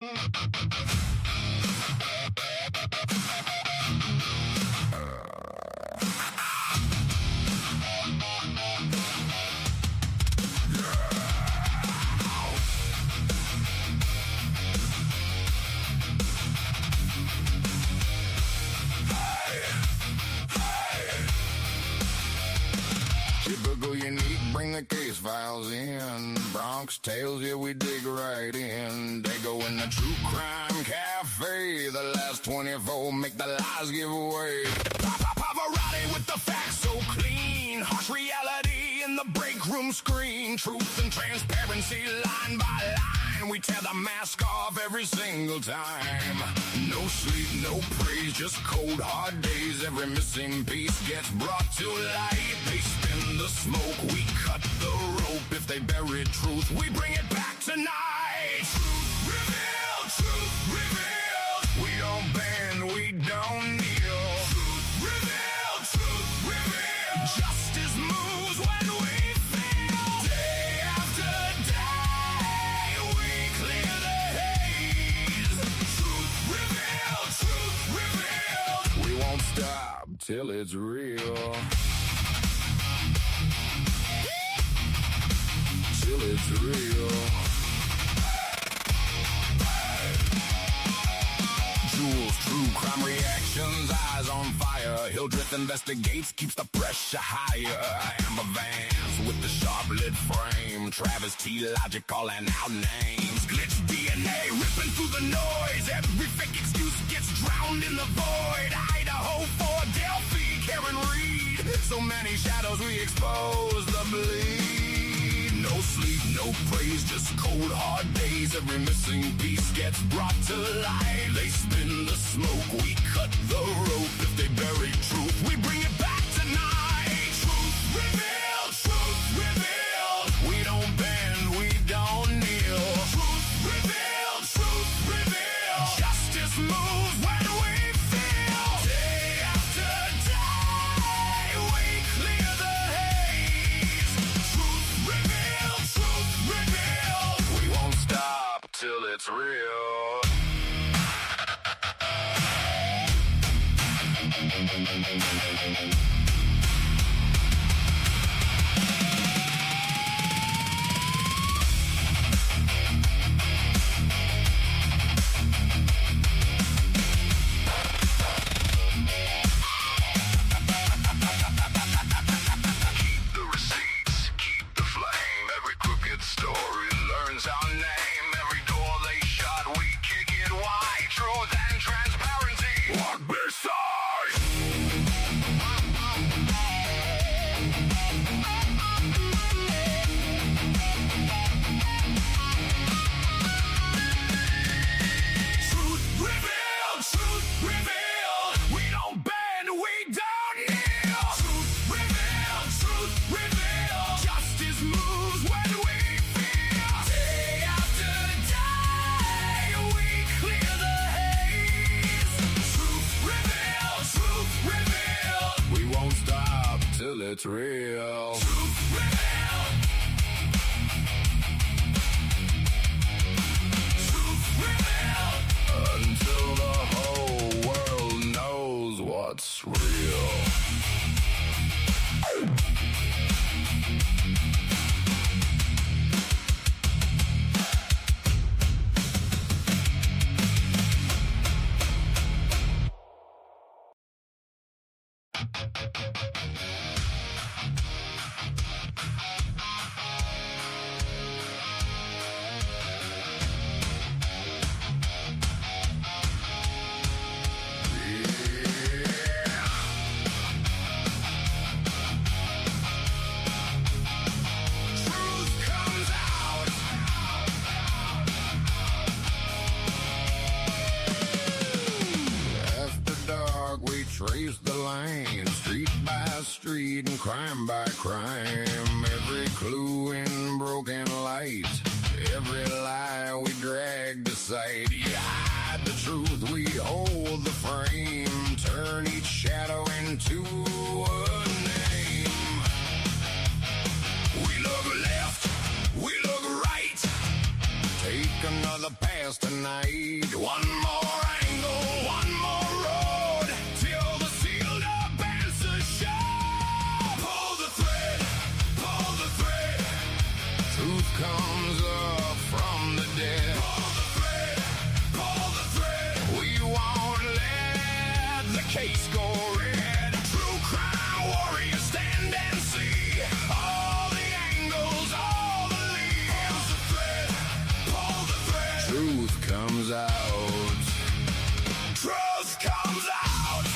Typical, unique, bring the case files in. Bronx Tales, yeah, we dig right in. They go in the True Crime Cafe. The last 24 make the lies give way. Pavarotti with the facts so clean. Harsh reality in the break room screen. Truth and transparency line by line. We tear the mask off every single time. No sleep, no praise, just cold hard days. Every missing piece gets brought to light. They spin the smoke, we cut the rope. If they bury truth, we bring it back tonight. Truth revealed, truth revealed. We don't bend, we don't kneel. Truth revealed, truth revealed. Justice moves when we feel. Day after day, we clear the haze. Truth revealed, truth revealed. We won't stop till it's real. Till it's real. Jules, true crime reactions, eyes on fire. Hildreth investigates, keeps the pressure higher. Amber Vance with the sharp lit frame. Travis T. Logic calling out names. Glitch DNA ripping through the noise. Every fake excuse gets drowned in the void. Idaho for Delphi, Karen Reed. So many shadows we expose the bleed. No sleep, no praise, just cold hard days. Every missing piece gets brought to light. They spin the smoke, we cut the rope. If they bury truth, we bring it back tonight. Truth revealed, truth revealed. We don't bend, we don't kneel. Truth revealed, truth revealed. Justice moves when we feel. Day after day, we clear the haze. Truth revealed, truth revealed. We won't stop till it's real. Keep the receipts, keep the flame. Every crooked story learns our name. Every door they shut, we kick it wide. Truth and transparency walk beside. Truth revealed, truth revealed. We don't bend, we don't kneel. Truth revealed, truth revealed. Justice moves when we feel. Day after day, we clear the haze. Truth revealed, truth revealed. We won't stop till it's real. Truth revealed. Truth revealed. Until the whole world knows what's real. Truth comes out. After dark, we trace the lane, street by street and crime by crime. Every clue in broken light, every lie we drag to sight. You hide the truth, we hold the frame, turn each shadow into a name. We look left, we look right, take another path past tonight. One more angle, one more road, till the sealed up answers show. Pull the thread, pull the thread. Truth comes up from the dead. Pull the thread, pull the thread. We won't let the case go red. True crime warriors, stand and see. All the angles, all the leads. Pull the thread, pull the thread. Truth comes out. Truth comes out.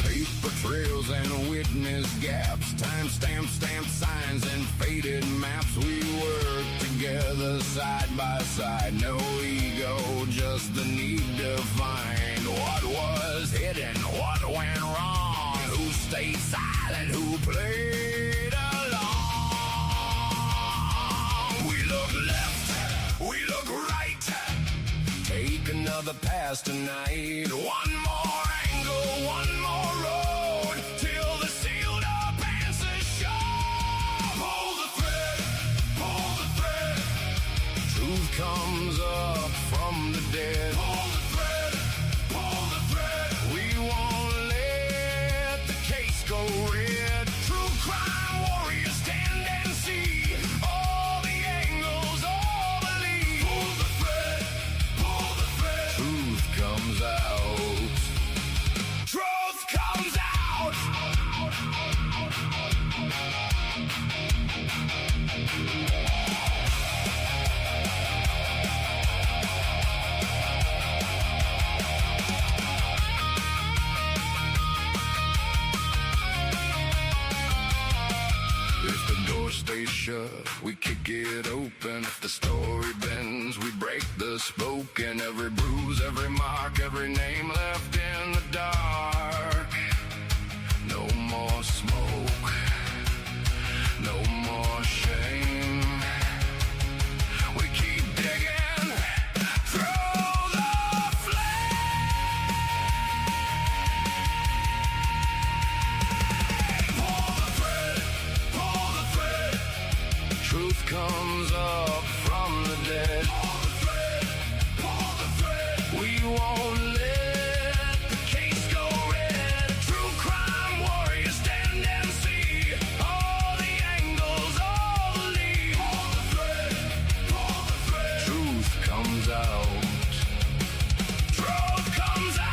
Paper trails and witness gaps, timestamp, stamp signs and faded maps. We work together side by side. No ego, just the need to find what was hidden, what went wrong, who stayed silent, who played along. We look left, we look right, take another pass tonight. One more angle, one more road, till the sealed up answers show. Pull the thread, pull the thread. Truth comes up from the dead. Pull the thread, pull the thread. We won't let the case go red. True crime warriors, stand and see. All the angles, all the leads. Pull the thread, pull the thread. Truth comes out. Truth comes out. If the door stays shut, we kick it open. If the story bends, we break the spoken. Every bruise, every mark, every name left in the dark. No more smoke, no more shame. We keep digging through the flame. Pull the thread, pull the thread. Truth comes up from the dead. Pull the thread, pull the thread. We won't let the case go red. True crime warriors, stand and see. All the angles, all the leads. Pull the thread, pull the thread. Truth comes out. Truth comes out.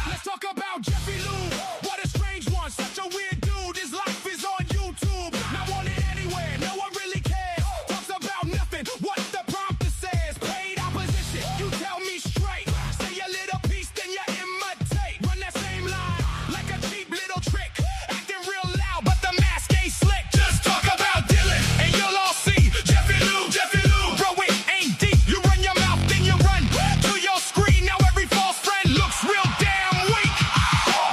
Let's talk about Jeffy Lou. What a strange one, such a weird dude. His life is on YouTube. Not wanted anywhere, no one really cares. Talks about nothing, what the prompter says. Paid opposition, you tell me straight. Say a little piece, then you imitate. Run that same line, like a cheap little trick. Acting real loud, but the mask ain't slick. Just talk about Dylan, and you'll all see. Jeffy Lou, Jeffy Lou. Bro, it ain't deep. You run your mouth, then you run to your screen. Now every false friend looks real damn weak.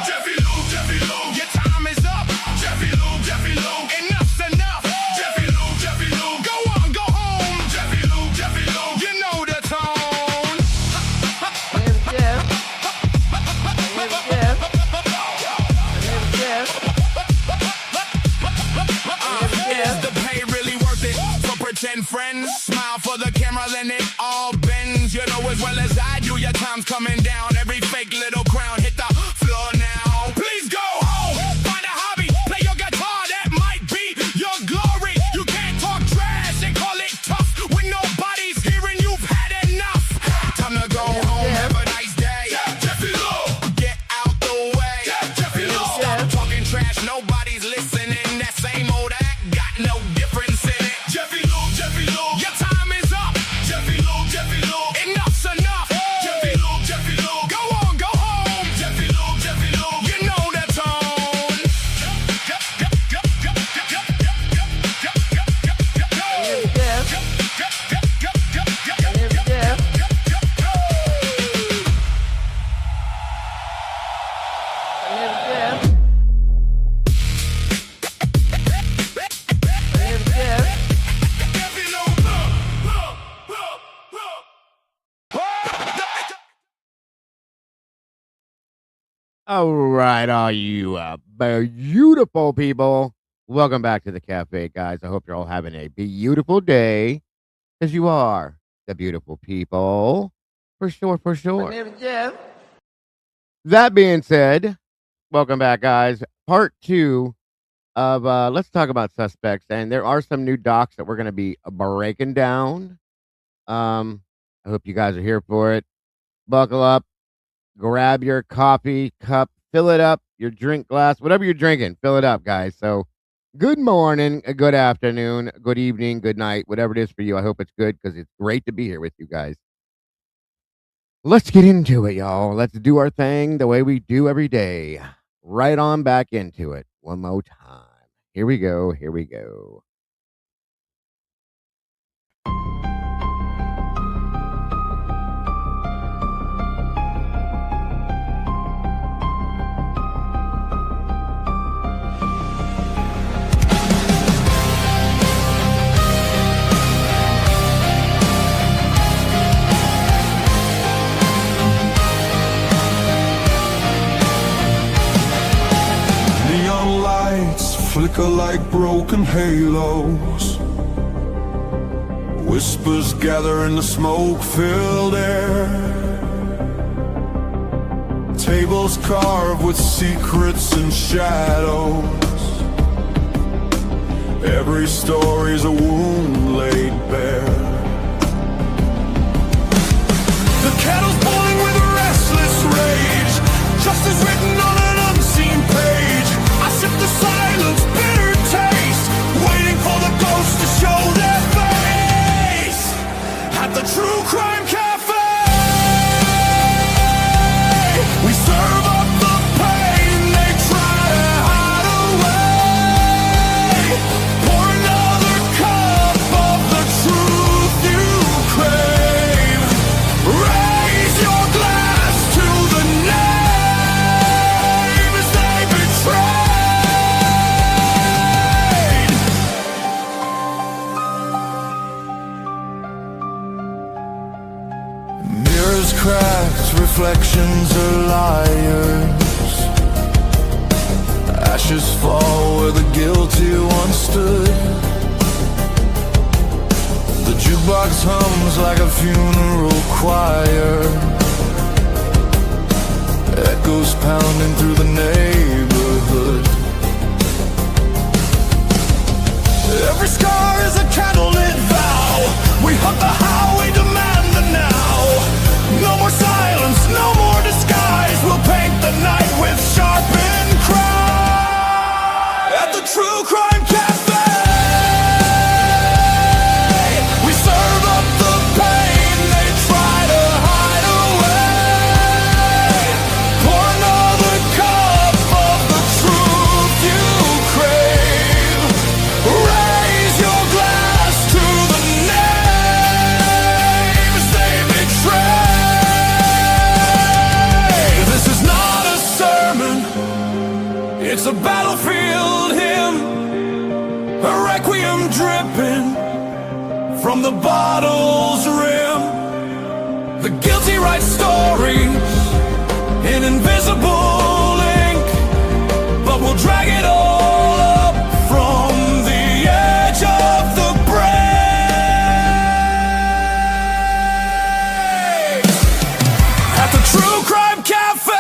Jeffy Lou, Jeffy Lou. Your time is up. Jeffy Lou, Jeffy Lou. Enough's enough. Jeffy Lou, Jeffy Lou. Go on, go home. Jeffy Lou, Jeffy Lou. You know the tone. Here's Jeff. Here's Jeff. Here's Jeff. Is the pay really worth it for pretend friends? Smile for the camera, then it all bends. You know as well as I do, your time's coming down. Every fake little crown hit the floor now. Please go home, find a hobby, play your guitar, that might be your glory. You can't talk trash and call it tough when nobody's hearing you've had enough. Time to go home, have a nice day. Jeffy Lou, get out the way. Jeffy Lou, stop talking trash, nobody's listening. That same old act got no difference in it. Jeffy Lou, Jeffy Lou, your time is up. Jeffy Lou, Jeffy Lou, enough's enough. Jeffy Lou, Jeffy Lou, go on, go home. All right, all you beautiful people. Welcome back to the cafe, guys. I hope you're all having a beautiful day, as you are the beautiful people. For sure, for My sure. name is Jeff. That being said, welcome back, guys. Part two of let's talk about suspects. And there are some new docs that we're going to be breaking down. I hope you guys are here for it. Buckle up, grab your coffee cup, fill it up, your drink glass, whatever you're drinking, fill it up, guys. So, good morning, good afternoon, good evening, good night, whatever it is for you. I hope it's good because it's great to be here with you guys. Let's get into it, y'all. Let's do our thing the way we do every day. Right on back into it one more time. Here we go. Here we go. Neon lights flicker like broken halos. Whispers gather in the smoke-filled air. Tables carved with secrets and shadows. Every story's a wound laid bare. The kettle's boiling with a restless rage. Justice written on an unseen page. I sip the silence, bitter taste, waiting for the ghosts to show their face. At the True Crime Cafe, we serve up the pain they try to hide away. Pour another cup of the truth you crave. Raise your glass to the names they betrayed. Mirrors cracked, reflections are liars. Ashes fall where the guilty once stood. The jukebox hums like a funeral choir. Echoes pounding through the neighborhood. Every scar is a candlelit vow. We hunt the how, we demand the now. No more silence, no more disguise. We'll paint the night with sharpened cry. At the True Crime Cafe, we serve up the pain they try to hide away. Pour another cup of the truth you crave. Raise your glass to the names they betray. This is not a sermon, it's a battlefield hymn, a requiem dripping from the bottle's rim. The guilty write stories in invisible ink, but we'll drag it all up from the edge of the break. At the True Crime Cafe,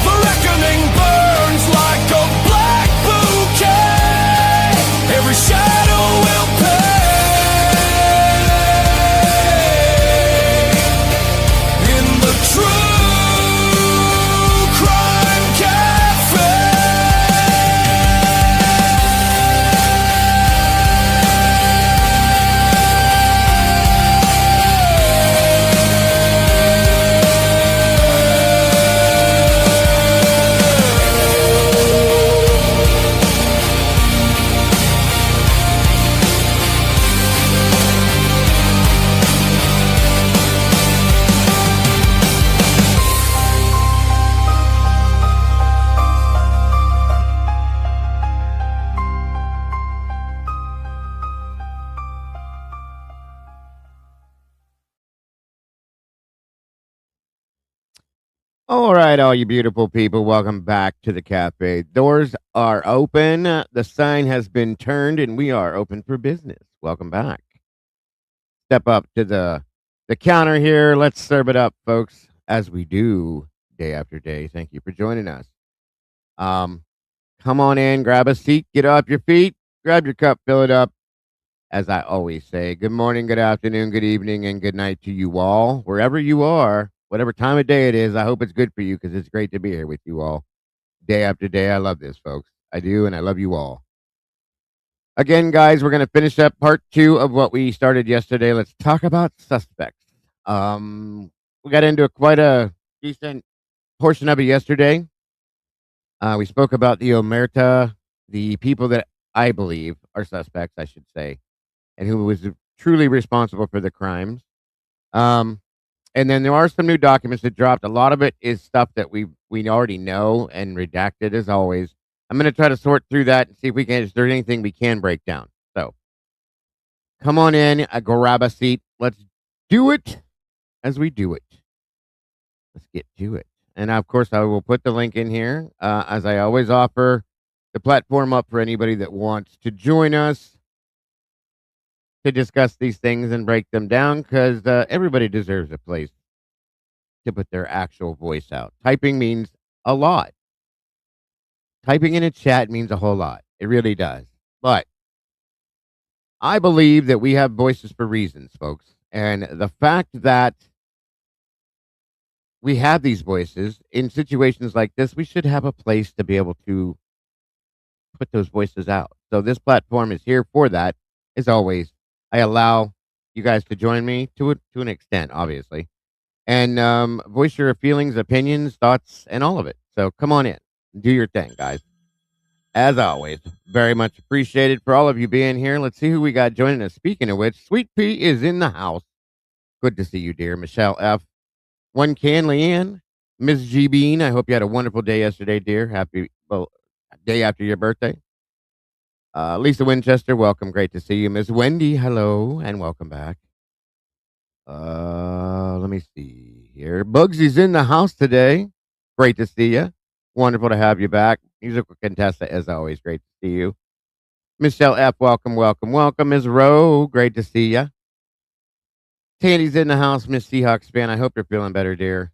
the reckoning burns like a black bouquet. Every shadow will pay. All right, all you beautiful people, welcome back to the cafe. Doors are open. The sign has been turned, and we are open for business. Welcome back. Step up to the counter here. Let's serve it up, folks, as we do day after day. Thank you for joining us. Um, come on in, grab a seat, get off your feet, grab your cup, fill it up. As I always say, good morning, good afternoon, good evening, and good night to you all, wherever you are, whatever time of day it is. I hope it's good for you because it's great to be here with you all day after day. I love this, folks. I do, and I love you all. Again, guys, we're going to finish up part two of what we started yesterday. Let's talk about suspects. We got into quite a decent portion of it yesterday. We spoke about the omerta, the people that I believe are suspects, I should say, and who was truly responsible for the crimes. Um, and then there are some new documents that dropped. A lot of it is stuff that we already know and redacted as always. I'm going to try to sort through that and see if we can. Is there anything we can break down? So come on in, grab a seat. Let's do it as we do it. Let's get to it. And of course, I will put the link in here as I always offer the platform up for anybody that wants to join us to discuss these things and break them down because everybody deserves a place to put their actual voice out. Typing means a lot. Typing in a chat means a whole lot. It really does. But I believe that we have voices for reasons, folks. And the fact that we have these voices in situations like this, we should have a place to be able to put those voices out. So this platform is here for that. As always, I allow you guys to join me to an extent, obviously, and voice your feelings, opinions, thoughts, and all of it. So come on in, do your thing, guys. As always, very much appreciated for all of you being here. Let's see who we got joining us. Speaking of which, Sweet Pea is in the house. Good to see you, dear. Michelle F. One Can, Leanne, Ms. G Bean. I hope you had a wonderful day yesterday, dear. Happy day after your birthday. Lisa Winchester, welcome. Great to see you. Miss Wendy, hello, and welcome back. Let me see here. Bugsy's in the house today. Great to see you. Wonderful to have you back. Musical contestant, as always. Great to see you. Michelle F., welcome, welcome, welcome. Ms. Rowe, great to see you. Tandy's in the house. Miss Seahawks fan, I hope you're feeling better, dear.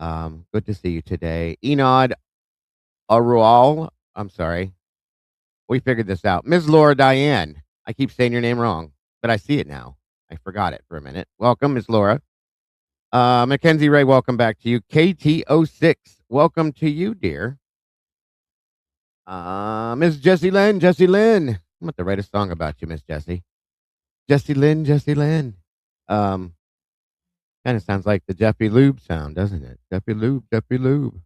Good to see you today. Enod Arual, I'm sorry. We figured this out. Ms. Laura Diane. I keep saying your name wrong, but I see it now. I forgot it for a minute. Welcome, Ms. Laura. Mackenzie Ray, welcome back to you. KT06, welcome to you, dear. Miss Jessie Lynn, Jessie Lynn. I'm about to write a song about you, Miss Jessie. Jessie Lynn, Jessie Lynn. Kind of sounds like the Jeffy Lube sound, doesn't it? Jeffy Lube, Jeffy Lube.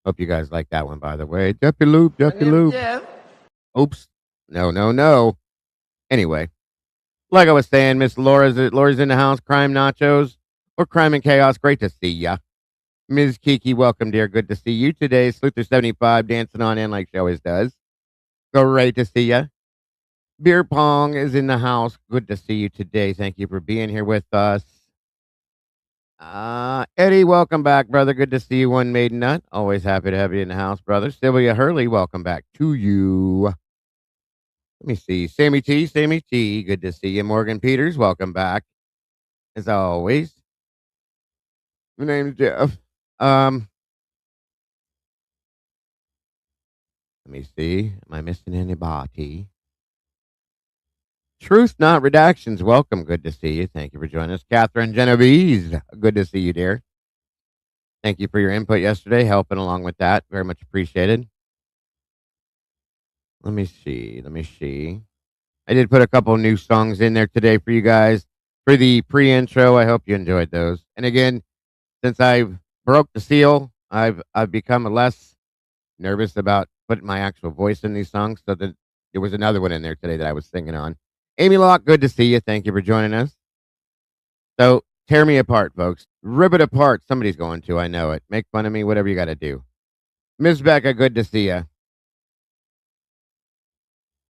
Hope you guys like that one, by the way. Jeffy Lube, Jeffy Lube. Oops. No, no, no. Anyway, like I was saying, Miss Laura's in the house. Crime Nachos or Crime and Chaos. Great to see ya. Ms. Kiki, welcome, dear. Good to see you today. Sluther75 dancing on in like she always does. Great to see ya. Beer Pong is in the house. Good to see you today. Thank you for being here with us. Eddie, welcome back, brother. Good to see you, One Maiden Nut. Always happy to have you in the house, brother. Sylvia Hurley, welcome back to you. Let me see. Sammy T, Sammy T. Good to see you. Morgan Peters, welcome back. As always. My name's Jeff. Let me see. Am I missing anybody? Truth Not Redactions, welcome. Good to see you. Thank you for joining us. Catherine Genovese, good to see you, dear. Thank you for your input yesterday, helping along with that. Very much appreciated. Let me see. Let me see. I did put a couple new songs in there today for you guys for the pre-intro. I hope you enjoyed those. And again, since I broke the seal, I've become less nervous about putting my actual voice in these songs. So that there was another one in there today that I was singing on. Amy Locke, good to see you. Thank you for joining us. So tear me apart, folks. Rip it apart. Somebody's going to. I know it. Make fun of me. Whatever you got to do. Ms. Becca, good to see you.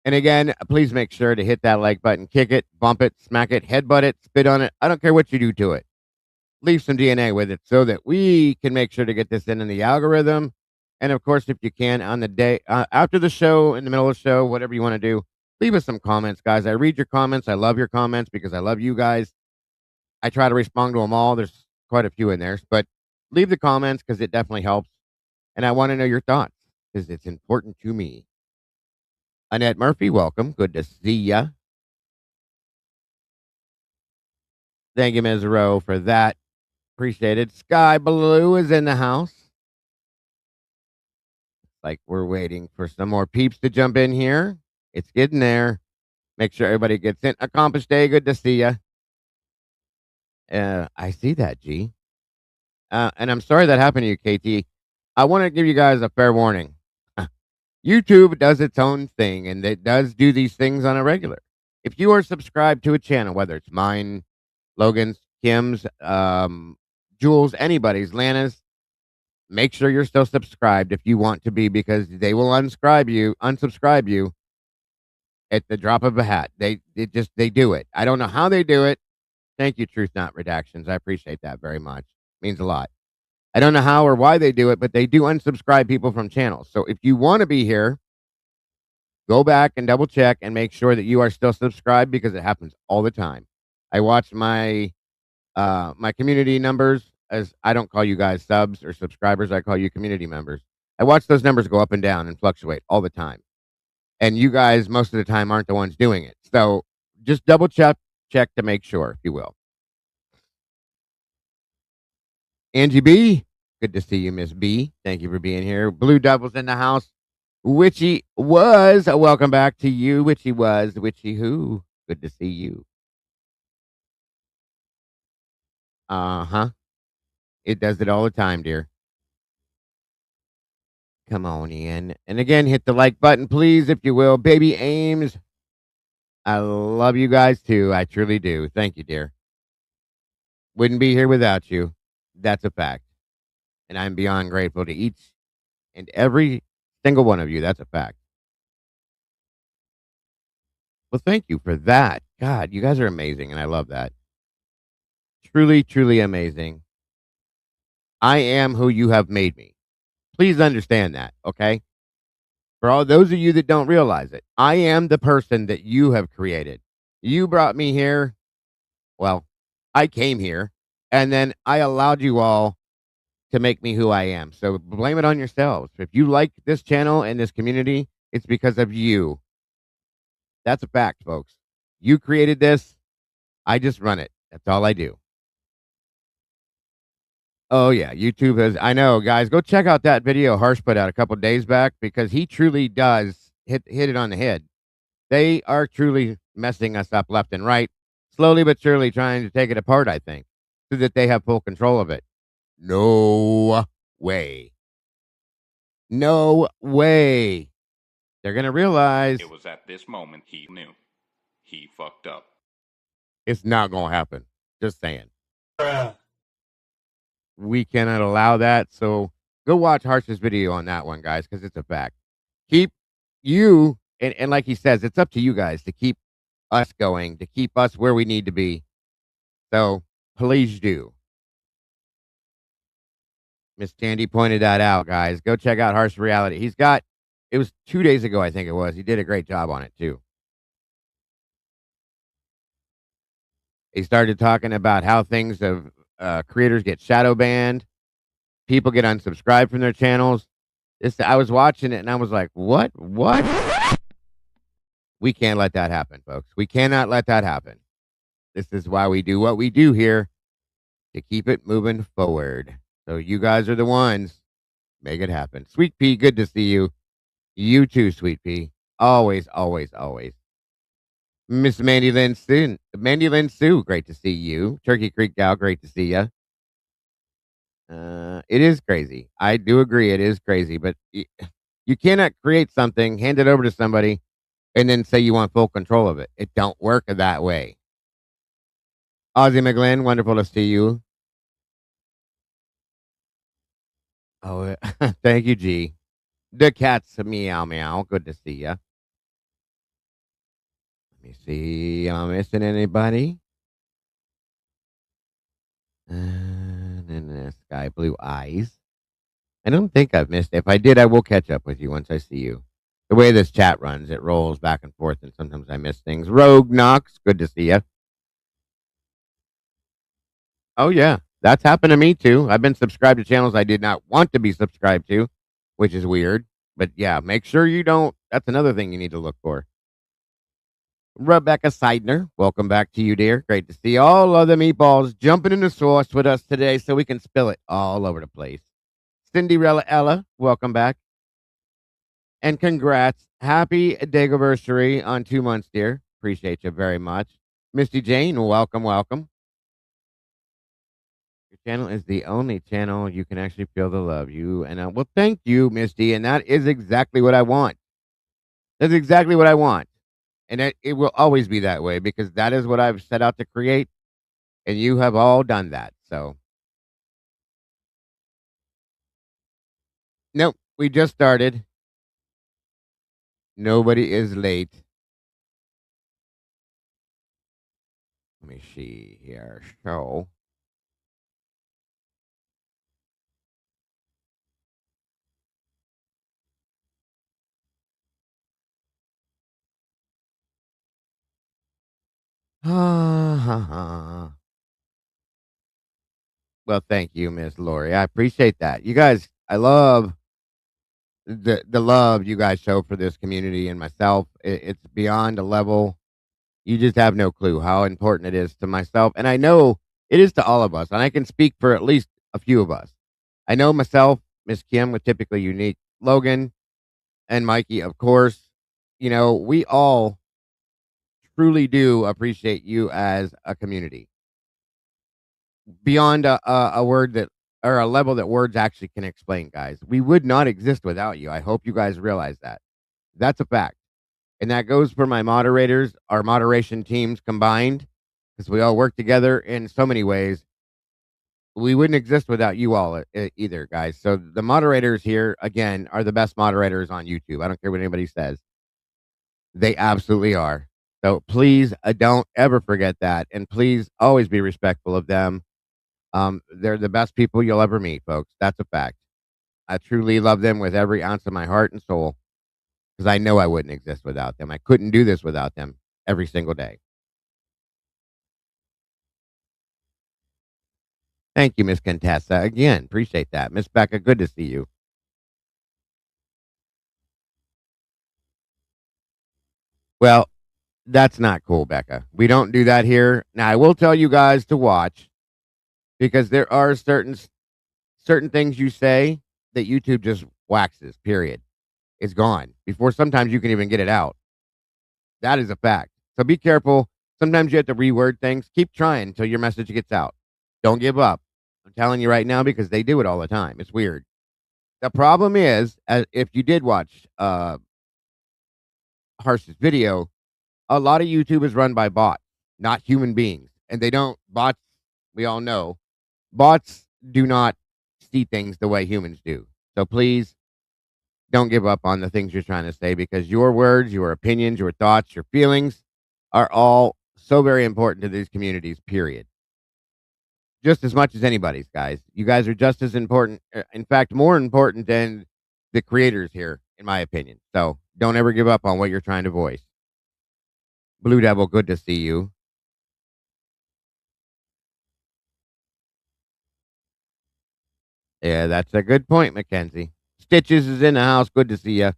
And again, please make sure to hit that like button, kick it, bump it, smack it, headbutt it, spit on it. I don't care what you do to it. leave some DNA with it so that we can make sure to get this in the algorithm. And of course, if you can, on the day after the show, in the middle of the show, whatever you want to do, leave us some comments, guys. I read your comments. I love your comments because I love you guys. I try to respond to them all. There's quite a few in there, but leave the comments because it definitely helps. And I want to know your thoughts because it's important to me. Annette Murphy, welcome. Good to see ya. Thank you, Ms. Rowe, for that. Appreciate it. Sky Blue is in the house. Like we're waiting for some more peeps to jump in here. It's getting there. Make sure everybody gets in. Accomplished day. Good to see ya. I see that, G. And I'm sorry that happened to you, KT. I want to give you guys a fair warning. YouTube does its own thing, and it does do these things on a regular. If you are subscribed to a channel, whether it's mine, Logan's, Kim's, Jules, anybody's, Lana's, make sure you're still subscribed if you want to be, because they will unsubscribe you at the drop of a hat. They do it. I don't know how they do it. Thank you, Truth Not Redactions. I appreciate that very much. Means a lot. I don't know how or why they do it, but they do unsubscribe people from channels. So if you want to be here, go back and double check and make sure that you are still subscribed, because it happens all the time. I watch my my community numbers, as I don't call you guys subs or subscribers. I call you community members. I watch those numbers go up and down and fluctuate all the time. And you guys, most of the time, aren't the ones doing it. So just double check to make sure, if you will. Angie B, good to see you, Miss B. Thank you for being here. Blue Devil's in the house. Witchy was, welcome back to you. Witchy was, Witchy who? Good to see you. Uh-huh. It does it all the time, dear. Come on in. And again, hit the like button, please, if you will. Baby Ames, I love you guys too. I truly do. Thank you, dear. Wouldn't be here without you. That's a fact. And I'm beyond grateful to each and every single one of you. That's a fact. Well, thank you for that. God, you guys are amazing, and I love that. Truly, truly amazing. I am who you have made me. Please understand that, okay? For all those of you that don't realize it, I am the person that you have created. You brought me here. Well, I came here, and then I allowed you all to make me who I am. So blame it on yourselves. If you like this channel and this community, it's because of you. That's a fact, folks. You created this. I just run it. That's all I do. Oh, yeah. YouTube has, I know, guys, go check out that video Harsh put out a couple days back, because he truly does hit it on the head. They are truly messing us up left and right, slowly but surely trying to take it apart, I think, so that they have full control of it. No way. No way. They're going to realize It was at this moment he knew. He fucked up. it's not going to happen. Just saying. We cannot allow that. So go watch Harsh's video on that one, guys, because it's a fact. Keep you, and like he says, it's up to you guys to keep us going, to keep us where we need to be. So please do. Miss Tandy pointed that out, guys. Go check out Harsh Reality. He's got, it was 2 days ago, I think it was. He did a great job on it, too. He started talking about how things of creators get shadow banned, people get unsubscribed from their channels. I was watching it and I was like, what? We can't let that happen, folks. We cannot let that happen. This is why we do what we do here, to keep it moving forward. So you guys are the ones. Make it happen. Sweet Pea, good to see you. You too, Sweet Pea. Always, always, always. Miss Mandy Lynn Sue, great to see you. Turkey Creek Gal, great to see you. It is crazy. I do agree, it is crazy, but you cannot create something, hand it over to somebody, and then say you want full control of it. It don't work that way. Ozzy McGlynn, wonderful to see you. Oh, thank you, G. The cat's meow meow. Good to see ya. Let me see. Am I missing anybody? And then sky blue eyes. I don't think I've missed. If I did, I will catch up with you once I see you. The way this chat runs, it rolls back and forth, and sometimes I miss things. Rogue Knox, good to see you. Oh yeah, that's happened to me too. I've been subscribed to channels I did not want to be subscribed to, which is weird. But yeah, make sure you don't. That's another thing you need to look for. Rebecca Seidner, welcome back to you, dear. Great to see all of the meatballs jumping in the sauce with us today so we can spill it all over the place. Cinderella Ella, welcome back. And congrats. Happy Dagoversary on 2 months, dear. Appreciate you very much. Misty Jane, welcome, welcome. Your channel is the only channel you can actually feel the love. You and well, thank you, Misty. And that is exactly what I want. That's exactly what I want. And it will always be that way because that is what I've set out to create. And you have all done that. So, nope, we just started. Nobody is late. Let me see here. So, well, thank you, Miss Lori. I appreciate that. You guys, I love the love you guys show for this community and myself. It's beyond a level. You just have no clue how important it is to myself, and I know it is to all of us. And I can speak for at least a few of us. I know myself, Miss Kim, with Typically Unique, Logan, and Mikey, of course. You know, we all truly do appreciate you as a community beyond a word that or a level that words actually can explain, guys. We would not exist without you. I hope you guys realize that. That's a fact. And that goes for my moderators, our moderation teams combined, because we all work together in so many ways. We wouldn't exist without you all either, guys. So the moderators here, again, are the best moderators on YouTube. I don't care what anybody says. They absolutely are. So please don't ever forget that. And please always be respectful of them. They're the best people you'll ever meet, folks. That's a fact. I truly love them with every ounce of my heart and soul because I know I wouldn't exist without them. I couldn't do this without them every single day. Thank you, Miss Contessa. Again, appreciate that. Miss Becca, good to see you. Well, that's not cool, Becca. We don't do that here. Now, I will tell you guys to watch because there are certain things you say that YouTube just waxes, period. It's gone before sometimes you can even get it out. That is a fact. So be careful. Sometimes you have to reword things. Keep trying until your message gets out. Don't give up. I'm telling you right now because they do it all the time. It's weird. The problem is, if you did watch Harsh's video, a lot of YouTube is run by bots, not human beings. And they don't, bots, we all know, bots do not see things the way humans do. So please don't give up on the things you're trying to say because your words, your opinions, your thoughts, your feelings are all so very important to these communities, period. Just as much as anybody's, guys. You guys are just as important, in fact, more important than the creators here, in my opinion. So don't ever give up on what you're trying to voice. Blue Devil, good to see you. Yeah, that's a good point, Mackenzie. Stitches is in the house. Good to see you.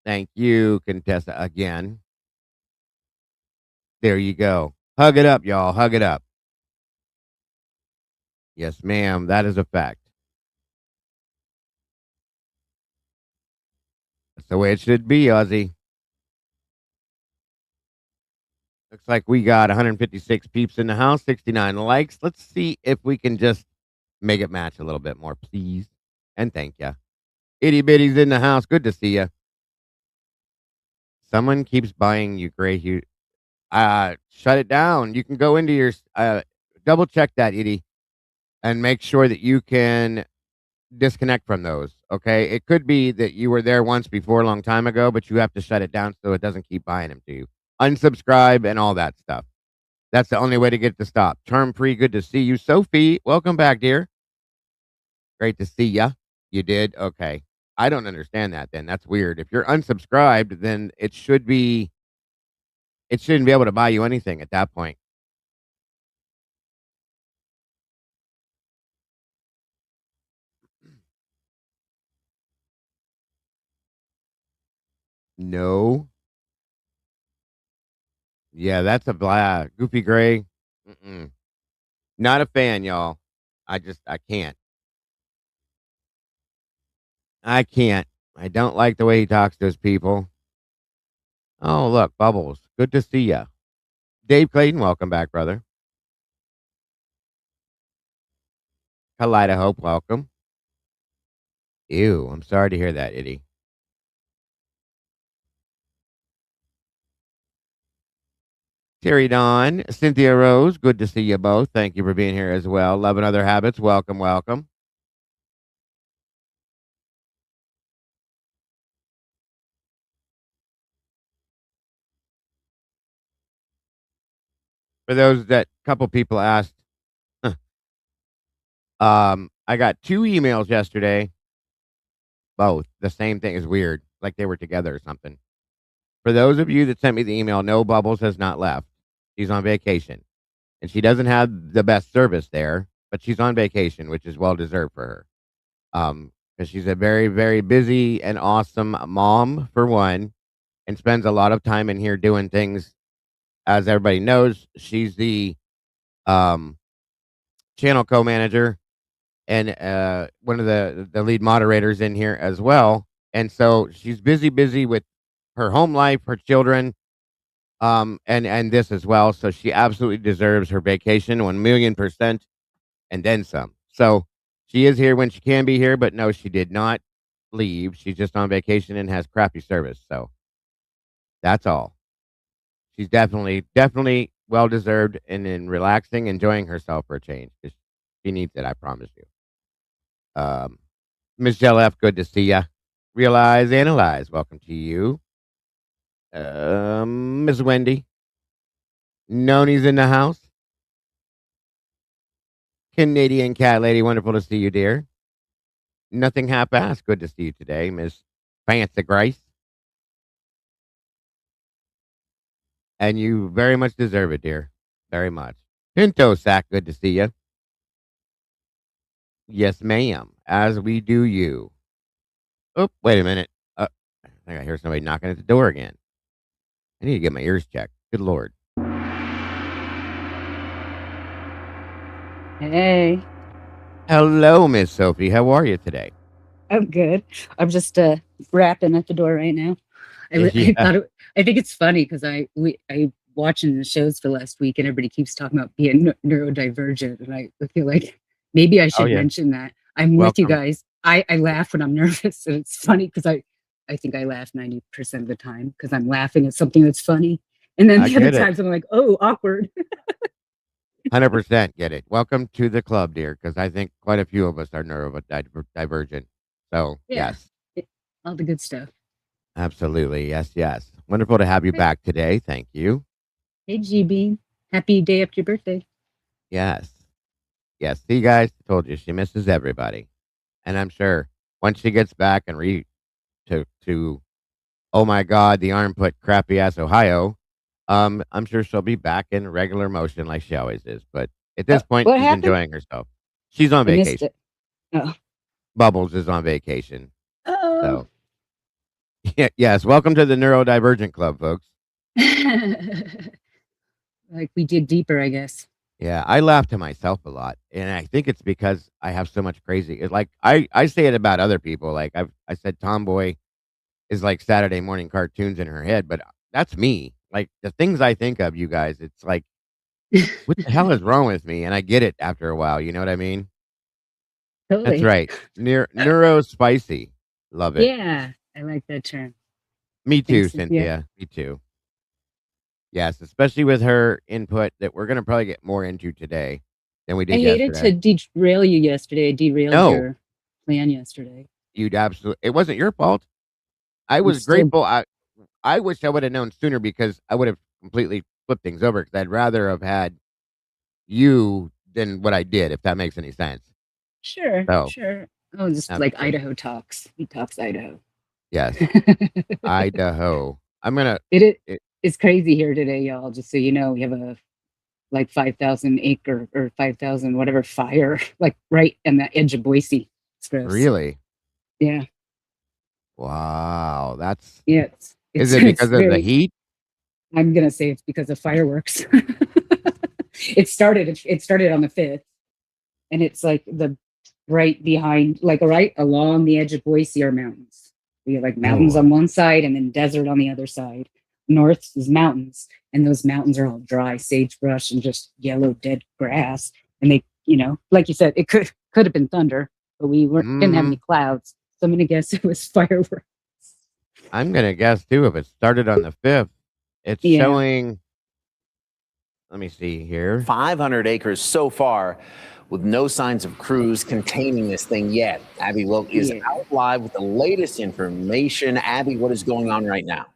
Thank you, Contessa, again. There you go. Hug it up, y'all. Hug it up. Yes, ma'am. That is a fact. That's the way it should be, Ozzy. Looks like we got 156 peeps in the house, 69 likes. Let's see if we can just make it match a little bit more, please. And thank you. Itty bitty's in the house. Good to see you. Someone keeps buying you gray hue. Shut it down. You can go into your double check that, Itty, and make sure that you can disconnect from those. Okay, it could be that you were there once before a long time ago, but you have to shut it down so it doesn't keep buying them to you. Unsubscribe and all that stuff. That's the only way to get it to stop. Charm-free, good to see you. Sophie, welcome back, dear. Great to see ya. You did? Okay. I don't understand that then. That's weird. If you're unsubscribed, then it shouldn't be able to buy you anything at that point. No. Yeah, that's a Goofy Gray. Mm-mm. Not a fan, y'all. I can't. I can't. I don't like the way he talks to his people. Oh, look, Bubbles. Good to see ya. Dave Clayton, welcome back, brother. Idaho, welcome. Ew, I'm sorry to hear that, Itty. Terry Dawn, Cynthia Rose, good to see you both. Thank you for being here as well. Love and Other Habits, welcome, welcome. For those that couple people asked, I got 2 emails yesterday. Both the same thing is weird, like they were together or something. For those of you that sent me the email, no, Bubbles has not left. She's on vacation, and she doesn't have the best service there, but she's on vacation, which is well deserved for her. Because she's a very, very busy and awesome mom for one, and spends a lot of time in here doing things. As everybody knows, she's the um, channel co-manager and one of the lead moderators in here as well. And so she's busy with her home life, her children, and this as well. So she absolutely deserves her vacation, 1,000,000%, and then some. So she is here when she can be here, but no, she did not leave. She's just on vacation and has crappy service. So that's all. She's definitely well deserved and in relaxing, enjoying herself for a change. 'Cause she needs it, I promise you. Michelle F., good to see ya. Realize, analyze. Welcome to you. Miss Wendy. Noni's in the house. Canadian cat lady, wonderful to see you, dear. Nothing half-assed. Good to see you today, Miss Fancy Grace. And you very much deserve it, dear. Very much. Pinto Sack, good to see you. Yes, ma'am. As we do you. Oh, wait a minute. I think I hear somebody knocking at the door again. I need to get my ears checked. Good Lord. Hey, Hello, Miss Sophie. How are you today? I'm good. I'm just rapping at the door right now. I Yeah. I think it's funny because I watching the shows for last week and everybody keeps talking about being neurodivergent, and I feel like maybe I Oh, should yeah. mention that. I'm with you Welcome. guys. I laugh when I'm nervous, and it's funny because I think I laugh 90% of the time because I'm laughing at something that's funny, and then I the other get it. times I'm like, oh, awkward. 100% get it. Welcome to the club, dear, because I think quite a few of us are neurodivergent. So, Yeah, yes, all the good stuff. absolutely. Yes, yes. Wonderful to have you back today. Thank you. Hey, G Bean, happy day after your birthday. Yes. Yes. See, guys, I told you she misses everybody. And I'm sure once she gets back and to oh my God, the armpit crappy ass Ohio, I'm sure she'll be back in regular motion like she always is. But at this point, What she's happened? enjoying herself. She's on I missed vacation. it. Oh. Bubbles is on vacation. Oh. So, yeah, yes. Welcome to the Neurodivergent Club, folks. Like we dig deeper, I guess. Yeah, I laugh to myself a lot, and I think it's because I have so much crazy. It's like I say it about other people. Like I said, Tomboy is like Saturday morning cartoons in her head, but that's me. Like the things I think of, you guys, it's like, what the hell is wrong with me? And I get it after a while. You know what I mean? That's Totally. right. Neuro spicy. Love it. Yeah, I like that term. Me too, Thanks, Cynthia. Cynthia. Me too. Yes, especially with her input that we're going to probably get more into today than we I did hated yesterday. to derail you yesterday. I derailed No, your plan yesterday. you'd absolutely. It wasn't your fault. I I'm was still grateful. I wish I would have known sooner because I would have completely flip things over because I'd rather have had you than what I did, if that makes any sense. Sure, So sure. Oh, just that's like good. Idaho talks. He talks Idaho. Yes, Idaho. I'm gonna. It It, it's crazy here today, y'all. Just so you know, we have a like 5,000 acre or 5,000 whatever fire, like right on the edge of Boise. It's gross. really? Yeah, Wow. yeah. Is It's it it's because of the very. heat? I'm gonna say it's because of fireworks. It started on the 5th, and it's like the right behind, like right along the edge of Boise are mountains. We have like mountains Oh, on one side and then desert on the other side. North is mountains, and those mountains are all dry sagebrush and just yellow dead grass. And they, like you said, it could have been thunder, but we didn't have mm, any clouds. So I'm gonna guess it was fireworks. I'm gonna guess too. If it started on the 5th, it's Yeah. showing. Let me see here. 500 acres so far, with no signs of crews containing this thing yet. Abby Wilk is Yeah. out live with the latest information. Abby, what is going on right now?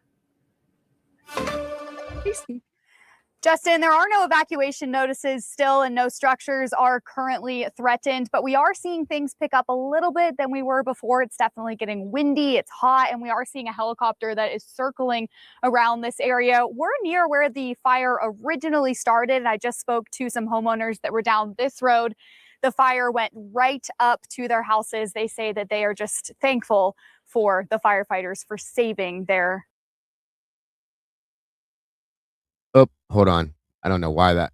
Justin, there are no evacuation notices still, and no structures are currently threatened, but we are seeing things pick up a little bit than we were before. It's definitely getting windy, it's hot, and we are seeing a helicopter that is circling around this area. We're near where the fire originally started. I just spoke to some homeowners that were down this road. The fire went right up to their houses. They say that they are just thankful for the firefighters for saving their. Oh, hold on. I don't know why that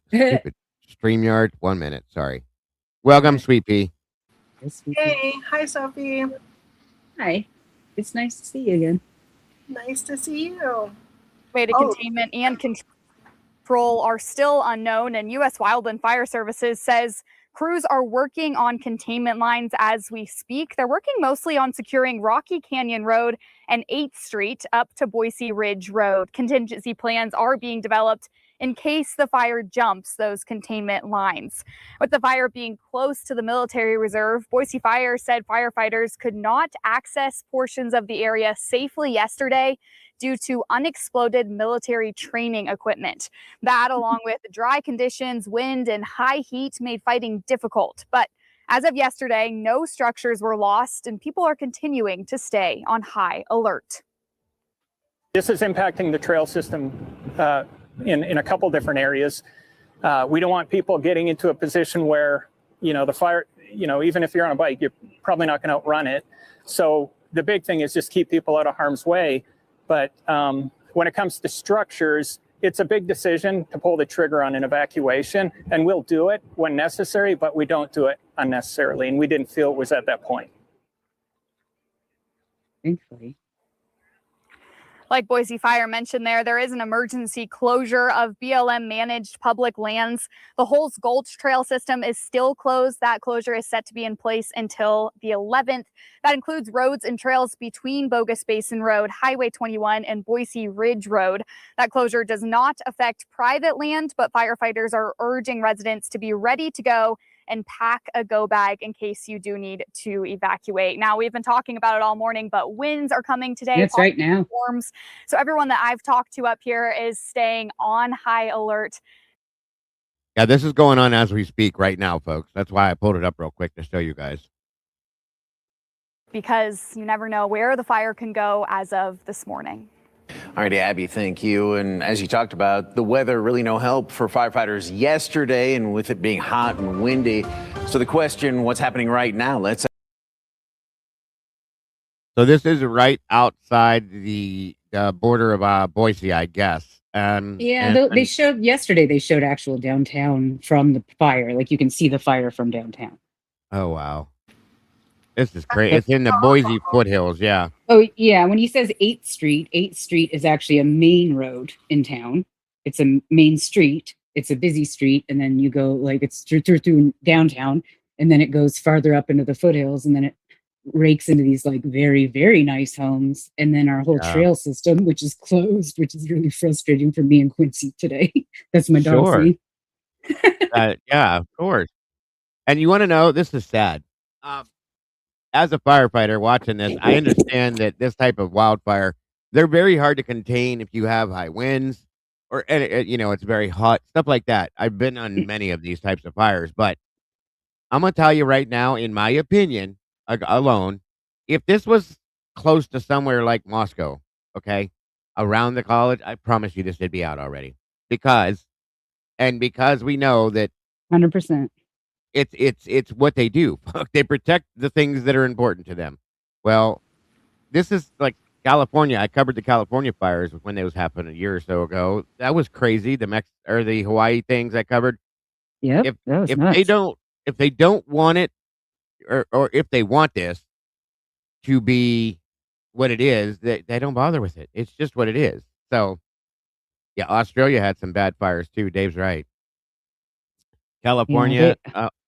stupid StreamYard. 1 minute. Sorry. Welcome, Sweet Pea. Hey, hi Sophie. Hi. It's nice to see you again. Nice to see you. Way to containment and control are still unknown, and U.S. Wildland Fire Services says crews are working on containment lines as we speak. They're working mostly on securing Rocky Canyon Road and 8th Street up to Boise Ridge Road. Contingency plans are being developed in case the fire jumps those containment lines. With the fire being close to the military reserve, Boise Fire said firefighters could not access portions of the area safely yesterday due to unexploded military training equipment. That, along with dry conditions, wind, and high heat, made fighting difficult. But as of yesterday, no structures were lost, and people are continuing to stay on high alert. This is impacting the trail system in a couple different areas. We don't want people getting into a position where, the fire, even if you're on a bike, you're probably not going to outrun it. So the big thing is just keep people out of harm's way. But when it comes to structures, it's a big decision to pull the trigger on an evacuation, and we'll do it when necessary, but we don't do it unnecessarily, and we didn't feel it was at that point. Thankfully. Like Boise Fire mentioned there is an emergency closure of BLM managed public lands. The Holes Gulch Trail system is still closed. That closure is set to be in place until the 11th. That includes roads and trails between Bogus Basin Road, Highway 21, and Boise Ridge Road. That closure does not affect private land, but firefighters are urging residents to be ready to go and pack a go bag in case you do need to evacuate. Now, we've been talking about it all morning, but winds are coming today. That's right now. Storms. So everyone that I've talked to up here is staying on high alert. Yeah, this is going on as we speak right now, folks. That's why I pulled it up real quick to show you guys. Because you never know where the fire can go as of this morning. All right, Abby, thank you. And as you talked about, the weather really no help for firefighters yesterday, and with it being hot and windy. So the question, what's happening right now? So this is right outside the border of Boise, I guess. They showed yesterday. They showed actual downtown from the fire. Like you can see the fire from downtown. Oh wow, this is crazy. It's in the Boise foothills. Yeah. Oh yeah. When he says 8th Street, 8th Street is actually a main road in town. It's a main street. It's a busy street, and then you go like it's through downtown, and then it goes farther up into the foothills, and then it rakes into these like very, very nice homes, and then our whole trail system, which is closed, which is really frustrating for me and Quincy today. That's my dog saying. Yeah, of course. And you want to know, this is sad. As a firefighter watching this, I understand that this type of wildfire, they're very hard to contain if you have high winds or and you know, it's very hot, stuff like that. I've been on many of these types of fires, but I'm gonna tell you right now, in my opinion, alone, if this was close to somewhere like Moscow, okay, around the college, I promise you this would be out already. Because because we know that 100%. it's what they do. They protect the things that are important to them. Well, this is like California. I covered the California fires when they was happening a year or so ago. That was crazy. The Hawaii things I covered. Yep, If that was if they nuts. don't if they don't want it, or if they want this to be what it is, they don't bother with it. It's just what it is. So, yeah, Australia had some bad fires too. Dave's right. Yeah, California,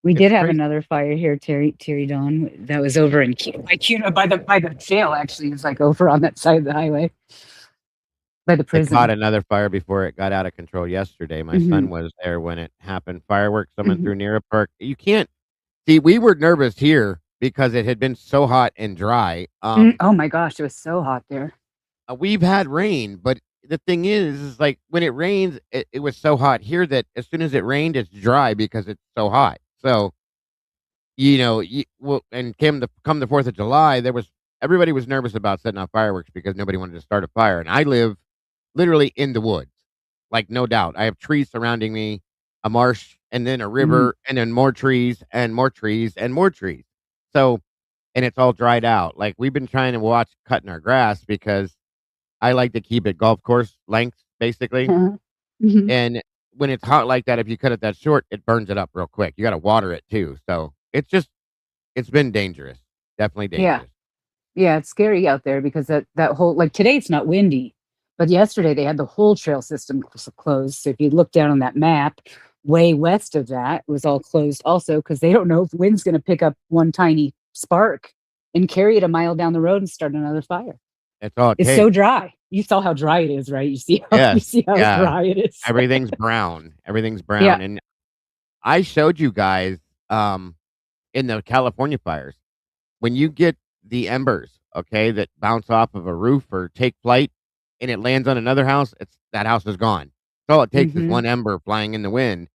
we it's did have crazy. another fire here, Terry Dawn. That was over in by Cuna, by the jail. Actually, it's like over on that side of the highway by the They caught prison. another fire before it got out of control yesterday. My Hmm. son was there when it happened. Fireworks coming Hmm. through near a park. You can't see. We were nervous here because it had been so hot and dry. Oh my gosh, it was so hot there. We've had rain, but the thing is like when it rains, it was so hot here that as soon as it rained, it's dry because it's so hot. So, you know, well, and come the 4th of July, everybody was nervous about setting off fireworks because nobody wanted to start a fire. And I live literally in the woods, like no doubt. I have trees surrounding me, a marsh, and then a Hmm. river, and then more trees, and more trees, and more trees. So, and it's all dried out. Like we've been trying to watch cutting our grass because I like to keep it golf course length, basically. Hmm. And when it's hot like that, if you cut it that short, it burns it up real quick. You got to water it too. So it's been dangerous, definitely Yeah. dangerous. Yeah, it's scary out there because that whole like today it's not windy, but yesterday they had the whole trail system closed. So if you look down on that map, way west of that was all closed also because they don't know if wind's going to pick up one tiny spark and carry it a mile down the road and start another fire. That's all it It's so takes. dry. You saw how dry it is, right? You Yes, see how yeah. dry it is. Everything's brown. Everything's Yeah. brown. And I showed you guys in the California fires when you get the embers, okay, that bounce off of a roof or take flight and it lands on another house, it's that house is gone. So all it takes is Mhm. one ember flying in the wind.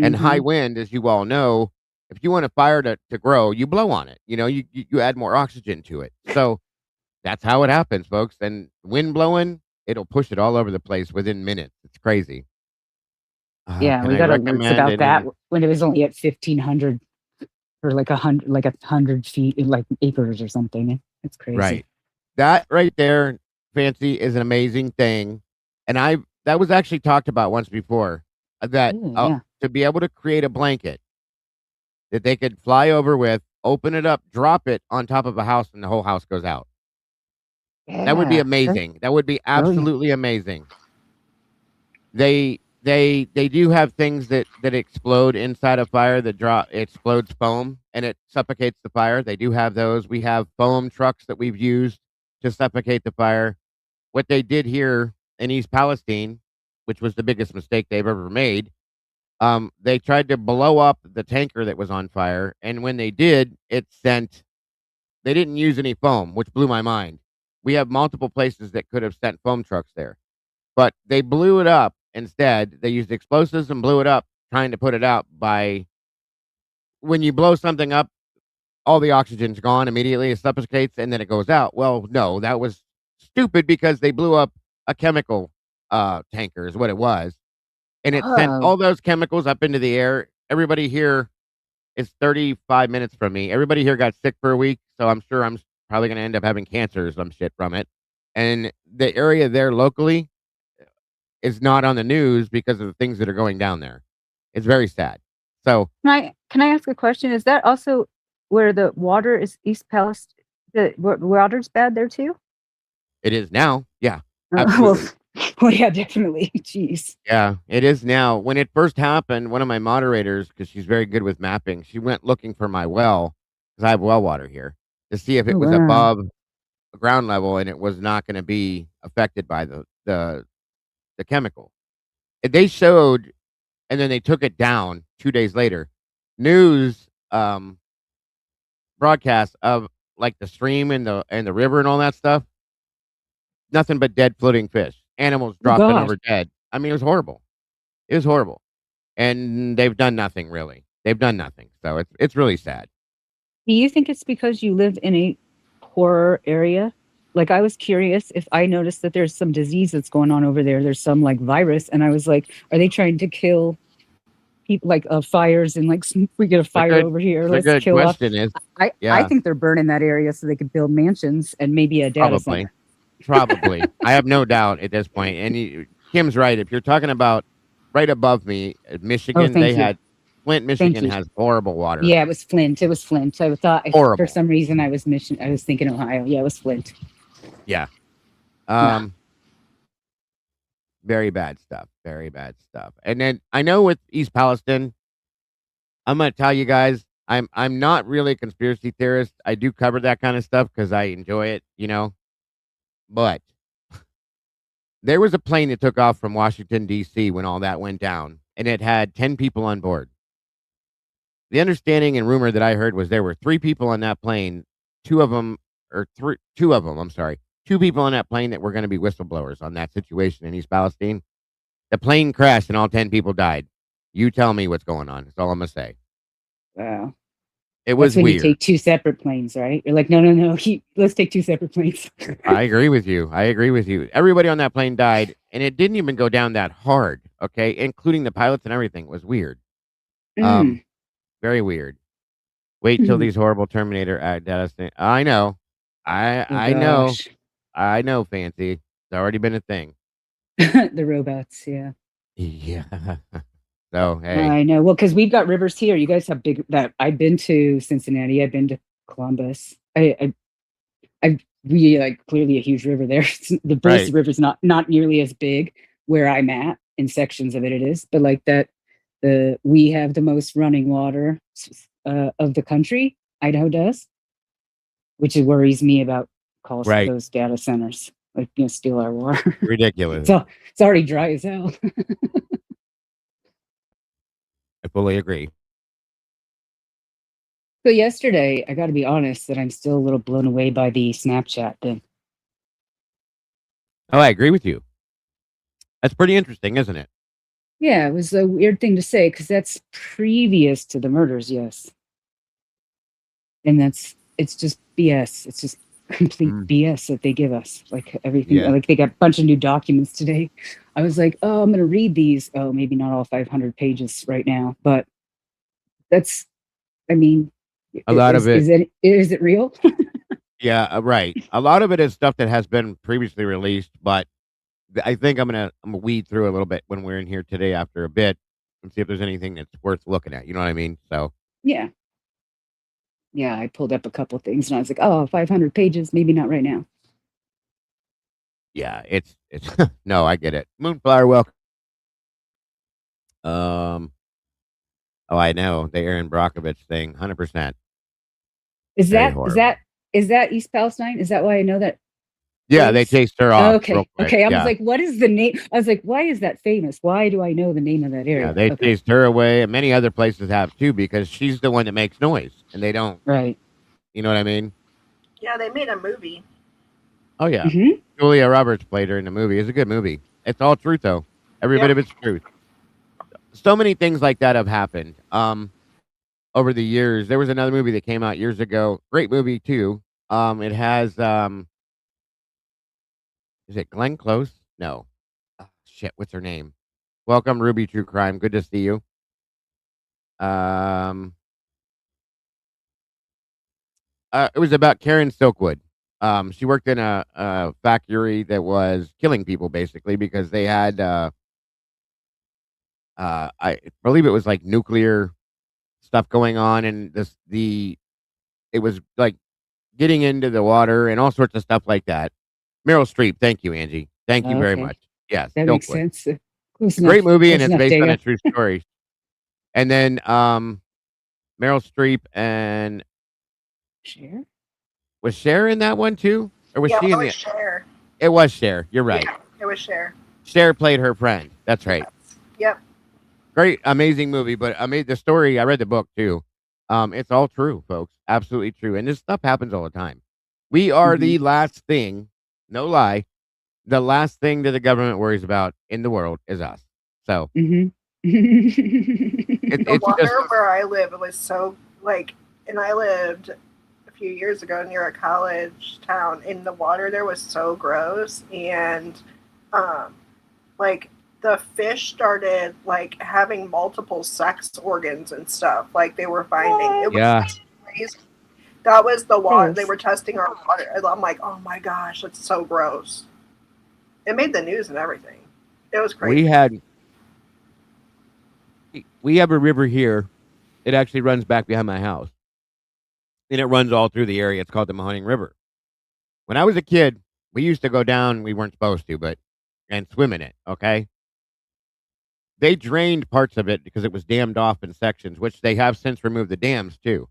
And high Mhm. wind, as you all know, if you want a fire to grow, you blow on it. You know, you add more oxygen to it. So that's how it happens, folks. And wind blowing, it'll push it all over the place within minutes. It's crazy. Yeah, Can we I got alerts recommend about that any? when it was only at 1,500 or like 100 feet in like acres or something. It's crazy. Right. That right there, Fancy, is an amazing thing. And that was actually talked about once before, that Ooh, yeah. to be able to create a blanket that they could fly over with, open it up, drop it on top of a house, and the whole house goes out. That would be Yeah. amazing. That would be Brilliant. absolutely amazing. They do have things that explode inside a fire that explodes foam and it suffocates the fire. They do have those. We have foam trucks that we've used to suffocate the fire. What they did here in East Palestine, which was the biggest mistake they've ever made, they tried to blow up the tanker that was on fire, and when they did, they didn't use any foam, which blew my mind. We have multiple places that could have sent foam trucks there, but they blew it up instead. They used explosives and blew it up, trying to put it out by when you blow something up, all the oxygen's gone immediately, it suffocates, and then it goes out. Well, no, that was stupid because they blew up a chemical tanker is what it was, and it sent Oh, all those chemicals up into the air. Everybody here is 35 minutes from me. Everybody here got sick for a week, so I'm sure I'm probably gonna end up having cancer or some shit from it. And the area there locally is not on the news because of the things that are going down there. It's very sad. So, can I ask a question? Is that also where the water is East Palestine? The water's bad there too? it is now. Yeah, Well, absolutely. well, yeah, definitely. Jeez. Yeah, it is now. When it first happened, one of my moderators, because she's very good with mapping, she went looking for my well, because I have well water here, to see if Oh it was wow. above ground level and it was not gonna be affected by the chemical. And they showed, and then they took it down 2 days later. News, broadcast of, like, the stream and the river and all that stuff, nothing but dead floating fish, animals Oh dropping gosh. over dead. I mean, it was horrible. It was horrible, and they've done nothing really. They've done nothing, so it's really sad. Do you think it's because you live in a poorer area? Like, I was curious if I noticed that there's some disease that's going on over there. There's some like virus, and I was like, are they trying to kill people, like fires, and like we get a fire over here, The let's good kill off. question is, I yeah, think they're burning that area so they could build mansions and maybe a data probably, center. probably. I have no doubt at this point. And Kim's right. If you're talking about right above me, Michigan, thank they you. had Flint, Thank Michigan you. has horrible water. Yeah, it was Flint. It was Flint. I thought for Horrible. some reason I was thinking Ohio. Yeah, it was Flint. Yeah. Very bad stuff. Very bad stuff. And then I know with East Palestine, I'm gonna tell you guys, I'm not really a conspiracy theorist. I do cover that kind of stuff because I enjoy it, you know. But there was a plane that took off from Washington D.C. when all that went down, and it had 10 people on board. The understanding and rumor that I heard was there were 3 people on that plane. Two of them. I'm sorry. 2 people on that plane that were going to be whistleblowers on that situation in East Palestine. The plane crashed and all 10 people died. You tell me what's going on. That's all I'm going to say. Wow. It was That's when weird. you take 2 separate planes, right? You're like, no. Let's take 2 separate planes. I agree with you. Everybody on that plane died, and it didn't even go down that hard, okay? Including the pilots and everything. It was weird. Very weird. Wait till these horrible Terminator data. I know. I know. Gosh. I know, Fancy. It's already been a thing. The robots, yeah. Yeah. So, hey. I know. Well, because we've got rivers here. You guys have big. That I've been to Cincinnati. I've been to Columbus. I we like clearly a huge river there. The Bruce Right. River's not nearly as big where I'm at. In sections of it is, but like that, we have the most running water of the country. Idaho does, which worries me about calls Right. to those data centers, like steal our water. Ridiculous. It's already dry as hell. I fully agree. So yesterday, I got to be honest that I'm still a little blown away by the Snapchat thing. Oh, I agree with you. That's pretty interesting, isn't it? Yeah, it was a weird thing to say because that's previous to the murders, yes. And it's just BS. It's just complete BS that they give us. Like everything, Yeah. like they got a bunch of new documents today. I was like, oh, I'm going to read these. Oh, maybe not all 500 pages right now, but that's, I mean, A lot of it. Is it real? Yeah, right. A lot of it is stuff that has been previously released, but I think I'm gonna weed through a little bit when we're in here today after a bit and see if there's anything that's worth looking at. You know what I mean? So Yeah. Yeah, I pulled up a couple things and I was like, oh, 500 pages, maybe not right now. yeah, it's no, I get it. Moonflower, welcome. Oh, I know the Aaron Brockovich thing, 100%. Is Very that horrible. is that East Palestine? Is that why I know that? Yeah, they chased her off. Okay. real quick. Okay. I Yeah. was like, what is the name? I was like, why is that famous? Why do I know the name of that area? Yeah, they Okay. chased her away, and many other places have too, because she's the one that makes noise, and they don't. Right. You know what I mean? Yeah, they made a movie. Oh yeah, Mhm. Julia Roberts played her in the movie. It's a good movie. It's all truth though. Every bit Yeah. of it's truth. So many things like that have happened. Over the years, there was another movie that came out years ago. Great movie too. It has is it Glenn Close? No. Shit, what's her name? Welcome, Ruby True Crime. Good to see you. It was about Karen Silkwood. She worked in a factory that was killing people basically because they had I believe it was like nuclear stuff going on, and it was like getting into the water and all sorts of stuff like that. Meryl Streep, thank you, Angie. Thank you very Okay. much. Yes, That makes Silkwood. sense. Close Great enough. movie, and Close it's enough, based on Data. a true story. And then Meryl Streep and Share? was Cher in that one too, or was Yeah, she it in was the? Cher. It was Cher. You're right. Yeah, it was Cher. Cher played her friend. That's right. Yep. Great, amazing movie. But I made the story. I read the book too. It's all true, folks. Absolutely true. And this stuff happens all the time. We are the last thing, no lie, the last thing that the government worries about in the world is us. So Mm-hmm. The it's water just where I live, it was so like, and I lived a few years ago near a college town, and the water there was so gross, and like the fish started like having multiple sex organs and stuff. Like they were finding it was yeah. crazy. That was the water they Gross. were testing our water. And I'm like, oh my gosh, that's so gross. It made the news and everything. It was crazy. We have a river here. It actually runs back behind my house, and it runs all through the area. It's called the Mahoning River. When I was a kid, we used to go down. We weren't supposed to, but and swim in it. Okay, they drained parts of it because it was dammed off in sections, which they have since removed the dams too.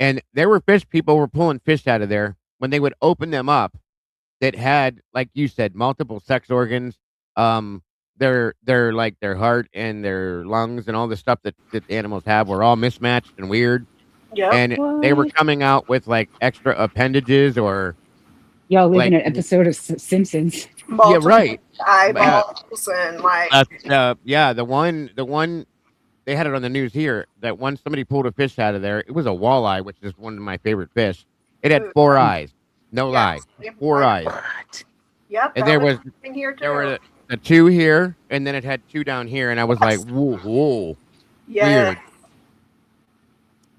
And there were fish. People were pulling fish out of there when they would open them up that had, like you said, multiple sex organs. Their like their heart and their lungs and all the stuff that animals have were all mismatched and weird. Yep. And they were What? coming out with like extra appendages or Y'all live like in an episode of Simpsons. Multiple right. eyeballs and like The one they had it on the news here that once somebody pulled a fish out of there, it was a walleye, which is one of my favorite fish. It had 4 eyes. No lie. 4 eyes. Yep. And that there was in here too. there were the 2 here, and then it had 2 down here, and I was like, whoa, yeah. weird.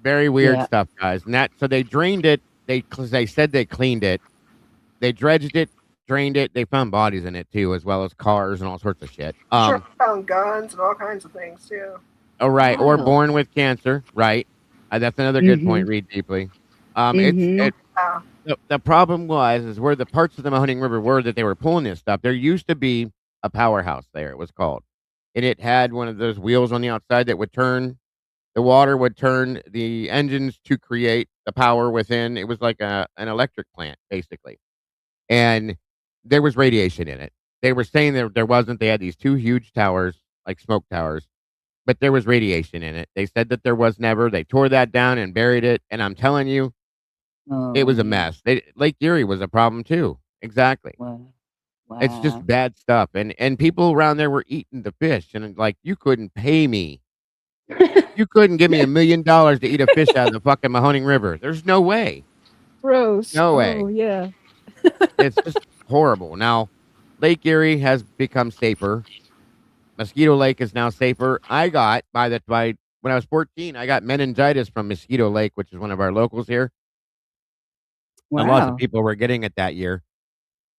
Very weird Yeah. stuff, guys. And that so they drained it. They said they cleaned it. They dredged it, drained it. They found bodies in it too, as well as cars and all sorts of shit. Sure found guns and all kinds of things too. Oh, right, or Wow. born with cancer, right? That's another good point. Read deeply. It's the problem is where the parts of the Mahoning River were that they were pulling this stuff. There used to be a powerhouse there. It was called, and it had one of those wheels on the outside that would turn. The water would turn the engines to create the power within. It was like an electric plant, basically. And there was radiation in it. They were saying there wasn't. They had these 2 huge towers, like smoke towers, but there was radiation in it. They said that there was never. They tore that down and buried it. And I'm telling you, it was a mess. Lake Erie was a problem too. Exactly. Wow. It's just bad stuff. And people around there were eating the fish. And like, you couldn't pay me. You couldn't give me $1 million to eat a fish out of the fucking Mahoning River. There's no way. Gross. No way. Oh, yeah. It's just horrible. Now, Lake Erie has become safer. Mosquito Lake is now safer. I got when I was 14, I got meningitis from Mosquito Lake, which is one of our locals here. Wow. And lots of people were getting it that year.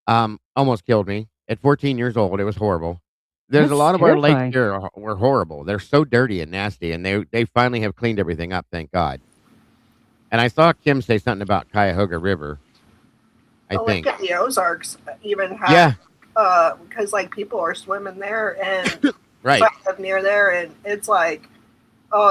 Almost killed me at 14 years old. It was horrible. There's That's a lot of our lakes terrifying. here were horrible. They're so dirty and nasty, and they finally have cleaned everything up, thank God. And I saw Kim say something about Cuyahoga River. I think. Look at the Ozarks even have Yeah. because like people are swimming there and Right. I live near there and it's like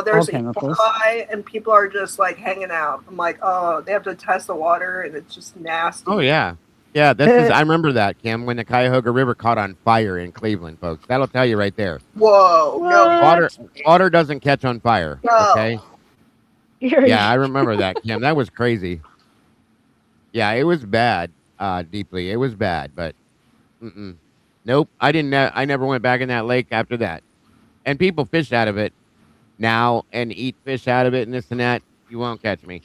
there's All chemicals. high and people are just like hanging out. I'm like, oh, they have to test the water and it's just nasty. Oh yeah. Yeah, I remember that, Kim, when the Cuyahoga River caught on fire in Cleveland, folks. That'll tell you right there. Whoa, no, Water doesn't catch on fire. No. Okay. Yeah, I remember that, Kim. That was crazy. Yeah, it was bad. Deeply. It was bad, but nope. I never went back in that lake after that. And people fish out of it now and eat fish out of it and this and that. You won't catch me.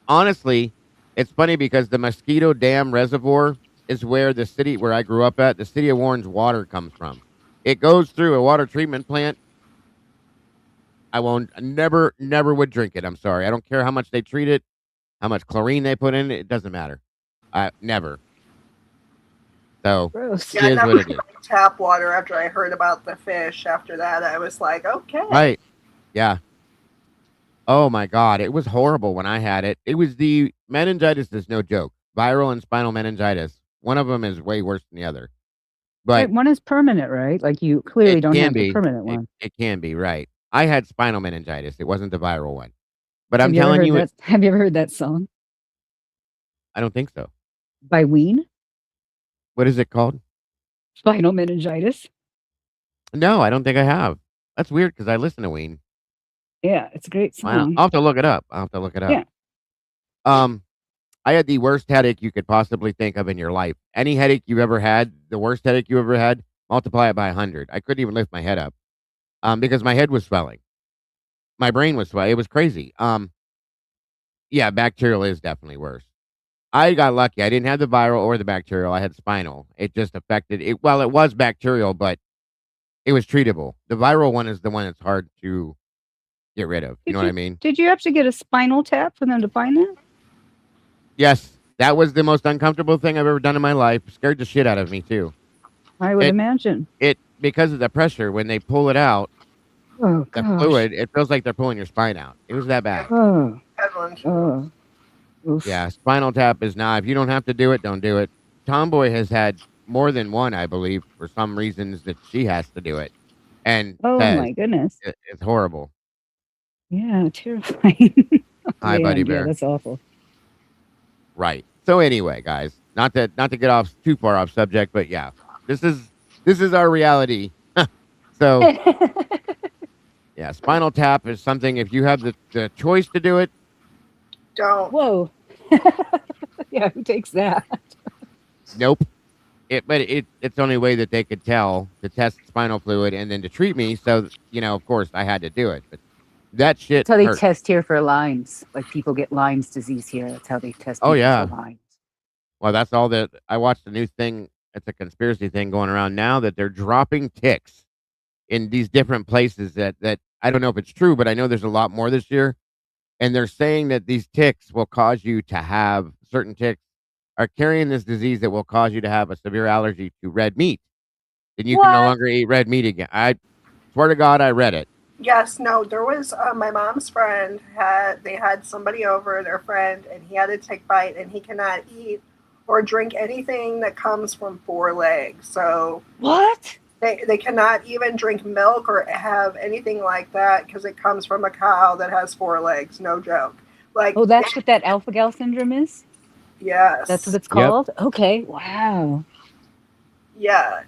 Honestly, it's funny because the Mosquito Dam Reservoir is where the city where I grew up at, the city of Warren's water comes from. It goes through a water treatment plant. I never would drink it. I'm sorry. I don't care how much they treat it, how much chlorine they put in it. It doesn't matter. Never. So, Gross. it is what it is. Tap water after I heard about the fish. After that, I was like, okay. Right. Yeah. Oh my God. It was horrible when I had it. It was the meningitis is no joke. Viral and spinal meningitis. One of them is way worse than the other. But Right, one is permanent, right? Like you clearly it don't can have the be. permanent one. It can be, right. I had spinal meningitis. It wasn't the viral one. But Have I'm you ever telling heard you, that? Have you ever heard that song I don't think so. by Ween? What is it called? Spinal meningitis. No, I don't think I have. That's weird because I listen to Ween. Yeah, it's a great Wow. song. I'll have to look it up. Yeah. I had the worst headache you could possibly think of in your life. Any headache you ever had, the worst headache you ever had, multiply it by 100. I couldn't even lift my head up because my head was swelling. My brain was swelling. It was crazy. Yeah, bacterial is definitely worse. I got lucky. I didn't have the viral or the bacterial. I had spinal. It just affected it. Well, it was bacterial, but it was treatable. The viral one is the one that's hard to get rid of. You know what I mean? Did you have to get a spinal tap for them to find that? Yes, that was the most uncomfortable thing I've ever done in my life. Scared the shit out of me too. I would imagine. It because of the pressure when they pull it out, Oh, the gosh. fluid. It feels like they're pulling your spine out. It was that bad. Oh. Evelyn. Oh. Oof. Yeah, spinal tap is not. If you don't have to do it, don't do it. Tomboy has had more than one, I believe, for some reasons that she has to do it, and Oh says my goodness. it's horrible. Yeah, terrifying. Hi, Buddy Yeah, Bear. that's awful. Right. So anyway, guys, not to get off too far off subject, but yeah, this is our reality. So yeah, spinal tap is something. If you have the choice to do it, Don't. Whoa. Yeah, who takes that? nope. But it's the only way that they could tell to test spinal fluid and then to treat me. So of course, I had to do it. But that shit. That's how they hurt. test here for Lyme's. Like people get Lyme's disease here. That's how they test. Oh, people yeah. for Lyme's. Well, that's all that I watched. The new thing. It's a conspiracy thing going around now that they're dropping ticks in these different places that I don't know if it's true, but I know there's a lot more this year. And they're saying that these ticks will cause you to have certain ticks are carrying this disease that will cause you to have a severe allergy to red meat. And you can no What? longer eat red meat again. I swear to God, I read it. Yes, no, there was my mom's friend had somebody over, their friend, and he had a tick bite, and he cannot eat or drink anything that comes from 4 legs. So What? they cannot even drink milk or have anything like that because it comes from a cow that has 4 legs. No joke. Like, Oh, that's what that alpha gal syndrome is? yes, That's what it's Yep. called? Okay. Wow. yeah.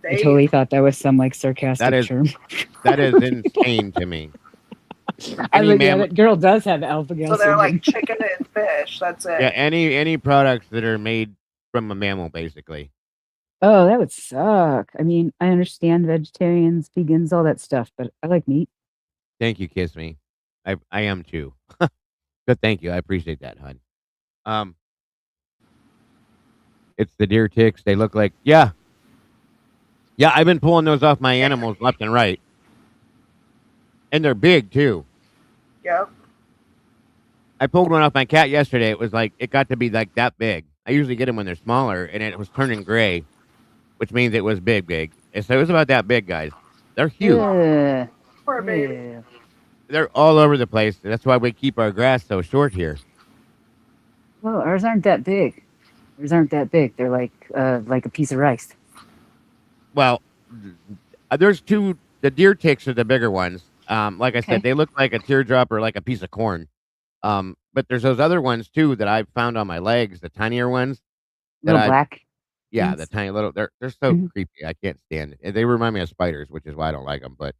I totally thought that was some like sarcastic That is- term. That is insane to me. I Any mean, yeah, mammal- that girl does have alpha gal So they're syndrome. like chicken and fish. That's it. Yeah, any products that are made from a mammal, basically. Oh, that would suck. I mean, I understand vegetarians, vegans, all that stuff, but I like meat. Thank you, Kiss Me. I am too. But thank you. I appreciate that, hon. It's the deer ticks. They look like yeah. I've been pulling those off my animals left and right, and they're big too. Yep. I pulled one off my cat yesterday. It was like it got to be like that big. I usually get them when they're smaller, and it was turning gray, which means it was big. And so it was about that big, guys. They're huge. Ugh. Poor baby. Ew. They're all over the place. That's why we keep our grass so short here. Well, ours aren't that big. They're like a piece of rice. Well, there's two. The deer ticks are the bigger ones. Like I Okay. said, they look like a teardrop or like a piece of corn. But there's those other ones too that I've found on my legs, the tinier ones. Little black. Yeah, ones? the tiny little. They're so Mhm. creepy. I can't stand it. They remind me of spiders, which is why I don't like them. But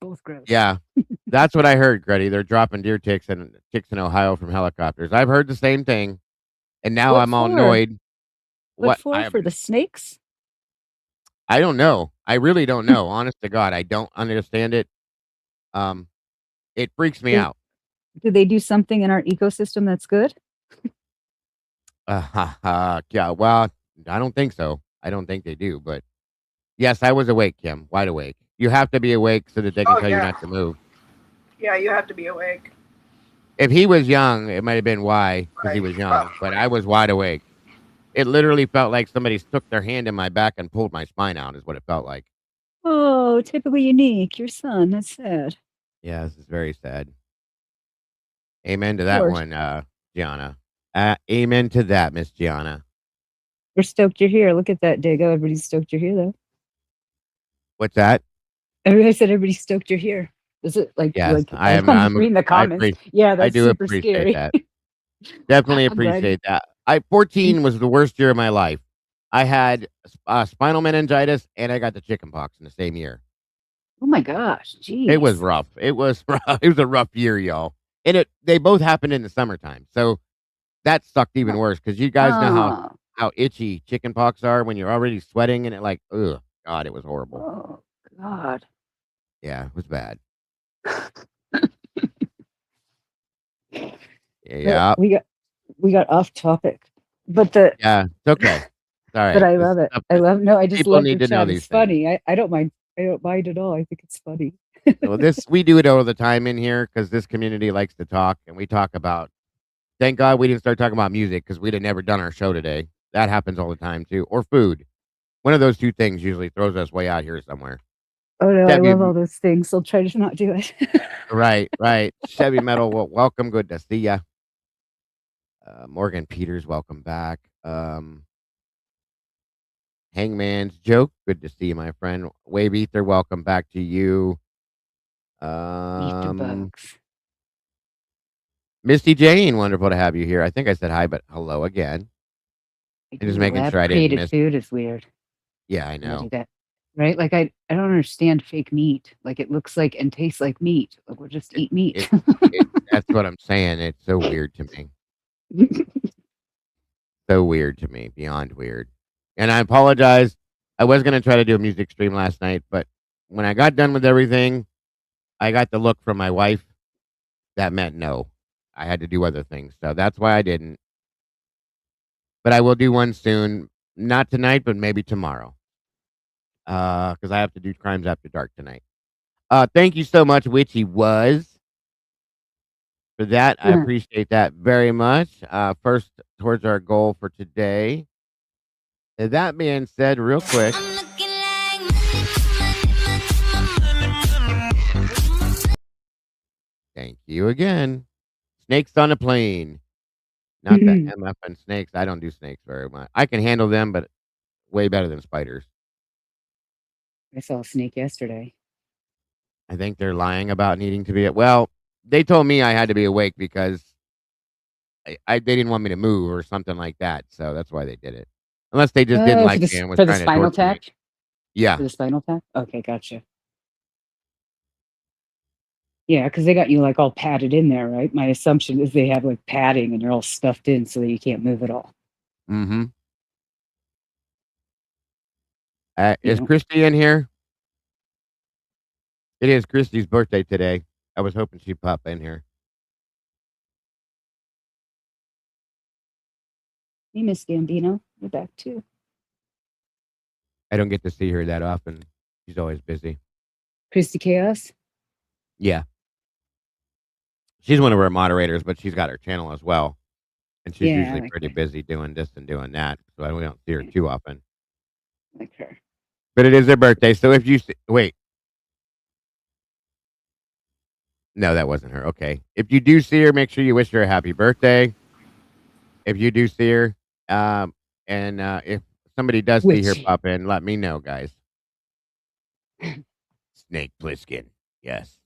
Both gross. yeah, that's what I heard, Grady. They're dropping deer ticks and ticks in Ohio from helicopters. I've heard the same thing, and now What I'm all for? annoyed. What for? I, For the snakes? I don't know. I really don't know. Honest to God, I don't understand it. It freaks me Is- out. Do they do something in our ecosystem that's good? Yeah. Well, I don't think so. I don't think they do. But yes, I was awake, Kim. Wide awake. You have to be awake so that they can Oh, tell you yeah. not to move. Yeah, you have to be awake. If he was young, it might have been why, because he Right. was young. But I was wide awake. It literally felt like somebody stuck their hand in my back and pulled my spine out. Is what it felt like. Oh, typically unique. Your son. That's sad. Yeah, this is very sad. Amen to that course. one, Gianna. Amen to that, Miss Gianna. We're stoked you're here. Look at that, Dago. Everybody's stoked you're here, though. What's that? I said everybody's stoked you're here. Is it like Yes, like I am. I'm reading the comments? Yeah, I that's do super appreciate scary. that. Definitely I'm glad. appreciate that. 14 was the worst year of my life. I had spinal meningitis and I got the chicken pox in the same year. Oh my gosh, geez. It was rough. It was rough. It was a rough year, y'all. And they both happened in the summertime. So that sucked even worse because you guys know how itchy chicken pox are when you're already sweating and it like, ugh, God, it was horrible. Oh God. Yeah, it was bad. Yeah. We got off topic, but Yeah, it's okay. All right. but I This love it. stuff I that love no. I just people love need your to know chat. these It's things. funny. I don't mind. I don't mind at all. I think it's funny. Well, we do it all the time in here because this community likes to talk, and we talk about. Thank God we didn't start talking about music because we'd have never done our show today. That happens all the time too, or food. One of those two things usually throws us way out here somewhere. Oh no, I Chevy, love all those things. I'll try to not do it. right. Chevy Metal, well, welcome. Good to see ya. Morgan Peters, welcome back. Hangman's Joke, good to see you, my friend. Wave Ether, welcome back to you. Eat the bugs. Misty Jane, wonderful to have you here. I think I said hi, but hello again. I'm just making sure I didn't miss. Food is weird. Yeah, I I know. do that. Right? Like I don't understand fake meat. Like it looks like and tastes like meat. Like we'll just eat meat. That's what I'm saying. It's so weird to me. So weird to me, beyond weird. And I apologize. I was going to try to do a music stream last night, but when I got done with everything, I got the look from my wife that meant no. I had to do other things. So that's why I didn't. But I will do one soon. Not tonight, but maybe tomorrow. Because I have to do Crimes After Dark tonight. Thank you so much, Witchy Was. For that, I appreciate that very much. First, towards our goal for today. That being said, real quick. Thank you again. Snakes on a plane. Not the MF and snakes. I don't do snakes very much. I can handle them, but way better than spiders. I saw a snake yesterday. I think they're lying about needing to be. Well, they told me I had to be awake because they didn't want me to move or something like that. So that's why they did it. Unless they just didn't like me and was for the trying to spinal torture me. tap. Yeah. For the spinal tap. Okay, gotcha. Yeah, because they got you like all padded in there, right? My assumption is they have like padding and they're all stuffed in so that you can't move at all. Mm-hmm. Is Christy in here? It is Christy's birthday today. I was hoping she'd pop in here. Hey, Miss Gambino, you're back too. I don't get to see her that often. She's always busy. Christy Chaos? Yeah. She's one of our moderators, but she's got her channel as well. And she's usually pretty busy doing this and doing that. So we don't see her too often. Like her. But it is her birthday. So if you wait. No, that wasn't her. Okay. If you do see her, make sure you wish her a happy birthday. If you do see her, and if somebody does see her pop in, let me know, guys. Snake Plissken. Yes.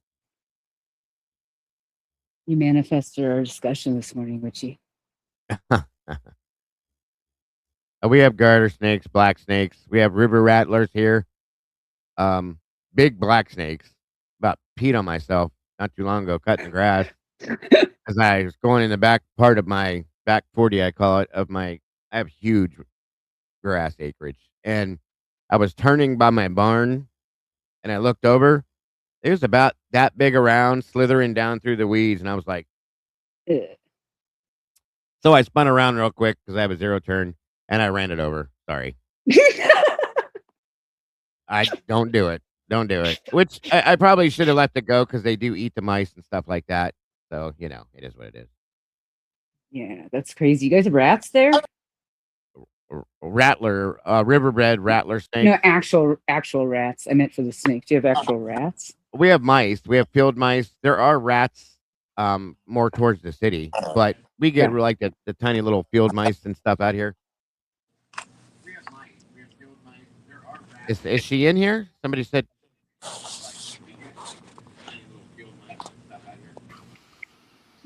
You manifested our discussion this morning, Witchy. We have garter snakes, black snakes. We have river rattlers here. Big black snakes. About peed on myself not too long ago, cutting grass. As I was going in the back part of my back 40, I call it, I have huge grass acreage. And I was turning by my barn and I looked over. It was about that big around, slithering down through the weeds. And I was like, ugh. So I spun around real quick because I have a zero turn and I ran it over. Sorry. I don't do it. Don't do it. Which I probably should have let it go because they do eat the mice and stuff like that. So, it is what it is. Yeah, that's crazy. You guys have rats there? Rattler, riverbed rattler snake. No, actual rats. I meant for the snake. Do you have actual rats? We have mice. We have field mice. There are rats more towards the city, but we get like the tiny little field mice and stuff out here. We have mice. We have field mice. There are rats. Is she in here? Somebody said.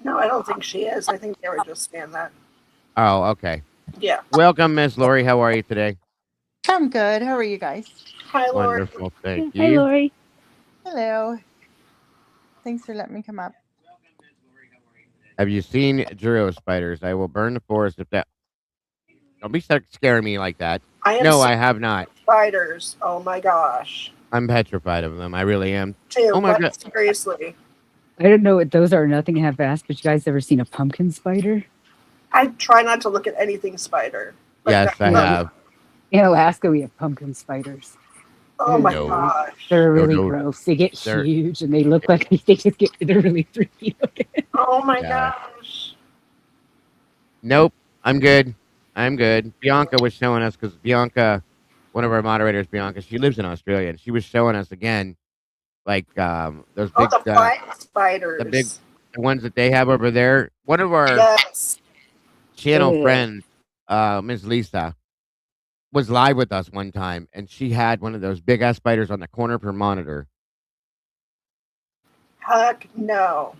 No, I don't think she is. I think they were just saying that. Oh, okay. Yeah. Welcome, Miss Lori. How are you today? I'm good. How are you guys? Hi, Lori. Wonderful. Thank you. Hi, Lori. Hello. Thanks for letting me come up. Have you seen Juro spiders? I will burn the forest if that. Don't be scaring me like that. No, I have not. Spiders. Oh my gosh. I'm petrified of them. I really am. Too. Oh my god. Seriously. I don't know what those are. Nothing half assed, but you guys ever seen a pumpkin spider? I try not to look at anything spider. Yes, I have. In Alaska, we have pumpkin spiders. Oh my gosh. They're really gross. They get huge and they look like they're really freaky looking. Oh my gosh. Nope. I'm good. Bianca was showing us, because Bianca, one of our moderators, Bianca, she lives in Australia, and she was showing us again, like those big the flying spiders. The ones that they have over there. One of our channel friends, Ms. Lisa, was live with us one time, and she had one of those big ass spiders on the corner of her monitor. Heck no.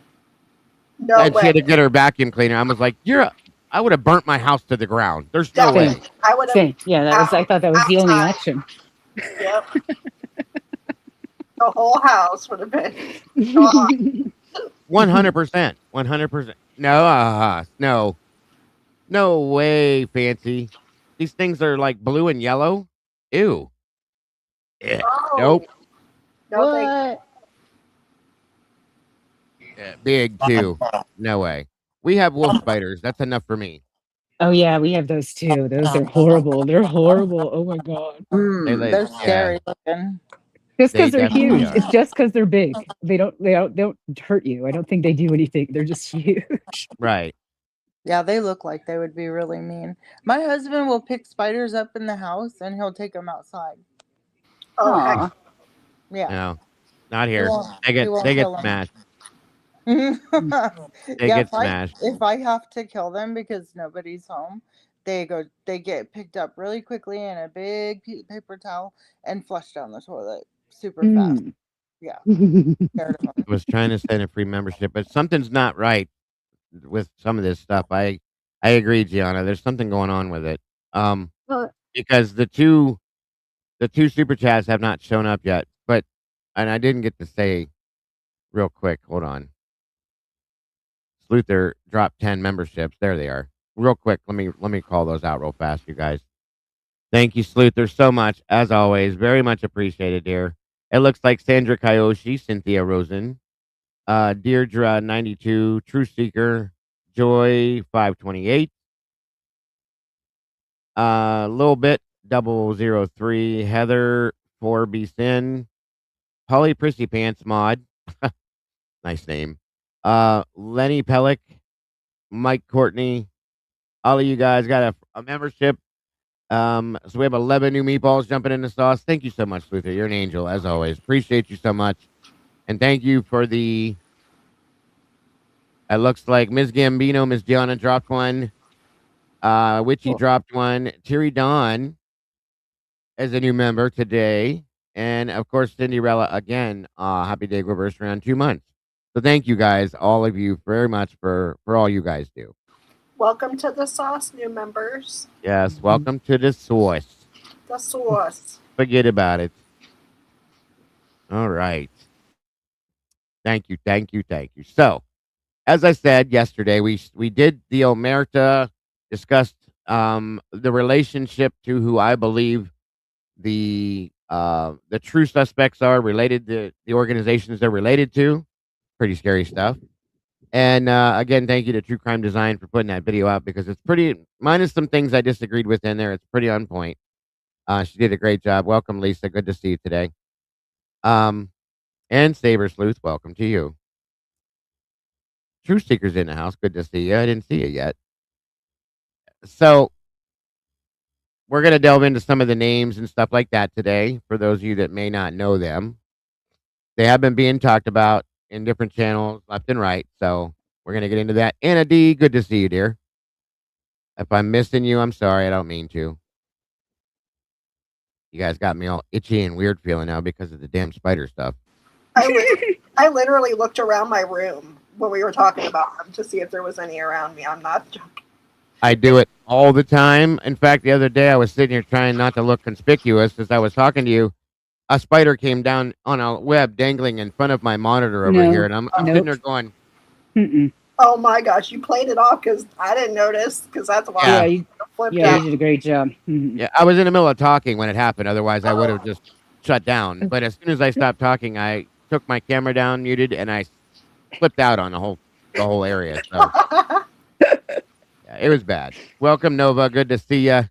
No and way. She had to get her vacuum cleaner. I was like, I would have burnt my house to the ground. There's no way. I would have. Yeah, I thought that was the only option. Yep. The whole house would have been gone. 100%. 100%. No way, Fancy. These things are like blue and yellow. Ew. Yeah. Nope. No, thank Yeah, big too. No way. We have wolf spiders. That's enough for me. Oh yeah, we have those too. Those are horrible. They're horrible. Oh my god. They're scary looking. Just because They they're huge. definitely are. It's just because they're big. They don't hurt you. I don't think they do anything. They're just huge. Right. Yeah, they look like they would be really mean. My husband will pick spiders up in the house and he'll take them outside. Oh, yeah. No, not here. He won't- They he get won't they get kill 'em. smashed. They get smashed. If I have to kill them because nobody's home, they get picked up really quickly in a big paper towel and flushed down the toilet super fast. Yeah. Scared of 'em. I was trying to send a free membership, but something's not right with some of this stuff. I agree, Gianna. There's something going on with it. Because the two super chats have not shown up yet, and I didn't get to say real quick. Hold on. Sluther dropped 10 memberships. There they are. Real quick, let me call those out real fast, you guys. Thank you, Sluther, so much, as always. Very much appreciated, dear. It looks like Sandra Kyoshi, Cynthia Rosen, Deirdre 92, True Seeker, Joy 528, little bit 003, Heather 4B Sin, Polly Prissy Pants Mod, nice name. Lenny Pellick, Mike Courtney, all of you guys got a membership. So we have 11 new meatballs jumping in the sauce. Thank you so much, Luther. You're an angel, as always. Appreciate you so much. And thank you for it looks like Ms. Gambino, Ms. Gianna dropped one. Witchy dropped one. Terry Dawn as a new member today. And of course, Cinderella again. Happy day anniversary on 2 months. So thank you guys, all of you, very much for all you guys do. Welcome to the sauce, new members. Yes, welcome to the sauce. The sauce. Forget about it. All right. Thank you. So, as I said yesterday, we did the Omerta, discussed the relationship to who I believe the true suspects are related to the organizations they're related to. Pretty scary stuff. And again, thank you to TruCrime Design for putting that video out, because it's pretty, minus some things I disagreed with in there, it's pretty on point. She did a great job. Welcome, Lisa. Good to see you today. And Saber Sleuth, welcome to you. True Seeker's in the house. Good to see you. I didn't see you yet. So we're going to delve into some of the names and stuff like that today, for those of you that may not know them. They have been being talked about in different channels, left and right. So we're going to get into that. Anna D, good to see you, dear. If I'm missing you, I'm sorry. I don't mean to. You guys got me all itchy and weird feeling now because of the damn spider stuff. I literally looked around my room when we were talking about them to see if there was any around me. I'm not joking. I do it all the time. In fact, the other day I was sitting here trying not to look conspicuous as I was talking to you. A spider came down on a web dangling in front of my monitor over here, and I'm sitting there going, Oh my gosh, you played it off because I didn't notice, because that's why Yeah. I you, flipped yeah, you out. did a great job. Mhm. Yeah, I was in the middle of talking when it happened. Otherwise, I would have just shut down. But as soon as I stopped talking, I took my camera down, muted, and I flipped out on the whole area. So yeah, it was bad. Welcome, Nova. Good to see you.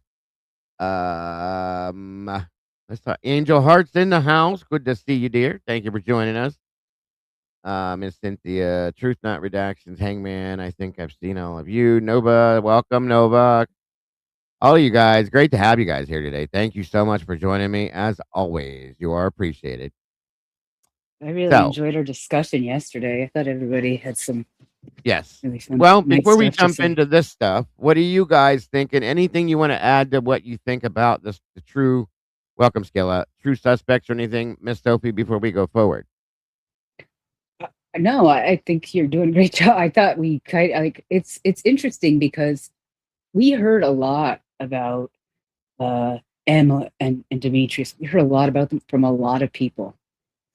Let's talk. Angel Hearts in the house. Good to see you, dear. Thank you for joining us. Miss Cynthia, Truth Not Redactions, Hangman. I think I've seen all of you. Nova, welcome, Nova. All of you guys, great to have you guys here today. Thank you so much for joining me. As always, you are appreciated. I really So, enjoyed our discussion yesterday. I thought everybody had some yes. really fun, Well, nice before we stuff to jump say. into this stuff, what are you guys thinking? Anything you want to add to what you think about this, the true, welcome, Skilla, true suspects or anything, Miss Sophie, before we go forward? No, I think you're doing a great job. I thought we kind of like it's interesting because we heard a lot about Emma and Demetrius. We heard a lot about them from a lot of people.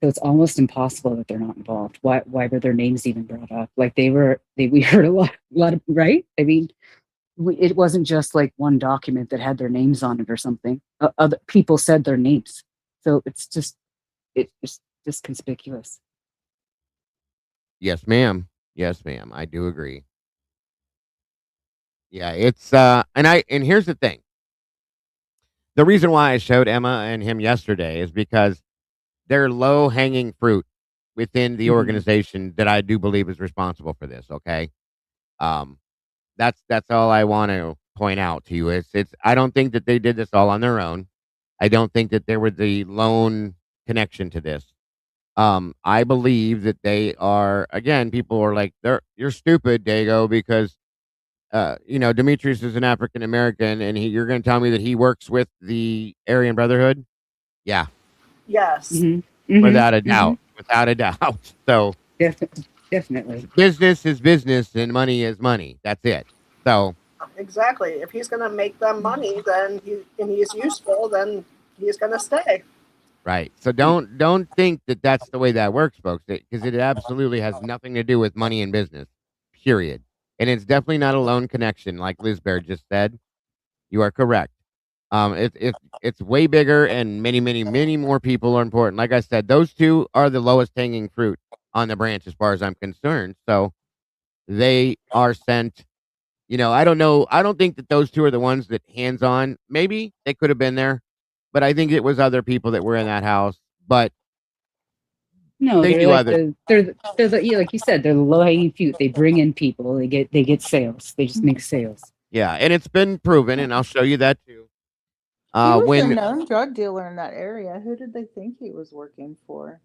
So it's almost impossible that they're not involved. Why were their names even brought up? Like we heard a lot of, right? I mean, it wasn't just like one document that had their names on it or something. Other people said their names. So it's just conspicuous. Yes, ma'am. Yes, ma'am. I do agree. Yeah, it's and here's the thing. The reason why I showed Emma and him yesterday is because they're low hanging fruit within the Mhm. organization that I do believe is responsible for this. Okay, um, that's all I want to point out to you. It's I don't think that they did this all on their own. I don't think that they were the lone connection to this. I believe that they are again. People are like, you're stupid, Dago, because Demetrius is an African American, and you're going to tell me that he works with the Aryan Brotherhood? Yeah, Yes. Mm-hmm. without a doubt, without a doubt. So Definitely. business is business, and money is money. That's it. So Exactly. If he's going to make them money, then he's useful, then he's going to stay. right. So don't think that that's the way that works, folks, because it absolutely has nothing to do with money and business. Period. And it's definitely not a lone connection, like Liz Bear just said. You are correct. It's way bigger, and many, many, many more people are important. Like I said, those two are the lowest hanging fruit on the branch, as far as I'm concerned. So they are sent. I don't know. I don't think that those two are the ones that hands on. Maybe they could have been there, but I think it was other people that were in that house. But No, they they're do like other. like you said, they're the low hanging fruit. They bring in people. They get sales. They just make sales. Yeah, and it's been proven, and I'll show you that too. He was a When known drug dealer in that area. Who did they think he was working for?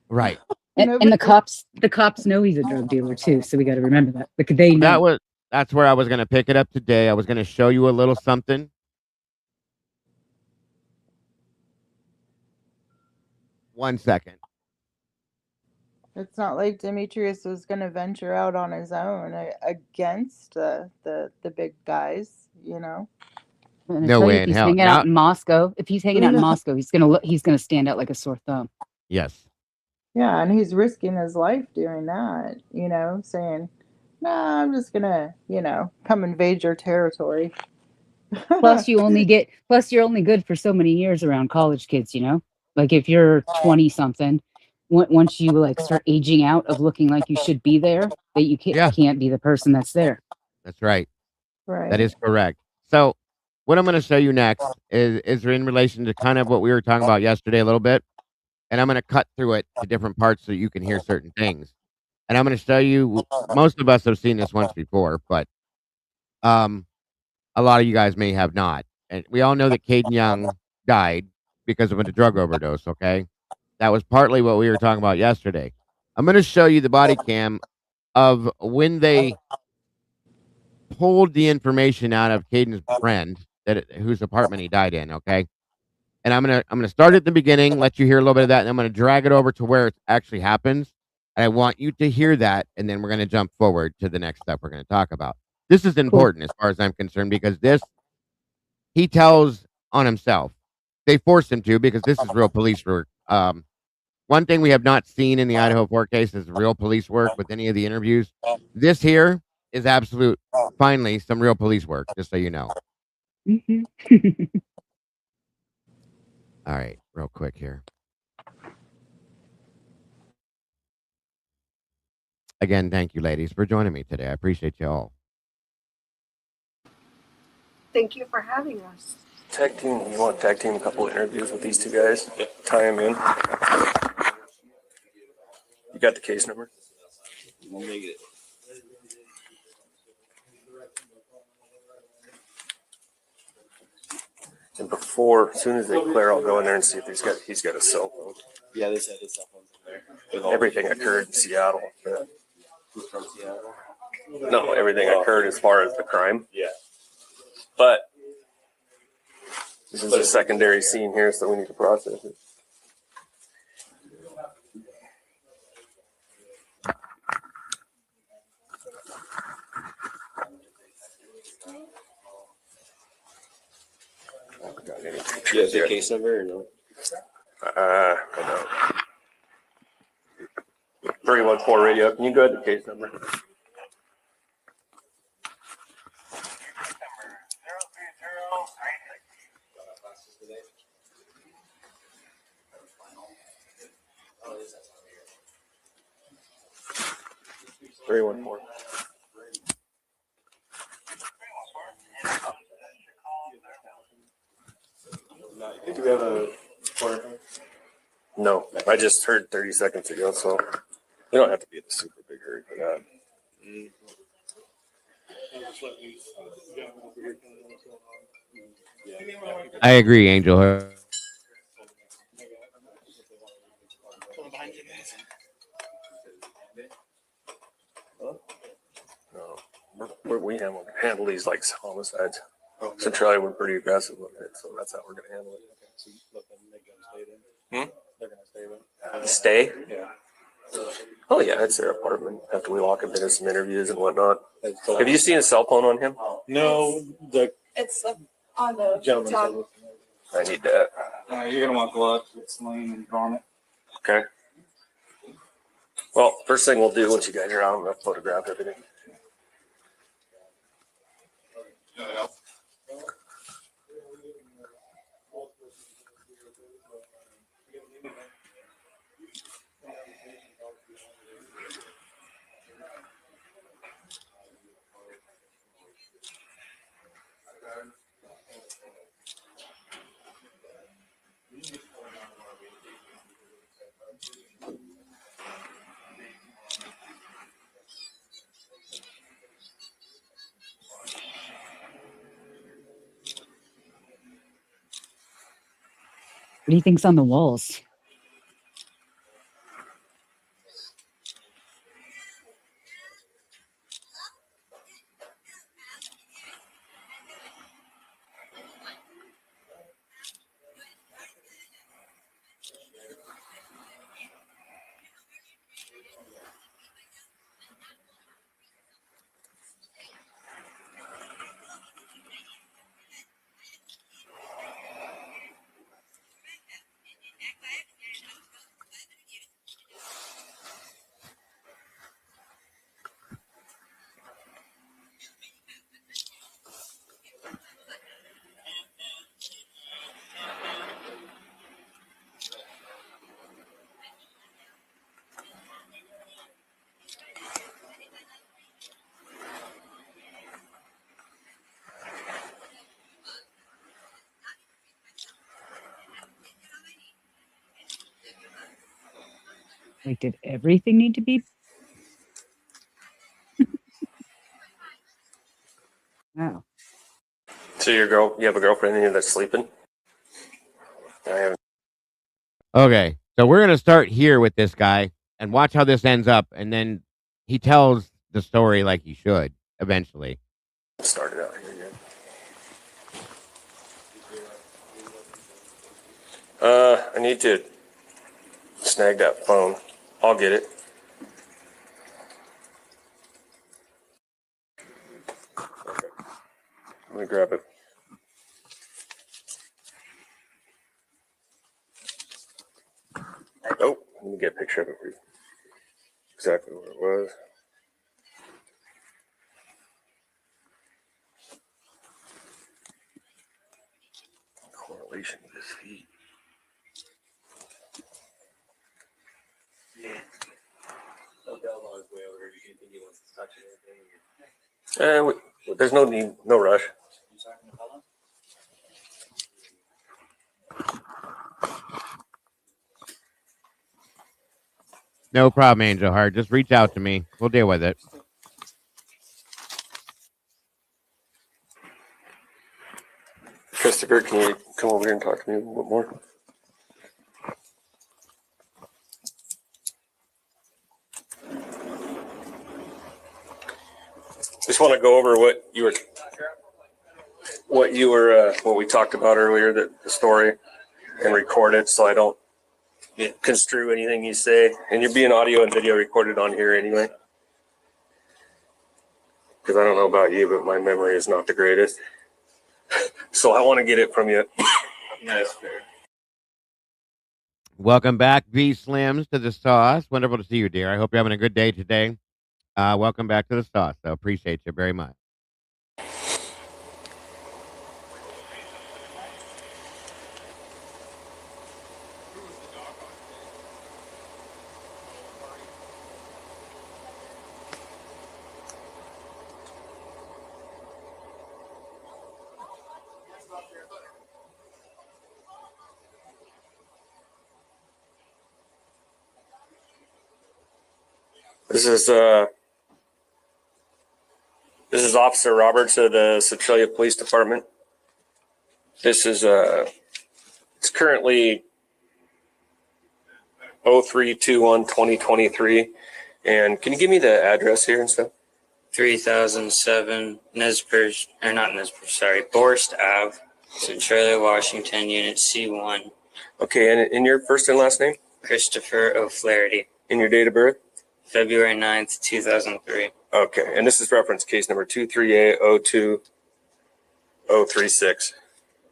right, And Nobody- the cops know he's a drug dealer too. So we got to remember that. Like they know. that's where I was going to pick it up today. I was going to show you a little something. One second. It's not like Demetrius was going to venture out on his own against the big guys, And I No tell you, way if in he's hell. hanging out in Moscow, if he's hanging out in Moscow, he's gonna stand out like a sore thumb. Yes. Yeah, and he's risking his life doing that, saying, "No, I'm just gonna, come invade your territory." Plus, you're only good for so many years around college kids. Like if you're 20 something, once you like start aging out of looking like you should be there, that you can't be the person that's there. That's right. Right. That is correct. So, what I'm going to show you next is in relation to kind of what we were talking about yesterday a little bit, and I'm going to cut through it to different parts so you can hear certain things. And I'm going to show you. Most of us have seen this once before, but a lot of you guys may have not. And we all know that Caden Young died because of a drug overdose. Okay, that was partly what we were talking about yesterday. I'm going to show you the body cam of when they pulled the information out of Caden's friend whose apartment he died in. Okay, and I'm gonna start at the beginning, let you hear a little bit of that, and I'm gonna drag it over to where it actually happens. And I want you to hear that, and then we're gonna jump forward to the next step we're gonna talk about. This is important as far as I'm concerned because he tells on himself. They forced him to because this is real police work. One one thing we have not seen in the Idaho 4 case is real police work with any of the interviews. This here is absolute, finally, some real police work, just so you know. Mhm. All right, real quick here. Again, thank you, ladies, for joining me today. I appreciate you all. Thank you for having us. Tag team, you want to tag team a couple of interviews with these two guys? Tie them in. You got the case number? And before, as soon as they clear, I'll go in there and see if he's got a cell phone. Yeah, they said his cell phone's in there. Everything occurred in Seattle. Who's from Seattle? No, everything occurred as far as the crime. Yeah. But this is a secondary scene here, so we need to process it. You have the case number or no? I don't. 314 radio. Can you go ahead with the case number? Three one four. Do we have a quarter? No, I just heard 30 seconds ago, so we don't have to be in a super big hurry for that. I agree, Angel. No, we handle these like homicides. Centralia, we're pretty aggressive with it, so that's how we're going to handle it. They're going to stay there. Stay? Yeah. Oh, yeah, it's their apartment after we lock up into some interviews and whatnot. Have you seen a cell phone on him? No, It's on the gentleman top. I need that. you're going to want gloves with Sling and garment. Okay. Well, first thing we'll do once you guys are out, I'm going to photograph everything. What do you think's on the walls? Like, did everything need to be? Wow. So you have a girlfriend in here that's sleeping? I haven't. Okay, so we're gonna start here with this guy and watch how this ends up, and then he tells the story like he should eventually. Started out here yet. I need to snag that phone. I'll get it. Okay. Let me grab it. Oh, let me get a picture of it for you. Exactly where it was. Correlation with his feet. Yeah. There's no need, no rush. No problem, Angel Heart. Just reach out to me. We'll deal with it. Christopher, can you come over here and talk to me a little bit more? Just want to go over what we talked about earlier, the story, and record it so I don't construe anything you say. And you're being audio and video recorded on here anyway. Because I don't know about you, but my memory is not the greatest. So I want to get it from you. That's fair. Welcome back, V Slims, to the sauce. Wonderful to see you, dear. I hope you're having a good day today. Welcome back to the sauce. So appreciate you very much. This is Officer Roberts of the Centralia Police Department. This is it's currently 03/21/2023. And can you give me the address here and stuff? 3007 Borst Ave, Centralia, Washington, Unit C1. Okay, and your first and last name? Christopher O'Flaherty. And your date of birth? February 9th, 2003. Okay, and this is reference case number 238-02036.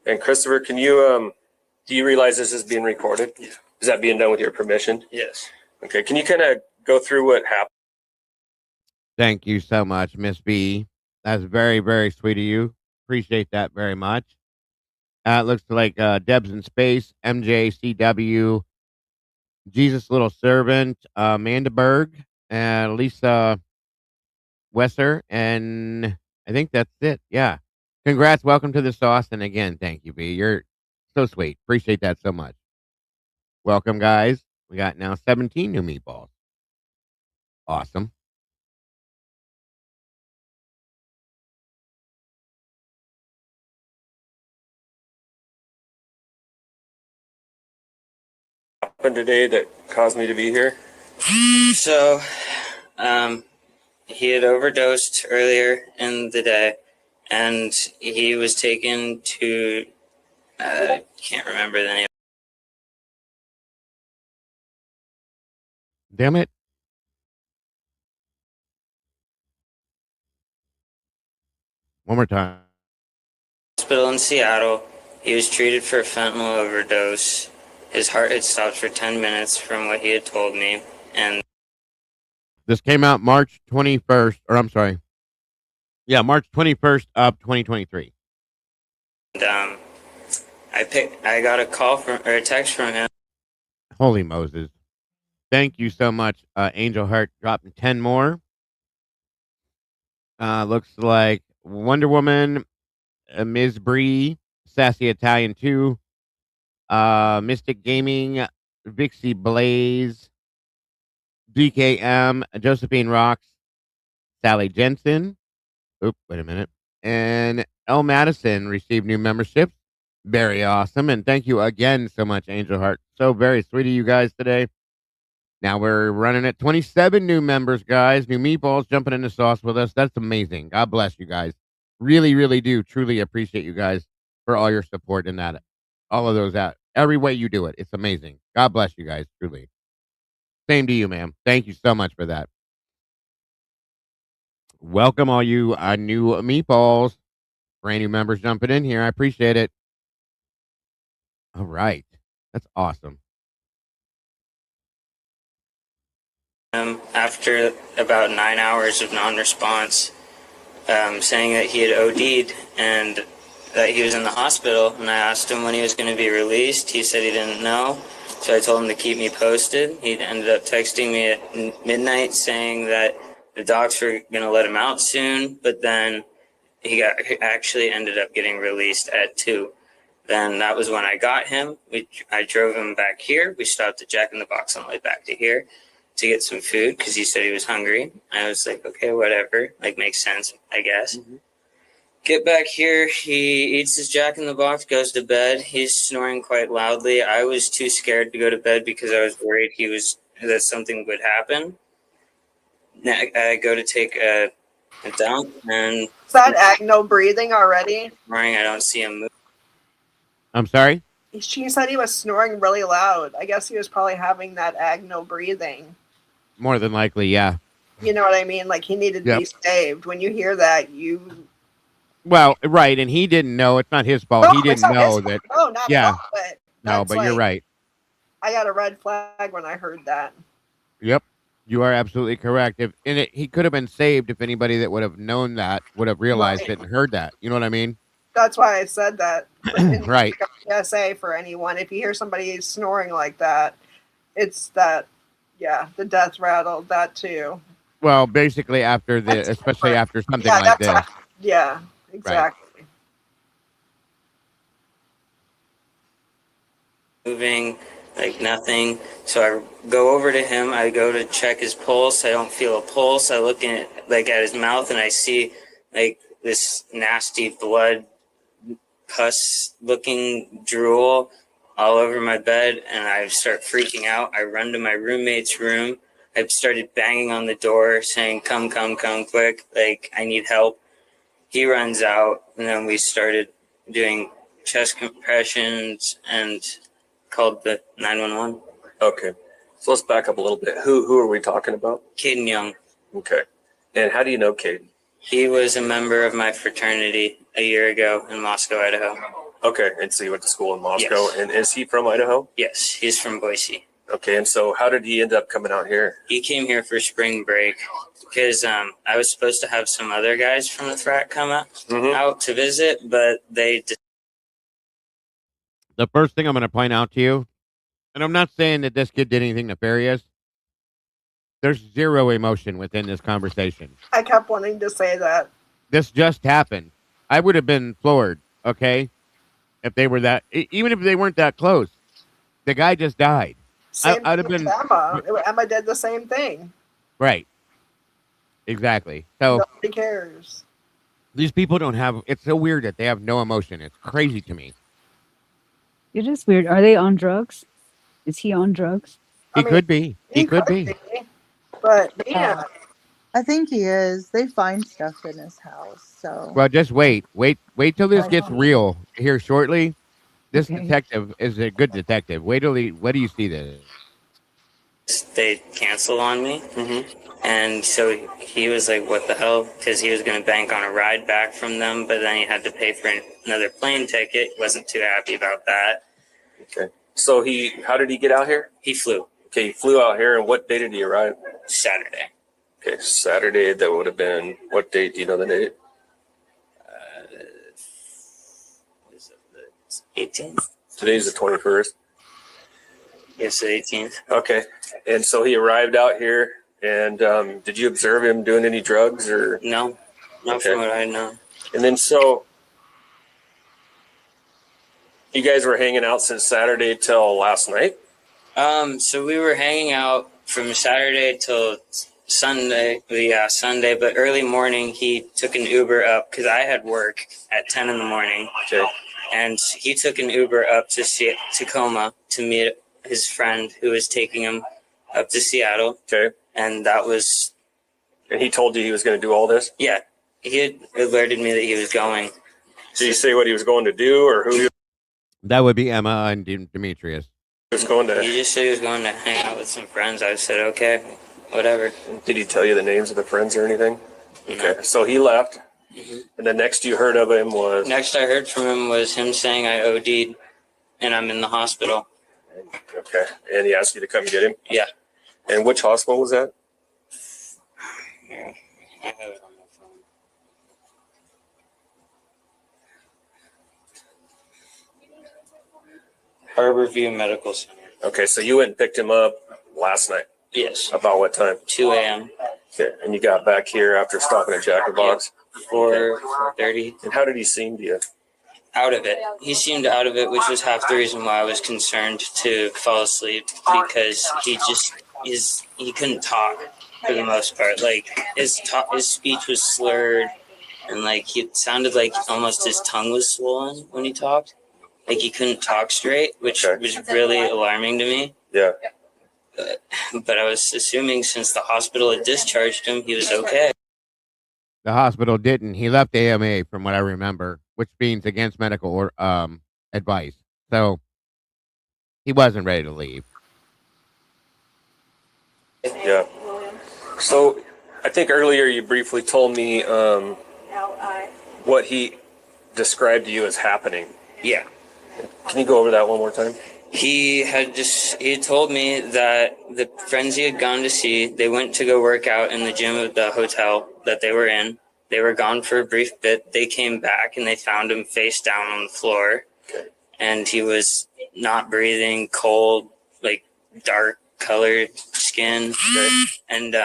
And Christopher, can you do you realize this is being recorded? Yeah. Is that being done with your permission? Yes. Okay, can you kind of go through what happened? Thank you so much, Miss B. That's very, very sweet of you. Appreciate that very much. It looks like Debs in Space, MJCW, Jesus Little Servant, Amanda Berg, and Lisa Wesser, and I think that's it. Yeah. Congrats. Welcome to the sauce. And again, thank you, B. You're so sweet. Appreciate that so much. Welcome, guys. We got now 17 new meatballs. Awesome. Happened today that caused me to be here? So, he had overdosed earlier in the day, and he was taken to, can't remember the name. Damn it. One more time. Hospital in Seattle. He was treated for a fentanyl overdose. His heart had stopped for 10 minutes from what he had told me. And this came out March 21st, or I'm sorry. Yeah, March 21st of 2023. And, I got a call or a text from him. Holy Moses. Thank you so much, Angel Heart, dropping 10 more. Looks like Wonder Woman, Ms. Bree, Sassy Italian 2, Mystic Gaming, Vixie Blaze, DKM, Josephine Rocks, Sally Jensen. Oop, wait a minute. And L. Madison received new memberships. Very awesome. And thank you again so much, Angel Heart. So very sweet of you guys today. Now we're running at 27 new members, guys. New meatballs jumping in the sauce with us. That's amazing. God bless you guys. Really, really do truly appreciate you guys for all your support in that. All of those out. Every way you do it. It's amazing. God bless you guys, truly. Same to you, ma'am. Thank you so much for that. Welcome all you new meatballs. Brand new members jumping in here. I appreciate it. All right. That's awesome. After about 9 hours of non-response, saying that he had OD'd and that he was in the hospital. And I asked him when he was going to be released. He said he didn't know. So I told him to keep me posted. He ended up texting me at midnight saying that the docs were going to let him out soon, but then he actually ended up getting released at 2. Then that was when I got him. I drove him back here. We stopped at Jack in the Box on the way back to here to get some food because he said he was hungry. I was like, okay, whatever. Like, makes sense, I guess. Mm-hmm. Get back here. He eats his Jack in the Box, goes to bed. He's snoring quite loudly. I was too scared to go to bed because I was worried that something would happen. I go to take a dump, and is that agno breathing already? Morning, I don't see him move. I'm sorry? She said he was snoring really loud. I guess he was probably having that agno breathing. More than likely, yeah. You know what I mean? Like, he needed to be saved. When you hear that, you... Well, right, and he didn't know. It's not his fault. No, he didn't know that. No, not at all. But no, but you're right. I got a red flag when I heard that. Yep, you are absolutely correct. He could have been saved if anybody that would have known that would have realized it and heard that. You know what I mean? That's why I said that. Right. PSA for anyone. If you hear somebody snoring like that, it's that, the death rattle, that too. Well, basically especially after something like this. Yeah, exactly. Right. Moving, like nothing. So I go over to him. I go to check his pulse. I don't feel a pulse. I look at his mouth and I see like this nasty blood pus looking drool all over my bed, and I start freaking out. I run to my roommate's room. I started banging on the door saying, come quick, like I need help. He runs out, and then we started doing chest compressions and called the 911. Okay, so let's back up a little bit. Who are we talking about? Caden Young. Okay, and how do you know Caden? He was a member of my fraternity a year ago in Moscow, Idaho. Okay, and so you went to school in Moscow. Yes. And is he from Idaho? Yes, he's from Boise. Okay, and so how did he end up coming out here? He came here for spring break because I was supposed to have some other guys from the frat come out to visit, but they... The first thing I'm going to point out to you, and I'm not saying that this kid did anything nefarious, there's zero emotion within this conversation. I kept wanting to say that. This just happened. I would have been floored, okay? If they were even if they weren't that close. The guy just died. I'd have been... Emma. Emma did the same thing. Right. Exactly. So nobody cares. These people don't have... It's so weird that they have no emotion. It's crazy to me. It is weird. Are they on drugs? Is he on drugs? He could be. He could be. But yeah, I think he is. They find stuff in his house. So well, just wait till this gets real here shortly. This detective is a good detective. Wait till what do you see this? They cancel on me, and so he was like, "What the hell?" Because he was going to bank on a ride back from them, but then he had to pay for another plane ticket. He wasn't too happy about that. Okay, so how did he get out here? He flew. Okay, he flew out here, and what day did he arrive? Saturday. Okay, Saturday. That would have been what date? Do you know the date? 18th. Today's the 21st. Yes, the 18th. Okay, and so he arrived out here, and did you observe him doing any drugs or? No, not from what I know. And then so you guys were hanging out since Saturday till last night? So we were hanging out from Saturday till Sunday. Yeah, Sunday. But early morning, he took an Uber up because I had work at 10 in the morning. Okay. And he took an Uber up to Tacoma to meet his friend who was taking him up to Seattle. Okay. And that was... And he told you he was going to do all this? Yeah. He had alerted me that he was going. Did he say what he was going to do or who? That would be Emma and Demetrius. He was going to... He just said he was going to hang out with some friends. I said, okay, whatever. Did he tell you the names of the friends or anything? No. Okay. So he left. And the next you heard of him was? Next I heard from him was him saying I OD'd and I'm in the hospital. Okay. And he asked you to come get him? Yeah. And which hospital was that? I have it on my phone. Harborview Medical Center. Okay, so you went and picked him up last night. Yes. About what time? 2 a.m. Okay, and you got back here after stopping at Jack in the Box? 4:30. And how did he seem to you? Out of it. He seemed out of it, which was half the reason why I was concerned to fall asleep, because he couldn't talk for the most part. Like his speech was slurred, and like it sounded like almost his tongue was swollen when he talked. Like he couldn't talk straight, which was really alarming to me. Yeah. But I was assuming since the hospital had discharged him, he was okay. The hospital didn't. He left AMA, from what I remember, which means against medical or advice. So he wasn't ready to leave. Yeah. So I think earlier you briefly told me what he described to you as happening. Yeah. Can you go over that one more time? He had told me that the friends he had gone to see, they went to go work out in the gym of the hotel that they were in. They were gone for a brief bit. They came back and they found him face down on the floor. Okay. And he was not breathing, cold, like dark colored skin. Okay. And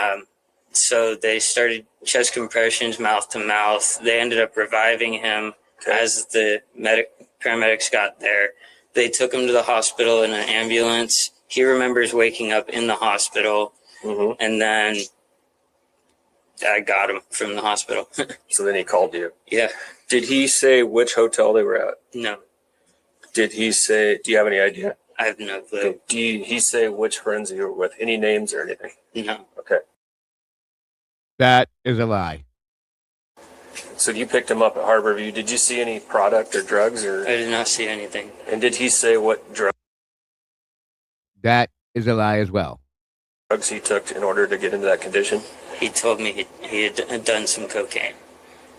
so they started chest compressions, mouth to mouth. They ended up reviving him as the paramedics got there. They took him to the hospital in an ambulance. He remembers waking up in the hospital, and then I got him from the hospital. So then he called you. Yeah. Did he say which hotel they were at? No. Did he say, do you have any idea? I have no clue. Okay. Did he say which friends you were with? Any names or anything? No. Okay. That is a lie. So you picked him up at Harborview. Did you see any product or drugs? Or? I did not see anything. And did he say what drugs That is a lie as well. he took in order to get into that condition? He told me he had done some cocaine.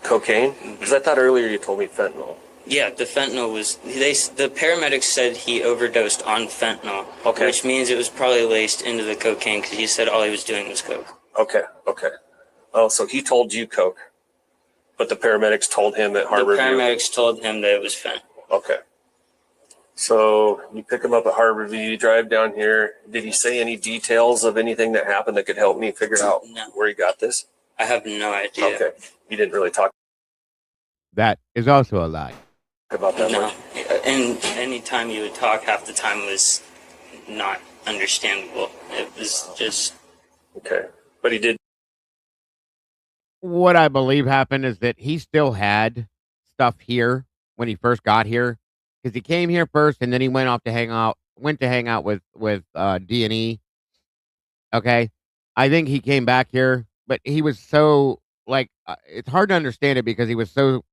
Cocaine? Because I thought earlier you told me fentanyl. Yeah, the fentanyl was... The paramedics said he overdosed on fentanyl, which means it was probably laced into the cocaine because he said all he was doing was coke. Okay. Oh, so he told you coke, but the paramedics told him at Harborview. The paramedics told him that it was fentanyl. Okay. So you pick him up at Harborview, you drive down here. Did he say any details of anything that happened that could help me figure out where he got this? I have no idea. Okay. You didn't really talk That is also a lie. about that much? And any time you would talk, half the time was not understandable. It was just... Okay. But he did. What I believe happened is that he still had stuff here when he first got here, because he came here first and then he went to hang out with D&E. Okay. I think he came back here, but he was so like, it's hard to understand it because he was so,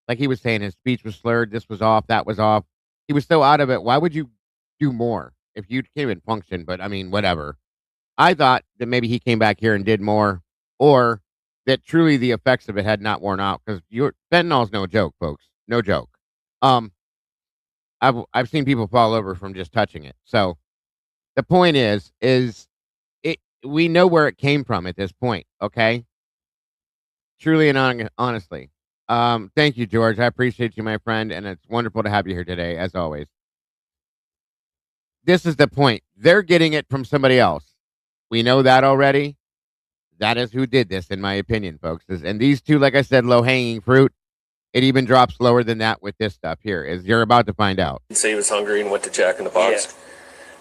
like he was saying, his speech was slurred. This was off. That was off. He was so out of it. Why would you do more if you can't even function? But I mean, whatever. I thought that maybe he came back here and did more, or that truly the effects of it had not worn out, because fentanyl is no joke, folks. No joke. I've seen people fall over from just touching it. So the point is we know where it came from at this point. Okay. Truly and honestly. Thank you, George. I appreciate you, my friend, and it's wonderful to have you here today, as always. This is the point. They're getting it from somebody else. We know that already. That is who did this, in my opinion, folks. And these two, like I said, low-hanging fruit. It even drops lower than that with this stuff here, as you're about to find out. He'd say he was hungry and went to Jack in the Box.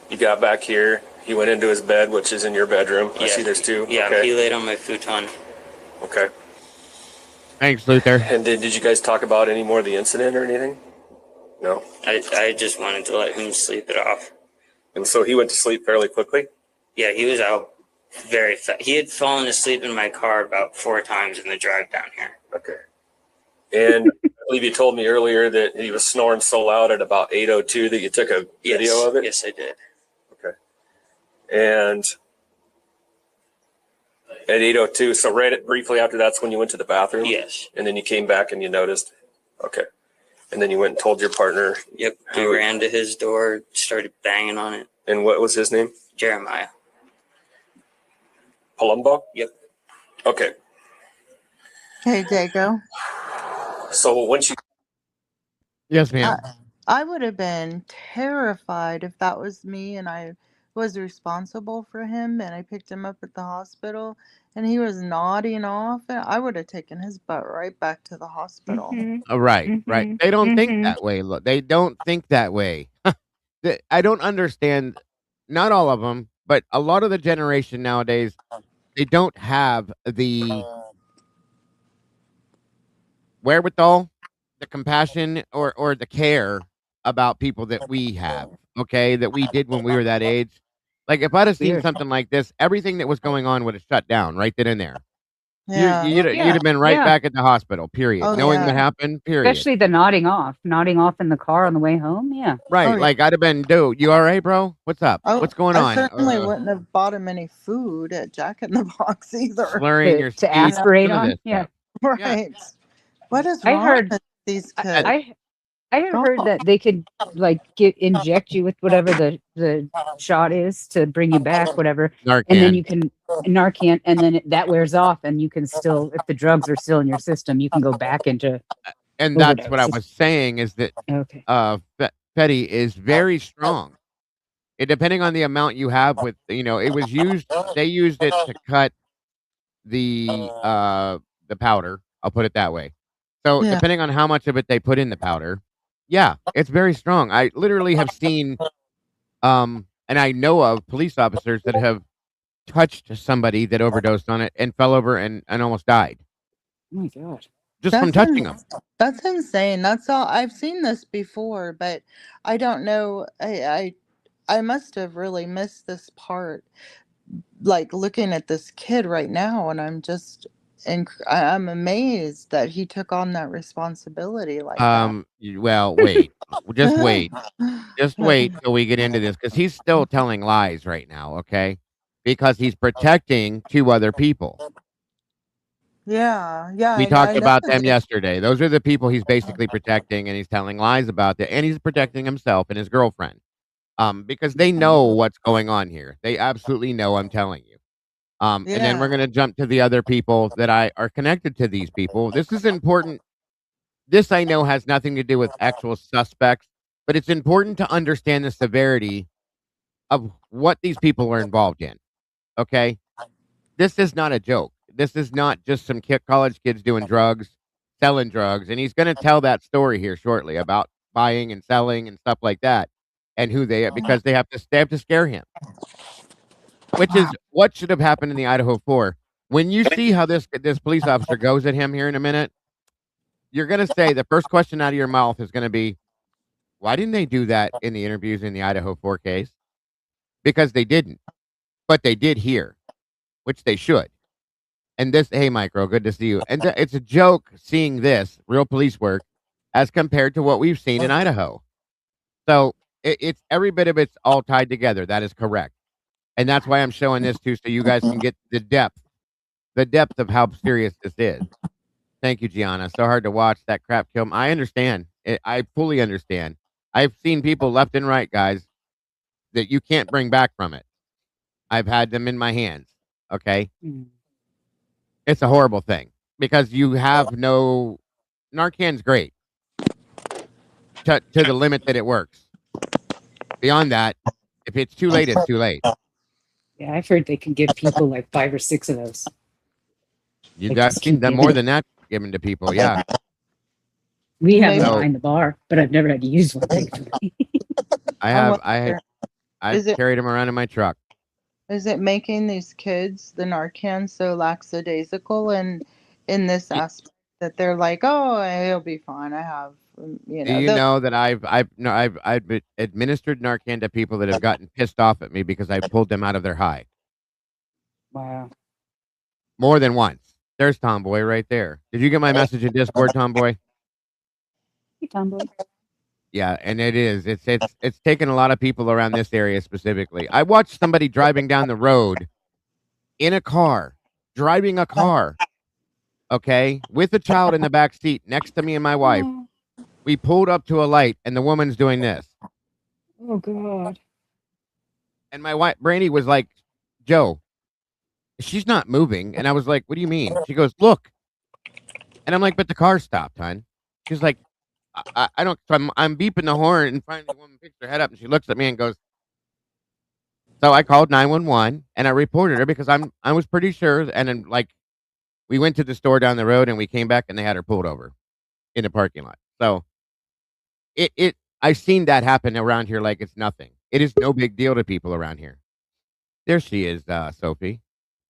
Yeah. You got back here. He went into his bed, which is in your bedroom. I see there's two. Yeah, okay. He laid on my futon. Okay. Thanks, Luther. And did you guys talk about any more of the incident or anything? No? I just wanted to let him sleep it off. And so he went to sleep fairly quickly? Yeah, he was out very fast. He had fallen asleep in my car about 4 times in the drive down here. Okay. And I believe you told me earlier that he was snoring so loud at about 8:02 that you took a video of it? Yes, I did. Okay. And at 8:02, so briefly after that's when you went to the bathroom? Yes. And then you came back and you noticed? Okay. And then you went and told your partner? Yep. I ran to his door, started banging on it. And what was his name? Jeremiah. Palumbo? Yep. Okay. Hey, Jago. So once you Yes, ma'am. I would have been terrified if that was me and I was responsible for him and I picked him up at the hospital and he was nodding off, and I would have taken his butt right back to the hospital. Right, right. They don't think that way. Look, they don't think that way. I don't understand. Not all of them, but a lot of the generation nowadays, they don't have the wherewithal, the compassion, or the care about people that we have. Okay, that we did when we were that age. Like if I'd have seen Weird. something like this, everything that was going on would have shut down right then and there. Yeah. You'd have been right yeah. back at the hospital. Period. Oh, Knowing yeah. what happened. Period. Especially the nodding off in the car on the way home. Yeah. Right. Oh, yeah. Like I'd have been, dude, you all right, bro? What's up? Oh, What's going I on? certainly wouldn't have bought him any food at Jack in the Box either. Slurring your To speech. aspirate None of on. this Yeah. stuff. Yeah. Right. What is I wrong heard with these kids? I had heard that they could like inject you with whatever the shot is to bring you back, whatever, and then Narcan. you can Narcan, and then that wears off, and you can still, if the drugs are still in your system, you can go back into And that's what I overdose. was saying is that Okay. Fetty is very strong. It, depending on the amount you have with, it was used. They used it to cut the powder. I'll put it that way. So Yeah. depending on how much of it they put in the powder, yeah, it's very strong. I literally have seen, and I know of police officers that have touched somebody that overdosed on it and fell over and almost died Oh my god. just from That's touching them. That's insane. That's all. I've seen this before, but I don't know. I must have really missed this part. Like looking at this kid right now, and I'm amazed that he took on that responsibility like that. Well, wait, just wait, just wait till we get into this because he's still telling lies right now. Okay, because he's protecting two other people. Yeah, We I talked know about that them they- yesterday. Those are the people he's basically protecting, and he's telling lies about it, and he's protecting himself and his girlfriend. Because they know what's going on here. They absolutely know. I'm telling you. And then we're Yeah. gonna jump to the other people that are connected to these people. This is important. This I know has nothing to do with actual suspects, but it's important to understand the severity of what these people are involved in. Okay, this is not a joke. This is not just some college kids doing drugs, selling drugs, and he's going to tell that story here shortly about buying and selling and stuff like that, and who they are because they have to scare him, which is what should have happened in the Idaho 4. When you see how this police officer goes at him here in a minute, you're going to say the first question out of your mouth is going to be, why didn't they do that in the interviews in the Idaho 4 case? Because they didn't, but they did here, which they should. And this, hey, Micro, good to see you. And it's a joke seeing this real police work as compared to what we've seen in Idaho. So it's every bit of it's all tied together. That is correct. And that's why I'm showing this too, so you guys can get the depth of how serious this is. Thank you, Gianna. So hard to watch that crap kill. I understand. I fully understand. I've seen people left and right, guys, that you can't bring back from it. I've had them in my hands. Okay. It's a horrible thing because you have no Narcan's great to the limit that it works. Beyond that, if it's too late, it's too late. Yeah, I've heard they can give people like 5 or 6 of those. I've seen them more than that given to people. Yeah. We have them So- behind the bar, but I've never had to use one. Thankfully. I've Is it- carried them around in my truck. Is it making these kids, the Narcan, so lackadaisical and in this aspect that they're like, oh, he'll be fine. I have, Do you know that I've administered Narcan to people that have gotten pissed off at me because I pulled them out of their high Wow. more than once. There's Tomboy right there. Did you get my message in Discord, Tomboy? Hey, Tomboy. Yeah, and it is. It's taken a lot of people around this area specifically. I watched somebody driving down the road in a car, driving a car, okay, with a child in the back seat next to me and my wife. We pulled up to a light, and the woman's doing this. Oh God. And my wife, Brandy, was like, Joe, she's not moving. And I was like, what do you mean? She goes, look. And I'm like, but the car stopped, hon. She's like, I don't. So I'm beeping the horn, and finally the woman picks her head up, and she looks at me and goes. So I called 911 and I reported her because I was pretty sure. And then like we went to the store down the road and we came back and they had her pulled over in the parking lot. So I've seen that happen around here like it's nothing. It is no big deal to people around here. There she is, Sophie.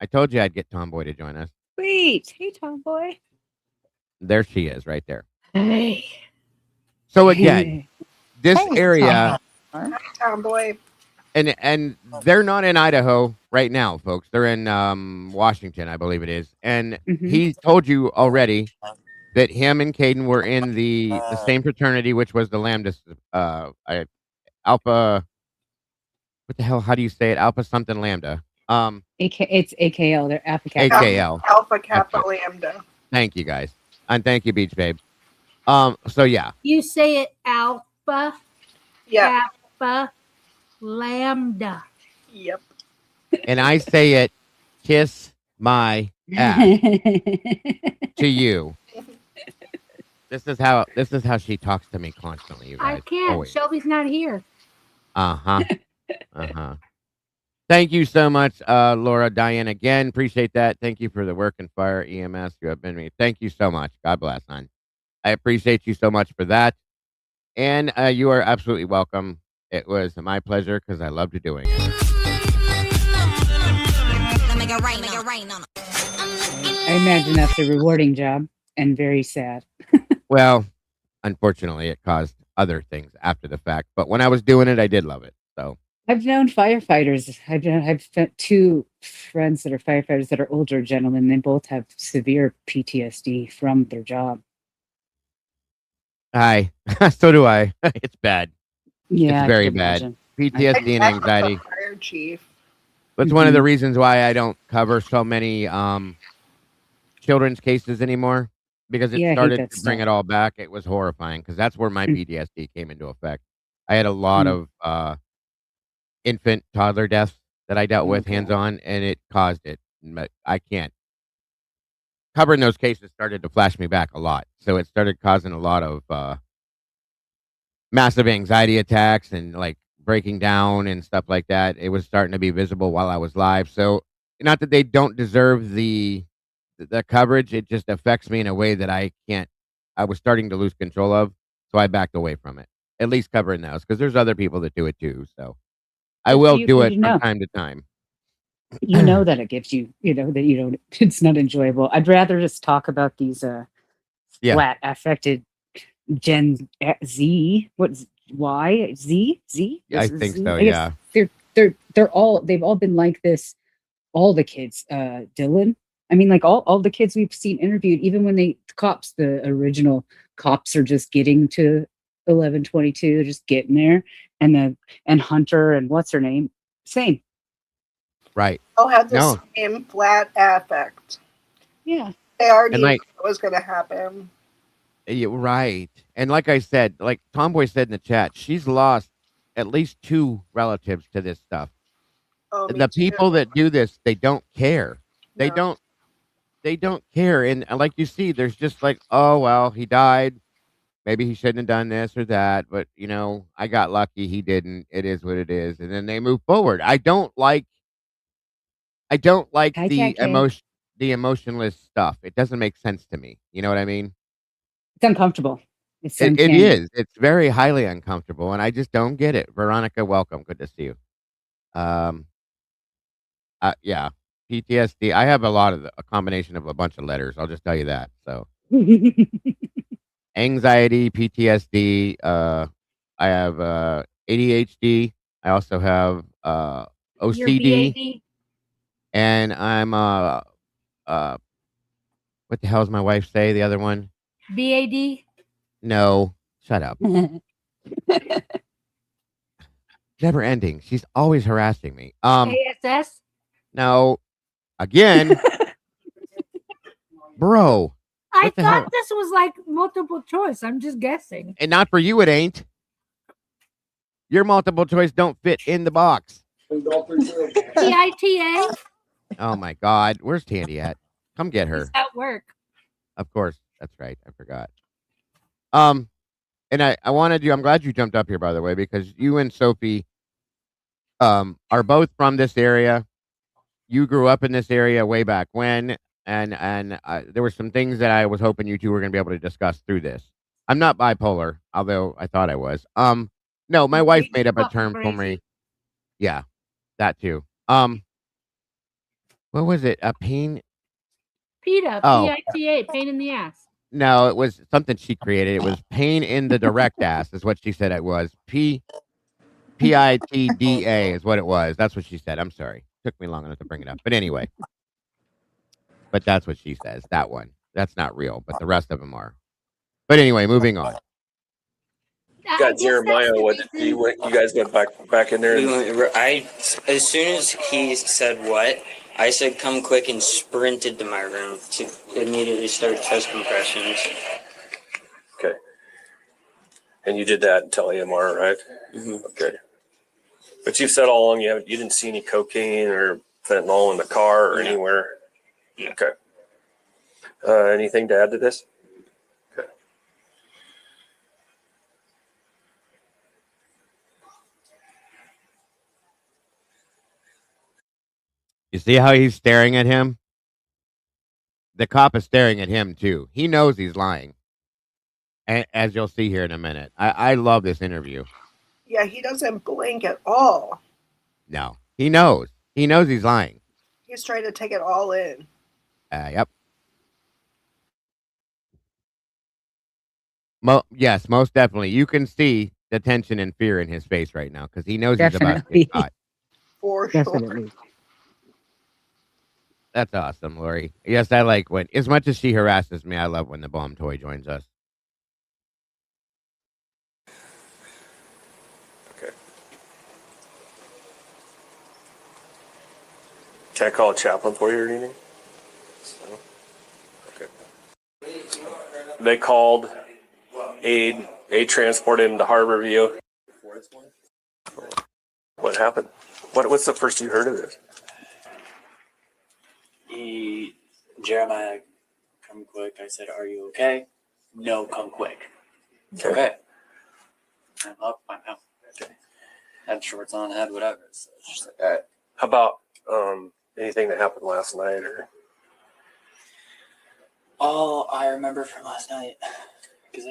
I told you I'd get Tomboy to join us. Sweet. Hey, Tomboy. There she is, right there. Hey. So again, this Hey, area, Tomboy. and they're not in Idaho right now, folks. They're in Washington, I believe it is. And he told you already that him and Caden were in the same fraternity, which was the Lambda Alpha. What the hell? How do you say it? Alpha something Lambda. It's AKL. They're Alpha Kappa. AKL. Alpha Kappa Lambda. Thank you, guys. And thank you, Beach Babe. So yeah. You say it Alpha Yeah. Kappa Lambda. Yep. And I say it, kiss my ass to you. This is how she talks to me constantly, you guys. I can't. Always. Shelby's not here. Uh-huh. Uh-huh. Thank you so much, Laura, Diane, again. Appreciate that. Thank you for the work and fire EMS you have been me. Thank you so much. God bless, hon. I appreciate you so much for that. And you are absolutely welcome. It was my pleasure because I loved doing it. I imagine that's a rewarding job and very sad. Well, unfortunately, it caused other things after the fact. But when I was doing it, I did love it. So I've known firefighters. I've met two friends that are firefighters that are older gentlemen. They both have severe PTSD from their job. hi. So do I. It's bad. Yeah, it's very bad. PTSD and anxiety. Fire chief. That's one of the reasons why I don't cover so many children's cases anymore, because it started to bring it all back. It was horrifying because that's where my PTSD came into effect. I had a lot of infant, toddler deaths that I dealt with hands-on, and it caused it. But I can't. Covering those cases started to flash me back a lot. So it started causing a lot of massive anxiety attacks and like breaking down and stuff like that. It was starting to be visible while I was live. So not that they don't deserve the coverage, it just affects me in a way that I was starting to lose control of. So I backed away from it, at least covering those, because there's other people that do it too. So I will do it from time to time. You know that it gives you, that you don't, it's not enjoyable. I'd rather just talk about these flat affected Gen Z. What's Y? Z? I think so, yeah. They've all been like this. All the kids, Dylan. I mean, like all the kids we've seen interviewed, even when the original cops are just getting to 1122, they're just getting there, and Hunter and what's her name, same. Right. All had the same flat affect. Yeah. They already knew what was going to happen. Yeah, right. And like I said, like Tomboy said in the chat, she's lost at least 2 relatives to this stuff. Oh, the people that do this, they don't care. They don't care. And like you see, there's just like, oh, well, he died. Maybe he shouldn't have done this or that. But, I got lucky. He didn't. It is what it is. And then they move forward. I don't like the emotionless stuff. It doesn't make sense to me. You know what I mean? It's uncomfortable. It is. It's very highly uncomfortable, and I just don't get it. Veronica, welcome. Good to see you. Yeah, PTSD. I have a combination of a bunch of letters. I'll just tell you that. So, anxiety, PTSD. I have ADHD. I also have OCD. And I'm what the hell does my wife say? The other one? BAD? No, shut up. Never ending. She's always harassing me. ASS? No. Again. Bro. I thought this was like multiple choice. I'm just guessing. And not for you, it ain't. Your multiple choice don't fit in the box. PITA? Oh my God. Where's Tandy at? Come get her. She's at work. Of course. That's right. I forgot. And I wanted you. I'm glad you jumped up here, by the way, because you and Sophie are both from this area. You grew up in this area way back when, and there were some things that I was hoping you two were going to be able to discuss through this. I'm not bipolar, although I thought I was. No, my wife made up a term for me. Yeah, that too. What was it? A pain? PITA, Oh. PITA, pain in the ass. No, it was something she created. It was pain in the direct ass, is what she said it was. PITDA is what it was. That's what she said. I'm sorry. Took me long enough to bring it up. But anyway. But that's what she says. That one. That's not real, but the rest of them are. But anyway, moving on. Got Jeremiah. You guys went back in there? As soon as he said what, I said, "Come quick," and sprinted to my room to immediately start chest compressions. Okay. And you did that until AMR, right? Mm-hmm. Okay. But you've said all along you didn't see any cocaine or fentanyl in the car or anywhere. Yeah. Okay. Anything to add to this? Okay. You see how he's staring at him? The cop is staring at him too. He knows he's lying. And as you'll see here in a minute. I love this interview. Yeah, he doesn't blink at all. No. He knows. He knows he's lying. He's trying to take it all in. Yep. Yes, most definitely. You can see the tension and fear in his face right now because he knows he's about to get caught. For Definitely. sure. That's awesome, Lori. Yes, I like when, as much as she harasses me, I love when the bomb toy joins us. Okay. Can I call a chaplain for you or anything? Okay. They called aid transported him to Harborview. What happened? What's the first you heard of this? Jeremiah, come quick. I said, "Are you okay?" "No, come quick." Okay. I'm up. I'm out. Okay. Had shorts on, had whatever. So it's just like, all right. How about anything that happened last night or? All I remember from last night, because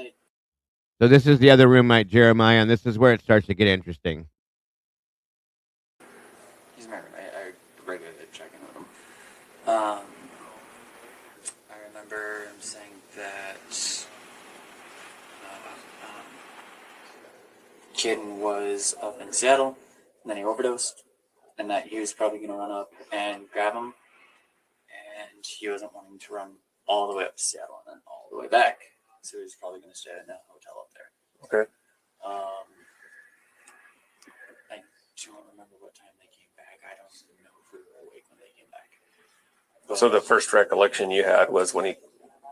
So this is the other roommate, Jeremiah, and this is where it starts to get interesting. he's my roommate. I regularly check in with him. I remember him saying that Kitten was up in Seattle, and then he overdosed, and that he was probably going to run up and grab him, and he wasn't wanting to run all the way up to Seattle and then all the way back, so he was probably going to stay at a hotel up there. Okay. I don't remember what time they came back. I don't know if we were awake when they came back. But So the first recollection you had was when he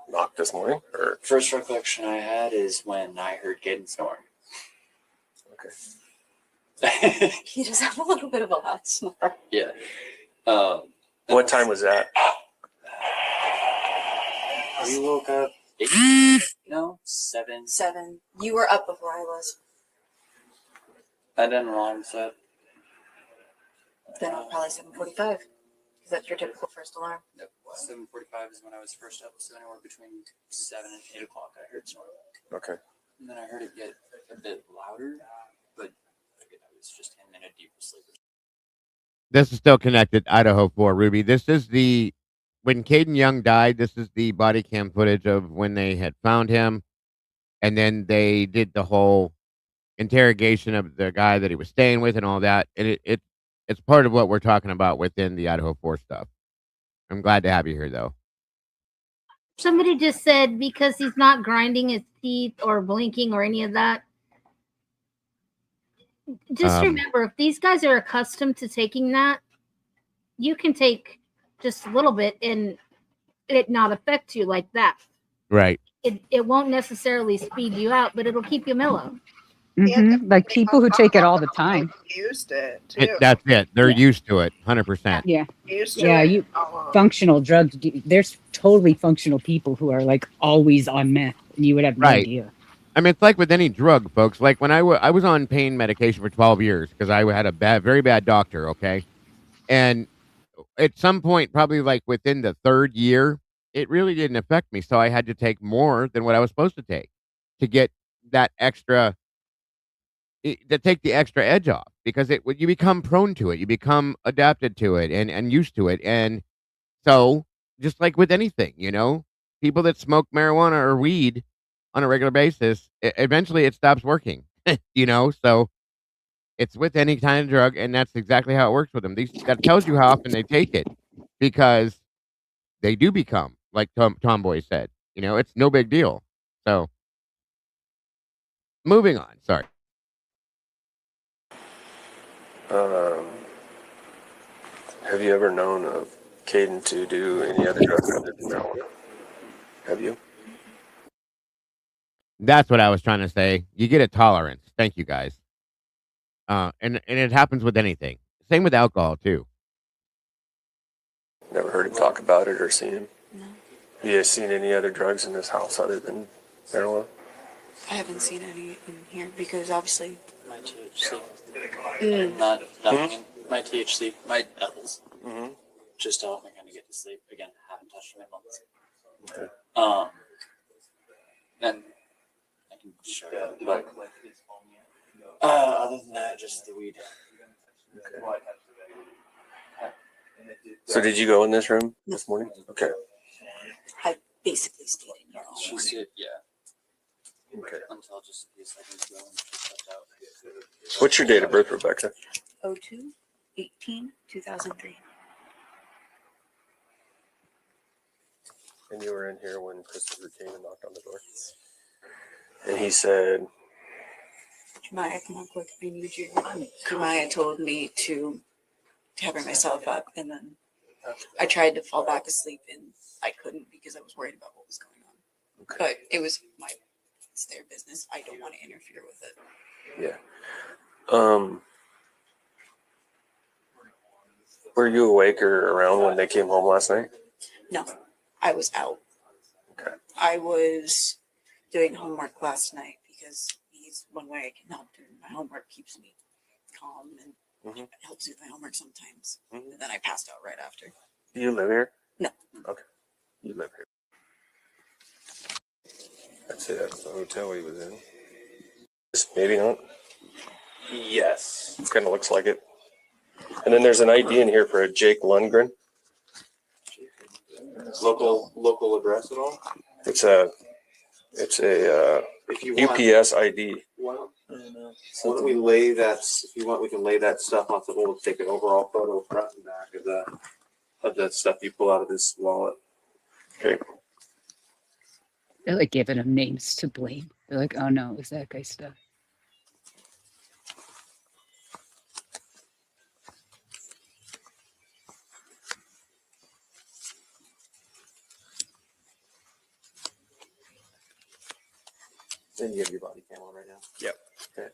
knocked this morning, or? First recollection I had is when I heard Kitten snoring. Okay. He does have a little bit of a loud snore. Yeah. What time was that? We woke up 8? No, 7. 7. You were up before I was. I did an alarm set. Then probably 7:45. Is that your typical first alarm? Nope. 7:45 is when I was first up. So anywhere between 7 and 8 o'clock, I heard snoring. Okay. And then I heard it get a bit louder, but I was just in a deeper sleep. This is still connected, Idaho 4, Ruby. This is when Caden Young died, this is the body cam footage of when they had found him. And then they did the whole interrogation of the guy that he was staying with and all that. And it's part of what we're talking about within the Idaho 4 stuff. I'm glad to have you here, though. Somebody just said because he's not grinding his teeth or blinking or any of that. Just remember, if these guys are accustomed to taking that, you can take just a little bit and it not affect you like that. Right. It won't necessarily speed you out, but it'll keep you mellow. Like people who take it all the time. Used it too. That's it. They're used to it, 100%. Yeah. Used to Yeah, it. you functional drugs. There's totally functional people who are like always on meth, and you would have no Right. idea. I mean, it's like with any drug, folks. Like when I was on pain medication for 12 years because I had a very bad doctor, okay? And at some point, probably like within the third year, it really didn't affect me. So I had to take more than what I was supposed to take to get that extra, to take the extra edge off because you become prone to it. You become adapted to it and used to it. And so just like with anything, people that smoke marijuana or weed on a regular basis, eventually it stops working, so it's with any kind of drug, and that's exactly how it works with them. That tells you how often they take it because they do become, like Tomboy said, it's no big deal. So moving on. Sorry. Have you ever known of Caden to do any other drugs other than marijuana? Have you? That's what I was trying to say. You get a tolerance. Thank you, guys. And it happens with anything. Same with alcohol too. Never heard him talk about it or seen him? No. Have you seen any other drugs in this house other than marijuana? I haven't seen any in here because obviously My THC. Mm. Nothing. My THC, my edibles. Just to help me kind of get to sleep. Again, haven't touched them in months. Okay. And I can show you, but other than that, just the weed. Okay. So did you go in this room this morning? Okay. I basically stayed in here all She morning. said, yeah. Okay. Until just a few seconds ago when she stepped out. What's your date of birth, Rebecca? 02/18/2003. And you were in here when Christopher came and knocked on the door. And he said, Jemiah, come on quick, I need you. Jemiah told me to cover myself up, and then I tried to fall back asleep, and I couldn't because I was worried about what was going on. Okay. But it's their business. I don't want to interfere with it. yeah. Were you awake or around when they came home last night? No, I was out. Okay. I was doing homework last night because he's one way I can help do my homework, keeps me calm and it helps with my homework sometimes. And then I passed out right after. Do you live here? No. Okay. You live here. I'd say that's the hotel he was in. Maybe not. Yes. It kind of looks like it. And then there's an ID in here for a Jake Lundgren. Local address at all? It's a If you want, UPS ID. why don't we lay that? If you want, we can lay that stuff off the wall. Take an overall photo front and back of the stuff you pull out of this wallet. Okay. They're like giving them names to blame. They're like, oh no, it's that guy's stuff. Then you have your body cam on right now. Yep. Okay.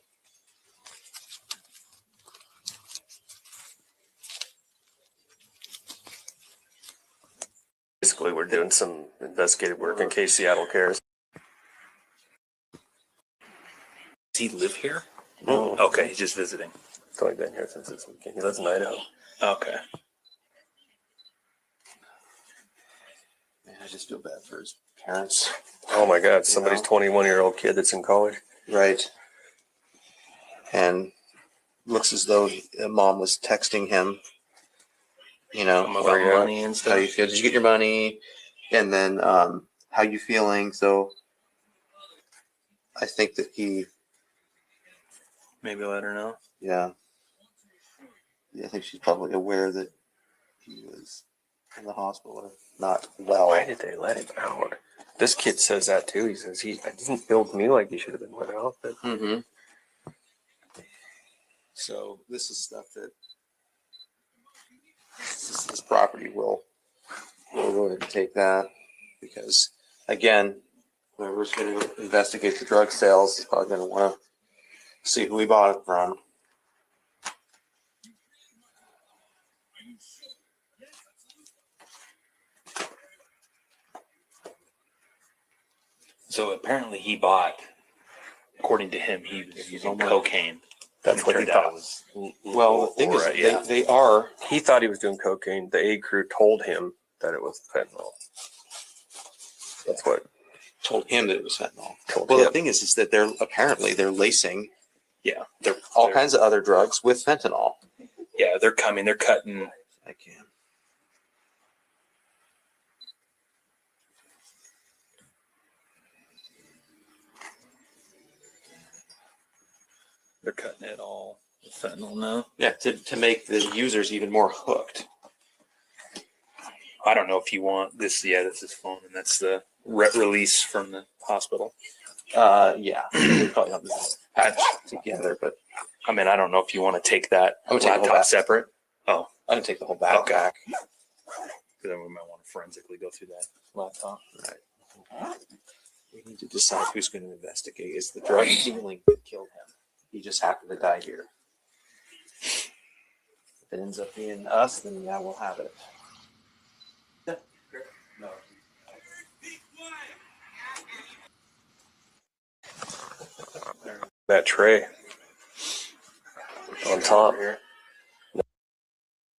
Basically, we're doing some investigative work in case Seattle cares. Does he live here? No. Okay, he's just visiting. He's only been here since this weekend. He lives in Idaho. Okay. Man, I just feel bad for his parents. Oh my God, somebody's 21-year-old kid that's in college. Right. And looks as though mom was texting him, About money and stuff. how you feel. Did you get your money? And then how you feeling? So I think that he, Maybe let her know. yeah, I think she's probably aware that he was in the hospital or not well. Why did they let him out? This kid says that too. He says it doesn't feel to me like he should have been let out. But So this is stuff that this property will go ahead and take that because again, whoever's going to investigate the drug sales is probably going to want to See who we bought it from. So apparently he bought, according to him, he was using cocaine. That's what he thought. Well, the thing is, yeah. they are. He thought he was doing cocaine. The aid crew told him that it was fentanyl. That's what told him that it was fentanyl. Told Well, him. the thing is that they're lacing, Yeah, all kinds of other drugs with fentanyl. Yeah, they're cutting. I can. They're cutting it all with fentanyl now. Yeah, to make the users even more hooked. I don't know if you want this. Yeah, this is phone, and that's the release from the hospital. Yeah, we probably don't need that together, but I mean, I don't know if you want to take that I would take the whole laptop back. separate. Oh, I didn't take the whole back back. Then we might want to forensically go through that laptop. Right. We need to decide who's going to investigate. Is the drug dealing that killed him? He just happened to die here. If it ends up being us, then yeah, we'll have it. No. that tray on top.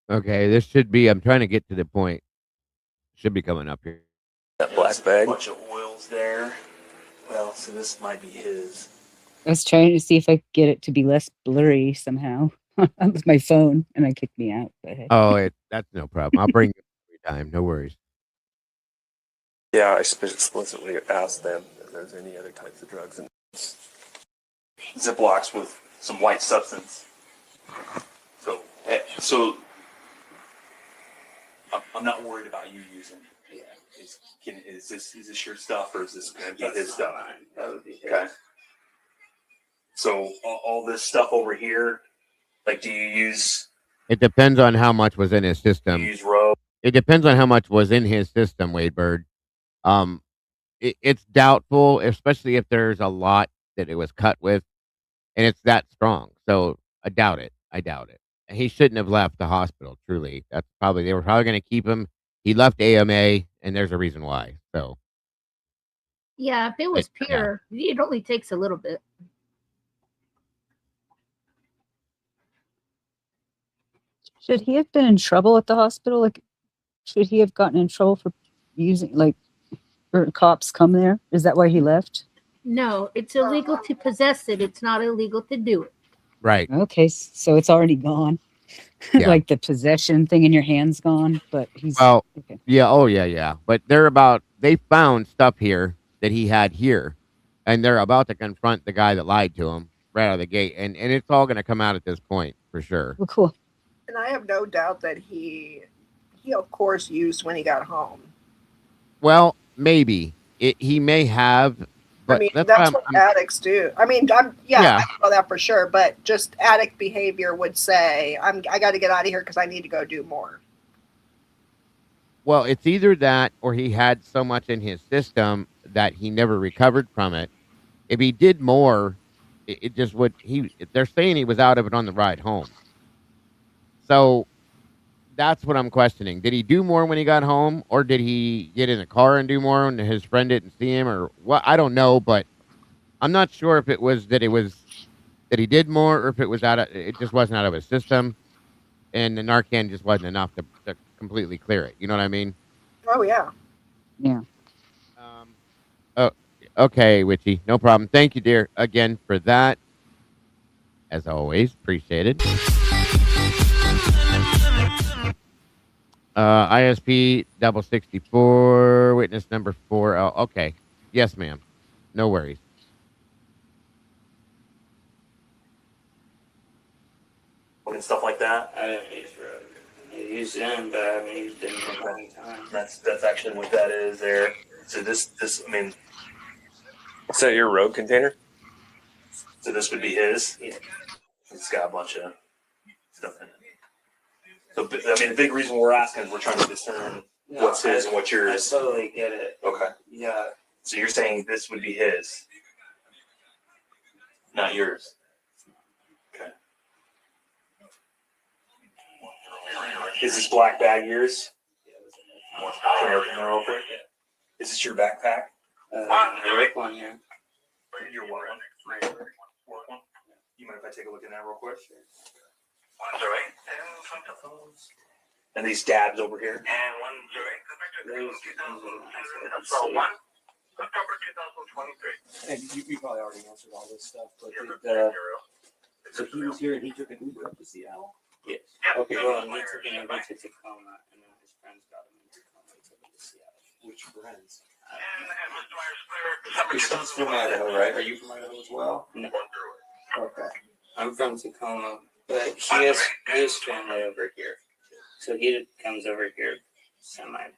Okay, this should be. I'm trying to get to the point. Should be coming up here. That black bag. Bunch of oils there. Well, so this might be his. I was trying to see if I could get it to be less blurry somehow with my phone, and it kicked me out. But hey. Oh, that's no problem. I'll bring it every time. No worries. Yeah, I explicitly asked them if there's any other types of drugs in Ziplocs with some white substance. So I'm not worried about you using it. Yeah. Is this your stuff or is this going to be his stuff? That would be his. Okay. So all this stuff over here, like, do you use? It depends on how much was in his system. Use rope. It depends on how much was in his system, Wade Bird. It's doubtful, especially if there's a lot that it was cut with, and it's that strong. So I doubt it. He shouldn't have left the hospital. Truly, they were probably going to keep him. He left AMA, and there's a reason why. So Yeah, if it was pure, it only takes a little bit. Should he have been in trouble at the hospital? Like, should he have gotten in trouble for using, like, or cops come there? Is that why he left? No, it's illegal to possess it. It's not illegal to do it. Right. Okay, so it's already gone. Yeah. Like the possession thing in your hand's gone, but he's okay. Yeah. Oh, yeah. But they found stuff here that he had here, and they're about to confront the guy that lied to him right out of the gate, and it's all going to come out at this point for sure. Well, cool. And I have no doubt that he of course used when he got home. Well, maybe he may have. But I mean, that's what addicts do. I mean, I know that for sure. But just addict behavior would say, I got to get out of here because I need to go do more. Well, it's either that or he had so much in his system that he never recovered from it. If he did more, it just would. They're saying he was out of it on the ride home. So that's what I'm questioning. Did he do more when he got home, or did he get in a car and do more and his friend didn't see him, or what? I don't know, but I'm not sure if it was that he did more, or if it just wasn't out of his system, and the Narcan just wasn't enough to completely clear it. You know what I mean? Oh yeah. Yeah. Oh, okay, Witchy, no problem. Thank you, dear, again for that. As always, appreciated. ISP 64, witness number 4. Oh, okay. Yes, ma'am. No worries. And stuff like that. I didn't use rope. I used them, but I haven't used them in a long time. That's actually what that is there. So this I mean, is that your road container? So this would be his. Yeah. It's got a bunch of stuff in it. So, I mean, the big reason we're asking is we're trying to discern what's his and what's yours. I totally get it. Okay. Yeah. So you're saying this would be his, not yours. Is this black bag yours? Can I open it real quick? Is this your backpack? The work one here. Your what one? Work one? You mind if I take a look at that real quick? And these dabs over here? And you probably already answered all this stuff, but so he was here and he took an Uber up to Seattle? Yes. Okay. Well, he took an Uber to Tacoma, and then his friends got him in Tacoma and took him to Seattle. Which friends? Your son's from Idaho, right? Are you from Idaho as well? No. Okay. I'm from Tacoma, but he has family over here. So he comes over here semi-annually.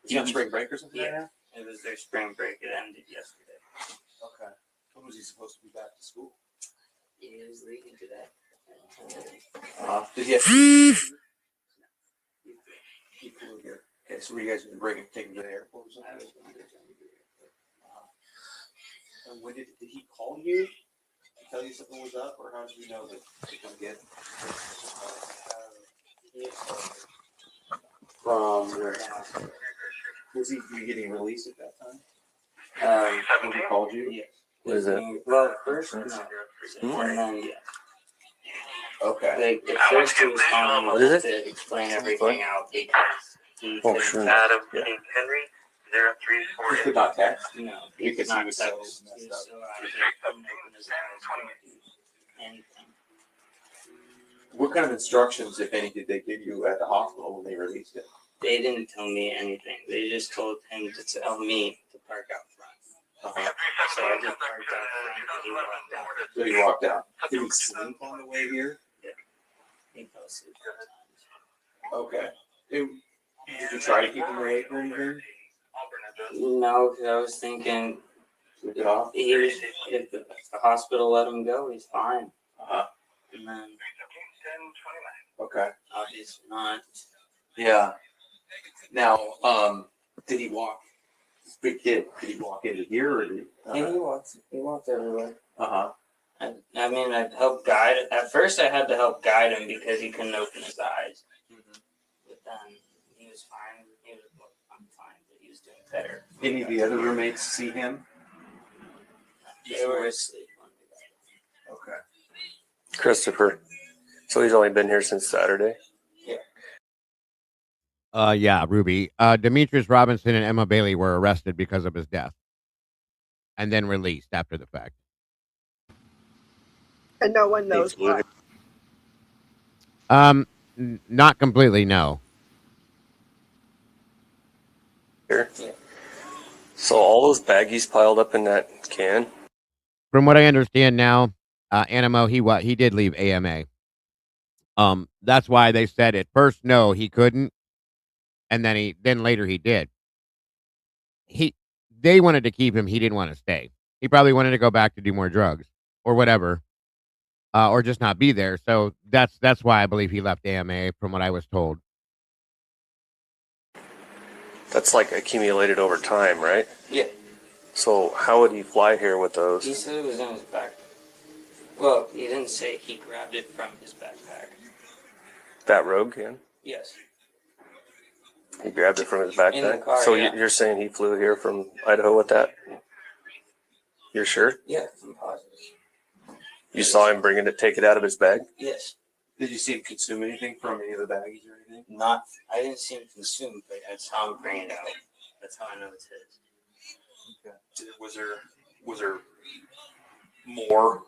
Is he on spring break or something? Yeah. It was their spring break. It ended yesterday. Okay. When was he supposed to be back to school? He was leaving today. Did he have he flew here? Okay, so were you guys going to take him to the airport or something? I was going to tell you. And when did he call you to tell you something was up, or how did you know that to come get him? From where? Was he getting released at that time? When he called you? Yeah. What is it? Well, first, no. And then, yeah. Okay. Like, at first he was calling What is it? to explain everything out because he Oh, couldn't- sure. Adam Yeah. King Henry 0348. He could not text? No, Because he not was so text. messed He up. was so out of it, couldn't open his eyes, couldn't do anything. What kind of instructions, if any, did they give you at the hospital when they released it? They didn't tell me anything. They just told him to tell me to park out front. Uh-huh. So I just parked out front and he walked out. So he walked out. Did he sleep on the way here? He fell asleep. Okay. Did you try to keep him awake or anything? No, 'cause I was thinking Sleep it off? he was, if the hospital let him go, he's fine. Uh-huh. And then Okay. obviously not. Yeah. Now, did he walk? This big kid, did he walk into here or did he? And he walked everywhere. Uh-huh. I mean, I helped guide. At first, I had to help guide him because he couldn't open his eyes. But then he was fine. He was, I'm fine, but he was doing better. Any of the other roommates see him? They were asleep. Okay. Christopher. So he's only been here since Saturday. Yeah, Ruby. Demetrius Robinson and Emma Bailey were arrested because of his death, and then released after the fact. And no one knows why. Not completely. No. Here. So all those baggies piled up in that can. From what I understand now, Animo he did leave AMA. That's why they said at first no, he couldn't, and then later he did. They wanted to keep him. He didn't want to stay. He probably wanted to go back to do more drugs or whatever, or just not be there. So that's why I believe he left AMA, from what I was told. That's like accumulated over time, right? Yeah. So how would he fly here with those? He said it was in his backpack. Well, he didn't say. He grabbed it from his backpack. That rogue can? Yes. He grabbed it from his In the backpack? car, So yeah. you're saying he flew here from Idaho with that? You're sure? Yeah, I'm positive. You saw him take it out of his bag? Yes. Did you see him consume anything from any of the baggies or anything? I didn't see him consume, but I saw him bring it out. That's how I know it's his. Okay. Was there more?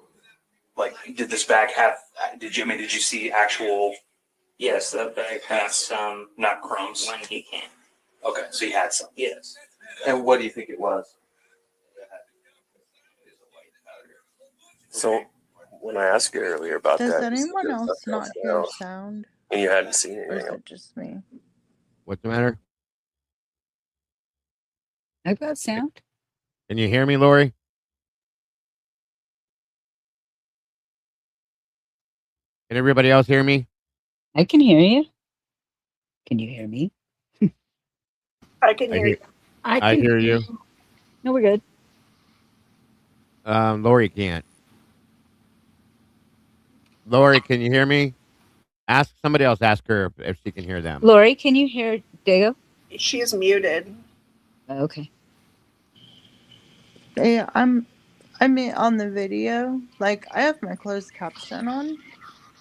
Like, did this bag have? Did you see actual? Yes, that bag has some. Not crumbs. When he came. Okay, so he had some. Yes. And what do you think it was? So when I asked you earlier about Does that, you said anyone there was else nothing not else hear going on, sound? and you hadn't seen Or is anything else. it just me? What's the matter? I've got sound. Can you hear me, Lori? Can everybody else hear me? I can hear you. Can you hear me? I can hear you. I hear you. No, we're good. Lori can't. Lori, can you hear me? Ask somebody else. Ask her if she can hear them. Lori, can you hear Dago? She's muted. Okay. Yeah, I mean, on the video, like I have my closed caption on.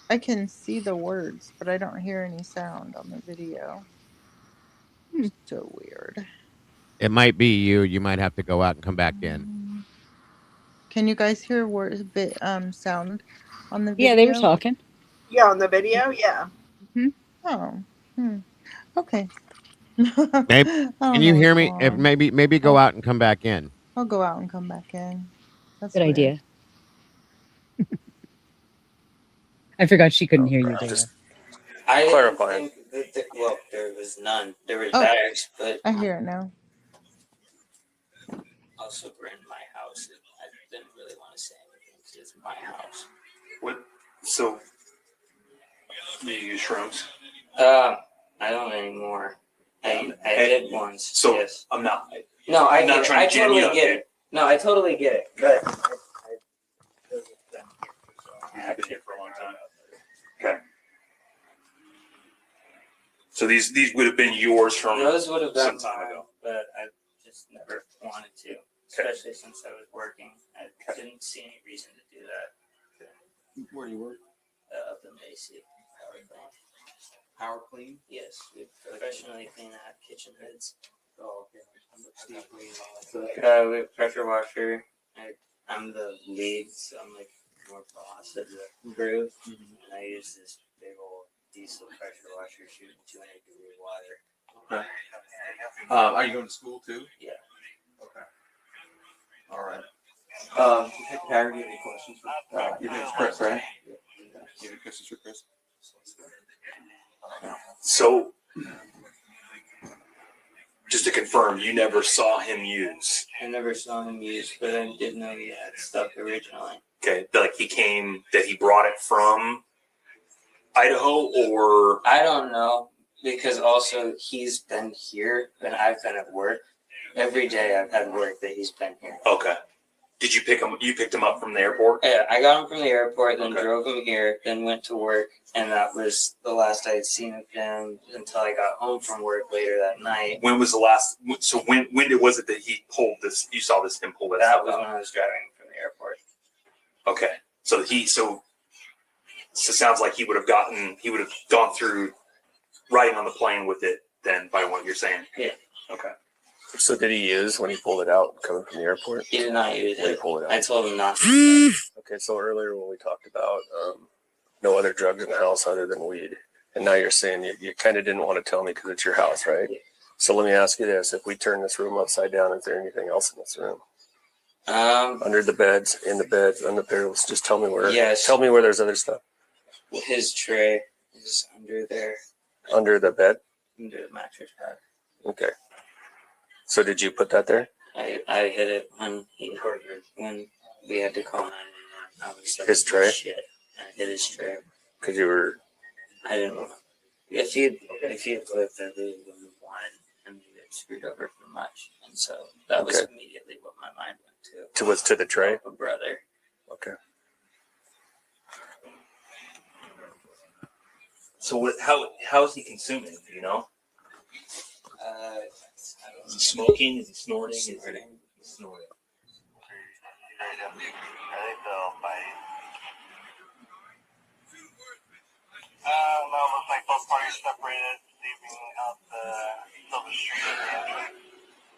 I can see the words, but I don't hear any sound on the video. So weird. It might be you. You might have to go out and come back in. Can you guys hear words bit sound on the video? Yeah, they were talking. Yeah, on the video, yeah. Oh. Okay. Maybe, I can don't you know hear what's me? going If on. maybe go out and come back in. I'll go out and come back in. That's Good weird. idea. I forgot she couldn't hear you, Dago. I didn't Clarifying. think that well, there was none. There was Oh. bags, but I hear it now. also we're in my house. I didn't really want to say anything because it's my house. What? So, do you use shrooms? I don't anymore. I did once. So yes. I'm not. No, I'm not trying I to jam totally you up, get dude. it. No, I totally get it. But I've been here for a long time. Okay. So these would have been yours from those would have some been time mine, ago. but I just never wanted to, especially since I was working. I didn't see any reason to do that. Where do you work? Up in Macy, power plant. Power clean? Yes, we professionally clean out kitchen hoods. Oh, okay. We have pressure washer. I'm the lead, so I'm like more boss of the group. And I use this big old diesel pressure washer shooting 200-degree water. Okay. Are you going to school too? Yeah. Okay. All right. Harry, do you have any questions for your name's Chris, right? Do you have any questions for Chris? So, just to confirm, you never saw him use. I never saw him use, but I did know he had stuff originally. Okay, like he brought it from Idaho, or I don't know, because also he's been here and I've been at work. Every day I've had work that he's been here. Okay. Did you pick him? You picked him up from the airport? Yeah, I got him from the airport, then drove him here, then went to work, and that was the last I had seen of him until I got home from work later that night. When was the last? So when was it that he pulled this? You saw him pull this? That was when I was driving from the airport. Okay, so it sounds like he would have gone through riding on the plane with it then, by what you're saying. Yeah. Okay. So did he use when he pulled it out coming from the airport? He did not use When he it. pulled it out. I told him not to. Okay, so earlier when we talked about no other drugs in the house other than weed, and now you're saying you kind of didn't want to tell me because it's your house, right? Yeah. So let me ask you this: if we turn this room upside down, is there anything else in this room? Under the beds, in the beds, on the pillows. Just tell me where. Yes. Tell me where there's other stuff. His tray is under there, Under the bed. under the mattress pad. Okay. So did you put that there? I hit it when we had to call 911. I was like, His tray? Shit. I hit his tray. Because you were. I didn't know. If he had lived there, they wouldn't have wanted him to get screwed over for much. And so that was Okay. immediately what my mind went to. To the tray? A brother. Okay. So how is he consuming it? Do you know? Is he smoking? Is he snorting? Snorting. Snorting. No, looks like both parties separated, leaving out the street.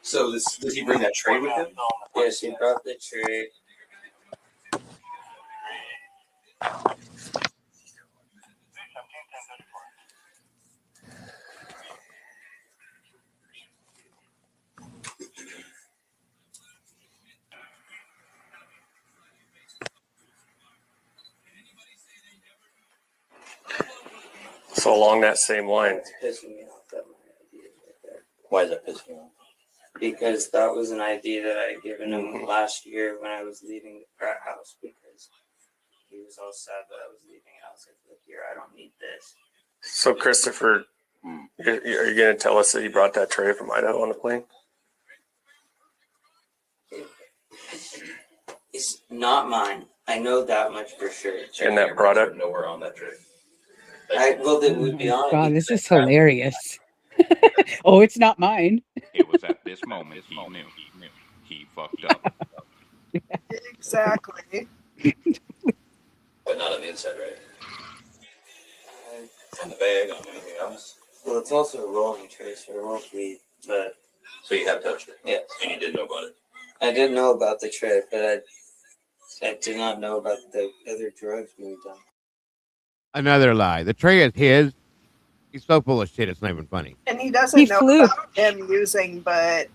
So does he bring that tray with him? Yes, he brought the tray. So along that same line. It's pissing me off that my ID is right there. Why is that pissing you off? Because that was an ID that I had given him last year when I was leaving the frat house because he was all sad that I was leaving. I was like, look here, I don't need this. So Christopher, are you going to tell us that he brought that tray from Idaho on the plane? It's not mine. I know that much for sure. And that product? Nowhere on that tray. Well, they would be on it. God, this is hilarious. Oh, it's not mine. It was at this moment he knew. He fucked up. Exactly. But not on the inside, right? On the bag, on anything else? Well, it's also a rolling tracer. It won't be, but. So you have touched it? Yes. And you didn't know about it? I didn't know about the tray, but I did not know about the other drugs being done. Another lie. The tray is his. He's so full of shit, it's not even funny. And he doesn't know about him using, but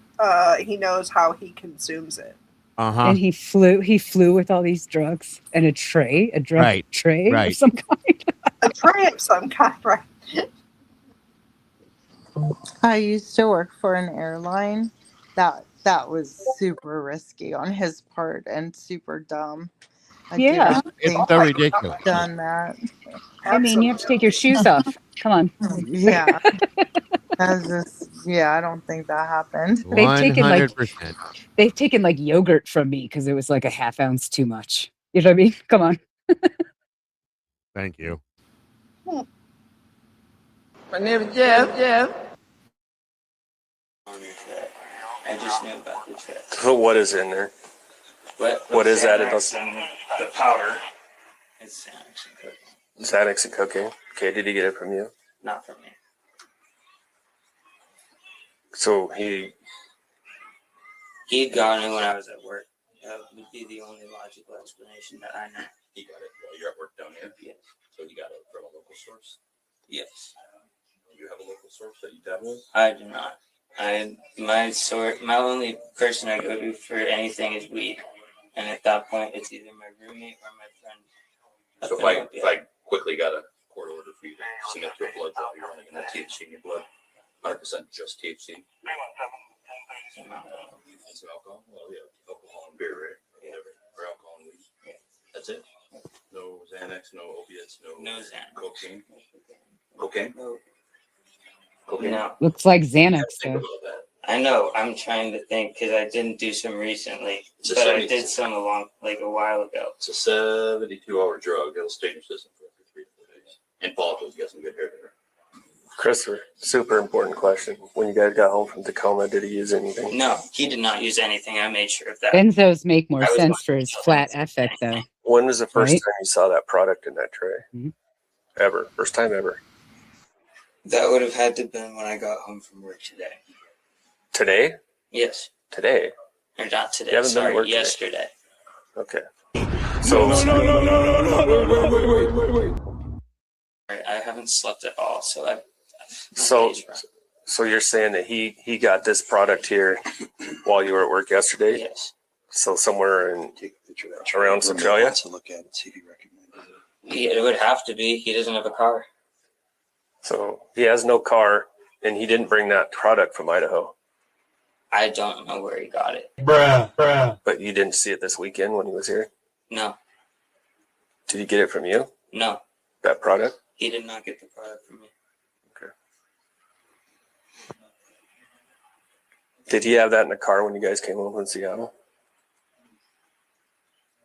he knows how he consumes it. Uh-huh. And he flew with all these drugs and a tray, a drug tray of some kind. A tray of some kind, right? I used to work for an airline. That was super risky on his part and super dumb. Yeah. It's so ridiculous. Done that. I mean, you have to take your shoes off. Come on. Yeah. I don't think that happened. They've taken like yogurt from me because it was like a half ounce too much. You know what I mean? Come on. Thank you. My name is Jeff. I just knew about the tray. So what is in there? What is that? It does The powder. It's Xanax and cocaine. Xanax and cocaine. Okay, did he get it from you? Not from me. So he got it when I was at work. That would be the only logical explanation that I know. He got it while you're at work down here? Yes. So you got it from a local source? Yes. Do you have a local source that you dabble with? I do not. My only person I go to for anything is weed, and at that point, it's either my roommate or my friend. So if I quickly got a court order for you to submit to a blood draw, you're running that THC in your blood, 100% just THC. And some alcohol? Well, yeah, alcohol and beer, right? Whatever. Or alcohol and weed. Yeah. That's it? No Xanax, no opiates, no Xanax. Cocaine? Cocaine? No. Cocaine? No. Looks like Xanax, Think though. about that. I know. I'm trying to think because I didn't do some recently, It's a but I 70 did some a while ago. It's a 72-hour drug. It'll stay in your system for 3 to 4 days. And follicles, you got some good hair there. Christopher, super important question. When you guys got home from Tacoma, did he use anything? No, he did not use anything. I made sure of that. Benzos make more sense for his flat affect, though. When was the first Right? time you saw that product in that tray? Mm-hmm. Ever. First time ever. That would have had to have been when I got home from work today. Today? Yes. Today? Or not today. You haven't been to Sorry, work today? yesterday. Okay. So I haven't slept at all, so So you're saying that he got this product here while you were at work yesterday? Yes. So somewhere in around Centralia? To look at it, see if he recommended it. Yeah, it would have to be. He doesn't have a car. So he has no car, and he didn't bring that product from Idaho. I don't know where he got it. Bruh. But you didn't see it this weekend when he was here? No. Did he get it from you? No. That product? He did not get the product from me. Okay. Did he have that in the car when you guys came home from Seattle?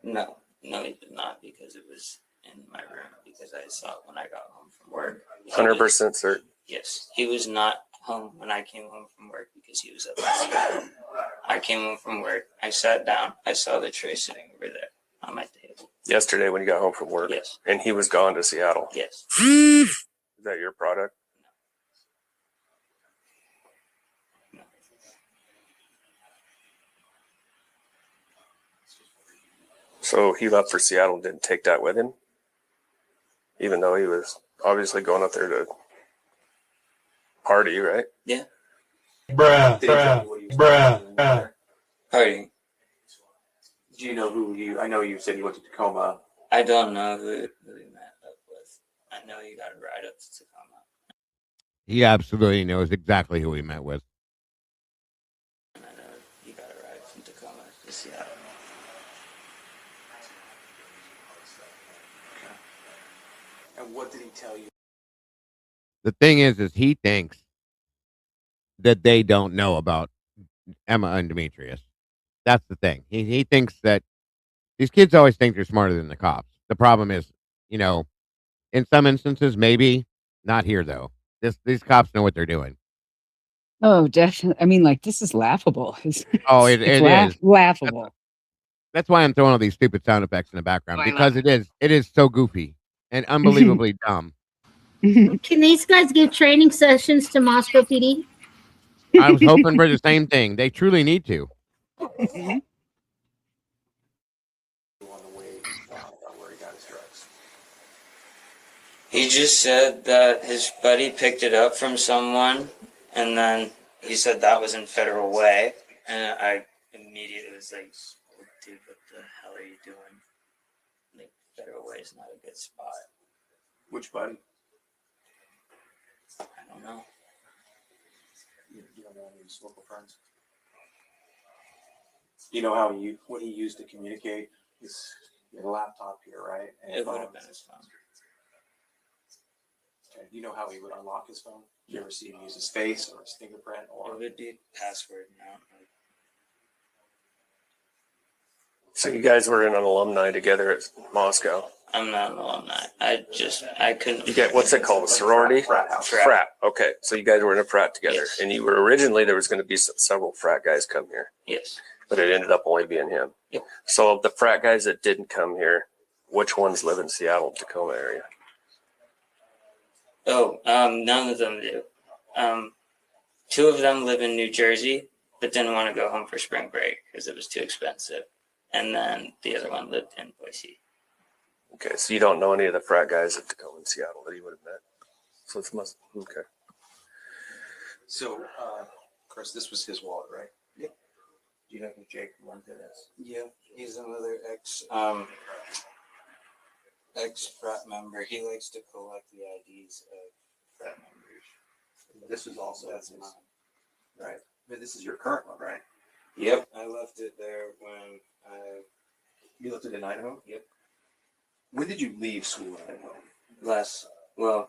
No. No, he did not because it was in my room because I saw it when I got home from work. 100% certain. Yes. He was not home when I came home from work because he was at work. I came home from work. I sat down. I saw the tray sitting over there on my table. Yesterday when you got home from work? Yes. And he was gone to Seattle? Yes. Is that your product? So he left for Seattle and didn't take that with him? Even though he was obviously going up there to party, right? Yeah. Bruh. Party. Do you know I know you said you went to Tacoma. I don't know who he met up with. I know he got a ride up to Tacoma. He absolutely knows exactly who he met with. And I know he got a ride from Tacoma to Seattle. And what did he tell you? The thing is he thinks that they don't know about Emma and Demetrius. That's the thing. He thinks that these kids always think they're smarter than the cops. The problem is, In some instances, maybe not here though. These cops know what they're doing. Oh, definitely. I mean, like, this is laughable. It's Oh, it's, it it's it is. laughable. That's why I'm throwing all these stupid sound effects in the background I love because it is so goofy and unbelievably dumb. Can these guys give training sessions to Moscow PD? I was hoping for the same thing. They truly need to. He just said that his buddy picked it up from someone, and then he said that was in Federal Way, and I immediately was like, oh, dude, what the hell are you doing? Like, Federal Way is not a good spot. Which buddy? I don't know. You don't know any of his local friends. You know how what he used to communicate? He had a laptop here, right? And It would have been his phone. Okay. You know how he would unlock his phone? You ever see him use his face or his fingerprint or? It would be password now. So you guys were in an alumni together at Moscow. I'm not an alumni. I couldn't. You get what's it called? A sorority? Frat. Okay, so you guys were in a frat together, Yes. and you were originally there was going to be several frat guys come here. Yes. But it ended up only being him. Yep. So of the frat guys that didn't come here, which ones live in Seattle, Tacoma area? Oh, none of them do. Two of them live in New Jersey, but didn't want to go home for spring break because it was too expensive. And then the other one lived in Boise. Okay, so you don't know any of the frat guys at Tacoma and Seattle that you would have met. So it's must okay. So, Chris, this was his wallet, right? Yep. Do you know who Jake London is? Yeah, he's another ex frat member. He likes to collect the IDs of frat members. This is also his, right? But this is your current one, right? Yep, I left it there when You left it in Idaho? Yep. When did you leave school in Idaho?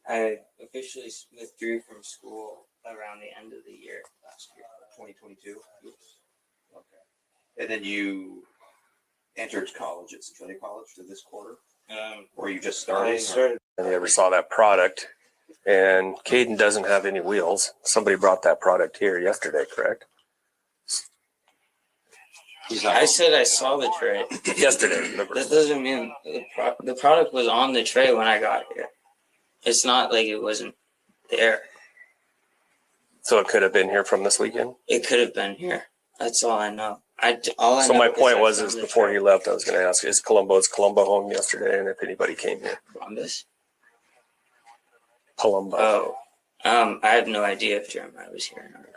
I officially withdrew from school around the end of the year last year. 2022? Yes. Okay. And then you entered college at Centralia College for this quarter? Or you just started? I started. And you ever saw that product? And Caden doesn't have any wheels. Somebody brought that product here yesterday, correct? I said I saw the tray yesterday. Remember? That doesn't mean the product was on the tray when I got here. It's not like it wasn't there. So it could have been here from this weekend? It could have been here. That's all I know. So my point was before you left, I was going to ask, is Colombo home yesterday? And if anybody came here? Columbus? Colombo. Oh. I have no idea if Jeremiah was here or not.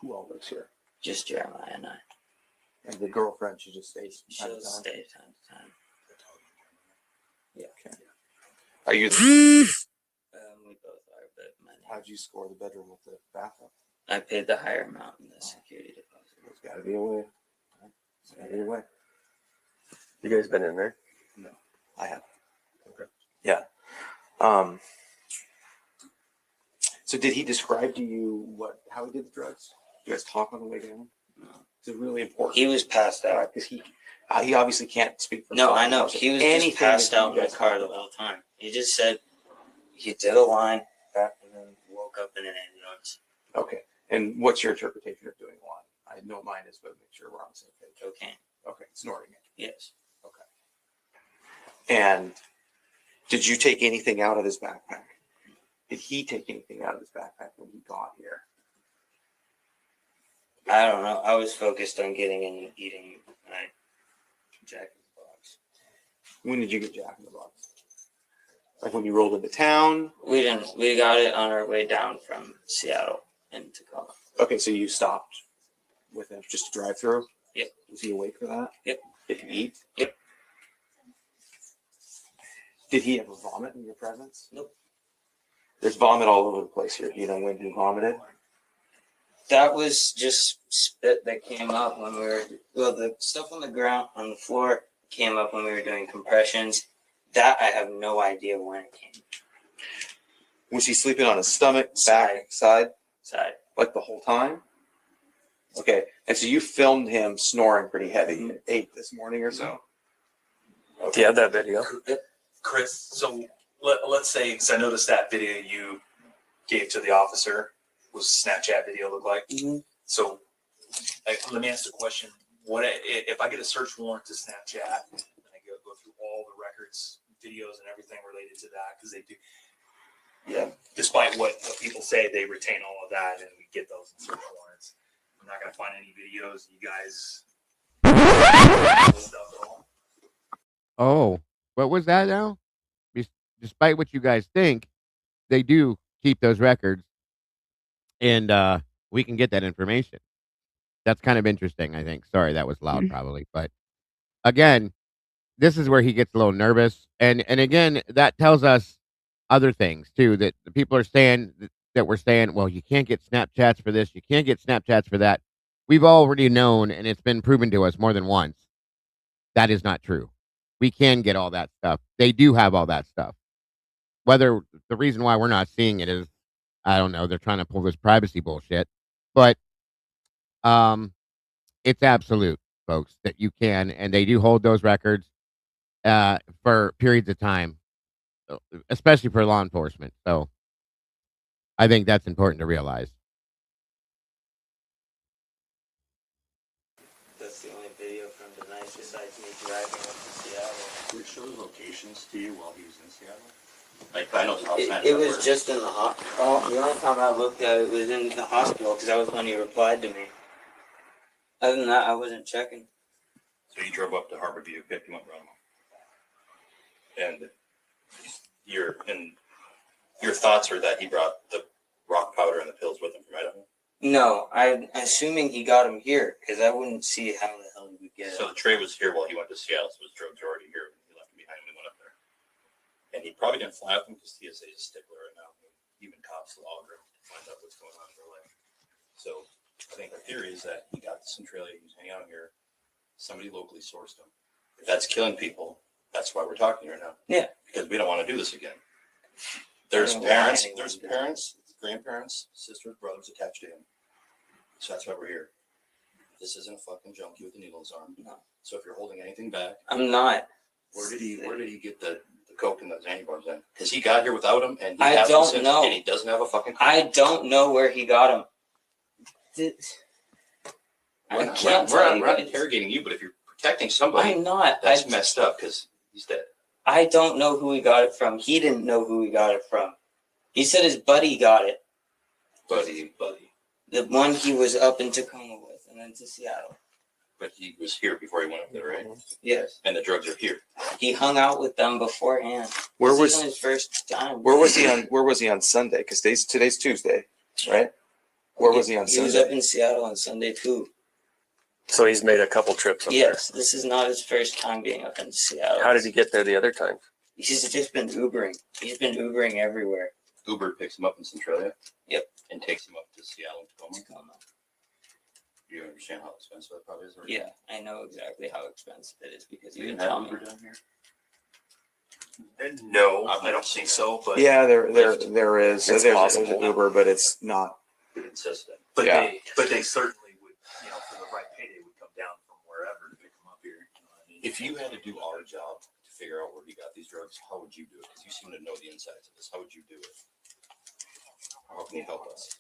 Who all lives here? Just Jeremiah and I. And the girlfriend, she just stays from time She'll to time? stay time to time. Yeah. Okay. Are you? We both are, but How'd you score the bedroom with the bathroom? I paid the higher amount in the security deposit. There's got to be a way. There's got to be a way. You guys been in there? No, I have. Okay. Yeah. So did he describe to you how he did the drugs? You guys talk on the way down? No. It's really important. He was passed out. Because he obviously can't speak for No, himself. I know. He was just passed out in the car the whole time. He just said he did a line and then woke up in an ambulance. Okay. And what's your interpretation of doing one? I know mine is, but make sure we're on the same page. Cocaine. Okay. Snorting it. Yes. Okay. And did you take anything out of his backpack? Did he take anything out of his backpack when he got here? I don't know. I was focused on getting in and eating my Jack in the Box. When did you get Jack in the Box? Like when you rolled into town? We didn't. We got it on our way down from Seattle into Tacoma. Okay, so you stopped with him just to drive through? Yep. Was he awake for that? Yep. Did he eat? Yep. Did he ever vomit in your presence? Nope. There's vomit all over the place here. Do you know when he vomited? That was just spit that came up when we were, the stuff on the ground, on the floor came up when we were doing compressions. That I have no idea when it came. Was he sleeping on his stomach, back, side? Side. Like the whole time? Okay. And so you filmed him snoring pretty heavy at 8 this morning or so? Do you have that video? Chris, so let's say, because I noticed that video you gave to the officer was Snapchat video look like. Mm-hmm. So let me ask the question: what if I get a search warrant to Snapchat and I go through all the records, videos, and everything related to that? Because they do. Yeah. Despite what people say, they retain all of that, and we get those in search warrants. I'm not gonna find any videos. You guys. Stuff at all. Oh, what was that now? Despite what you guys think, they do keep those records, and we can get that information. That's kind of interesting, I think. Sorry, that was loud, probably. But again, this is where he gets a little nervous, and again, that tells us other things too. That the people are saying that we're saying, well, you can't get Snapchats for this, you can't get Snapchats for that. We've already known, and it's been proven to us more than once. That is not true. We can get all that stuff. They do have all that stuff. Whether the reason why we're not seeing it is, I don't know, they're trying to pull this privacy bullshit. But it's absolute, folks, that you can, and they do hold those records for periods of time, especially for law enforcement. So I think that's important to realize. That's the only video from tonight besides me driving up to Seattle. Did it show the locations to you while he was in Seattle? Like, I know how It was just in the hospital. The only time I looked at it was in the hospital because that was when he replied to me. Other than that, I wasn't checking. So you drove up to Harborview, picked him up, run him off. And your thoughts are that he brought the rock powder and the pills with him from Idaho? No, I'm assuming he got him here because I wouldn't see how the hell he would get it. So the tray was here while he went to Seattle, so his drugs were already here when he left him behind when he went up there. And he probably didn't fly with him because TSA is a stickler right now. Even cops log her to find out what's going on in their life. So I think the theory is that he got to Centralia, he was hanging out here, somebody locally sourced him. If that's killing people, that's why we're talking right now. Yeah. Because we don't want to do this again. There's parents, grandparents, sisters, brothers attached to him. So that's why we're here. This isn't a fucking junkie with a needle in his arm. No. So if you're holding anything back, I'm not. Where did he get the coke and those antibodies in? Because he got here without them, and I don't know. And he doesn't have a fucking. I don't know where he got them. We're not interrogating you, but if you're protecting somebody, I'm not. That's messed up because he's dead. I don't know who he got it from. He didn't know who he got it from. He said his buddy got it. Buddy. The one he was up in Tacoma with, and then to Seattle. But he was here before he went up there, right? Yes. And the drugs are here. He hung out with them beforehand. Where This was isn't his first time? Where was he on Sunday? Because today's Tuesday, right? Where was he on Sunday? He was up in Seattle on Sunday too. So he's made a couple trips up Yes, this is not his first time being up in Seattle. there. How did he get there the other time? He's just been Ubering. He's been Ubering everywhere. Uber picks him up in Centralia. Yep. And takes him up to Seattle and Tacoma. You understand how expensive that probably is? Yeah, I know exactly how expensive it is because you You didn't have tell me. Uber down here? No, I don't think so. But Yeah, there is. It's There's possible. an Uber, but it's not. Consistent. But Yeah. they certainly would, for the right payday, would come down from wherever to pick him up here. You know what I mean? If you had to do our job to figure out where he got these drugs, how would you do it? Because you seem to know the insides of this. How would you do it? How can you help us?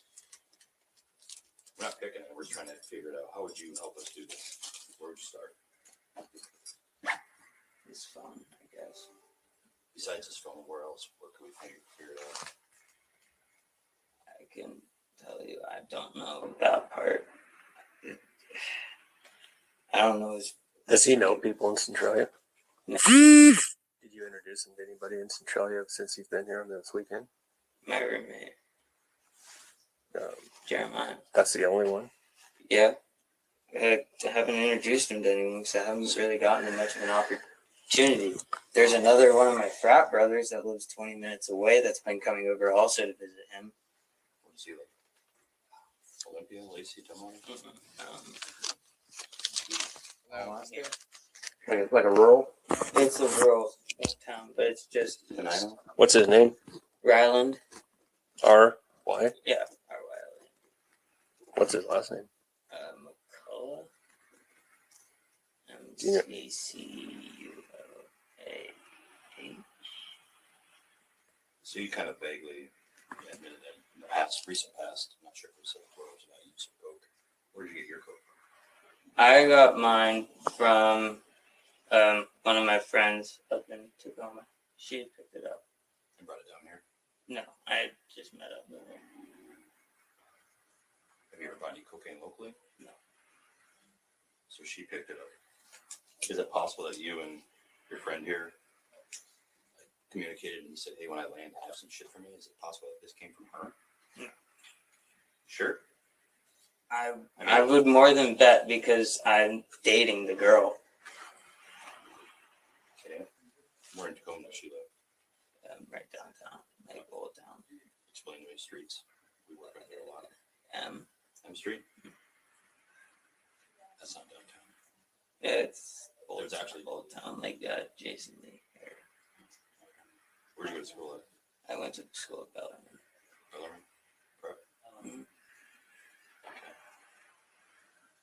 We're not picking it. We're just trying to figure it out. How would you help us do this? Where would you start? It's fun, I guess. Besides this phone, where else? Where can we figure it out? I can tell you, I don't know that part. I don't know his. Does he know people in Centralia? No. Did you introduce him to anybody in Centralia since he's been here on this weekend? My roommate, Jeremiah. That's the only one. Yeah. I haven't introduced him to anyone because I haven't really gotten much of an opportunity. There's another one of my frat brothers that lives 20 minutes away that's been coming over also to visit him. What is he like? Olympia, Lacey, Tamari? Like a rural. It's a rural town, but it's just. What's his name? Ryland. R.Y.? Yeah, R.Y.L.A. What's his last name? McCullough. Yeah. MCCUO. So you kind of vaguely admitted that in the past, recent past, I'm not sure if it was about use of coke. Where did you get your coke from? I got mine from one of my friends up in Tacoma. She had picked it up. And brought it down here? No, I just met up with her. Have you ever bought any cocaine locally? No. So she picked it up. Is it possible that you and your friend here communicated and you said, hey, when I land, have some shit for me? Is it possible that this came from her? No. Sure. I would more than bet because I'm dating the girl. Okay. Where in Tacoma does she live? Right downtown, like Old Town. Explain to me streets. We work right there a lot. M Street? That's not downtown. Yeah, it's There's actually Old Town, like Jason Lee. Where'd you go to school at? I went to school at Bellarmine. Bellarmine? Prep?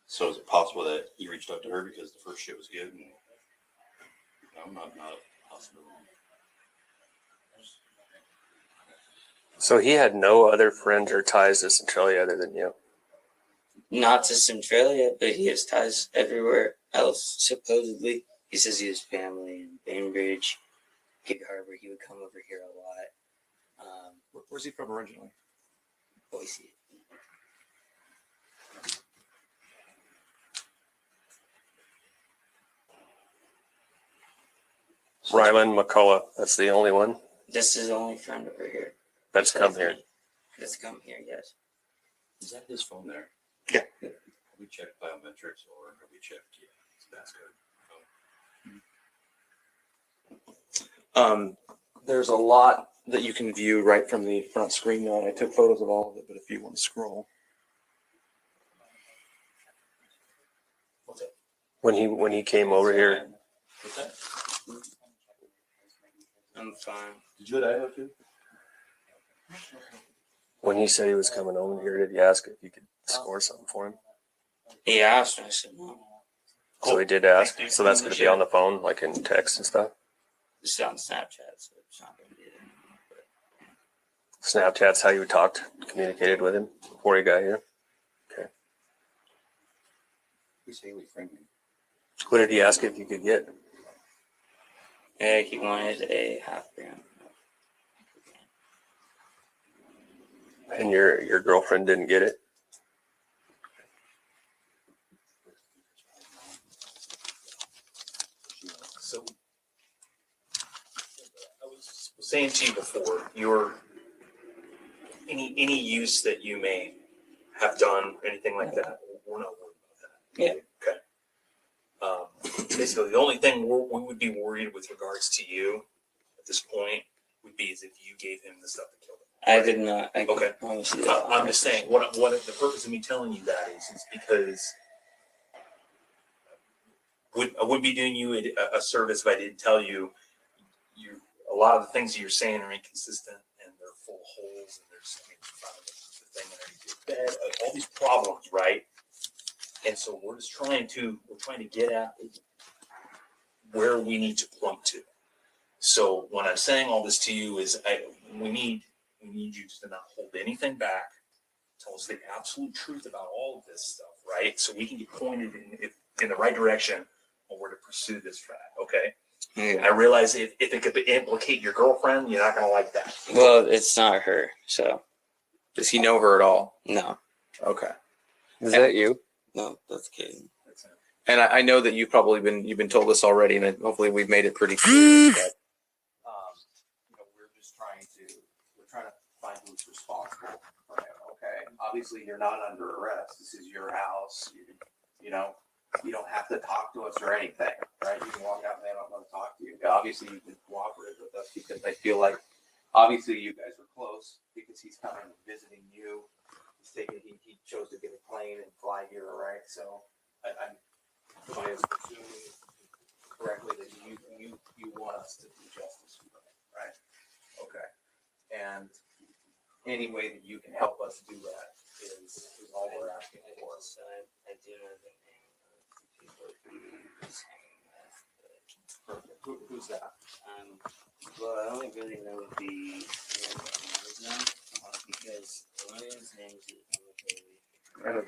So is it possible that you reached out to her because the first shit was good? And, no, not a possibility. So he had no other friends or ties to Centralia other than you. Not to Centralia, but he has ties everywhere else, supposedly. He says he has family in Bainbridge, Gig Harbor. He would come over here a lot. Where's he from originally? Boise. Ryland McCullough, that's the only one This is the only friend over here. that's come here. That's come here, yes. Is that his phone there? Yeah. Have we checked biometrics or have we checked his passcode? There's a lot that you can view right from the front screen now, and I took photos of all of it, but if you want to scroll. When he came over here, What's that? I'm fine. Did you go to Idaho too? when he said he was coming over here, did you ask if you could score something for him? He asked, and I said no. So he did ask. So that's going to be on the phone, like in text and stuff. It's on Snapchat, so it's not going to be there. Snapchat's how you talked, communicated with him before he got here. Okay. Who's Haley friendly? What did he ask if you could get? Yeah, he wanted a half gram. And your girlfriend didn't get it? So I was saying to you before, your any use that you may have done, anything like that, we're not worried about that. Yeah. Okay. Basically, the only thing we would be worried with regards to you at this point would be is if you gave him the stuff to kill him. I did not. I Okay. promise you that. I'm just saying, what the purpose of me telling you that is because I would be doing you a service if I didn't tell you a lot of the things that you're saying are inconsistent and they're full of holes and there's the thing underneath your bed, all these problems, right? And so we're trying to get at where we need to plump to. So when I'm saying all this to you is we need you to not hold anything back. Tell us the absolute truth about all of this stuff, right? So we can get pointed in the right direction on where to pursue this track, okay? Yeah. I realize if it could implicate your girlfriend, you're not going to like that. Well, it's not her, so. Does he know her at all? No. Okay. Is that you? No, that's Kaden. And I know that you've been told this already, and hopefully we've made it pretty clear that we're trying to find who's responsible for him. Okay, obviously you're not under arrest. This is your house. You don't have to talk to us or anything, right? You can walk out and they don't want to talk to you. Obviously you've been cooperative with us because I feel like obviously you guys are close because he's coming and visiting you. He chose to get a plane and fly here, right? So I'm assuming correctly that you want us to do justice for him, right? Okay. And any way that you can help us do that is all we're asking for. I do know the name of people who saying that. Perfect. Who's that? Well, I only really know the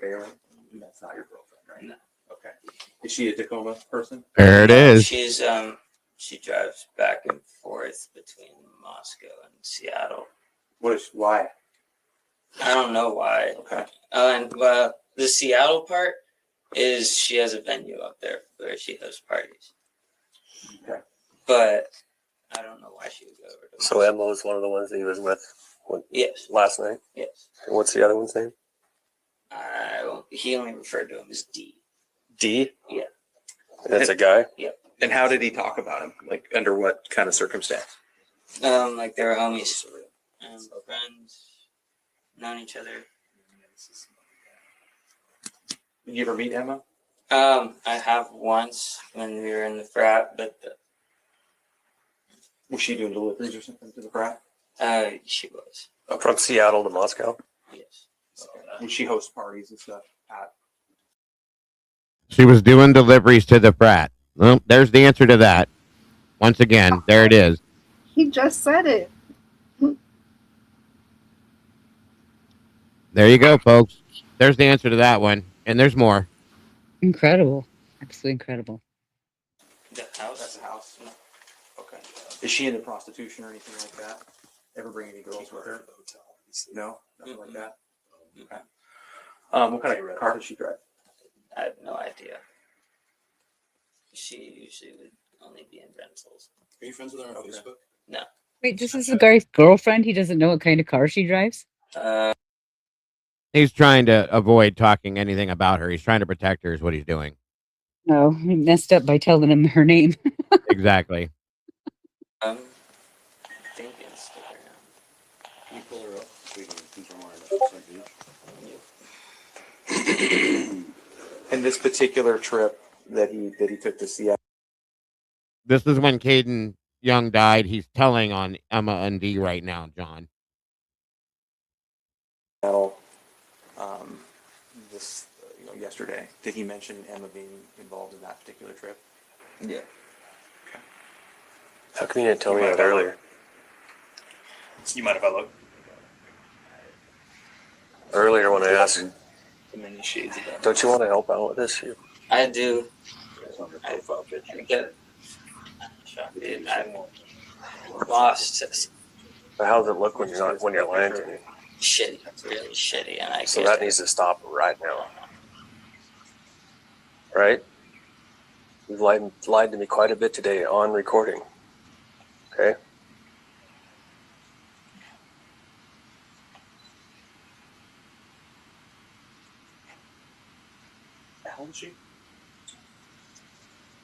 Bailey? That's not your girlfriend, right? No. Okay. Is she a Tacoma person? There it No, is. she's she drives back and forth between Moscow and Seattle. Why? I don't know why. Okay. And the Seattle part is she has a venue up there where she hosts parties. Okay. But I don't know why she would go over to So Emma was one of the ones that he was with Yes. last night? Yes. And what's the other one's name? He only referred to him as D. D? Yeah. That's a guy? Yep. And how did he talk about him? Like, under what kind of circumstance? Like they were homies, friends, known each other. Did you ever meet Emma? I have once when we were in the frat, but Was she doing deliveries or something to the frat? She was. From Seattle to Moscow? Yes. Would she host parties and stuff at? She was doing deliveries to the frat. Well, there's the answer to that. Once again, there it is. He just said it. There you go, folks. There's the answer to that one. And there's more. Incredible. Absolutely incredible. The house? That's the house. Okay. Is she into prostitution or anything like that? Ever bring any girls with her? No? Nothing like that? Okay. What kind of car does she drive? I have no idea. She usually would only be in rentals. Are you friends with her on Facebook? No. Wait, this is the guy's girlfriend. He doesn't know what kind of car she drives? He's trying to avoid talking anything about her. He's trying to protect her is what he's doing. No, he messed up by telling him her name. Exactly. I think Instagram. Can you pull her up so we can confirm our And this particular trip that he took to Seattle. This is when Caden Young died. He's telling on Emma and D right now, John. This yesterday. Did he mention Emma being involved in that particular trip? Yeah. How come you didn't tell me that earlier? You mind if I look? Earlier when I asked, Many shades of that. don't you want to help out with this? I do. I get I lost. But how does it look when you're lying to me? Shitty, really shitty, and So that needs to stop right now. Right? You've lied to me quite a bit today on recording. Okay? How old is she?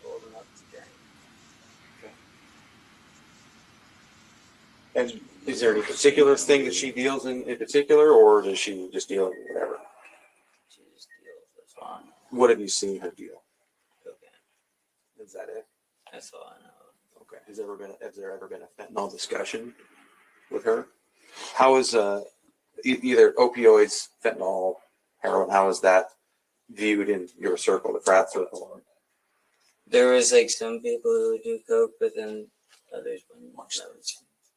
Old enough today. And is there any particular thing that she deals in particular, or does she just deal in whatever? She just deals with fun. What have you seen her deal? Okay. Is that it? That's all I know. Okay. Has there ever been a fentanyl discussion with her? How is either opioids, fentanyl, heroin? How is that viewed in your circle, the frat circle? There was like some people who would do coke, but then others wouldn't.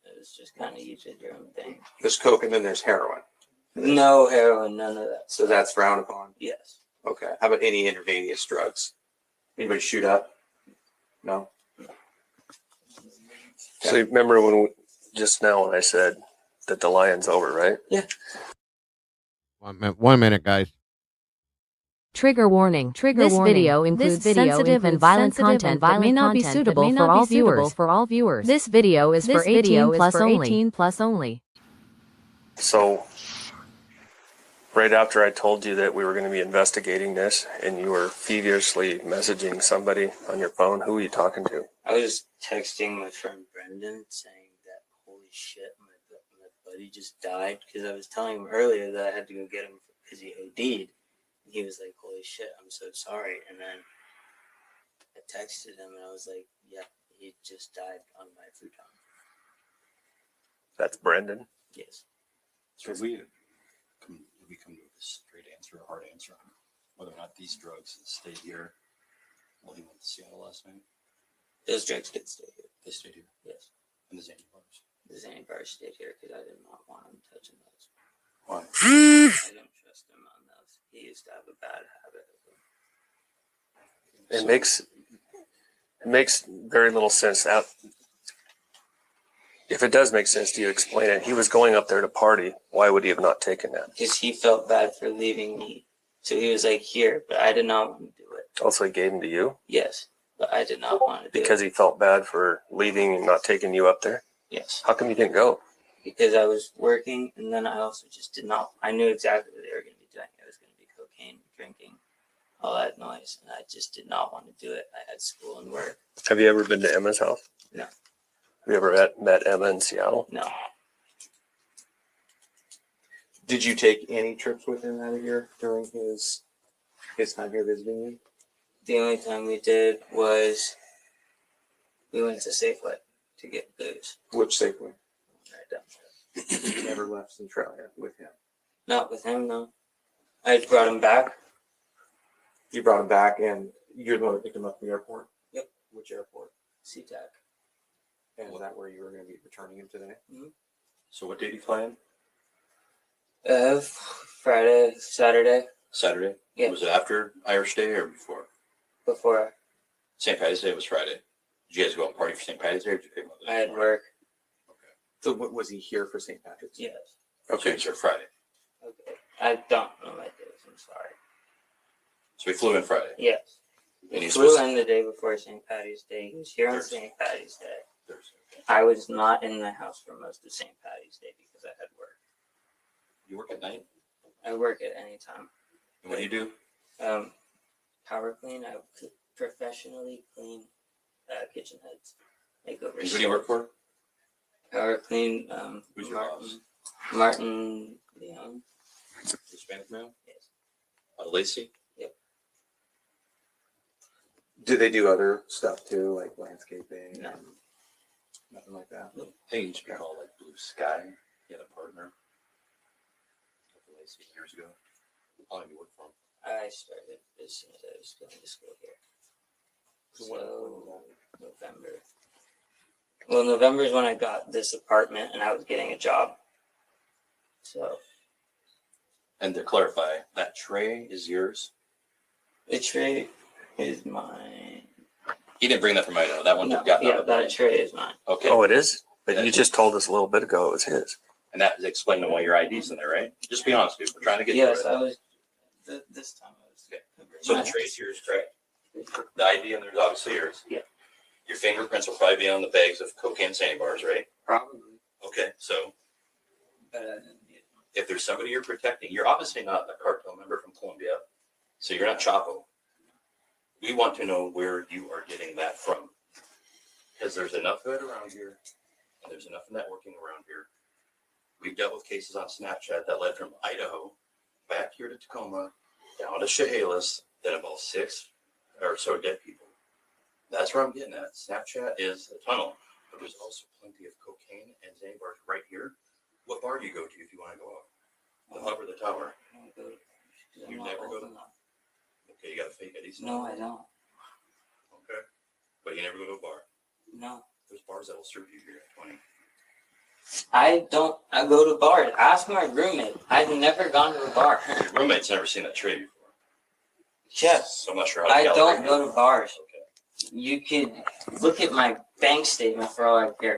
It was just kind of you did your own thing. There's coke and then there's heroin. No heroin, none of that. So that's frowned upon. Yes. Okay. How about any intravenous drugs? Anybody shoot up? No. So you remember just now when I said that the lion's over, right? Yeah. 1 minute, guys. Trigger warning. This video includes sensitive and violent content that may not be suitable for all viewers. This video is for 18 plus only. So, right after I told you that we were going to be investigating this, and you were feverishly messaging somebody on your phone, who were you talking to? I was texting my friend Brendan saying that holy shit, my buddy just died, because I was telling him earlier that I had to go get him because he OD'd. He was like, holy shit, I'm so sorry. And then I texted him and I was like, yeah, he just died on my futon. That's Brendan? Yes. So have we come to a straight answer, a hard answer on whether or not these drugs stayed here while he went to Seattle last night? Those drugs did stay here. They stayed here? Yes. And the Zany bars? The Zany bars stayed here because I did not want him touching those. Why? I don't trust him on those. he used to have a bad habit. It makes very little sense. Now, if it does make sense to you, explain it. He was going up there to party. Why would he have not taken that? Because he felt bad for leaving me. So he was like, here, but I did not want to do it. Also, he gave him to you? Yes, but I did not want to do Because it. he felt bad for leaving and not taking you up there? Yes. How come you didn't go? Because I was working, and then I also just did not. I knew exactly what they were going to be doing. It was going to be cocaine, drinking, all that noise, and I just did not want to do it. I had school and work. Have you ever been to Emma's house? No. Have you ever met Emma in Seattle? No. Did you take any trips with him out of here during his time here visiting you? The only time we did was we went to Safeway to get booze. Which Safeway? Right down there. You never left Centralia with him. Not with him, no. I brought him back. You brought him back, and you're the one that picked him up from the airport? Yep. Which airport? SeaTac. And is that where you were going to be returning him today? Mm-hmm. So what date do you fly in? Friday, Saturday. Saturday? Yeah. Was it after Irish Day or before? Before. St. Patty's Day was Friday. Did you guys go out and party for St. Patty's Day or did you pick him up? I had work. So was he here for St. Patrick's Day? Yes. Okay, so Friday. Okay. I don't know my days. I'm sorry. So he flew in Friday. Yes. And He he's flew supposed in the day before St. Patty's Day. He was here on Thursday. St. Patty's Day. Thursday. I was not in the house for most of St. Patty's Day because I had work. You work at night? I work at any time. And what do you do? Power clean. I professionally clean kitchen heads. Make over. And who do you work for? Power clean. Who's your boss? Martin Leon. Hispanic man? Yes. Lacey? Yep. Do they do other stuff too, like landscaping? No. Nothing like that? No. I think it used to be called like Blue Sky. He had a partner. Lacey years ago. How long did you work for him? I started as soon as I was going to school here. So November. Well, November is when I got this apartment and I was getting a job. So. And to clarify, that tray is yours? The tray is mine. He didn't bring that from Idaho. That one No, got yeah, that tray is mine. Okay. Oh, it is? But you just told us a little bit ago it was his. And that explained why your ID's in there, right? Just be honest, dude. We're trying to get Yes, through it. I was. This time I was. Okay. So the tray's yours, correct? The ID in there is obviously yours. Yeah. Your fingerprints will probably be on the bags of cocaine sandy bars, right? Probably. Okay, so But if there's somebody you're protecting, you're obviously not a cartel member from Colombia, so you're not Chapo. We want to know where you are getting that from, because there's enough of it around here, and there's enough networking around here. We've dealt with cases on Snapchat that led from Idaho back here to Tacoma, down to Chehalis, that involved 6 or so dead people. That's where I'm getting at. Snapchat is a tunnel, but there's also plenty of cocaine and Zane bars right here. What bar do you go to if you want to go out? The hub or the tower? You never go to. Okay, you got a fake ID. No, I don't. Okay, but you never go to a bar. No. There's bars that will serve you here at 20. I don't. I go to bars. Ask my roommate. I've never gone to a bar. Your roommate's never seen that tray before. Yes. So I'm not sure how to I don't calibrate go to bars. Okay. You could look at my bank statement for all I care.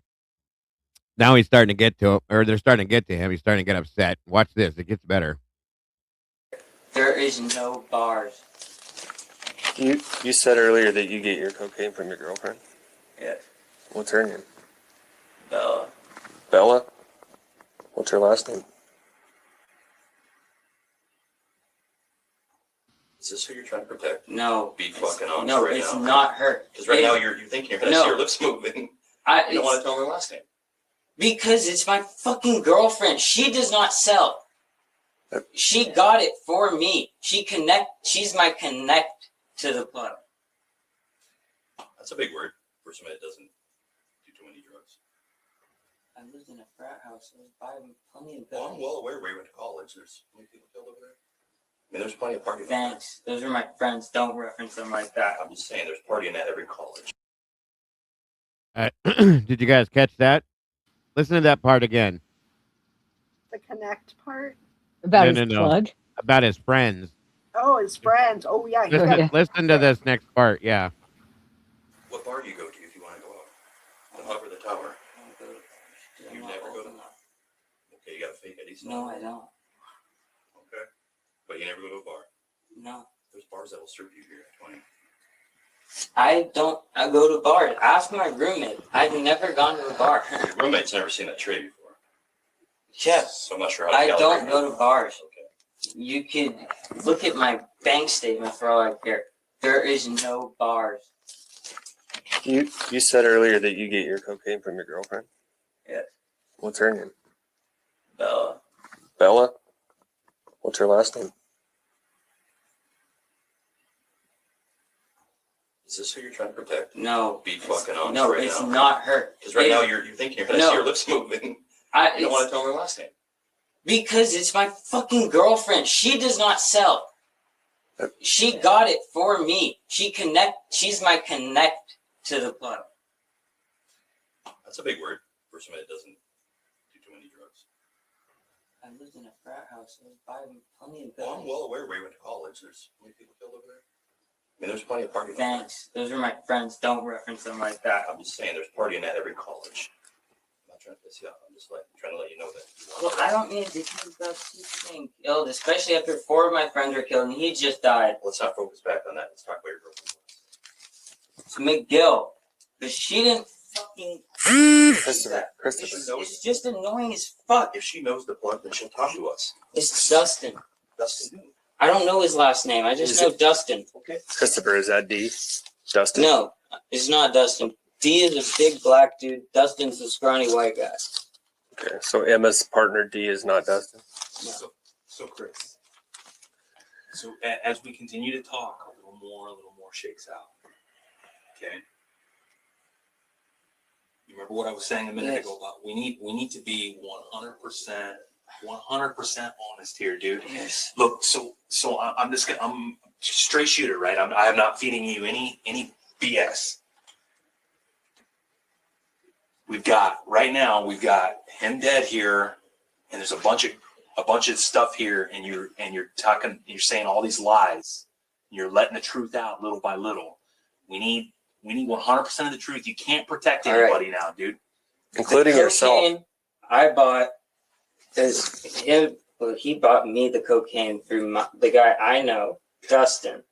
Now he's starting to get to him, or they're starting to get to him. He's starting to get upset. Watch this. It gets better. There is no bars. You said earlier that you get your cocaine from your girlfriend? Yeah. What's her name? Bella. Bella? What's her last name? Is this who you're trying to protect? No. Be fucking honest No, right it's now. not her. Because right now you're thinking you're going to see her lips moving. You don't want to tell her last name. Because it's my fucking girlfriend. She does not sell. She got it for me. She's my connect to the club. That's a big word for somebody that doesn't do too many drugs. I lived in a frat house. I was buying plenty of Well, I'm well aware where you went to college. There's plenty of people killed over there. I mean, there's plenty of partying. Thanks. Those are my friends. Don't reference them like that. I'm just saying there's partying at every college. Did you guys catch that? Listen to that part again. The connect part. About his plug? About his friends. Oh, his friends. Oh yeah. He Listen, got, listen to this next part. Yeah. What bar do you go to if you want to go out? The Hub or the Tower? You never go to the Okay, you got a fake ID? No, I don't. Okay. But you never go to a bar? No. There's bars that will strip you here at 20. I go to bars. Ask my roommate. I've never gone to a bar. Your roommate's never seen that tray before. Yes. So I'm not sure how to I don't calibrate go to bars. You could look at my bank statement for all I care. There is no bars. You said earlier that you get your cocaine from your girlfriend? Yes. What's her name? Bella. Bella? What's her last name? Is this who you're trying to protect? No. Be fucking honest No, right it's now. not her. Because right now you're thinking you're going to see her lips moving. You don't want to tell her last name. Because it's my fucking girlfriend. She does not sell. She got it for me. She's my connect to the club. That's a big word for somebody that doesn't do too many drugs. I lived in a frat house. I was buying plenty of Well, I'm well aware where you went to college. There's how many people killed over there? I mean, there's plenty of partying. Thanks. Those are my friends. Don't reference them like that. I'm just saying there's partying at every college. I'm not trying to piss you off. I'm just trying to let you know that. Well, I don't need to because that's being killed, especially after 4 of my friends were killed and he just died. Let's not focus back on that. Let's talk about your girlfriend. It's McGill. Because she didn't fucking... Christopher. It's just annoying as fuck. If she knows the plug, then she'll talk to us. It's Dustin. Dustin who? I don't know his last name. I just know Dustin. Okay. Christopher, is that D? Dustin? No, it's not Dustin. D is a big black dude. Dustin's a scrawny white guy. Okay, so Emma's partner D is not Dustin? So Chris, so as we continue to talk, a little more shakes out. Okay. You remember what I was saying a minute ago about we need to be 100% honest here, dude. Yes. Look, so I'm straight shooter, right? I am not feeding you any BS. We've got him dead here, and there's a bunch of stuff here, and you're saying all these lies. You're letting the truth out little by little. We need 100% of the truth. You can't protect anybody now, dude. Including yourself. I bought because he bought me the cocaine through the guy I know, Dustin.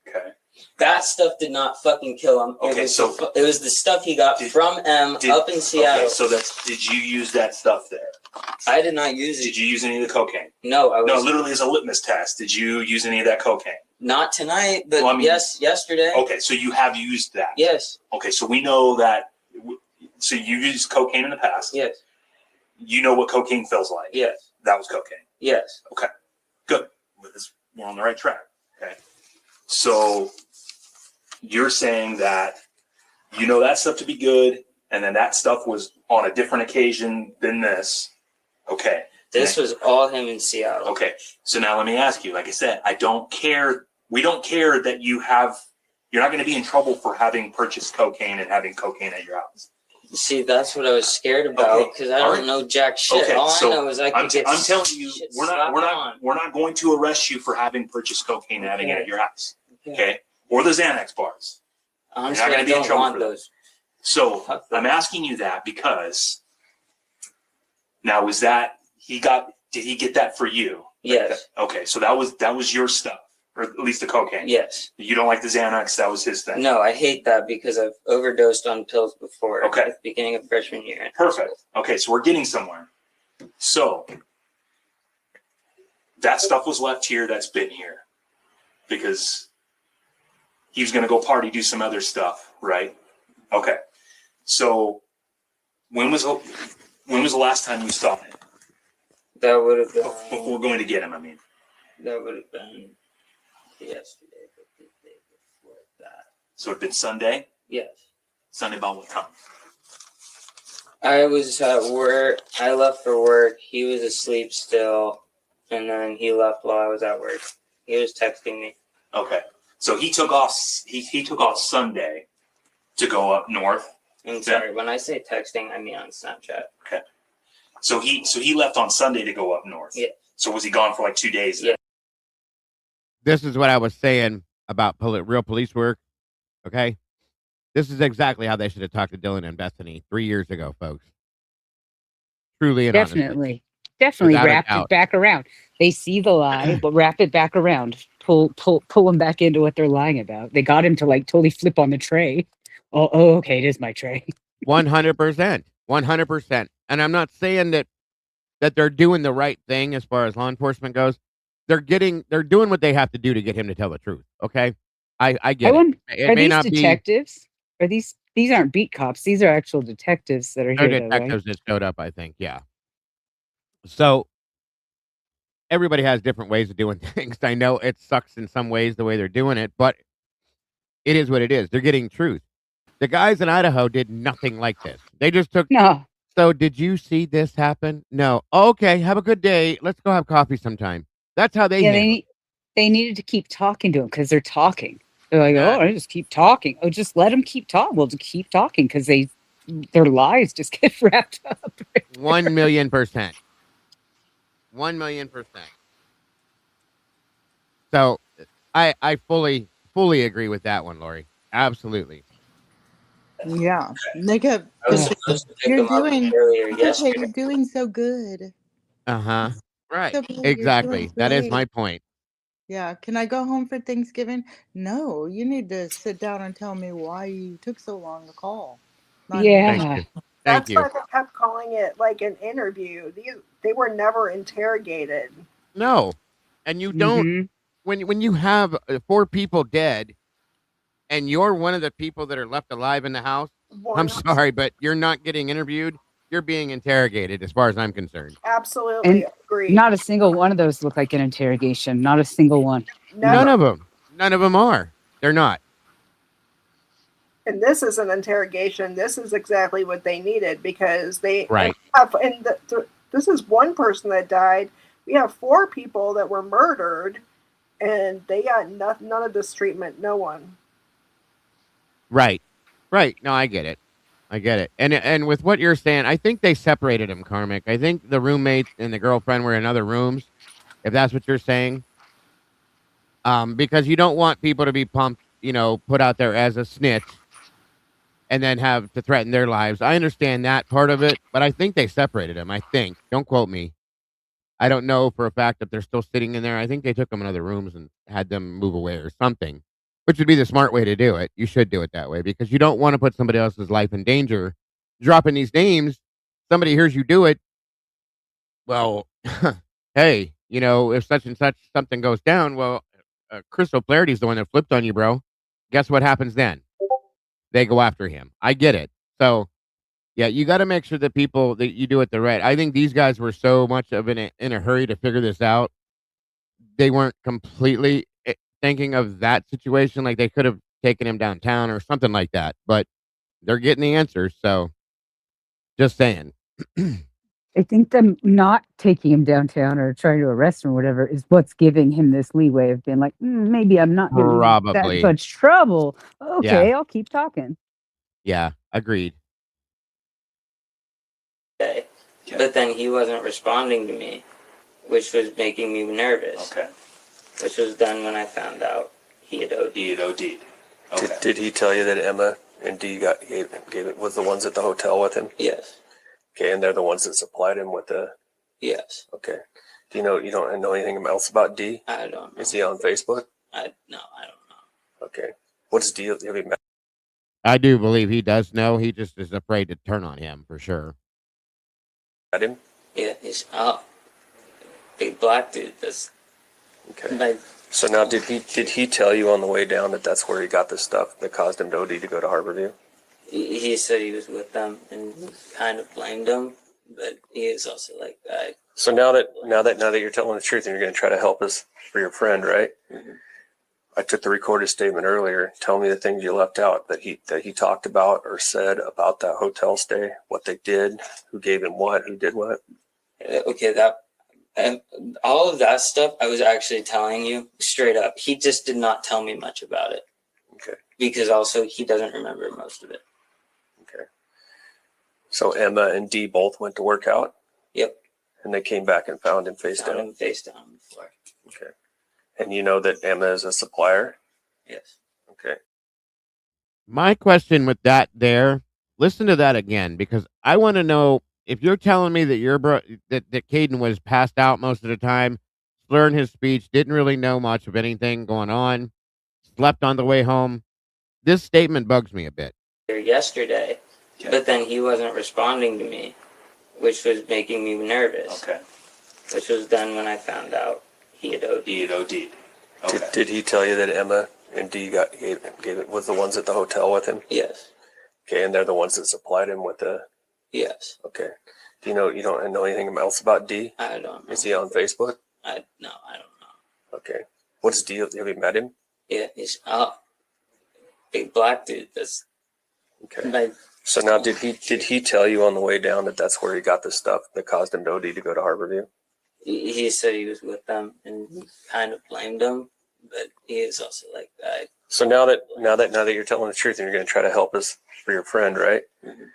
Okay. That stuff did not fucking kill him. Okay, it was the stuff he got from M up in Seattle. Okay, so did you use that stuff there? I did not use it. Did you use any of the cocaine? No, No, literally as a litmus test. Did you use any of that cocaine? Not tonight, but yes, yesterday. Okay, so you have used that. Yes. Okay, so we know that. So you used cocaine in the past. Yes. You know what cocaine feels like. Yes. That was cocaine. Yes. Okay, good. We're on the right track. Okay. So you're saying that you know that stuff to be good, and then that stuff was on a different occasion than this. Okay. This was all him in Seattle. Okay. So now let me ask you, like I said, I don't care. We don't care that you're not going to be in trouble for having purchased cocaine and having cocaine at your house. See, that's what I was scared about because I don't know jack shit. Okay, All so I know is I can get. I'm telling you, shit we're slapped not going to arrest you for having purchased cocaine and having it at your house. Okay. Or the Xanax bars. Honestly, You're not going to be in trouble want for that. those. So I'm asking you that because now did he get that for you? Yes. Okay, so that was your stuff, or at least the cocaine. Yes. You don't like the Xanax, that was his thing. No, I hate that because I've overdosed on pills before. Okay. At the beginning of freshman year. Perfect. Okay, so we're getting somewhere. So that stuff was left here that's been here because he was going to go party, do some other stuff, right? Okay. So when was the last time you saw him? That would have been before going to get him, I mean. That would have been yesterday, but the day before that. So it'd been Sunday? Yes. Sunday about what time? I was at work. I left for work. He was asleep still, and then he left while I was at work. He was texting me. Okay. So he took off. He took off Sunday to go up north. I'm sorry. When I say texting, I mean on Snapchat. Okay. So he left on Sunday to go up north. Yeah. So was he gone for like 2 days? Yeah. this is what I was saying about real police work. Okay. This is exactly how they should have talked to Dylan and Bethany 3 years ago, folks. Truly and honestly. Definitely Without a wrapped doubt. it back around. They see the lie, but wrap it back around. Pull them back into what they're lying about. They got him to like totally flip on the tray. Oh, okay, it is my tray. 100%. 100%. And I'm not saying that they're doing the right thing as far as law enforcement goes. They're doing what they have to do to get him to tell the truth. Okay. I get it. It Are may these not be. detectives? Are these aren't beat cops? These are actual detectives that are They're here, though, right? detectives that showed up, I think. Yeah. So everybody has different ways of doing things. I know it sucks in some ways the way they're doing it, but it is what it is. They're getting truth. The guys in Idaho did nothing like this. They just took. No. So did you see this happen? No. Okay. Have a good day. Let's go have coffee sometime. That's how they handle it. They needed to keep talking to him because they're talking. They're like, oh, I just keep talking. Oh, just let them keep talking. Well, to keep talking because their lies just get wrapped up. 1,000,000%. 1,000,000%. So I fully agree with that one, Lori. Absolutely. Yeah, they kept. I was supposed to pick You're him up doing. earlier It's okay. yesterday. You're doing so good. Uh-huh. Right. It's okay, you're Exactly. doing That is great. my point. Yeah. Can I go home for Thanksgiving? No, you need to sit down and tell me why you took so long to call. Not Thank anymore. you. Thank That's you. why they kept calling it like an interview. They were never interrogated. No. And you don't when you have 4 people dead and you're one of the people that are left alive in the house, I'm sorry, but you're not getting interviewed. You're being interrogated as far as I'm concerned. Absolutely And agree. not a single one of those look like an interrogation. Not a single one. None of them. None of them are. They're not. And this is an interrogation. This is exactly what they needed because they Right. have. And this is one person that died. We have 4 people that were murdered, and they got none of this treatment. No one. Right. Right. No, I get it. I get it. And with what you're saying, I think they separated them, Karmic. I think the roommate and the girlfriend were in other rooms, if that's what you're saying. Because you don't want people to be pumped, put out there as a snitch and then have to threaten their lives. I understand that part of it, but I think they separated them. I think. Don't quote me. I don't know for a fact if they're still sitting in there. I think they took them in other rooms and had them move away or something, which would be the smart way to do it. You should do it that way because you don't want to put somebody else's life in danger. Dropping these names, somebody hears you do it. Well, hey, if such and such something goes down, well, Crystal Clarity's the one that flipped on you, bro. Guess what happens then? They go after him. I get it. So, yeah, you got to make sure that you do it the right. I think these guys were so much of in a hurry to figure this out. They weren't completely thinking of that situation. Like they could have taken him downtown or something like that, but they're getting the answers. So, just saying. I think them not taking him downtown or trying to arrest him or whatever is what's giving him this leeway of being like, maybe I'm not going to be that Probably. much trouble. Okay, Yeah. I'll keep talking. Yeah, agreed. Day. But then he wasn't responding to me, which was making me nervous. Okay. Which was done when I found out he had OD'd. He had OD'd. Okay. Did he tell you that Emma and Dee gave it was the ones at the hotel with him? Yes. Okay, and they're the ones that supplied him with the. Yes. Okay. Do you don't know anything else about Dee? I don't know. Is he on Facebook? No, I don't know. Okay. What's Dee? Have you met? I do believe he does know. He just is afraid to turn on him for sure. At him? Yeah, he's big black dude. That's okay. So now, did he tell you on the way down that that's where he got the stuff that caused him to OD to go to Harborview? He said he was with them and kind of blamed them, but he is also like that. So now that you're telling the truth and you're going to try to help us for your friend, right? Mm-hmm. I took the recorded statement earlier. Tell me the things you left out that he talked about or said about that hotel stay, what they did, who gave him what, who did what. Okay, and all of that stuff I was actually telling you straight up. He just did not tell me much about it. Okay. Because also he doesn't remember most of it. Okay. So Emma and Dee both went to work out? Yep. And they came back and found him face down? Found him face down before. Okay. And you know that Emma is a supplier? Yes. Okay. My question with that there, listen to that again, because I want to know if you're telling me that that Caden was passed out most of the time, slurring his speech, didn't really know much of anything going on, slept on the way home. This statement bugs me a bit. Yesterday, but then he wasn't responding to me, which was making me nervous. Okay. Which was then when I found out he had OD'd. He had OD'd. Okay. Did he tell you that Emma and Dee gave it was the ones at the hotel with him? Yes. Okay, and they're the ones that supplied him with the. Yes. Okay. Do you don't know anything else about Dee? I don't know. Is he on Facebook? No, I don't know. Okay. What's Dee? Have you met him? Yeah, he's big black dude. That's okay. So now, did he tell you on the way down that that's where he got the stuff that caused him to OD to go to Harborview? He said he was with them and he kind of blamed them, but he is also like that. So now that you're telling the truth and you're going to try to help us for your friend, right? Mm-hmm.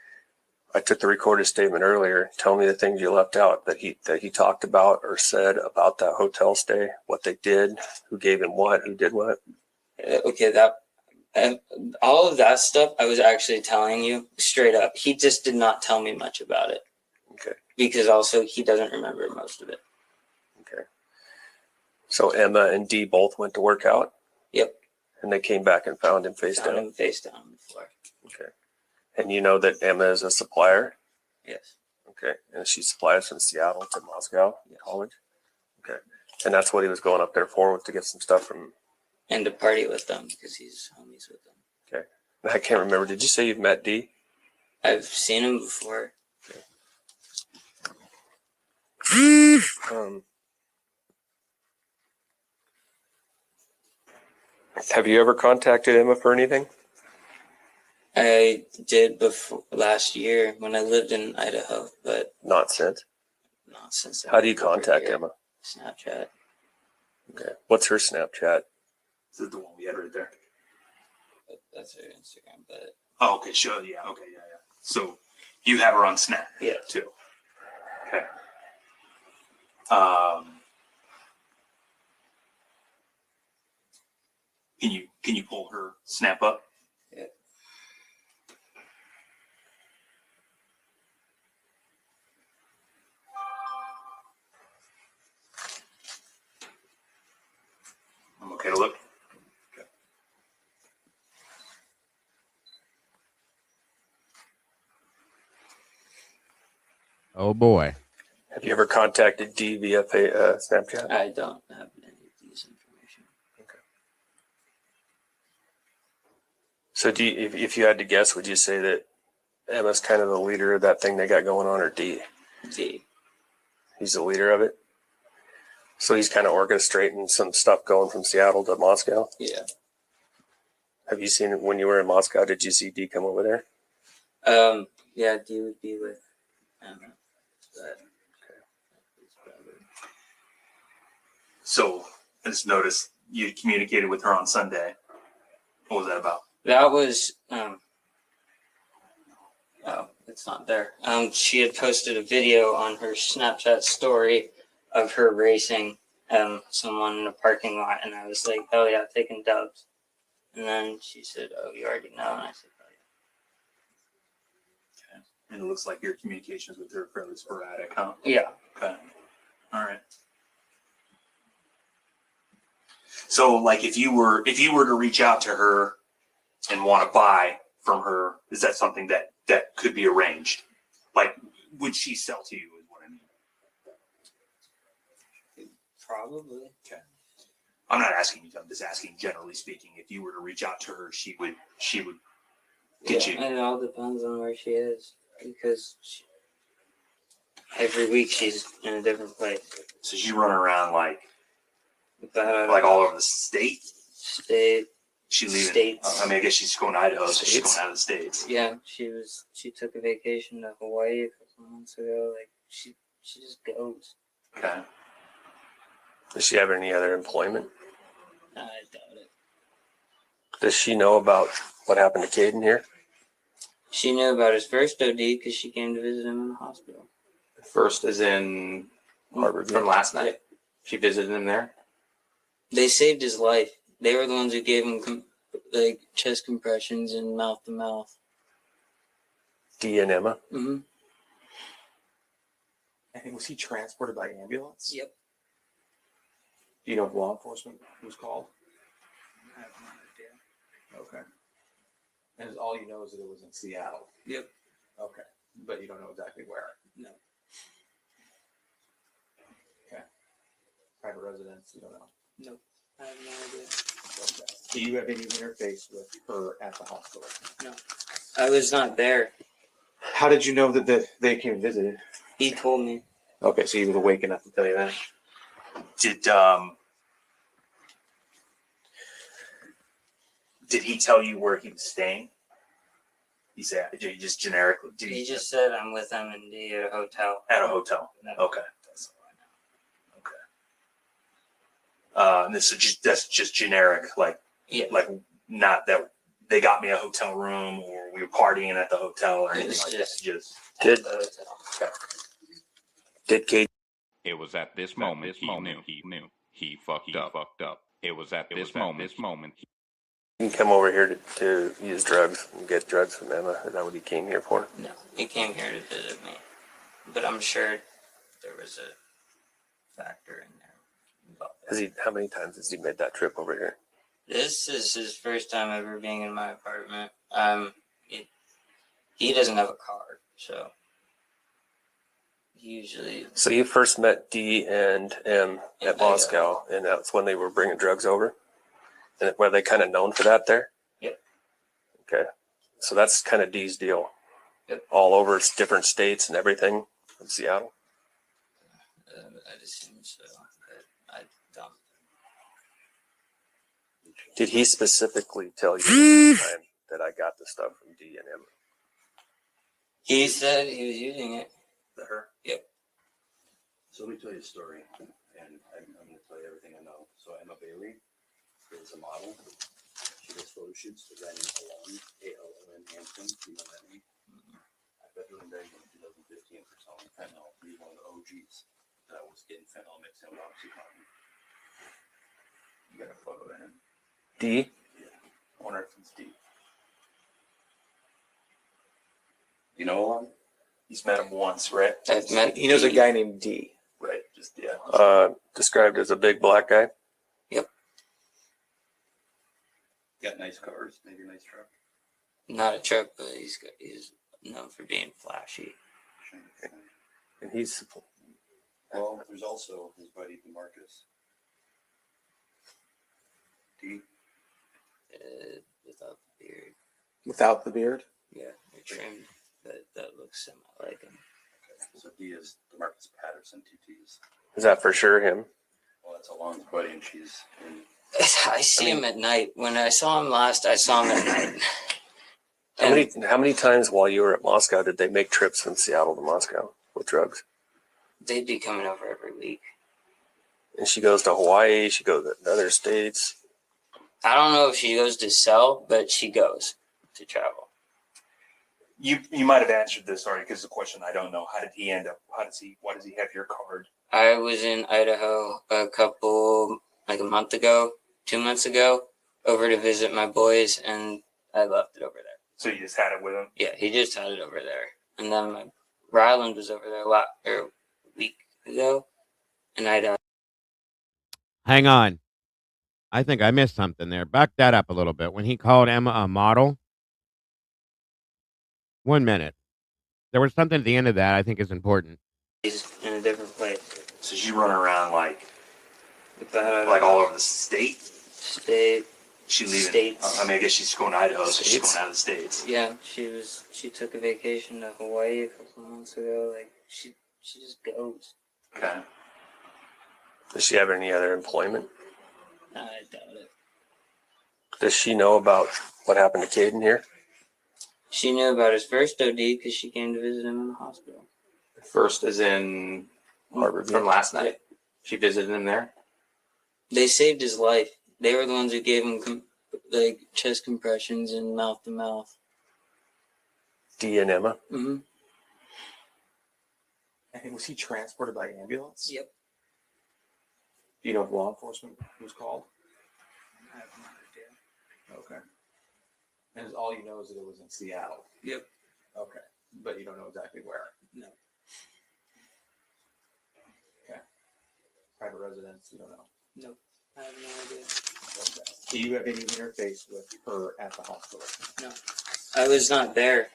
I took the recorded statement earlier. Tell me the things you left out that he talked about or said about that hotel stay, what they did, who gave him what, who did what. Okay, all of that stuff I was actually telling you straight up. He just did not tell me much about it. Okay. Because also he doesn't remember most of it. Okay. So Emma and Dee both went to work out? Yep. And they came back and found him face down? Found him face down on the floor. Okay. And you know that Emma is a supplier? Yes. Okay. And she supplies from Seattle to Moscow College? Okay. And that's what he was going up there for, was to get some stuff from... And to party with them, because he's homies with them. Okay. I can't remember. Did you say you've met Dee? I've seen him before. Have you ever contacted Emma for anything? I did before last year when I lived in Idaho, but not since. Not since. How do you contact Emma? Snapchat. Okay. What's her Snapchat? This is the one we had right there. That's her Instagram, but. Oh, okay. Sure. Yeah. Okay. Yeah. So you have her on Snap. Yeah. Too. Okay. Can you pull her Snap up? Yeah. I'm okay to look. Okay. Oh boy. Have you ever contacted Dee via Snapchat? I don't have any of these information. Okay. So if you had to guess, would you say that Emma's kind of the leader of that thing they got going on, or Dee? Dee. He's the leader of it? So he's kind of orchestrating some stuff going from Seattle to Moscow? Yeah. Have you seen it when you were in Moscow? Did you see Dee come over there? Yeah, Dee would be with Emma. But So I just noticed you communicated with her on Sunday. What was that about? that was oh, it's not there. She had posted a video on her Snapchat story of her racing someone in a parking lot, and I was like, oh yeah, taking dubs. And then she said, oh, you already know. And I said, oh yeah. Okay. And it looks like your communications with her are fairly sporadic, huh? Yeah. Okay. All right. So, like, if you were to reach out to her and want to buy from her, is that something that could be arranged? Like, would she sell to you? Is what I mean. Probably. Okay. I'm not asking you. I'm just asking, generally speaking, if you were to reach out to her, she would get you. It all depends on where she is, because every week she's in a different place. So she's running around like But, all over the state. State. She leaving. States. I mean, I guess she's going to Idaho, so she's going out of the states. Yeah, she took a vacation to Hawaii a couple months ago. Like she just goes. Okay. Does she have any other employment? I doubt it. Does she know about what happened to Caden here? She knew about his first OD because she came to visit him in the hospital. First is in Harborview from last night. She visited him there. They saved his life. They were the ones who gave him like chest compressions and mouth to mouth. D and Emma. Mm-hmm. And was he transported by ambulance? Yep. Do you know if law enforcement was called? I have no idea. Okay. And all you know is that it was in Seattle. Yep. Okay. But you don't know exactly where. No. Okay. Private residence, you don't know. No. I have no idea. Okay. Do you have any interface with her at the hospital? No. I was not there. How did you know that they came and visited? He told me. Okay, so he was awake enough to tell you that. Did he tell you where he was staying? He said, did he just generically? He just said I'm with M&D at a hotel. At a hotel. No. Okay. That's all I know. Okay. And that's just generic, like not that they got me a hotel room or we were partying at the hotel or anything like that. Just Did Kate? It was at this moment he knew. He fucked up. It was at this moment. He come over here to use drugs and get drugs from Emma. Is that what he came here for? No, he came here to visit me. But I'm sure there was a factor in there. How many times has he made that trip over here? This is his first time ever being in my apartment. He doesn't have a car, so usually. So you first met D and M at Moscow, and that's when they were bringing drugs over? And were they kind of known for that there? Yep. Okay. So that's kind of D's deal. Yep. All over different states and everything in Seattle? I'd assume so. I don't. Did he specifically tell you the time that I got the stuff from D and M? He said he was using it. Her? Yep. So let me tell you a story, and I'm going to tell you everything I know. So Emma Bailey is a model. She does photo shoots for a guy named Alon, A-L-O-N Hampton. You know that name? I bet you in 2015 for selling fentanyl. He's one of the OGs that was getting fentanyl mixed in with OxyContin. You got a photo of him? D? Yeah. I wonder if it's D. You know Alon? He's met him once, right? He knows a guy named D. Right. Just described as a big black guy. Yep. Got nice cars, maybe a nice truck. Not a truck, but he's known for being flashy. And he's. Well, there's also his buddy DeMarcus. D. Without the beard. Without the beard? Yeah, they're trimmed, but that looks semi like him. Okay. So D is DeMarcus Patterson, TTs. Is that for sure him? Well, that's Alon's buddy, and she's in. I see him at night. When I saw him last, I saw him at night. How many times while you were at Moscow did they make trips from Seattle to Moscow with drugs? They'd be coming over every week. And she goes to Hawaii. She goes to other states. I don't know if she goes to sell, but she goes to travel. You might have answered this already because it's a question I don't know. How did he end up? Why does he have your card? I was in Idaho a month ago, 2 months ago, over to visit my boys, and I left it over there. So you just had it with him? Yeah, he just had it over there. And then Ryland was over there a week ago, and Hang on. I think I missed something there. Back that up a little bit. When he called Emma a model. 1 minute. There was something at the end of that I think is important. he's in a different place. So she run around like all over the state? She leaving? States. I guess she's going to Idaho, so she's going out of the states. Yeah, she took a vacation to Hawaii a couple of months ago. Like she just goes. Okay. Does she have any other employment? I doubt it. Does she know about what happened to Caden here? She knew about his first OD because she came to visit him in the hospital. First is in from last night. She visited him there. They saved his life. They were the ones who gave him chest compressions and mouth to mouth. D and Emma? Mm-hmm. And was he transported by ambulance? Yep. Do you know if law enforcement was called? I have no idea. Okay. And all you know is that it was in Seattle. Yep. Okay. But you don't know exactly where. No. Okay. Private residence, you don't know. Nope. I have no idea. Okay. Do you have any interface with her at the hospital? No. I was not there.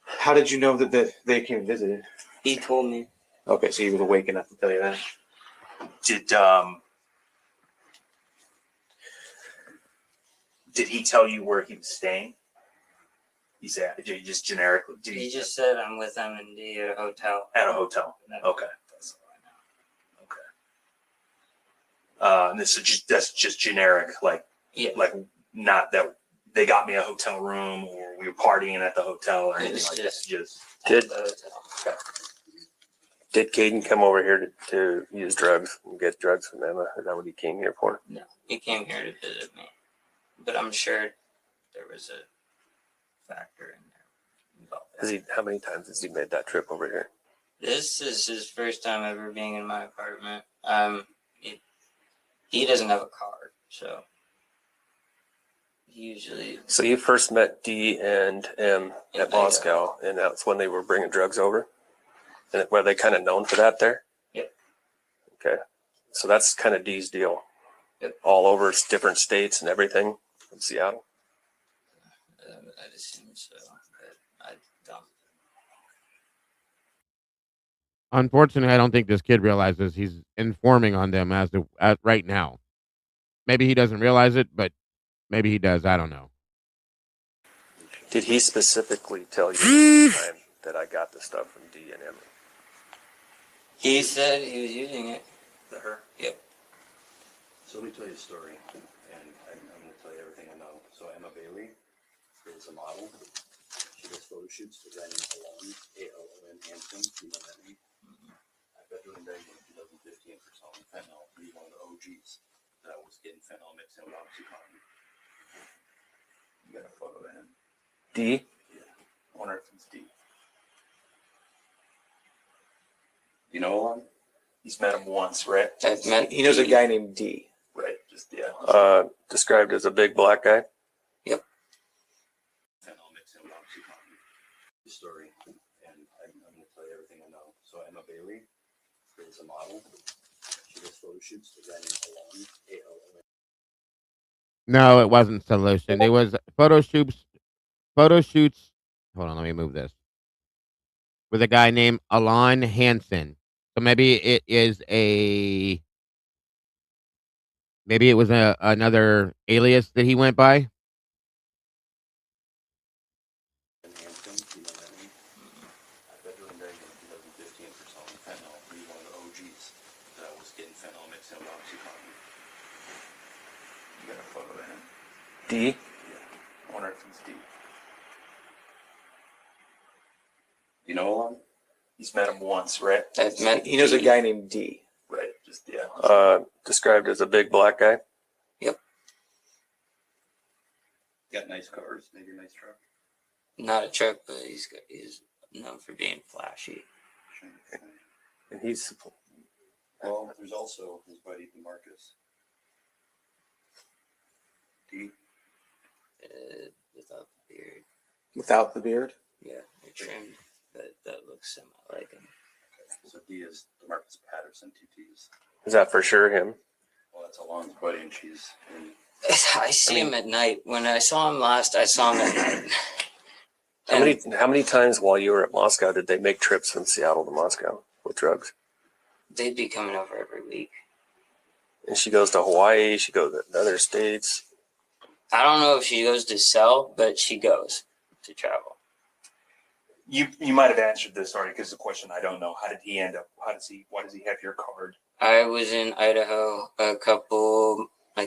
How did you know that they came and visited? He told me. Okay, so he was awake enough to tell you that. Did he tell you where he was staying? He said, did he just generically? He just said I'm with M&D at a hotel. At a hotel. Okay. That's all I know. Okay. That's just generic, like not that they got me a hotel room or we were partying at the hotel or anything like that. Just Did Caden come over here to use drugs and get drugs from Emma? Is that what he came here for? No, he came here to visit me, but I'm sure there was a factor in there. How many times has he made that trip over here? This is his first time ever being in my apartment. He doesn't have a car, so he usually. So you first met D and M at Moscow, and that's when they were bringing drugs over? And were they kind of known for that there? Yep. Okay. So that's kind of D's deal. Yep. All over different states and everything from Seattle. I'd assume so, but I don't. Unfortunately, I don't think this kid realizes he's informing on them as right now. Maybe he doesn't realize it, but maybe he does. I don't know. Did he specifically tell you at the time that I got the stuff from D and M? He said he was using it. The her? Yep. So let me tell you a story, and I'm going to tell you everything I know. So Emma Bailey is a model. She does photo shoots for Ren Alon, A-L-O-N Hanson. You know that name? I bet you in 2015 for selling fentanyl. He's one of the OGs that was getting fentanyl mixed in with OxyContin. You got a photo of him? D? Yeah. I wonder if it's D. You know Alon? He's met him once, right? He knows a guy named D. Right. Just Described as a big black guy. Yep. Fentanyl mixed in with OxyContin. The story, and I'm going to tell you everything I know. So Emma Bailey is a model. She does photo shoots for Ren Alon, A-L-O-N. No, it wasn't solution. It was photo shoots. Hold on, let me move this. With a guy named Alon Hansen. So maybe it was another alias that he went by. Hanson, you know that name? I bet you in 2015 for selling fentanyl. He's one of the OGs that was getting fentanyl mixed in with OxyContin. You got a photo of him? D? Yeah. I wonder if it's D. You know Alon? He's met him once, right? He knows a guy named D. Right. Just Described as a big black guy. Yep. Got nice cars, maybe a nice truck. Not a truck, but he's known for being flashy. And he's. Well, there's also his buddy DeMarcus. D. Without the beard. Without the beard? Yeah, they're trimmed, but that looks semi like him. Okay. So D is DeMarcus Patterson, TTs. Is that for sure him? Well, that's Alon's buddy, and she's. I see him at night. When I saw him last, I saw him at night. How many times while you were at Moscow did they make trips from Seattle to Moscow with drugs? They'd be coming over every week. And she goes to Hawaii. She goes to other states. I don't know if she goes to sell, but she goes to travel. You might have answered this already because the question I don't know. How did he end up? Why does he have your card? I was in Idaho a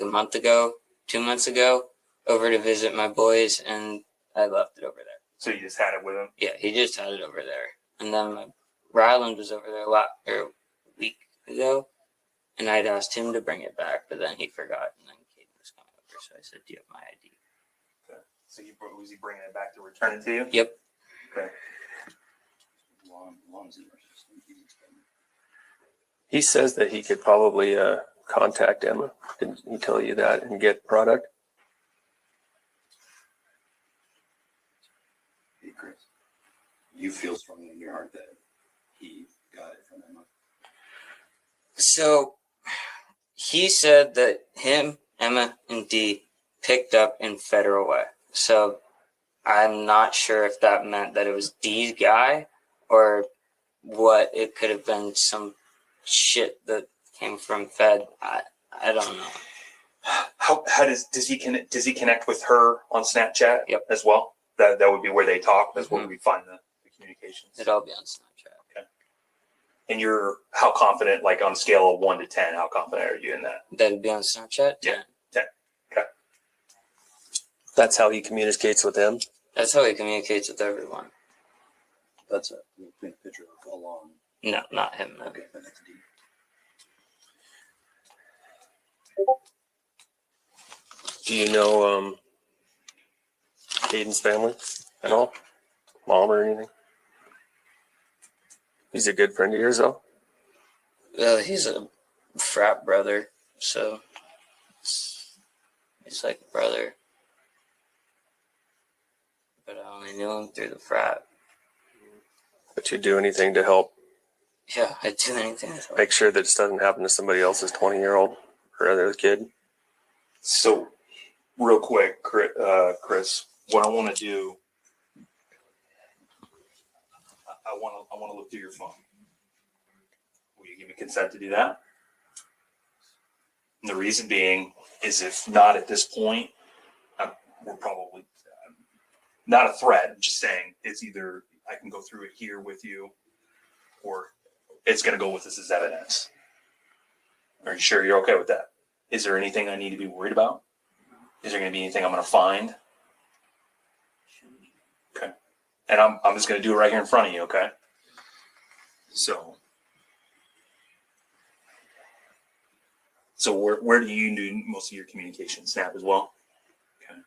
month ago, 2 months ago, over to visit my boys, and I left it over there. So you just had it with him? Yeah, he just had it over there. And then Ryland was over there a week ago, and I'd asked him to bring it back, but then he forgot, and then Caden was coming over, so I said, "Do you have my ID?" Okay. So was he bringing it back to return it to you? Yep. Okay. Alon's in our system. He says that he could probably contact Emma? Didn't he tell you that and get product? Hey, Chris, you feel strongly in your heart that he got it from Emma? So he said that him, Emma, and Dee picked up in Federal Way. So I'm not sure if that meant that it was Dee's guy or what. It could have been some shit that came from Fed. I don't know. How does he connect with her on Snapchat as well? That would be where they talk. That's where we find the communications. It'll all be on Snapchat. Okay. And you're how confident, like on a scale of 1 to 10, how confident are you in that? That'd be on Snapchat? 10. 10. Okay. That's how he communicates with them? That's how he communicates with everyone. That's a picture of along. No, not him. No. Okay, that's deep. Do you know Caden's family at all? Mom or anything? He's a good friend of yours, though? Well, he's a frat brother, so he's like a brother. But I only knew him through the frat. But you do anything to help? Yeah, I'd do anything to help. Make sure that this doesn't happen to somebody else's 20-year-old or other kid? So, real quick, Chris, what I want to do, I want to look through your phone. Will you give me consent to do that? And the reason being is if not at this point, we're probably not a threat. I'm just saying it's either I can go through it here with you or it's going to go with this as evidence. Are you sure you're okay with that? Is there anything I need to be worried about? Is there going to be anything I'm going to find? Okay. And I'm just going to do it right here in front of you, okay? So where do you do most of your communication? Snap as well? Okay.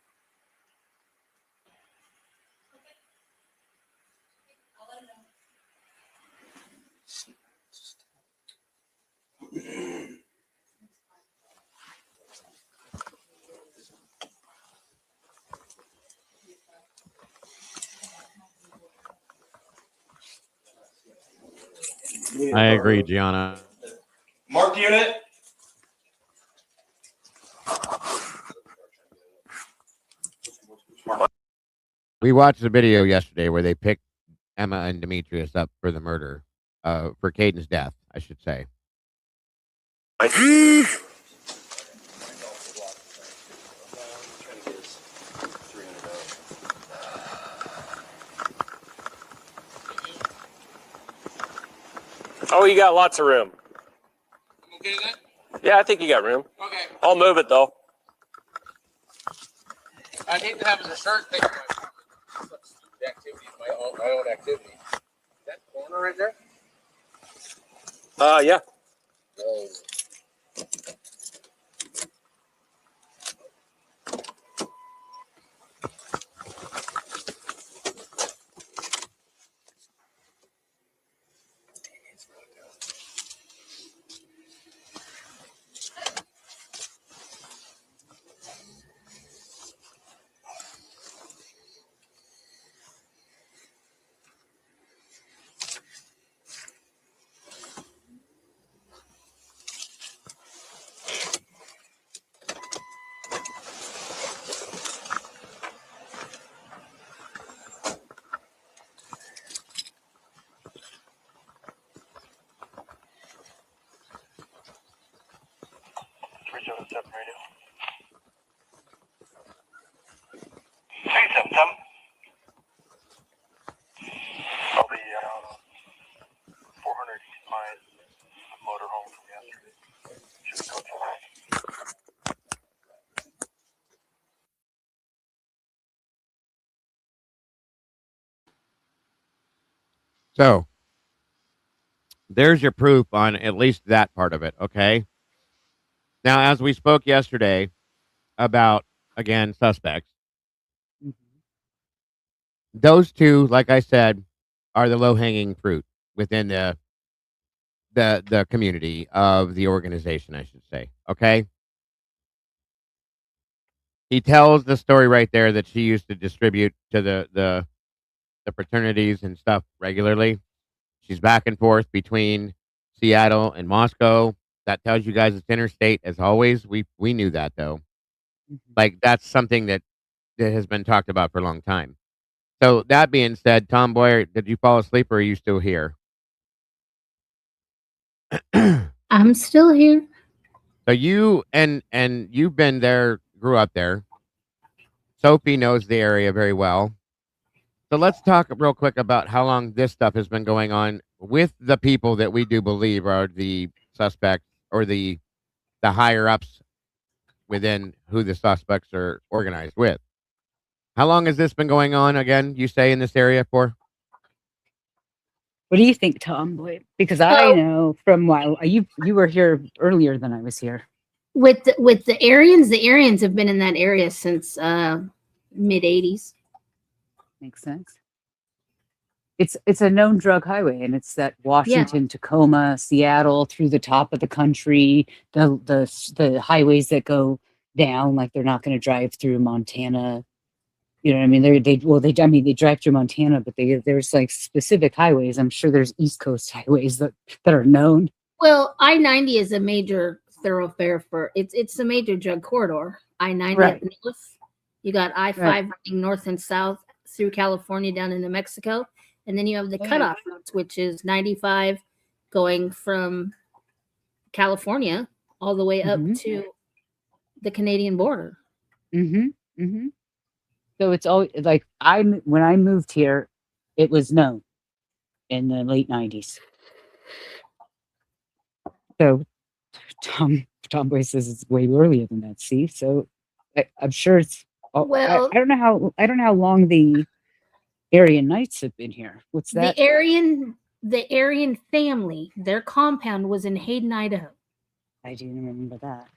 I agree, Gianna. Mark unit. We watched the video yesterday where they picked Emma and Demetrius up for the murder, for Caden's death, I should say. Oh, you got lots of room. Okay then? Yeah, I think you got room. Okay. I'll move it, though. I need to have as a shirt thing. The activity, my own activity. That corner right there? Yeah. Whoa. I'll be 400 miles motorhome from yesterday. Should go tonight. So, there's your proof on at least that part of it, okay? Now, as we spoke yesterday about, again, suspects, those two, like I said, are the low-hanging fruit within the the community of the organization, I should say. Okay. He tells the story right there that she used to distribute to the fraternities and stuff regularly. She's back and forth between Seattle and Moscow. That tells you guys it's interstate as always. We knew that though. Like that's something that has been talked about for a long time. So that being said, Tom Boyer, did you fall asleep or are you still here? I'm still here. So you and you've been there, grew up there. Sophie knows the area very well. So let's talk real quick about how long this stuff has been going on with the people that we do believe are the suspects or the higher ups within who the suspects are organized with. How long has this been going on again, you say, in this area for? What do you think, Tom? Because I know from while you were here earlier than I was here. With the Aryans have been in that area since mid '80s. Makes sense. It's a known drug highway, and it's that Washington, Tacoma, Seattle, through the top of the country. The highways that go down, like they're not going to drive through Montana. You know what I mean? They drive through Montana, but there's like specific highways. I'm sure there's East Coast highways that are known. Well, I-90 is a major thoroughfare for it's a major drug corridor. I-90 Right. up north. You got I-5 running north and south through California down into Mexico, and then you have the cutoff routes, which is 95 going from California all the way up to the Canadian border. So it's always like when I moved here, it was known in the late '90s. So Tom Boy says it's way earlier than that. See, so I'm sure it's. Well, I don't know how long the Aryan Knights have been here. What's that? The Aryan family, their compound was in Hayden, Idaho. I do remember that.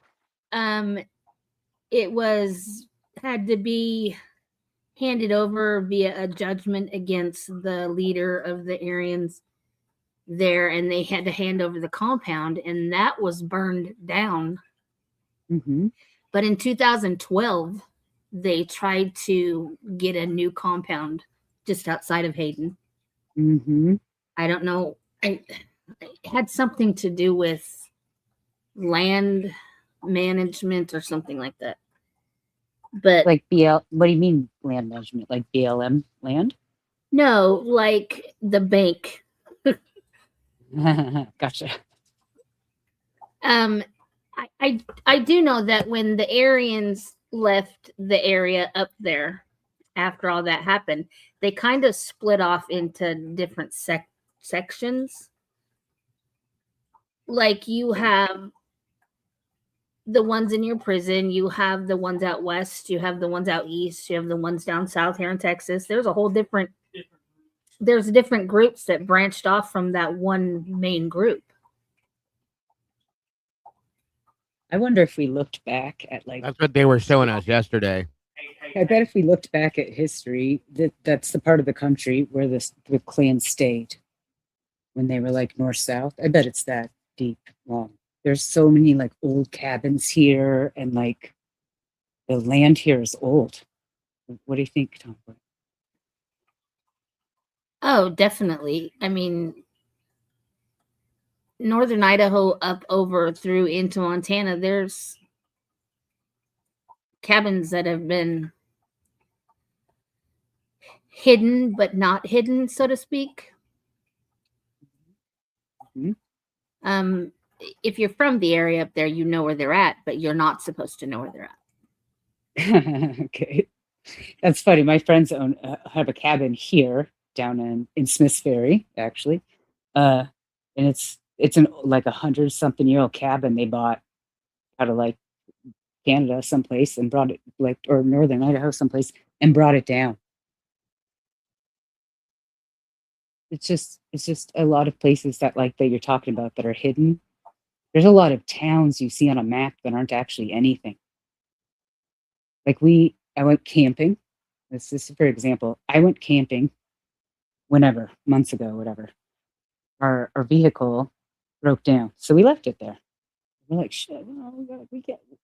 It had to be handed over via a judgment against the leader of the Aryans there, and they had to hand over the compound, and that was burned down. But in 2012, they tried to get a new compound just outside of Hayden. I don't know. It had something to do with land management or something like that. But like what do you mean land management? Like BLM land? No, like the bank. Gotcha. I do know that when the Aryans left the area up there after all that happened, they kind of split off into different sections. Like you have the ones in your prison, you have the ones out west, you have the ones out east, you have the ones down south here in Texas. There's different groups that branched off from that one main group. I wonder if we looked back at that's what they were showing us yesterday. I bet if we looked back at history, that's the part of the country where the clans stayed when they were like north-south. I bet it's that deep long. There's so many like old cabins here, and like the land here is old. What do you think, Tom? Oh, definitely. I mean, northern Idaho up over through into Montana, there's cabins that have been hidden but not hidden, so to speak. If you're from the area up there, you know where they're at, but you're not supposed to know where they're at. Okay, that's funny. My friends have a cabin here down in Smiths Ferry, actually, and it's like 100-something-year-old cabin they bought out of like Canada someplace and brought it or northern Idaho someplace and brought it down. It's just a lot of places that you're talking about that are hidden. There's a lot of towns you see on a map that aren't actually anything. Like I went camping. This is for example. I went camping months ago, whatever. Our vehicle broke down. So we left it there. We're like, shit,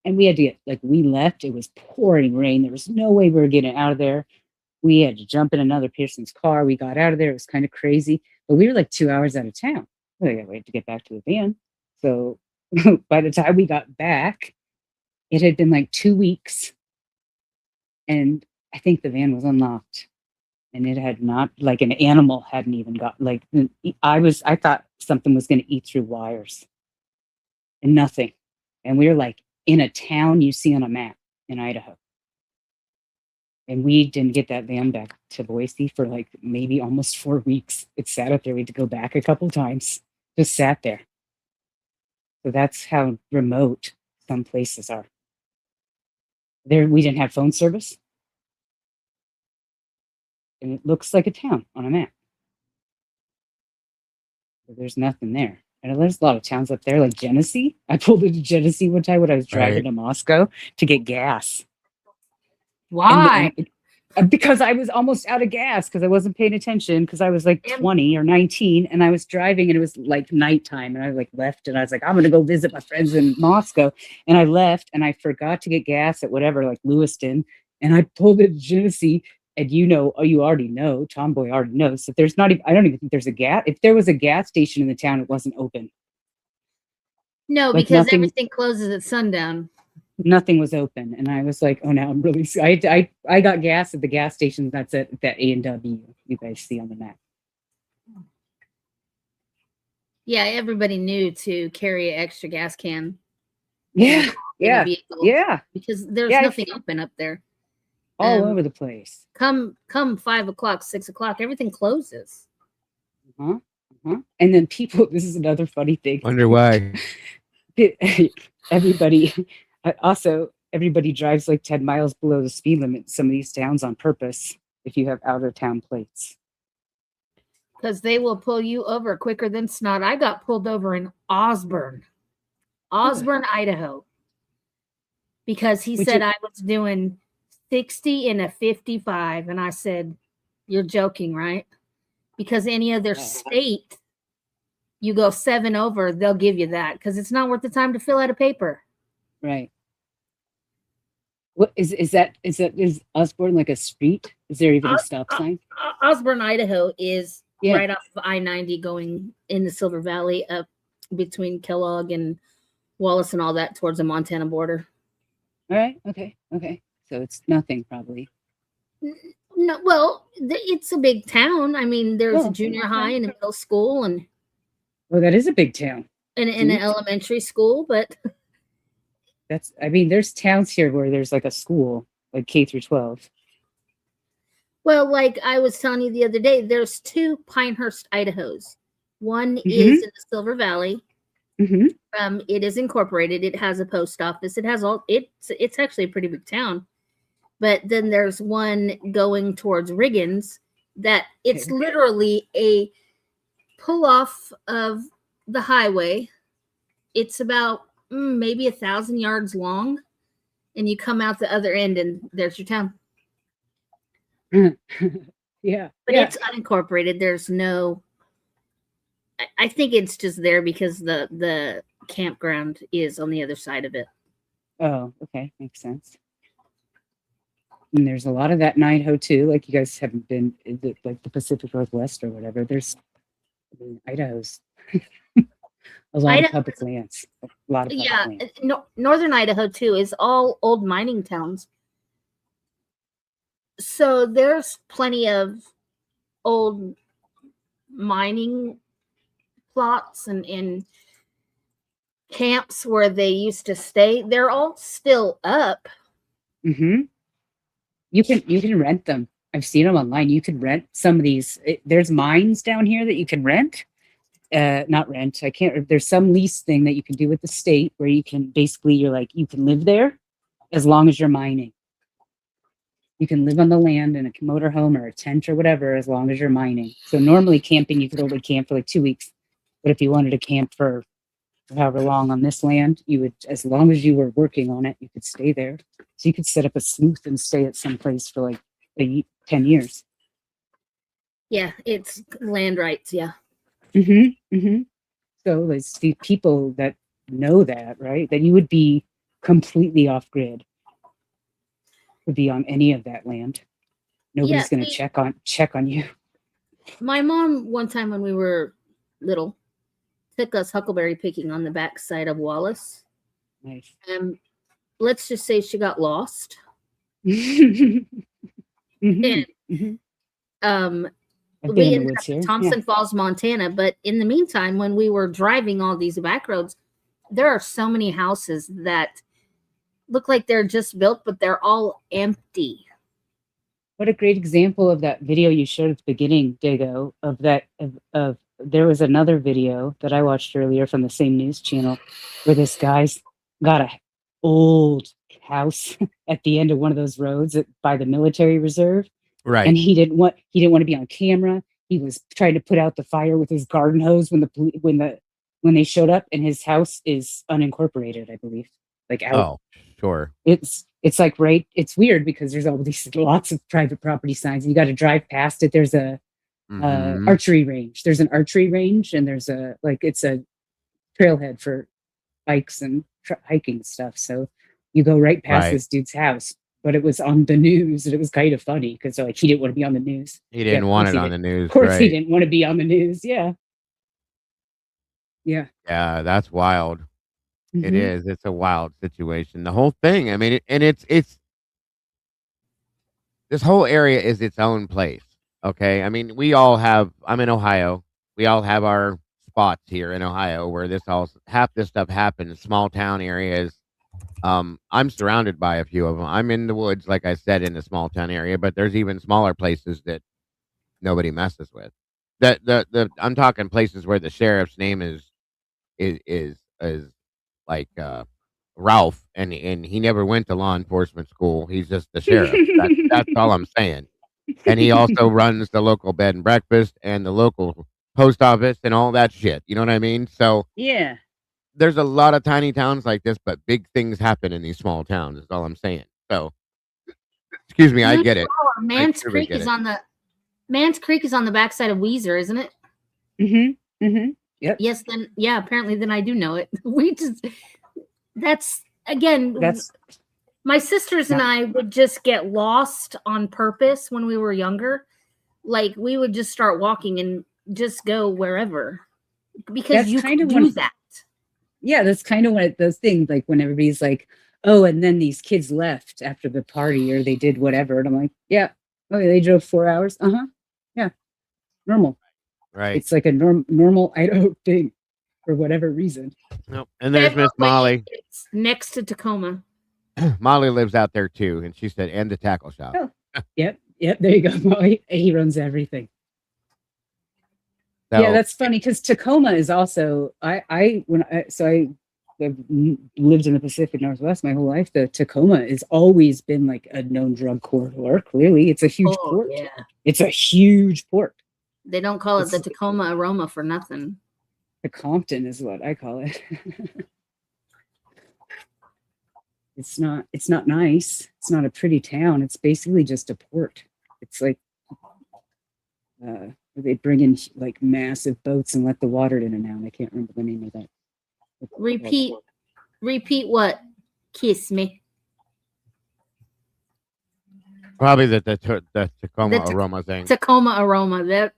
and we had to get, like, we left, it was pouring rain. There was no way we were getting out of there. We had to jump in another person's car. We got out of there. It was kind of crazy, but we were like 2 hours out of town. We got to wait to get back to the van. So by the time we got back, it had been like 2 weeks. And I think the van was unlocked. And it had not, like, an animal hadn't even got, like, I thought something was going to eat through wires. And nothing. And we were like in a town you see on a map in Idaho. And we didn't get that van back to Boise for like maybe almost 4 weeks. It sat up there. We had to go back a couple times. Just sat there. So that's how remote some places are. There, we didn't have phone service. And it looks like a town on a map. But there's nothing there. And there's a lot of towns up there, like Genesee. I pulled into Genesee one time when I was driving to Moscow to get gas. Why? Because I was almost out of gas because I wasn't paying attention because I was like 20 or 19 and I was driving and it was like nighttime and I like left and I was like, I'm going to go visit my friends in Moscow. And I left and I forgot to get gas at whatever, like Lewiston. And I pulled into Genesee. And you already know, Tomboy already knows that there's not even, I don't even think there's a gas. If there was a gas station in the town, it wasn't open. No, Like because nothing, everything closes at sundown. Nothing was open. And I was like, oh, now I'm really, I got gas at the gas station. That's at that A&W you guys see on the map. Yeah, everybody knew to carry an extra gas can. Yeah, yeah, yeah. Because there's nothing open up there. All over the place. Come 5 o'clock, 6 o'clock, everything closes. And then people, this is another funny thing. Wonder why. Everybody drives like 10 miles below the speed limit in some of these towns on purpose if you have out of town plates. Because they will pull you over quicker than snot. I got pulled over in Osborne, Idaho, because he said I was doing 60 in a 55. And I said, you're joking, right? Because any other state, you go 7 over, they'll give you that because it's not worth the time to fill out a paper. Right. What is Osborne like a street? Is there even a stop sign? Osborne, Idaho is right off of I-90 going in the Silver Valley up between Kellogg and Wallace and all that towards the Montana border. All right. Okay. So it's nothing probably. No, well, it's a big town. I mean, there's a junior high and a middle school and that is a big town. And an elementary school, but there's towns here where there's like a school, like K through 12. Well, like I was telling you the other day, there's 2 Pinehurst, Idahos. One is in the Silver Valley. It is incorporated. It has a post office. It has it's actually a pretty big town. But then there's one going towards Riggins that it's literally a pull off of the highway. It's about maybe 1,000 yards long, and you come out the other end, and there's your town. Yeah, but it's unincorporated. There's no. I think it's just there because the campground is on the other side of it. Oh, okay, makes sense. And there's a lot of that in Idaho too. Like you guys haven't been in like the Pacific Northwest or whatever. Idaho's a lot of public lands. A lot of public lands. Northern Idaho too is all old mining towns. So there's plenty of old mining plots and camps where they used to stay. They're all still up. You can rent them. I've seen them online. You can rent some of these. There's mines down here that you can rent. Not rent. There's some lease thing that you can do with the state where you can basically you can live there as long as you're mining. You can live on the land in a motorhome or a tent or whatever as long as you're mining. So normally camping, you could only camp for like 2 weeks. But if you wanted to camp for however long on this land, you would, as long as you were working on it, you could stay there. So you could set up a sleuth and stay at some place for like 10 years. Yeah, it's land rights. Yeah. So it's the people that know that, right? That you would be completely off grid to be on any of that land. Nobody's going to check on you. My mom, one time when we were little, took us huckleberry picking on the backside of Wallace. Nice. And let's just say she got lost. Mhm, And I've been we in the ended woods up in here. Thompson Falls, Montana. But in the meantime, when we were driving all these back roads, there are so many houses that look like they're just built, but they're all empty. What a great example of that video you showed at the beginning, Dago, of that of there was another video that I watched earlier from the same news channel where this guy's got a old house at the end of one of those roads by the military reserve. Right. And he didn't want to be on camera. He was trying to put out the fire with his garden hose when they showed up, and his house is unincorporated, I believe. Like out. Oh, sure. It's like right. It's weird because there's all these lots of private property signs. And you got to drive past it. There's a Mhm. archery range. There's an archery range, and there's it's a trailhead for bikes and hiking stuff. So you go right past Right. this dude's house. But it was on the news, and it was kind of funny because like he didn't want to be on the news. He didn't of want course it he on the didn't. news, Of course, he right. didn't want to be on the news. Yeah. Yeah. Yeah, that's wild. It Mhm. is. It's a wild situation. The whole thing. I mean, it's this whole area is its own place. Okay. I mean, I'm in Ohio. We all have our spots here in Ohio where half this stuff happens, small town areas. I'm surrounded by a few of them. I'm in the woods, like I said, in a small town area, but there's even smaller places that nobody messes with. I'm talking places where the sheriff's name is like Ralph, and he never went to law enforcement school. He's just the sheriff. That's all I'm saying. And he also runs the local bed and breakfast and the local post office and all that shit. You know what I mean? So Yeah. there's a lot of tiny towns like this, but big things happen in these small towns. Is all I'm saying. So, excuse me, I get it. I Mans truly Creek get is it. on the backside of Weezer, isn't it? Mm-hmm. Mm-hmm. Yep. Yes, then yeah, apparently then I do know it. That's my sisters and I would just get lost on purpose when we were younger. Like we would just start walking and just go wherever because That's you kind could of do one- that. Yeah, that's kind of one of those things. Like when everybody's like, "Oh," and then these kids left after the party or they did whatever, and I'm like, "Yeah, okay, they drove 4 hours. Yeah, normal. Right. It's like a normal Idaho thing for whatever reason." Nope. And there's Miss Molly. It's next to Tacoma. Molly lives out there too, and she said, "And the tackle shop." Oh, yep. There you go, Molly. He runs everything. So, Yeah, that's funny because Tacoma is also I have lived in the Pacific Northwest my whole life. The Tacoma has always been like a known drug corridor. Clearly, it's a huge port. Yeah. It's a huge port. They don't call it the Tacoma aroma for nothing. The Compton is what I call it. It's not nice. It's not a pretty town. It's basically just a port. It's like they bring in like massive boats and let the water in and out. I can't remember the name of that. Repeat what? Kiss me. probably the Tacoma aroma thing. Tacoma aroma.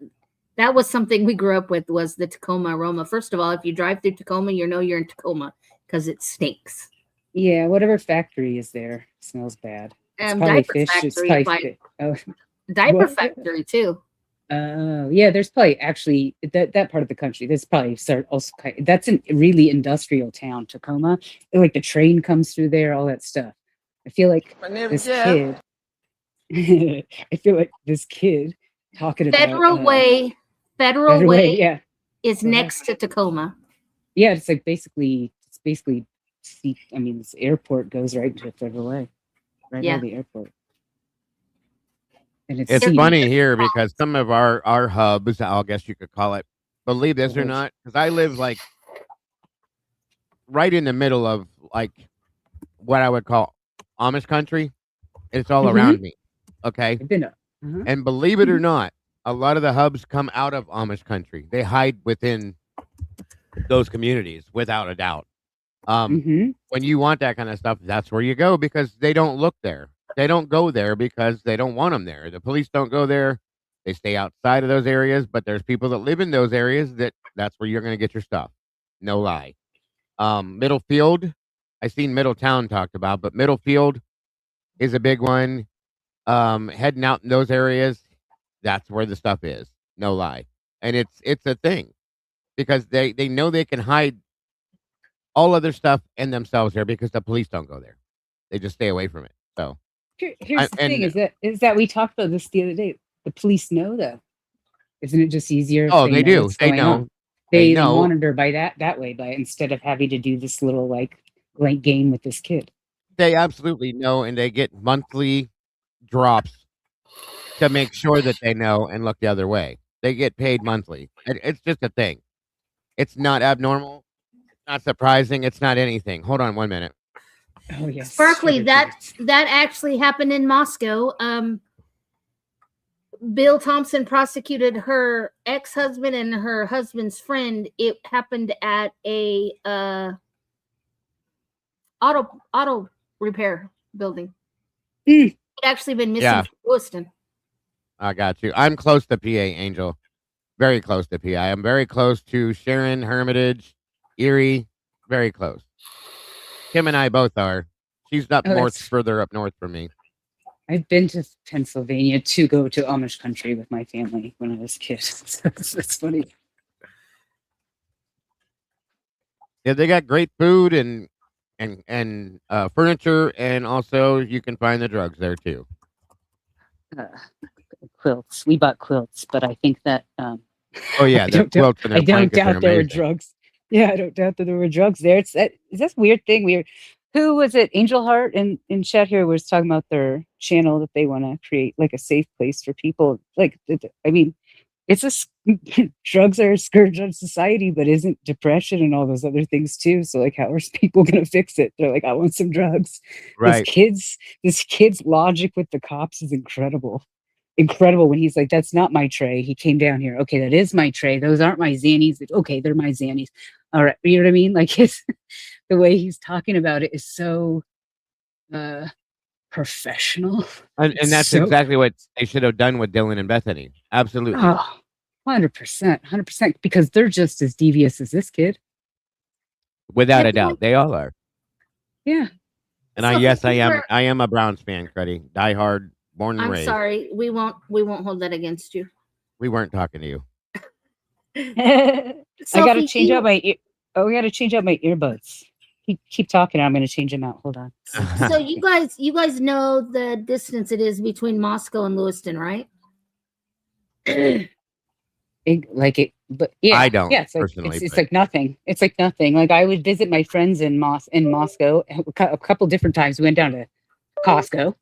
That was something we grew up with, was the Tacoma aroma. First of all, if you drive through Tacoma, you know you're in Tacoma because it stinks. Yeah, whatever factory is there smells bad. It's probably Diaper fish. It's probably diaper factory too. Yeah, there's probably actually that part of the country. There's probably also that's a really industrial town, Tacoma. Like the train comes through there, all that stuff. I feel like this kid. I feel like this kid talking about Federal Way, yeah, is next to Tacoma. Yeah, it's like basically. I mean, this airport goes right into Federal Way, right out of the airport. And it's funny here because some of our hubs, I guess you could call it, believe this or not, because I live like right in the middle of like what I would call Amish country. It's all around me. Okay. And believe it or not, a lot of the hubs come out of Amish country. They hide within those communities without a doubt. Mm-hmm. When you want that kind of stuff, that's where you go because they don't look there. They don't go there because they don't want them there. The police don't go there. They stay outside of those areas, but there's people that live in those areas that's where you're going to get your stuff. No lie. Middlefield, I seen Middletown talked about, but Middlefield is a big one. Heading out in those areas, that's where the stuff is. No lie. And it's a thing because they know they can hide all other stuff and themselves there because the police don't go there. They just stay away from it. So Here's the thing: is that we talked about this the other day. The police know, though. Isn't it just easier if they know do. what's They going on? know. They know. monitor by that way, by instead of having to do this little like game with this kid. They absolutely know, and they get monthly drops to make sure that they know and look the other way. They get paid monthly. It's just a thing. It's not abnormal. It's not surprising. It's not anything. Hold on 1 minute. Oh yes, Sparkly. That actually happened in Moscow. Bill Thompson prosecuted her ex-husband and her husband's friend. It happened at a auto repair building. It actually been missing Yeah. from Lewiston. I got you. I'm close to PA, Angel. Very close to PA. I'm very close to Sharon, Hermitage, Erie. Very close. Kim and I both are. She's up further up north from me. I've been to Pennsylvania to go to Amish country with my family when I was a kid. That's funny. Yeah, they got great food and furniture, and also you can find the drugs there too. Quilts. We bought quilts, but I think that. Oh yeah, the quilts and I their don't blankets are doubt there were amazing. drugs. Yeah, I don't doubt that there were drugs there. Is that weird thing? Who was it? Angel Heart in chat here was talking about their channel that they want to create like a safe place for people. Like, I mean, drugs are a scourge on society, but isn't depression and all those other things too? So like, how are people going to fix it? They're like, I want some drugs. Right. This kid's logic with the cops is incredible. Incredible when he's like, that's not my tray. He came down here. Okay, that is my tray. Those aren't my Xannies. Okay, they're my Xannies. All right. You know what I mean? Like the way he's talking about it is so professional. And that's exactly what they should have done with Dylan and Bethany. Absolutely. Oh, 100%. Because they're just as devious as this kid. Without a doubt. They all are. Yeah. And I am a Browns fan, Freddie. Die hard, born and I'm raised. sorry. We won't hold that against you. We weren't talking to you. I gotta change out my we gotta change out my earbuds. Keep talking. I'm gonna change them out. Hold on. So you guys know the distance it is between Moscow and Lewiston, right? But yeah, I don't. Yeah, it's like, personally. it's like nothing. It's like nothing. Like I would visit my friends in Moscow a couple different times. We went down to Costco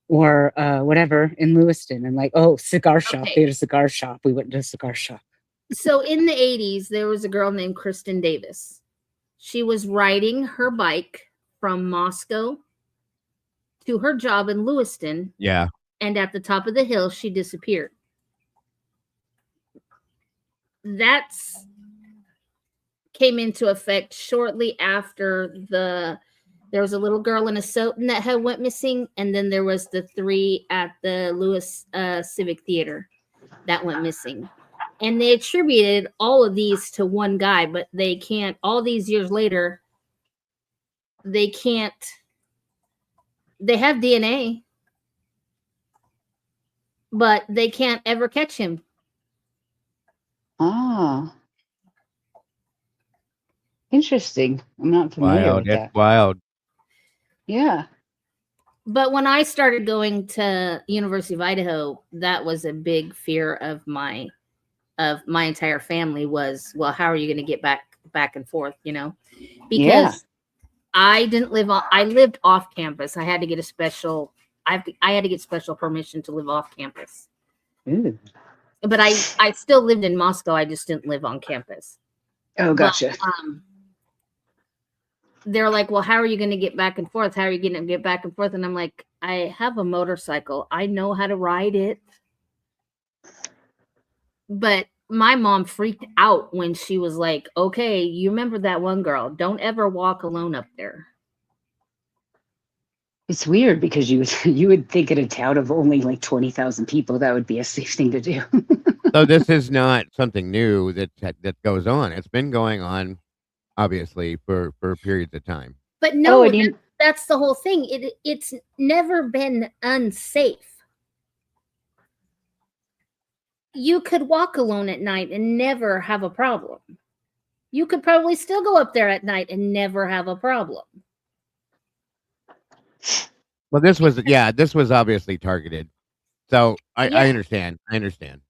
or whatever in Lewiston, and like, oh, cigar shop. Okay. They had a cigar shop. We went to a cigar shop. So in the 80s, there was a girl named Kristen Davis. She was riding her bike from Moscow to her job in Lewiston. Yeah. And at the top of the hill, she disappeared. That came into effect shortly after there was a little girl in a Soton that had went missing, and then there was the 3 at the Lewis Civic Theater that went missing. And they attributed all of these to one guy, but they can't, all these years later, they have DNA, but they can't ever catch him. Ah. Interesting. I'm not familiar with that. Wild. Yeah. But when I started going to University of Idaho, that was a big fear of my entire family was, well, how are you going to get back and forth, you know? Because I lived off campus. I had to get special permission to live off campus. Ooh. But I still lived in Moscow. I just didn't live on campus. Oh, gotcha. But, they're like, well, how are you going to get back and forth? How are you going to get back and forth? And I'm like, I have a motorcycle. I know how to ride it. But my mom freaked out when she was like, okay, you remember that one girl, don't ever walk alone up there. It's weird because you would think in a town of only like 20,000 people that would be a safe thing to do. So this is not something new that goes on. It's been going on, obviously, for periods of time. But no, that's the whole thing. It's never been unsafe. You could walk alone at night and never have a problem. You could probably still go up there at night and never have a problem. Well, this was obviously targeted. So I understand. I understand.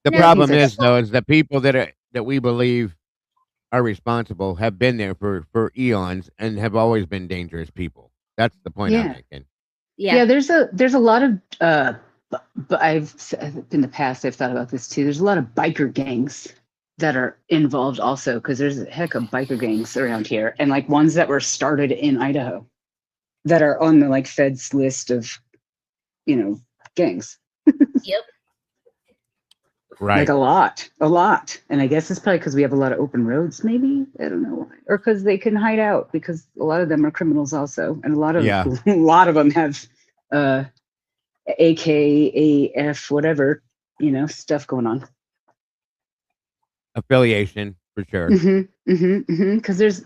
The problem is, though, is the people that we believe are responsible have been there for eons and have always been dangerous people. That's the point I'm making. Yeah, there's a lot of but in the past I've thought about this too. There's a lot of biker gangs that are involved also, because there's a heck of biker gangs around here, and like ones that were started in Idaho that are on the like feds list of, gangs. Yep. Right. Like a lot. And I guess it's probably because we have a lot of open roads, maybe. I don't know why. Or because they can hide out, because a lot of them are criminals also. And a lot of them have AKAF, whatever, stuff going on. Affiliation, for sure. Because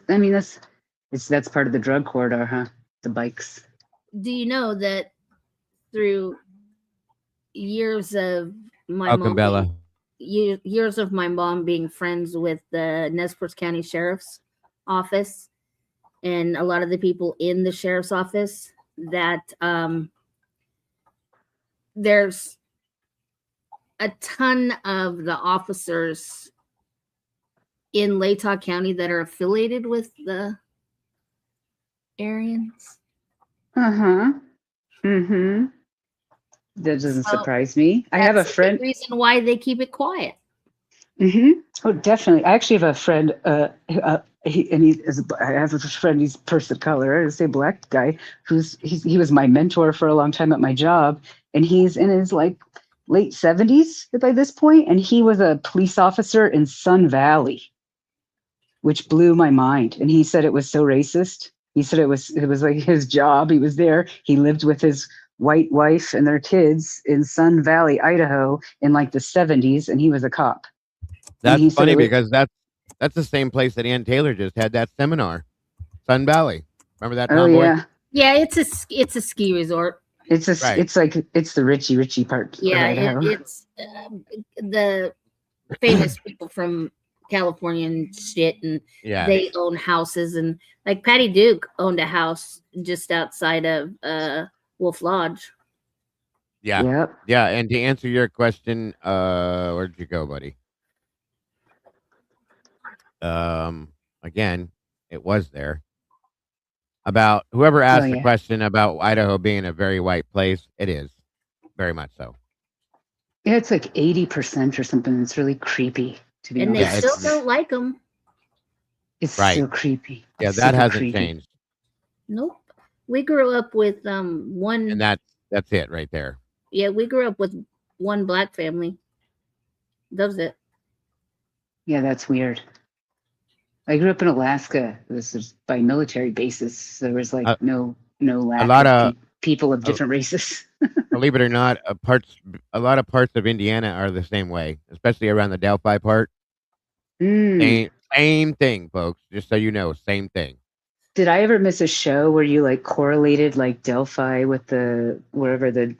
that's part of the drug corridor, huh? The bikes. Do you know that through years of my years of my mom being friends with the Nez Perce County Sheriff's Office and a lot of the people in the sheriff's office, that there's a ton of the officers in Latah County that are affiliated with the Aryans. That doesn't surprise me. I have a friend. The reason why they keep it quiet. Oh, definitely. I actually have a friend. I have a friend. He's a person of color. I say black guy. He was my mentor for a long time at my job, and he's in his like late 70s by this point, and he was a police officer in Sun Valley, which blew my mind. And he said it was so racist. He said it was like his job. He was there. He lived with his white wife and their kids in Sun Valley, Idaho, in like the 70s, and he was a cop. That's funny because that's the same place that Ann Taylor just had that seminar, Sun Valley. Remember that, Tomboy? Yeah, it's a ski resort. It's the Richie part. Yeah, of Idaho. it's the famous people from California and shit, and they own houses, and like Patty Duke owned a house just outside of Wolf Lodge. Yeah. Yep. Yeah. And to answer your question, where'd you go, buddy? Again, it was there. About whoever asked the question about Idaho being a very white place, it is very much so. Yeah, it's like 80% or something. It's really creepy, to be honest. And they still don't like them. It's so creepy. Yeah, It's that super hasn't creepy. changed. Nope. We grew up with one. And that's it right there. Yeah, we grew up with one black family. Does it? Yeah, that's weird. I grew up in Alaska. This was by military bases. So there was like no lack a lot of of people of different races. Believe it or not, a lot of parts of Indiana are the same way, especially around the Delphi part. Same thing, folks. Just so you know, same thing. Did I ever miss a show where you like correlated like Delphi with the wherever the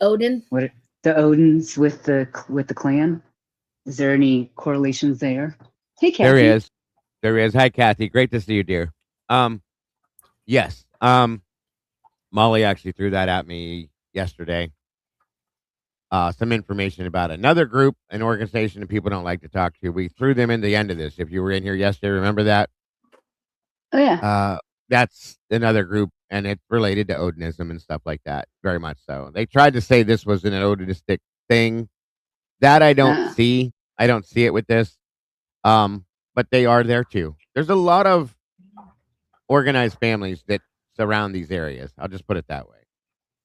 Odin? What the Odins with the clan? Is there any correlations there? Hey, Kathy. There is. Hi, Kathy. Great to see you, dear. Yes. Molly actually threw that at me yesterday. Some information about another group, an organization that people don't like to talk to. We threw them in the end of this. If you were in here yesterday, remember that? Oh yeah. That's another group, and it's related to Odinism and stuff like that. Very much so. They tried to say this was an Odinistic thing. That I don't see. I don't see it with this. But they are there too. There's a lot of organized families that surround these areas. I'll just put it that way.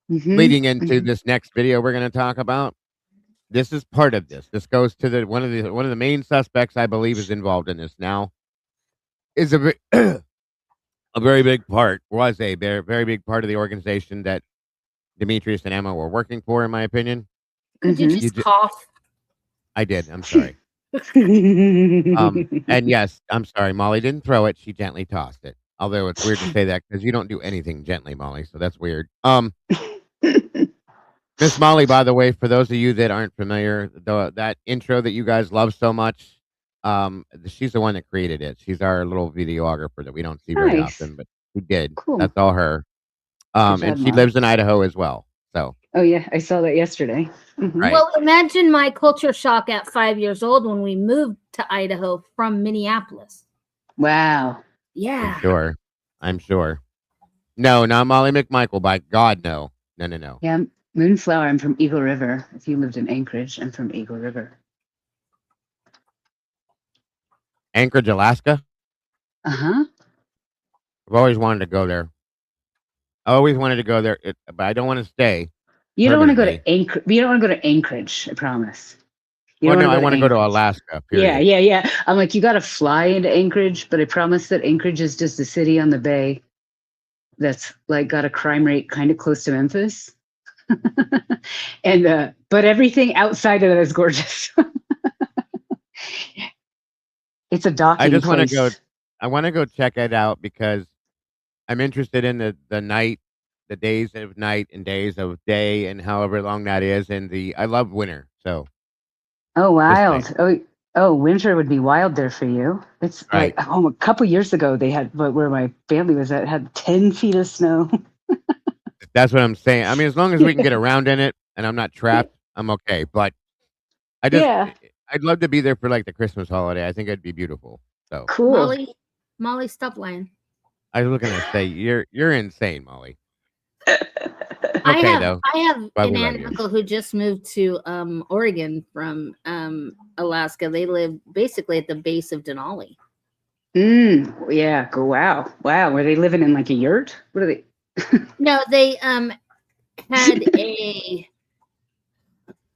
Leading into this next video we're going to talk about, this is part of this. This goes to the one of the main suspects I believe is involved in this now. Is a very big part, was a very big part of the organization that Demetrius and Emma were working for, in my opinion. Could you just cough? I did. I'm sorry. And yes, I'm sorry. Molly didn't throw it. She gently tossed it. Although it's weird to say that because you don't do anything gently, Molly. So that's weird. Miss Molly, by the way, for those of you that aren't familiar, that intro that you guys love so much, she's the one that created it. She's our little videographer that we don't see very Nice. often, but we did. Cool. That's all her. Good And job, she Mom. lives in Idaho as well. So Oh yeah, I saw that yesterday. Mhm. Right. Well, imagine my culture shock at 5 years old when we moved to Idaho from Minneapolis. Wow. Yeah. I'm sure. No, not Molly McMichael. By God, no. No. Yeah, Moonflower. I'm from Eagle River. If you lived in Anchorage, I'm from Eagle River. Anchorage, Alaska. Uh-huh. I've always wanted to go there. I always wanted to go there, but I don't want to stay. You don't want to go permanently. to Anchorage. You don't want to go to Anchorage, I promise. You Well, don't no, I wanna want to go to Anchorage. Alaska. Yeah, Period. yeah. I'm like, you got to fly into Anchorage, but I promise that Anchorage is just a city on the bay that's like got a crime rate kind of close to Memphis. And but everything outside of that is gorgeous. It's a I docking just want to place. go. I want to go check it out because I'm interested in the night, the days of night and days of day, and however long that is. And I love winter, so Oh, just saying. wild. Oh, winter would be wild there for you. It's Right. like a couple years ago they had, but where my family was at had 10 feet of snow. That's what I'm saying. I mean, as long as we can get around in it and I'm not trapped, I'm okay. But Yeah. I'd love to be there for like the Christmas holiday. I think it'd be beautiful. So Cool. Molly, stop lying. I was looking to say you're insane, Molly. I Okay, have though. But an we love aunt and you. uncle who just moved to Oregon from Alaska. They live basically at the base of Denali. Yeah. Go. Wow. Were they living in like a yurt? What are they? No, they had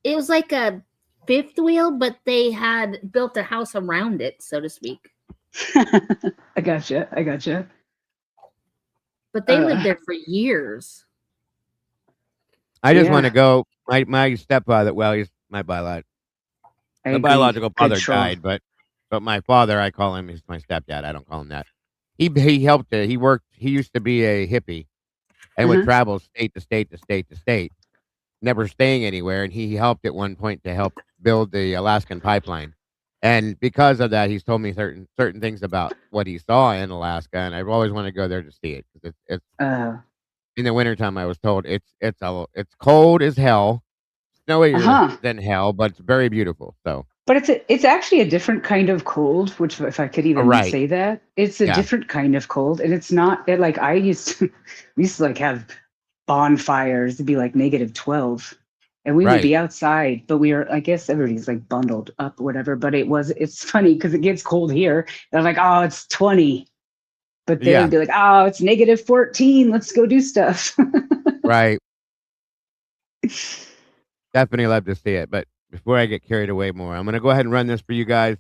it was like a fifth wheel, but they had built a house around it, so to speak. I gotcha. But they lived there for years. I just want to go. My stepfather. Well, he's my biological. I The agree. biological Good father troll. died, but my father, I call him. He's my stepdad. I don't call him that. He helped. He worked. He used to be a hippie and would travel state to state to state to state, never staying anywhere. And he helped at one point to help build the Alaskan pipeline. And because of that, he's told me certain things about what he saw in Alaska, and I've always wanted to go there to see it because it's in the wintertime. I was told it's cold as hell, snowier than hell, but it's very beautiful. So, But it's actually a different kind of cold, which if I could even right. say that, it's a Yeah. different kind of cold, and it's not like I used to. We used to like have bonfires. It'd be like -12, and we would Right. be outside, but we were. I guess everybody's like bundled up, or whatever. But it's funny because it gets cold here. They're like, oh, it's 20, but they Yeah. would be like, oh, it's -14. Let's go do stuff. Right. Definitely love to see it, but before I get carried away more, I'm gonna go ahead and run this for you guys.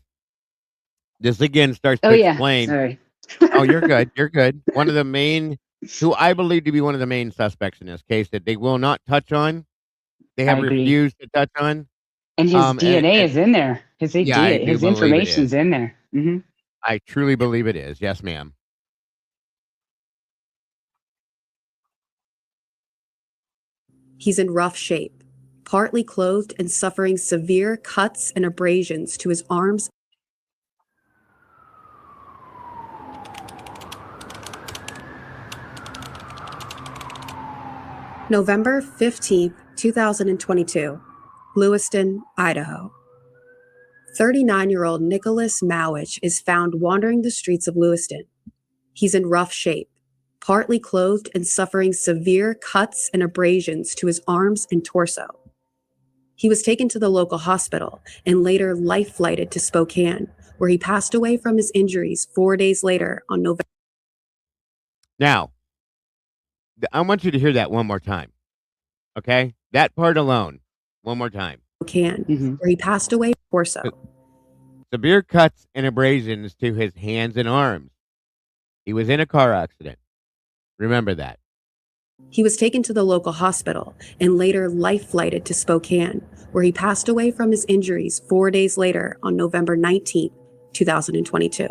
This again starts to Oh yeah, explain. sorry. Oh, you're good. You're good. One of the main, who I believe to be one of the main suspects in this case that they will not touch on. They have I agree. refused to touch on. And his DNA is in there. His Yeah, I do his believe it information's is. in there. Hmm. I truly believe it is. Yes, ma'am. He's in rough shape, partly clothed and suffering severe cuts and abrasions to his arms. November 15th, 2022, Lewiston, Idaho. 39-year-old Nicholas Mowich is found wandering the streets of Lewiston. He's in rough shape, partly clothed and suffering severe cuts and abrasions to his arms and torso. He was taken to the local hospital and later life-flighted to Spokane, where he passed away from his injuries 4 days later on November. Now, I want you to hear that one more time. Okay? That part alone. One more time. Spokane, where he passed away torso. Severe cuts and abrasions to his hands and arms. He was in a car accident. Remember that. He was taken to the local hospital and later life-flighted to Spokane, where he passed away from his injuries 4 days later on November 19, 2022.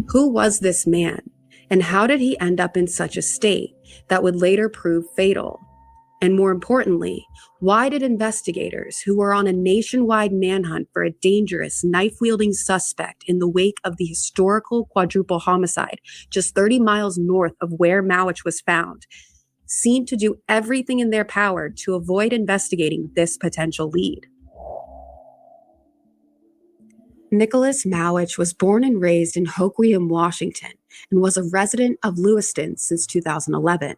Who was this man, and how did he end up in such a state that would later prove fatal? And more importantly, why did investigators who were on a nationwide manhunt for a dangerous knife-wielding suspect in the wake of the historical quadruple homicide just 30 miles north of where Mowich was found seem to do everything in their power to avoid investigating this potential lead? Nicholas Mowich was born and raised in Hoquiam, Washington, and was a resident of Lewiston since 2011.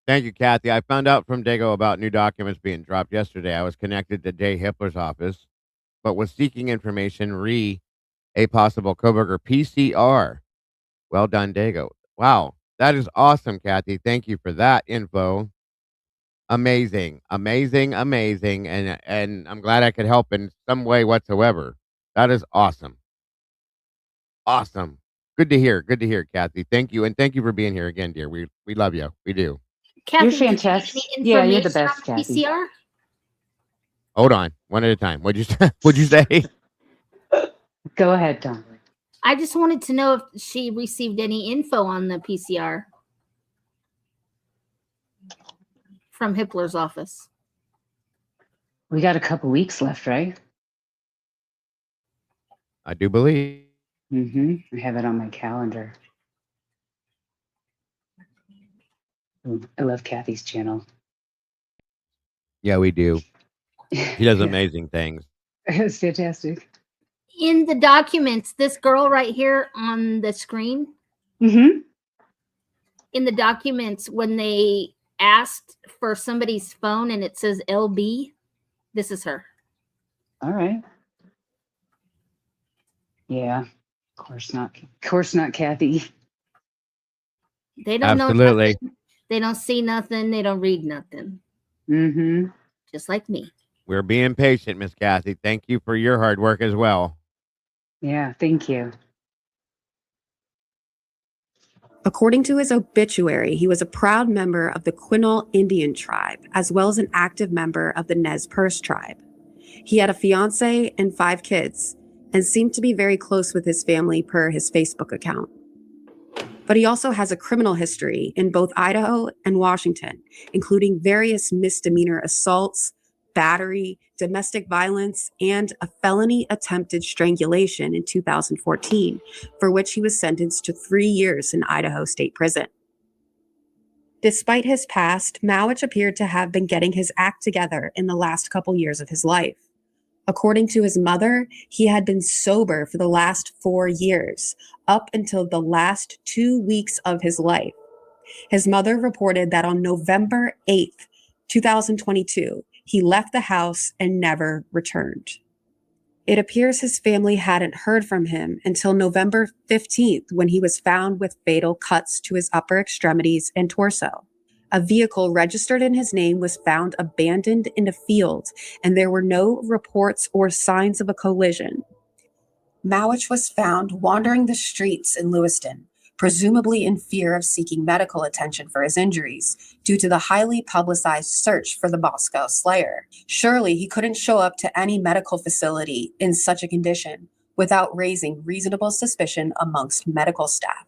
Thank you, Kathy. I found out from Dago about new documents being dropped yesterday. I was connected to Jay Hippler's office, but was seeking information re a possible Koberger PCR. Well done, Dago. Wow, that is awesome, Kathy. Thank you for that info. Amazing, amazing, amazing, and I'm glad I could help in some way whatsoever. That is awesome. Awesome. Good to hear. Good to hear, Kathy. Thank you, and thank you for being here again, dear. We love you. We do. Kathy, You're did you get fantastic. any Yeah, you're the information best, on Kathy. PCR? Hold on, one at a time. What'd you say? What'd you say? Go ahead, Tom. I just wanted to know if she received any info on the PCR from Hippler's office. We got a couple weeks left, right? I do believe. I have it on my calendar. Ooh, I love Kathy's channel. Yeah, we do. She does Yeah. amazing things. It's fantastic. In the documents, this girl right here on the screen, Mm-hmm. in the documents, when they asked for somebody's phone and it says LB, this is her. All right. Yeah. Of course not. Of course not, Kathy. They don't know Absolutely. nothing. They don't see nothing. They don't read nothing. Mm-hmm. Just like me. We're being patient, Miss Kathy. Thank you for your hard work as well. Yeah, thank you. According to his obituary, he was a proud member of the Quinault Indian tribe, as well as an active member of the Nez Perce tribe. He had a fiance and 5 kids, and seemed to be very close with his family per his Facebook account. But he also has a criminal history in both Idaho and Washington, including various misdemeanor assaults, battery, domestic violence, and a felony attempted strangulation in 2014, for which he was sentenced to 3 years in Idaho State Prison. Despite his past, Mowich appeared to have been getting his act together in the last couple years of his life. According to his mother, he had been sober for the last 4 years, up until the last 2 weeks of his life. His mother reported that on November 8th, 2022, he left the house and never returned. It appears his family hadn't heard from him until November 15th, when he was found with fatal cuts to his upper extremities and torso. A vehicle registered in his name was found abandoned in a field, and there were no reports or signs of a collision. Mowich was found wandering the streets in Lewiston, presumably in fear of seeking medical attention for his injuries, due to the highly publicized search for the Moscow Slayer. Surely he couldn't show up to any medical facility in such a condition without raising reasonable suspicion amongst medical staff.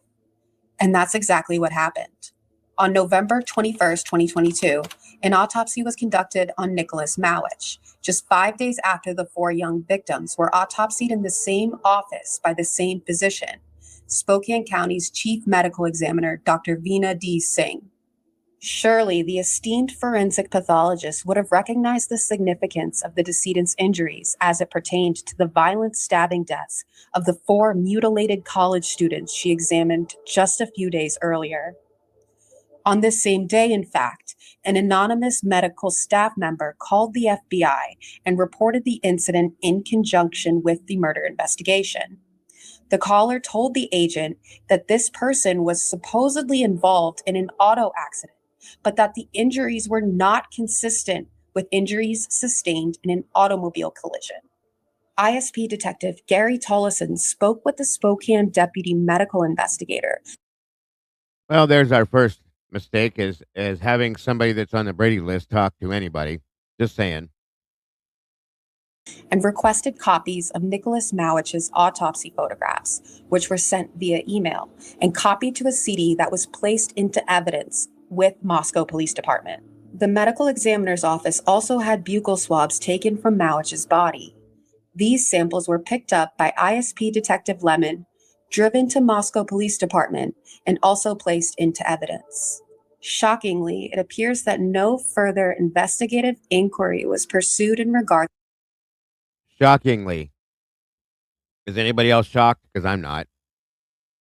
And that's exactly what happened. On November 21st, 2022, an autopsy was conducted on Nicholas Mowich, just 5 days after the 4 young victims were autopsied in the same office by the same physician, Spokane County's Chief Medical Examiner, Dr. Veena D. Singh. Surely the esteemed forensic pathologist would have recognized the significance of the decedent's injuries as it pertained to the violent stabbing deaths of the 4 mutilated college students she examined just a few days earlier. On this same day, in fact, an anonymous medical staff member called the FBI and reported the incident in conjunction with the murder investigation. The caller told the agent that this person was supposedly involved in an auto accident, but that the injuries were not consistent with injuries sustained in an automobile collision. ISP Detective Gary Tollison spoke with the Spokane deputy medical investigator. Well, there's our first mistake is having somebody that's on the Brady list talk to anybody. Just saying. And requested copies of Nicholas Mawich's autopsy photographs, which were sent via email and copied to a CD that was placed into evidence with Moscow Police Department. The medical examiner's office also had buccal swabs taken from Mawich's body. These samples were picked up by ISP Detective Lemon, driven to Moscow Police Department, and also placed into evidence. Shockingly, it appears that no further investigative inquiry was pursued in regard. Shockingly. Is anybody else shocked? Because I'm not.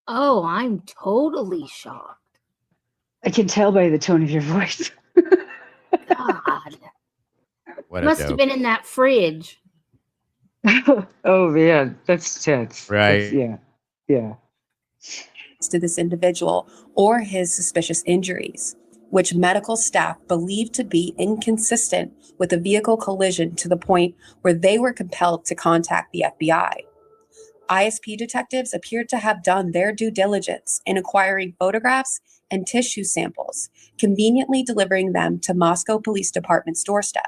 Oh, I'm totally shocked. I can tell by the tone of your voice. God. What a Must joke. have been in that fridge. Oh, yeah, that's tense. Right. Yeah. To this individual or his suspicious injuries, which medical staff believed to be inconsistent with a vehicle collision to the point where they were compelled to contact the FBI. ISP detectives appeared to have done their due diligence in acquiring photographs and tissue samples, conveniently delivering them to Moscow Police Department's doorstep.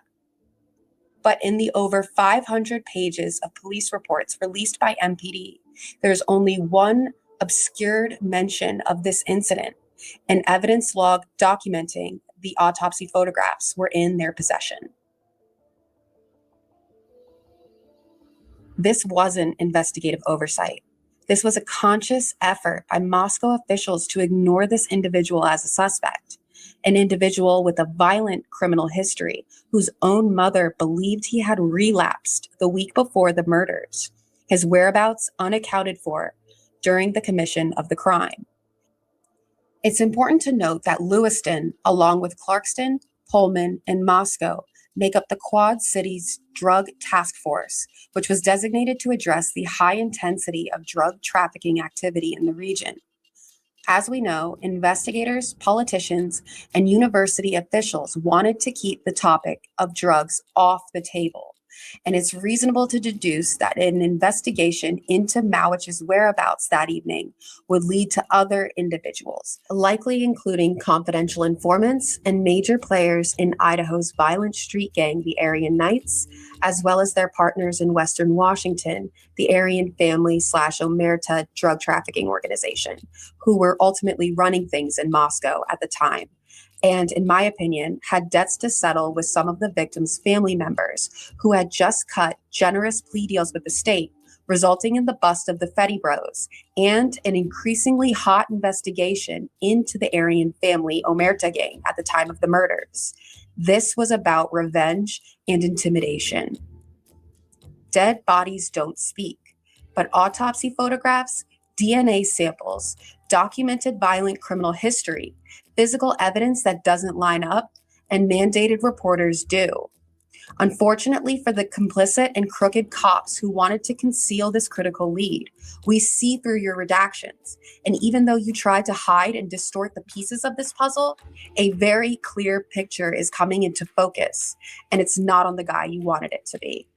But in the over 500 pages of police reports released by MPD, there's only one obscured mention of this incident. An evidence log documenting the autopsy photographs were in their possession. This wasn't investigative oversight. This was a conscious effort by Moscow officials to ignore this individual as a suspect, an individual with a violent criminal history whose own mother believed he had relapsed the week before the murders, his whereabouts unaccounted for during the commission of the crime. It's important to note that Lewiston, along with Clarkston, Pullman, and Moscow, make up the Quad Cities Drug Task Force, which was designated to address the high intensity of drug trafficking activity in the region. As we know, investigators, politicians, and university officials wanted to keep the topic of drugs off the table. And it's reasonable to deduce that an investigation into Mawich's whereabouts that evening would lead to other individuals, likely including confidential informants and major players in Idaho's violent street gang, the Aryan Knights, as well as their partners in Western Washington, the Aryan Family / Omerta drug trafficking organization, who were ultimately running things in Moscow at the time. And in my opinion, had debts to settle with some of the victims' family members who had just cut generous plea deals with the state, resulting in the bust of the Fetty Bros and an increasingly hot investigation into the Aryan Family Omerta gang at the time of the murders. This was about revenge and intimidation. Dead bodies don't speak, but autopsy photographs, DNA samples, documented violent criminal history, physical evidence that doesn't line up, and mandated reporters do. Unfortunately for the complicit and crooked cops who wanted to conceal this critical lead, we see through your redactions. And even though you try to hide and distort the pieces of this puzzle, a very clear picture is coming into focus, and it's not on the guy you wanted it to be.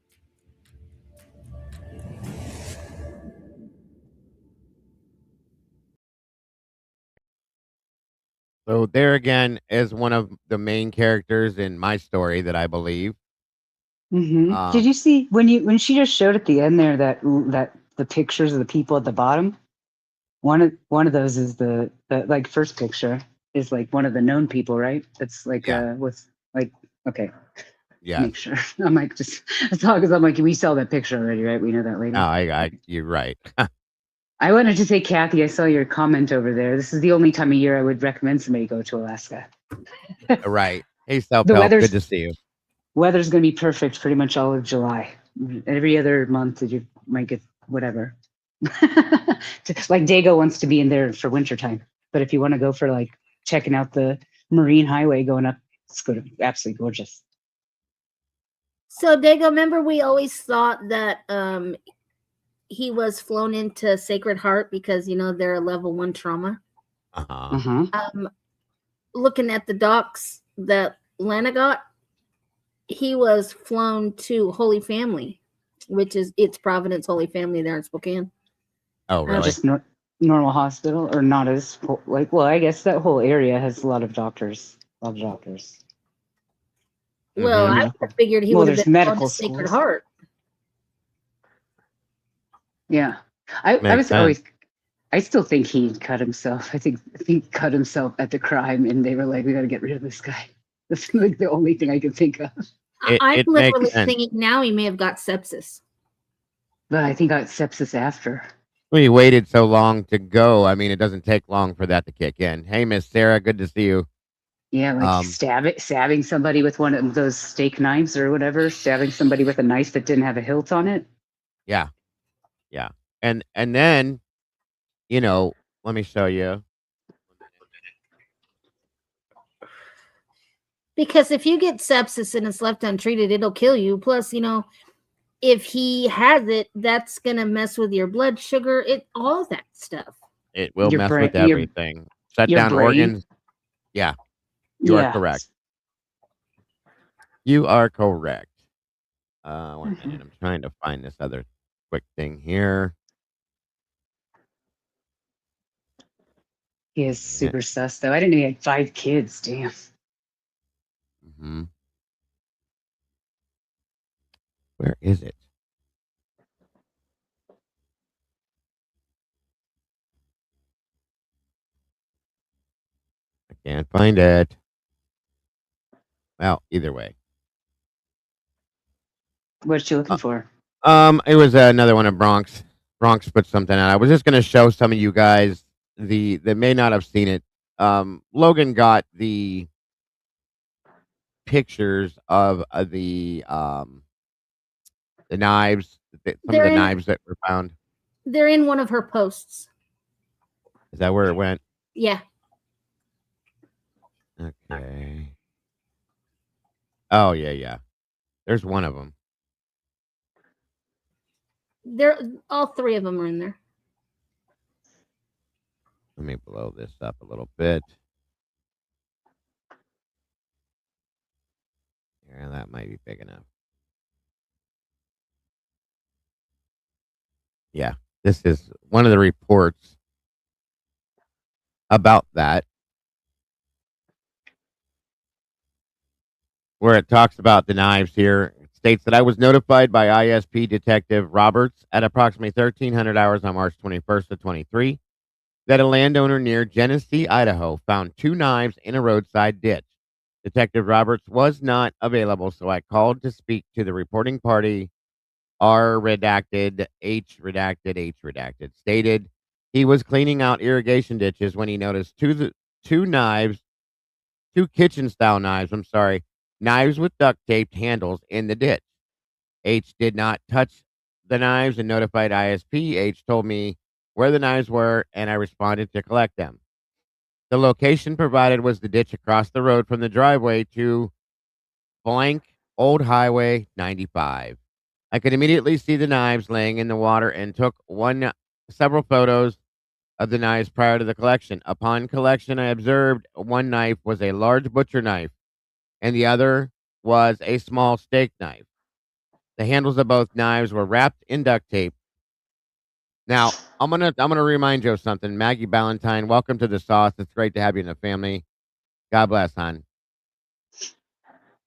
So there again is one of the main characters in my story that I believe. Did you see when she just showed at the end there that the pictures of the people at the bottom? One of those is the like first picture is like one of the known people, right? It's like with like okay. Yeah. Make sure. I'm like just as long as I'm like we sell that picture already, right? We know that later. No, you're right. I wanted to say, Kathy, I saw your comment over there. This is the only time of year I would recommend somebody go to Alaska. Right. Hey, self-help. Good to see you. Weather's going to be perfect pretty much all of July. Every other month you might get whatever. Like Dago wants to be in there for wintertime. But if you want to go for like checking out the Marine Highway going up, it's good, absolutely gorgeous. So Dago, remember we always thought that he was flown into Sacred Heart because, you know, they're a level 1 trauma. looking at the docs that Lana got, he was flown to Holy Family, which is it's Providence Holy Family there in Spokane. Oh, really? Just normal hospital, or not as like? Well, I guess that whole area has a lot of doctors. A lot of doctors. Well, Mm-hmm. I would have figured he Well, would have there's been medical going to Sacred schools. Heart. Yeah, I Makes was sense. always. I still think he cut himself. I think he cut himself at the crime, and they were like, "We got to get rid of this guy." That's like the only thing I can think of. I'm It makes literally sense. thinking now he may have got sepsis. But I think I got sepsis after. We waited so long to go. I mean, it doesn't take long for that to kick in. Hey, Miss Sarah, good to see you. Yeah, like stabbing somebody with one of those steak knives or whatever, stabbing somebody with a knife that didn't have a hilt on it. Yeah, yeah, and then let me show you. Because if you get sepsis and it's left untreated, it'll kill you. Plus, if he has it, that's gonna mess with your blood sugar, all that stuff. It will Your mess brain, with everything. Shut your down brain. organs. Yeah, you are Yeah. correct. You are correct. 1 minute. I'm trying to find this other quick thing here. He is super sus though. I didn't know he had 5 kids. Damn. Mm-hmm. Where is it? I can't find it. Well, either way. What you looking for? It was another one of Bronx. Bronx put something out. I was just gonna show some of you guys that may not have seen it. Logan got the pictures of the knives, some of the knives that were found. They're in one of her posts. Is that where it went? Yeah. Okay. Oh yeah. There's one of them. All 3 of them are in there. Let me blow this up a little bit. Yeah, that might be big enough. Yeah, this is one of the reports about that, where it talks about the knives here. It states that I was notified by ISP Detective Roberts at approximately 1300 hours on March 21st of 23 that a landowner near Genesee, Idaho found 2 knives in a roadside ditch. Detective Roberts was not available, so I called to speak to the reporting party. R redacted, H redacted, H redacted. Stated he was cleaning out irrigation ditches when he noticed two knives, 2 kitchen style knives. I'm sorry, knives with duct taped handles in the ditch. H did not touch the knives and notified ISP. H told me where the knives were, and I responded to collect them. The location provided was the ditch across the road from the driveway to blank Old Highway 95. I could immediately see the knives laying in the water and took several photos of the knives prior to the collection. Upon collection, I observed one knife was a large butcher knife and the other was a small steak knife. The handles of both knives were wrapped in duct tape. Now, I'm gonna remind you of something. Maggie Ballantyne, welcome to the sauce. It's great to have you in the family. God bless, hon.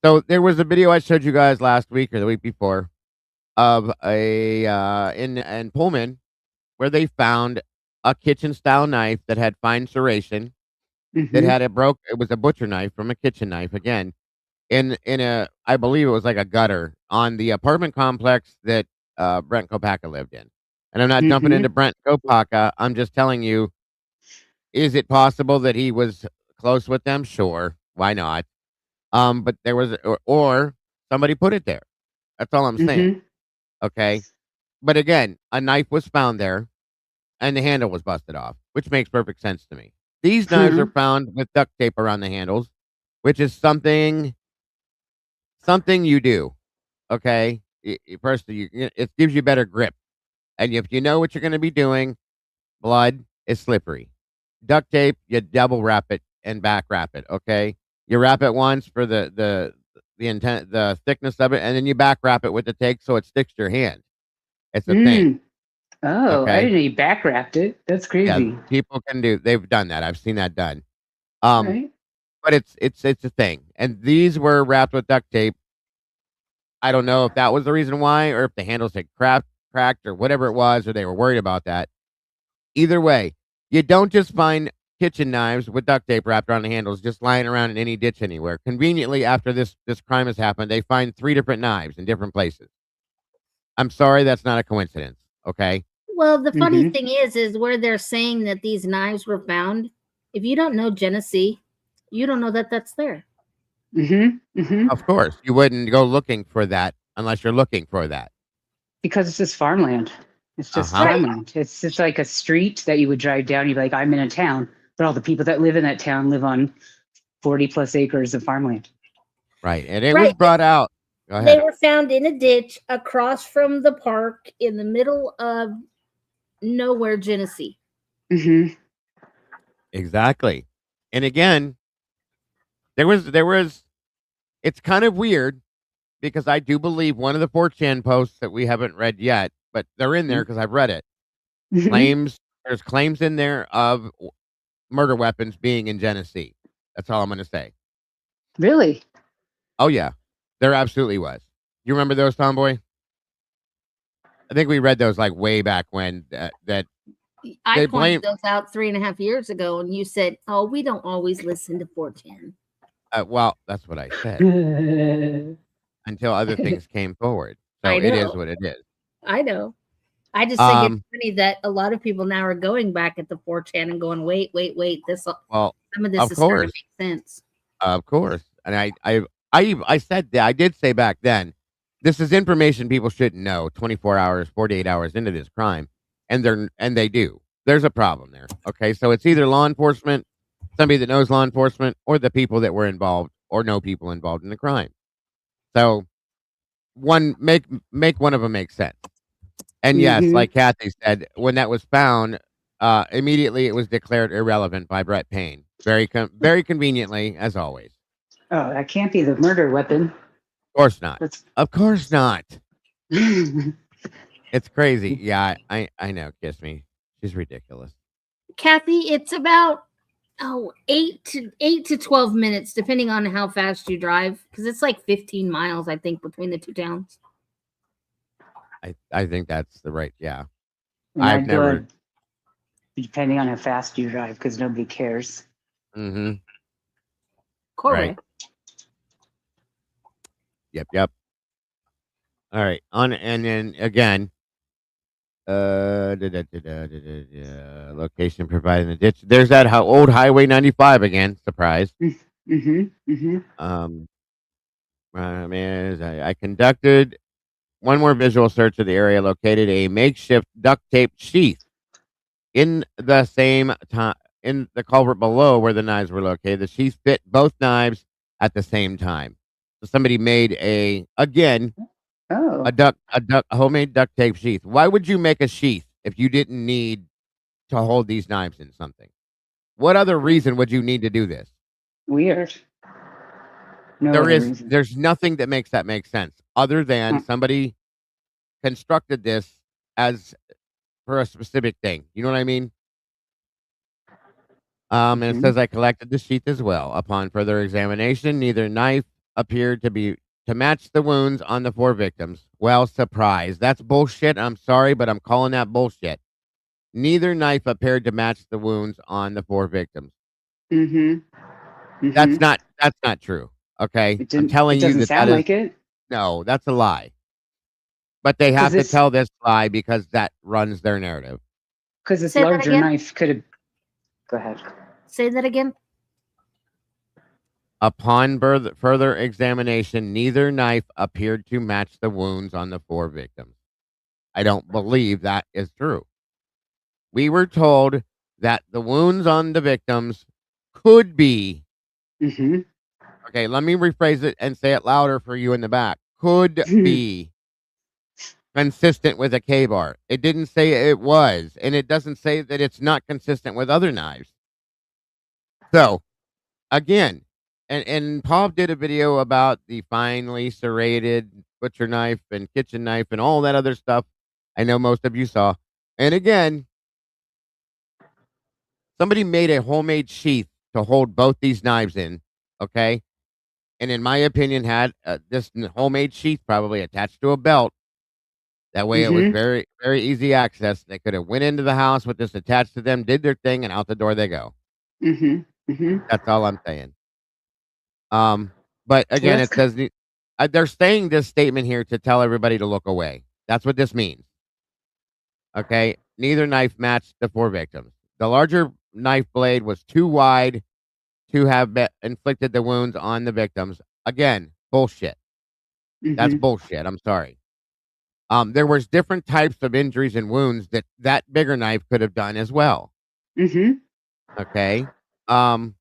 So there was a video I showed you guys last week or the week before of a in Pullman where they found a kitchen style knife that had fine serration, that had it was a butcher knife from a kitchen knife again in a, I believe it was like a gutter on the apartment complex that Brent Kopaka lived in. And I'm not jumping into Brent Kopaka. I'm just telling you, is it possible that he was close with them? Sure, why not? But there was or somebody put it there. That's all I'm saying. Okay. But again, a knife was found there and the handle was busted off, which makes perfect sense to me. These knives are found with duct tape around the handles, which is something you do. Okay. First, it gives you better grip. And if you know what you're going to be doing, blood is slippery. Duct tape, you double wrap it and back wrap it. Okay, you wrap it once for the thickness of it, and then you back wrap it with the tape so it sticks to your hand. It's a thing. Oh, I Okay. didn't know you back wrapped it. That's Yeah, crazy. people can do. They've done that. I've seen that done. Right. But it's a thing, and these were wrapped with duct tape. I don't know if that was the reason why, or if the handles had cracked, or whatever it was, or they were worried about that. Either way, you don't just find kitchen knives with duct tape wrapped around the handles just lying around in any ditch anywhere. Conveniently, after this crime has happened, they find 3 different knives in different places. I'm sorry, that's not a coincidence. Okay. Well, the funny thing is where they're saying that these knives were found. If you don't know Genesee, you don't know that that's there. Of course, you wouldn't go looking for that unless you're looking for that. Because it's just farmland. It's just Uh-huh. farmland. It's just like a street that you would drive down. You'd be like, I'm in a town. But all the people that live in that town live on 40 plus acres of farmland. Right. And it was brought out. Go ahead. They were found in a ditch across from the park in the middle of nowhere, Genesee. Exactly. And again, there was it's kind of weird because I do believe one of the 4chan posts that we haven't read yet, but they're in there because I've read it. There's claims in there of murder weapons being in Genesee. That's all I'm going to say. Really? Oh yeah, there absolutely was. You remember those, Tomboy? I think we read those like way back when. That I they pointed those out 3.5 years ago, and you said, "Oh, we don't always listen to 4chan." Well, that's what I said. Until other things came forward, so I it is know. what it is. I know. I just think it's funny that a lot of people now are going back at the 4chan and going, "Wait, this Well, some of this of is starting course, to make sense." of course, and I said that I did say back then, this is information people shouldn't know 24 hours, 48 hours into this crime, and they do. There's a problem there. Okay, so it's either law enforcement, somebody that knows law enforcement, or the people that were involved or know people involved in the crime. So make one of them make sense. And yes, like Kathy said, when that was found, immediately it was declared irrelevant by Brett Payne. Very conveniently, as always. Oh, that can't be the murder weapon. Of course not. Of course not. It's crazy. Yeah, I know. Kiss me. She's ridiculous. Kathy, it's about 8 to 12 minutes, depending on how fast you drive, because it's like 15 miles, I think, between the two towns. I think that's the right. Yeah, And I've never. Depending on how fast you drive, because nobody cares. Mm-hmm. Correct. Right. Yep. All right. And then again, location provided in the ditch. There's that old Highway 95 again. Surprise. I conducted one more visual search of the area, located a makeshift duct tape sheath in the same time in the culvert below where the knives were located. The sheath fit both knives at the same time. So somebody made a homemade duct tape sheath. Why would you make a sheath if you didn't need to hold these knives in something? What other reason would you need to do this? Weird. There's nothing that makes that make sense other than somebody constructed this as for a specific thing. You know what I mean? And it says I collected the sheath as well. Upon further examination, neither knife appeared to match the wounds on the 4 victims. Well, surprise. That's bullshit. I'm sorry, but I'm calling that bullshit. Neither knife appeared to match the wounds on the 4 victims. That's not true. Okay, I'm telling you that like it. No, that's a lie. But they have to tell this lie because that runs their narrative. Because this larger knife could have. Go ahead. Say that again. Upon further examination, neither knife appeared to match the wounds on the 4 victims. I don't believe that is true. We were told that the wounds on the victims could be. Okay, let me rephrase it and say it louder for you in the back. Could be consistent with a K-bar. It didn't say it was, and it doesn't say that it's not consistent with other knives. So, again, and Paul did a video about the finely serrated butcher knife and kitchen knife and all that other stuff. I know most of you saw. And again, somebody made a homemade sheath to hold both these knives in, okay? And in my opinion, had this homemade sheath probably attached to a belt. That way, it was Mm-hmm. very, very easy access. They could have went into the house with this attached to them, did their thing, and out the door they go. Mm-hmm. Mm-hmm. That's all I'm saying. But Well, again, that's it says they're saying this statement here to tell everybody to look away. That's what this means. Okay, neither knife matched the 4 victims. The larger knife blade was too wide to have inflicted the wounds on the victims. Again, bullshit. That's Mm-hmm. bullshit. I'm sorry. There was different types of injuries and wounds that bigger knife could have done as well. Mm-hmm. Okay. And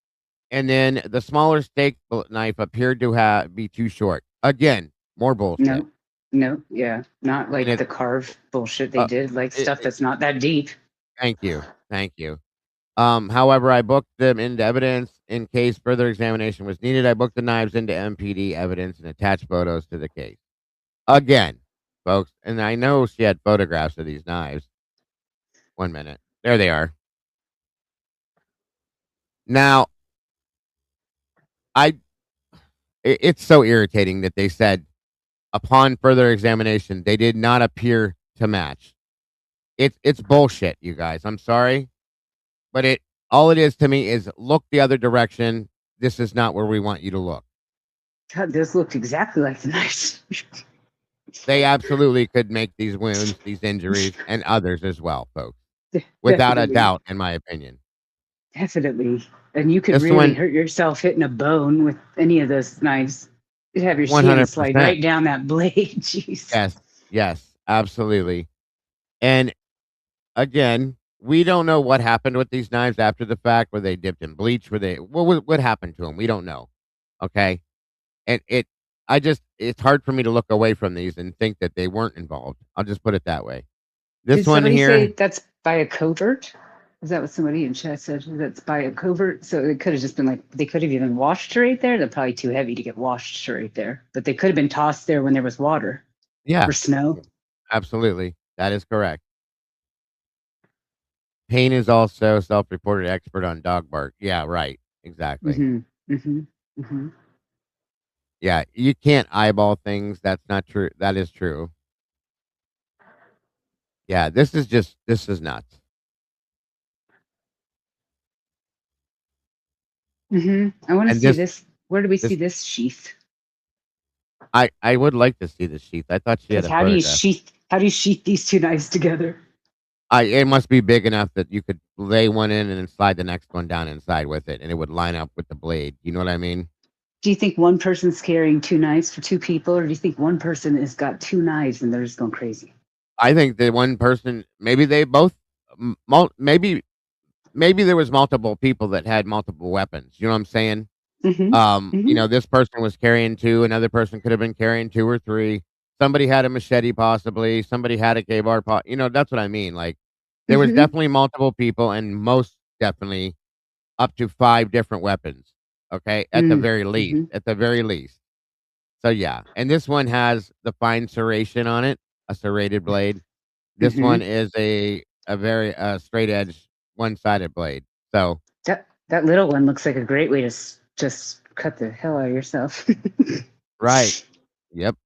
then the smaller steak knife appeared to be too short. Again, more bullshit. No, yeah, not And like the carve bullshit they did, like stuff that's not that deep. Thank you. Thank you. However, I booked them into evidence in case further examination was needed. I booked the knives into MPD evidence and attached photos to the case. Again, folks, and I know she had photographs of these knives. 1 minute. There they are. Now, it's so irritating that they said upon further examination they did not appear to match. It's bullshit, you guys. I'm sorry, but all it is to me is look the other direction. This is not where we want you to look. God, this looked exactly like the knives. They absolutely could make these wounds, these injuries, and others as well, folks. Without a doubt, in my opinion. Definitely. And you could This really one hurt yourself hitting a bone with any of those knives. You'd have your skin slide 100%. right down that blade. Jeez. Yes, absolutely. And again, we don't know what happened with these knives after the fact. Were they dipped in bleach? What happened to them? We don't know. Okay. And it's hard for me to look away from these and think that they weren't involved. I'll just put it that way. This Did one somebody here, say that's by a covert? Is that what somebody in chat said? That's by a covert? So it could have just been like, they could have even washed right there. They're probably too heavy to get washed right there. But they could have been tossed there when there was water yeah, or snow. absolutely. That is correct. Payne is also self-reported expert on dog bark. Yeah, right. Exactly. Mm-hmm. Mm-hmm. Mm-hmm. Yeah, you can't eyeball things. That's not true. That is true. Yeah, this is nuts. Mm-hmm. I want to And see this. Where do we see this this sheath? I would like to see the sheath. I thought she had Because a photograph. how do you sheath these two knives together? It must be big enough that you could lay one in and then slide the next one down inside with it, and it would line up with the blade. You know what I mean? Do you think one person's carrying two knives for two people, or do you think one person has got two knives and they're just going crazy? I think that one person, maybe they both, maybe there was multiple people that had multiple weapons. You know what I'm saying? Mm-hmm. Mm-hmm. This person was carrying 2, another person could have been carrying 2 or 3. Somebody had a machete, possibly. Somebody had a K-bar pot. That's what I mean. Like, there was Mm-hmm. definitely multiple people, and most definitely up to 5 different weapons. Okay, at the very least. Mm-hmm. At the very least. So yeah, and this one has the fine serration on it, a serrated blade. This Mm-hmm. one is a very straight edge, one-sided blade. So that little one looks like a great way to just cut the hell out of yourself. right. Yep. A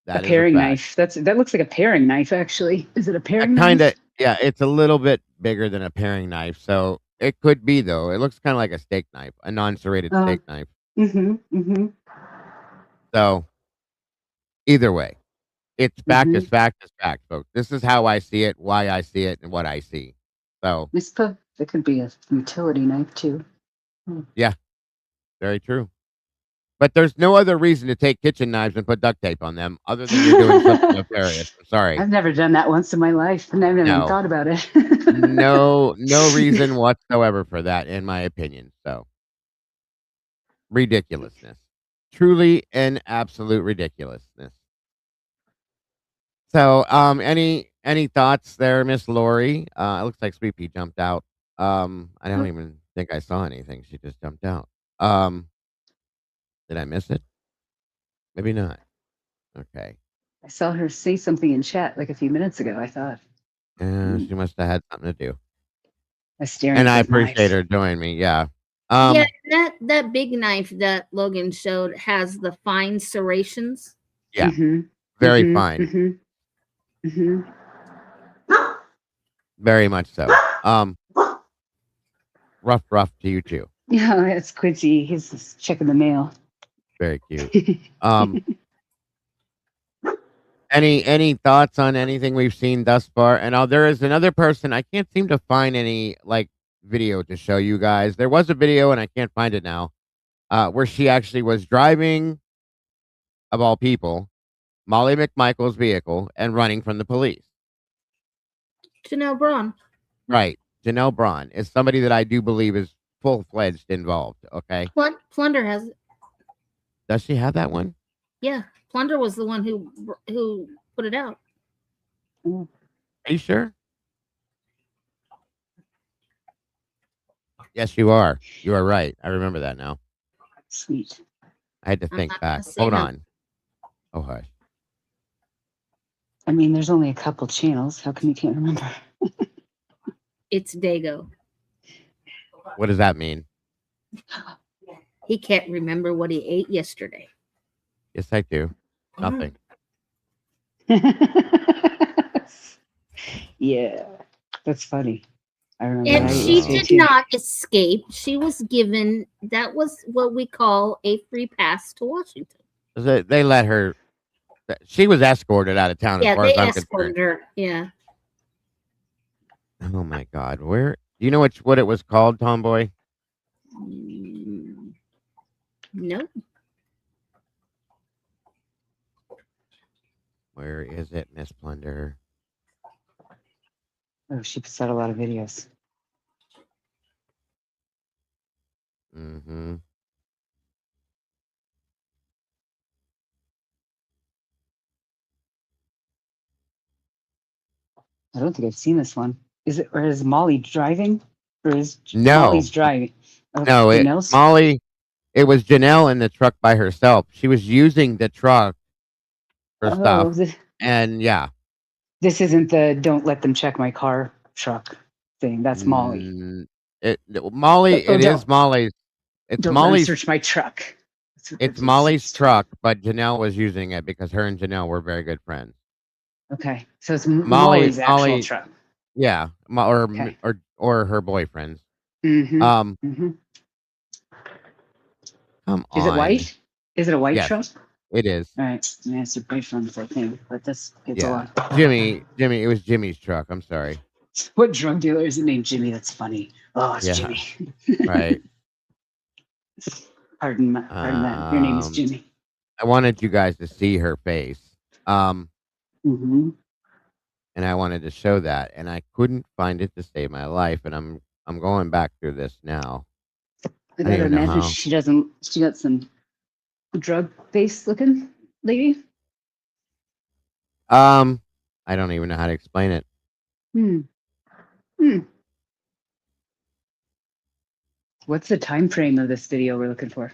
That is a paring fact. knife. That looks like a paring knife. Actually, is it a paring Kinda, knife? yeah, it's a little bit bigger than a paring knife, so it could be, though. It looks kinda like a steak knife, a non-serrated steak knife. Mm-hmm. Mm-hmm. So, either way, it's fact Mm-hmm. is fact is fact, folks. This is how I see it, why I see it, and what I see. So, That could be a utility knife too. yeah, very true. But there's no other reason to take kitchen knives and put duct tape on them other than you're doing something nefarious. I'm sorry. I've never done that once in my life, and I've never even No. thought about it. No reason whatsoever for that, in my opinion. So, ridiculousness. Truly an absolute ridiculousness. So, any thoughts there, Miss Lori? It looks like Sweet Pea jumped out. I don't even think I saw anything. She just jumped out. Um, did I miss it? Maybe not. Okay. I saw her say something in chat like a few minutes ago. I thought She must have had something to do. I was staring And at I those appreciate knives. her joining me. Yeah. Yeah, that big knife that Logan showed has the fine serrations. Yeah. Mm-hmm. Very Mm-hmm. fine. Mm-hmm. Mm-hmm. Very much so. Rough to you too. Yeah, that's Quincy. He's just checking the mail. Very cute. Any thoughts on anything we've seen thus far? And there is another person. I can't seem to find any like video to show you guys. There was a video and I can't find it now. Where she actually was driving, of all people, Molly McMichael's vehicle and running from the police. Janelle Braun. Right. Janelle Braun is somebody that I do believe is full-fledged involved. Okay. Plunder has it. Does she have that one? Yeah, Plunder was the one who put it out. Are you sure? Yes, you are. You are right. I remember that now. Sweet. I had to I'm think not back. gonna say Hold no. on. Oh, hush. I mean, there's only a couple channels. How come you can't remember? It's Dago. What does that mean? He can't remember what he ate yesterday. Yes, I do. Nothing. Yeah, that's funny. I remember. And I ate she yesterday did too. not escape. She was given, that was what we call a free pass to Washington. They let her. She was escorted out of town, as Yeah, far as they I'm escorted concerned. her. Yeah. Oh my God, where? Do you know what it was called, Tomboy? Nope. Where is it, Miss Plunder? Oh, she puts out a lot of videos. Mm-hmm. I don't think I've seen this one. Is it, or is Molly driving? Or is No, Molly's driving? Oh, no. Janelle's? Molly. It was Janelle in the truck by herself. She was using the truck for Oh, stuff, and yeah. this isn't the "don't let them check my car" truck thing. That's Molly. Molly. Oh, It is Molly's. It's don't let them Molly's. search my truck. It's Molly's truck, but Janelle was using it because her and Janelle were very good friends. Okay, so it's Molly's actual truck. Yeah, Okay. or her boyfriend's. Mm-hmm. Come on. Is it white? Is it a white Yes, truck? it is. All right. Yeah, it's a boyfriend's, I think, but this gets a Yeah, lot. Jimmy. It was Jimmy's truck. I'm sorry. What drug dealer is it named Jimmy? That's funny. Oh, it's Yeah, Jimmy. right. Pardon that. Your name is Jimmy. I wanted you guys to see her face. Mm-hmm. And I wanted to show that, and I couldn't find it to save my life. And I'm going back through this now. I don't gotta even know imagine how. she doesn't. She got some drug face looking lady. I don't even know how to explain it. What's the time frame of this video we're looking for?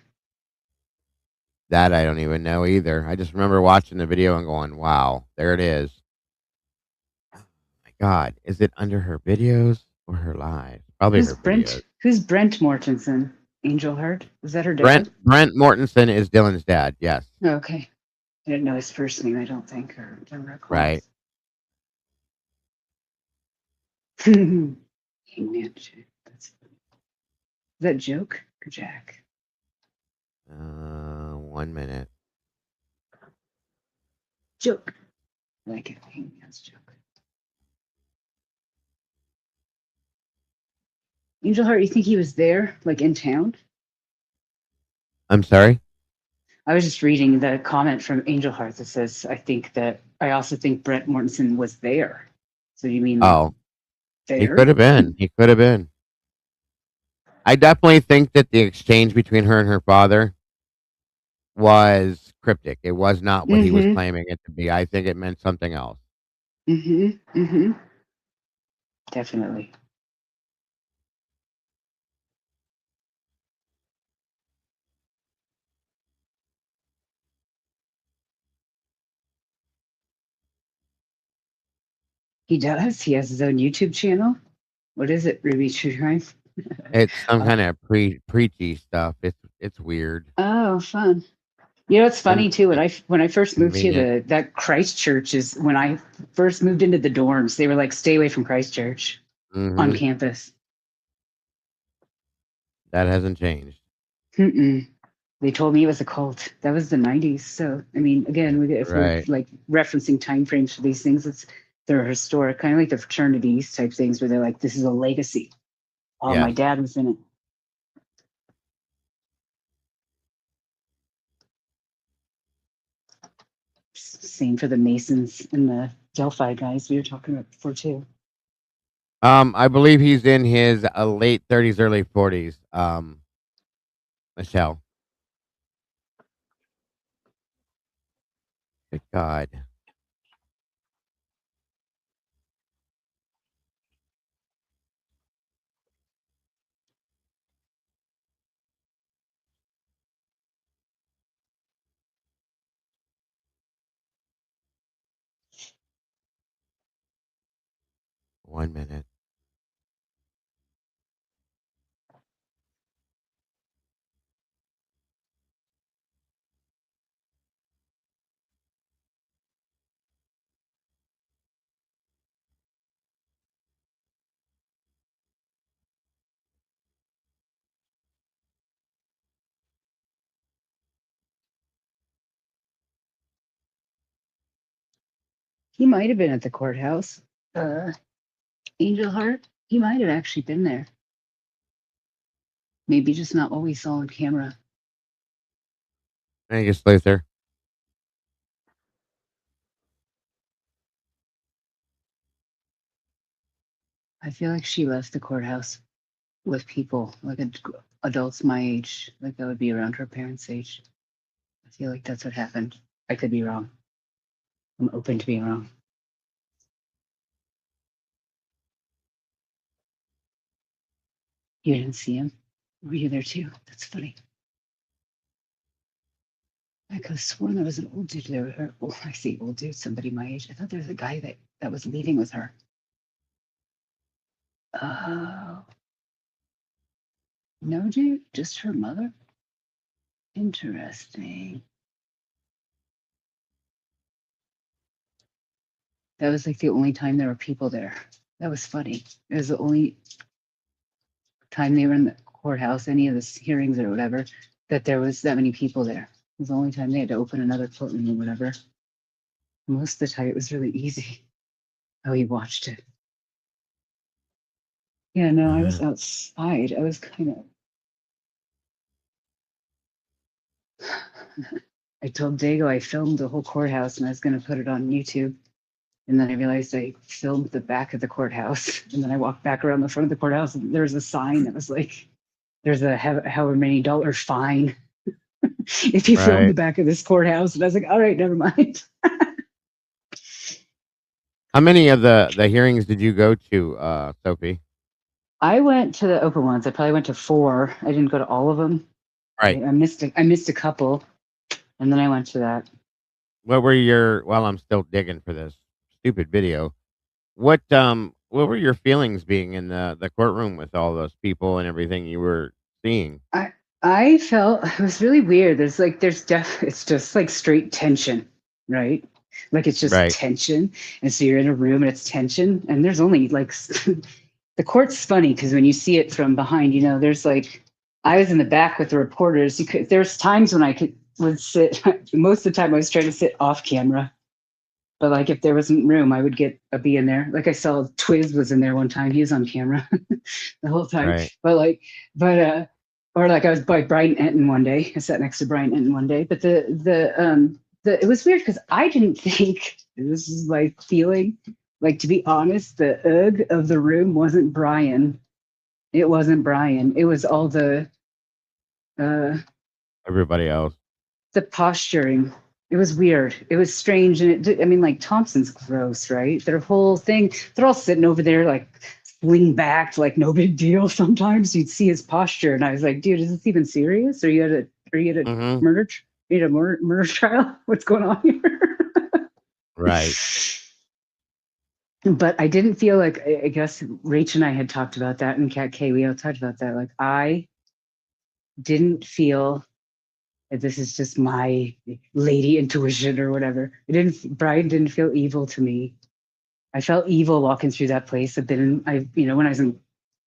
That I don't even know either. I just remember watching the video and going, "Wow, there it is." Oh my God, is it under her videos or her lives? Probably Who's her Brent? videos. Who's Brent Mortensen? Angel Heart? Is that her dad? Brent Mortensen is Dylan's dad. Yes. Oh, okay. I didn't know his first name. I don't think, or don't recall. Right. Hangman Jack. Is that joke or Jack? 1 minute. Joke. I like it. Hangman's joke. Angel Heart, you think he was there, like in town? I'm sorry. I was just reading the comment from Angel Heart that says, I also think Brent Mortensen was there. So you mean Oh, there? he could have been. He could have been. I definitely think that the exchange between her and her father was cryptic. It was not what he was claiming it to be. I think it meant something else. Definitely. He does. He has his own YouTube channel. What is it, Ruby TruCrime? It's some kind of preachy stuff. It's weird Oh, fun. You know, it's funny and too. When I first moved convenient. here, that Christchurch is when I first moved into the dorms. They were like, "Stay away from Christchurch on Hmm. campus." That hasn't changed. Mm-mm. They told me it was a cult. That was the '90s. So, I mean, again, if we're Right. like referencing time frames for these things, they're historic, kind of like the fraternities type things, where they're like, "This is a legacy." Oh, my Yes. dad was in it. Same for the Masons and the Delphi guys we were talking about before too. I believe he's in his late 30s, early 40s. Michelle. Good God. One minute. He might have been at the courthouse. Uh, Angel Heart. He might have actually been there. Maybe just not what we saw on camera. Thank you, Sluther. I feel like she left the courthouse with people, like adults my age, like that would be around her parents' age. I feel like that's what happened. I could be wrong. I'm open to being wrong. You didn't see him? Were you there too? That's funny. I could have sworn there was an old dude there with her. Well, I see old dude, somebody my age. I thought there was a guy that was leaving with her. Oh. No, dude, just her mother? Interesting. That was like the only time there were people there. That was funny. It was the only time they were in the courthouse, any of the hearings or whatever, that there was that many people there. It was the only time they had to open another courtroom or whatever. Most of the time it was really easy. Oh, he watched it. Yeah, no, I was outside. I was kind of. I told Dago I filmed the whole courthouse and I was going to put it on YouTube. And then I realized I filmed the back of the courthouse. And then I walked back around the front of the courthouse and there was a sign that was like, there's a however many dollar fine if you film the Right. back of this courthouse. And I was like, all right, never mind. How many of the hearings did you go to, Sophie? I went to the open ones. I probably went to 4. I didn't go to all of them. Right. I missed a couple. And then I went to that. What were your while I'm still digging for this stupid video, what were your feelings being in the courtroom with all those people and everything you were seeing? I felt it was really weird. It's just like straight tension, right? Like it's just Right. tension. And so you're in a room and it's tension. And there's only like the court's funny because when you see it from behind, there's like I was in the back with the reporters. There's times when would sit. Most of the time I was trying to sit off camera. But like if there wasn't room, I would be in there. Like I saw Twiz was in there one time. He was on camera the whole time. Right. Or like I was by Brian Enton one day. I sat next to Brian Enton one day. But it was weird because I didn't think this is my feeling. Like to be honest, the ugh of the room wasn't Brian. It wasn't Brian. It was all the Everybody else. the posturing. It was weird. It was strange. And like Thompson's gross, right? Their whole thing, they're all sitting over there like lean back, like no big deal. Sometimes you'd see his posture. And I was like, dude, is this even serious? Are you at a murder? Are you at a murder trial? What's going on here? Right. But I didn't feel like, I guess Rach and I had talked about that, and Kat K, we all talked about that. Like, I didn't feel, this is just my lady intuition or whatever. Brian didn't feel evil to me. I felt evil walking through that place. When I was in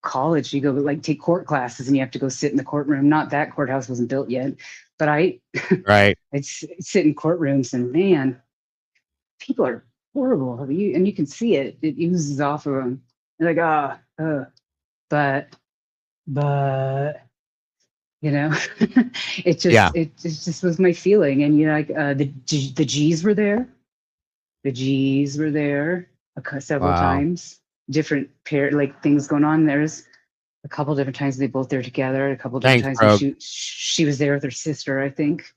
college, you go like take court classes and you have to go sit in the courtroom. Not that courthouse wasn't built yet, but Right. I'd sit in courtrooms and man, people are horrible. And you can see it. It oozes off of them. You're like, but it Yeah. just was my feeling. And like the G's were there. The G's were there several Wow. times. Different like things going on. There's a couple different times they both there together. A couple different Thanks, times when Krog. she was there with her sister, I think.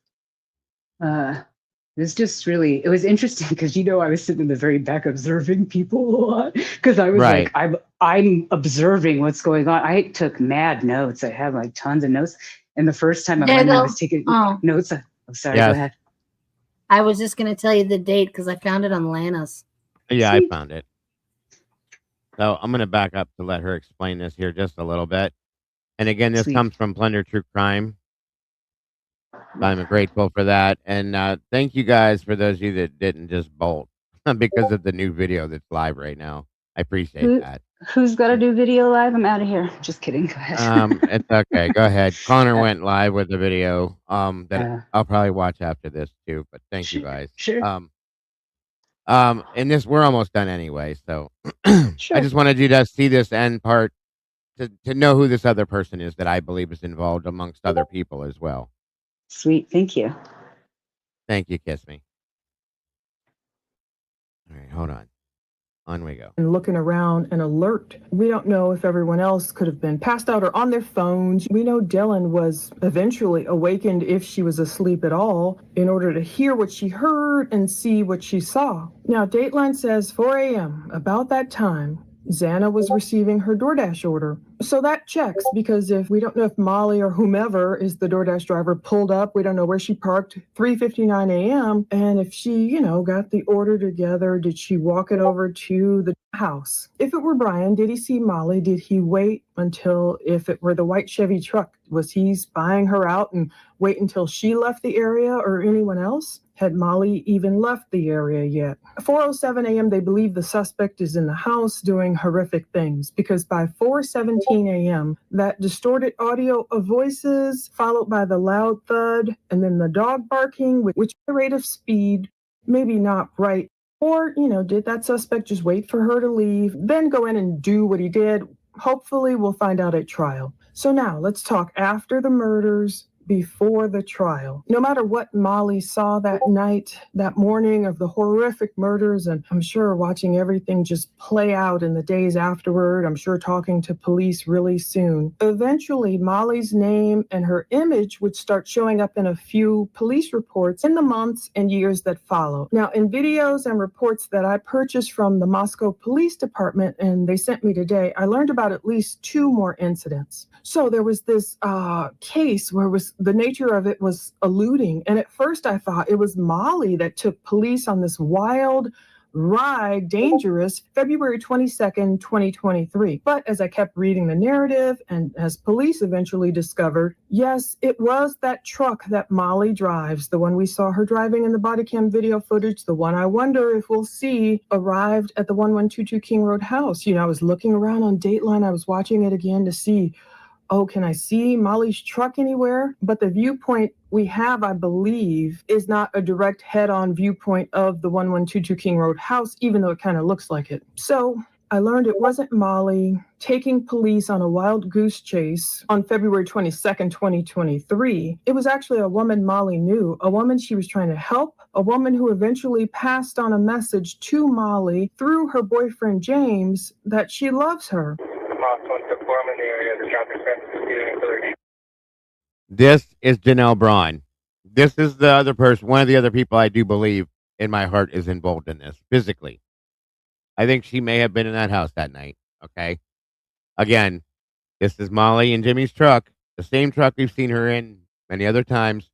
It was just really, it was interesting because I was sitting in the very back observing people a lot because I was Right. like, I'm observing what's going on. I took mad notes. I have like tons of notes. And the first time I went, I was taking notes. Oh, sorry, go Yes. ahead. I was just going to tell you the date because I found it on Lana's. Yeah, I found it. So I'm going to back up to let her explain this here just a little bit. And again, this Sweet. comes from Plunder True Crime. I'm grateful for that. And thank you guys for those of you that didn't just bolt because of the new video that's live right now. I appreciate that. Who's got to do video live? I'm out of here. Just kidding. Go ahead. It's okay. Go ahead. Connor went live with the video that I'll probably watch after this too. But thank you guys. Sure. And we're almost done anyway. So I just wanted you to see this end part to know who this other person is that I believe is involved amongst other people as well. Sweet. Thank you. Thank you. Kiss me. All right. Hold on. On we go. And looking around and alert. We don't know if everyone else could have been passed out or on their phones. We know Dylan was eventually awakened if she was asleep at all in order to hear what she heard and see what she saw. Now, Dateline says 4 a.m. About that time, Xana was receiving her DoorDash order. So that checks because if we don't know if Molly or whomever is the DoorDash driver pulled up, we don't know where she parked, 3:59 a.m. And if she, got the order together, did she walk it over to the house? If it were Brian, did he see Molly? Did he wait until, if it were the white Chevy truck, was he spying her out and wait until she left the area or anyone else? Had Molly even left the area yet? 4:07 a.m., they believe the suspect is in the house doing horrific things because by 4:17 a.m., that distorted audio of voices followed by the loud thud and then the dog barking, which the rate of speed, maybe not right. Or, did that suspect just wait for her to leave, then go in and do what he did? Hopefully, we'll find out at trial. So now let's talk after the murders, before the trial. No matter what Molly saw that night, that morning of the horrific murders, and I'm sure watching everything just play out in the days afterward, I'm sure talking to police really soon. Eventually, Molly's name and her image would start showing up in a few police reports in the months and years that follow. Now, in videos and reports that I purchased from the Moscow Police Department, and they sent me today, I learned about at least 2 more incidents. So there was this case where the nature of it was eluding. And at first I thought it was Molly that took police on this wild ride, dangerous, February 22nd, 2023. But as I kept reading the narrative and as police eventually discovered, yes, it was that truck that Molly drives, the one we saw her driving in the body cam video footage, the one I wonder if we'll see arrived at the 1122 King Road house. I was looking around on Dateline. I was watching it again to see, can I see Molly's truck anywhere? But the viewpoint we have, I believe, is not a direct head-on viewpoint of the 1122 King Road house, even though it kind of looks like it. So I learned it wasn't Molly taking police on a wild goose chase on February 22nd, 2023. It was actually a woman Molly knew, a woman she was trying to help, a woman who eventually passed on a message to Molly through her boyfriend James that she loves her. This is Janelle Braun. This is the other person, one of the other people I do believe in my heart is involved in this physically. I think she may have been in that house that night. Okay. Again, this is Molly and Jimmy's truck, the same truck we've seen her in many other times.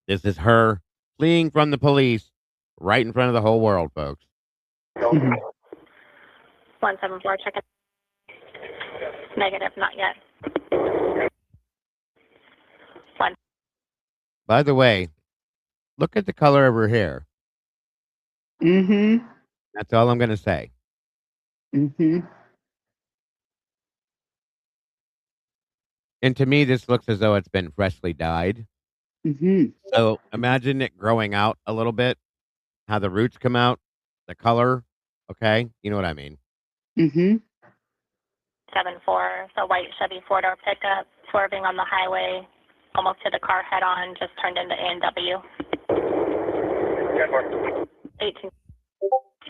This is her fleeing from the police right in front of the whole world, folks. Mhm. 174, check it. Negative, not yet. By the way, look at the color of her hair. Mm-hmm. That's all I'm going to say. Mm-hmm. And to me, this looks as though it's been freshly dyed. Mm-hmm. So imagine it growing out a little bit, how the roots come out, the color. Okay, you know what I mean. Mm-hmm. 74, the white Chevy four-door pickup, swerving on the highway, almost hit the car head-on, just turned into A&W. 18.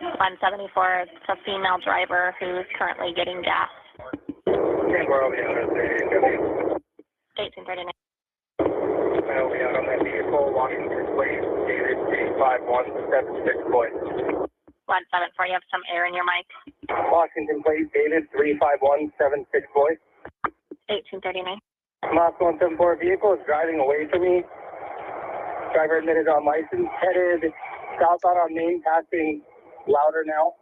174, it's a female driver who's currently getting gas. 1839. We out on that vehicle, Washington Plate, David 35176 boy. 174, you have some air in your mic. Washington Plate, David 35176 boy. 1839. Moscow 174 vehicle is driving away from me. Driver admitted on license, headed southbound on Main, passing louder now.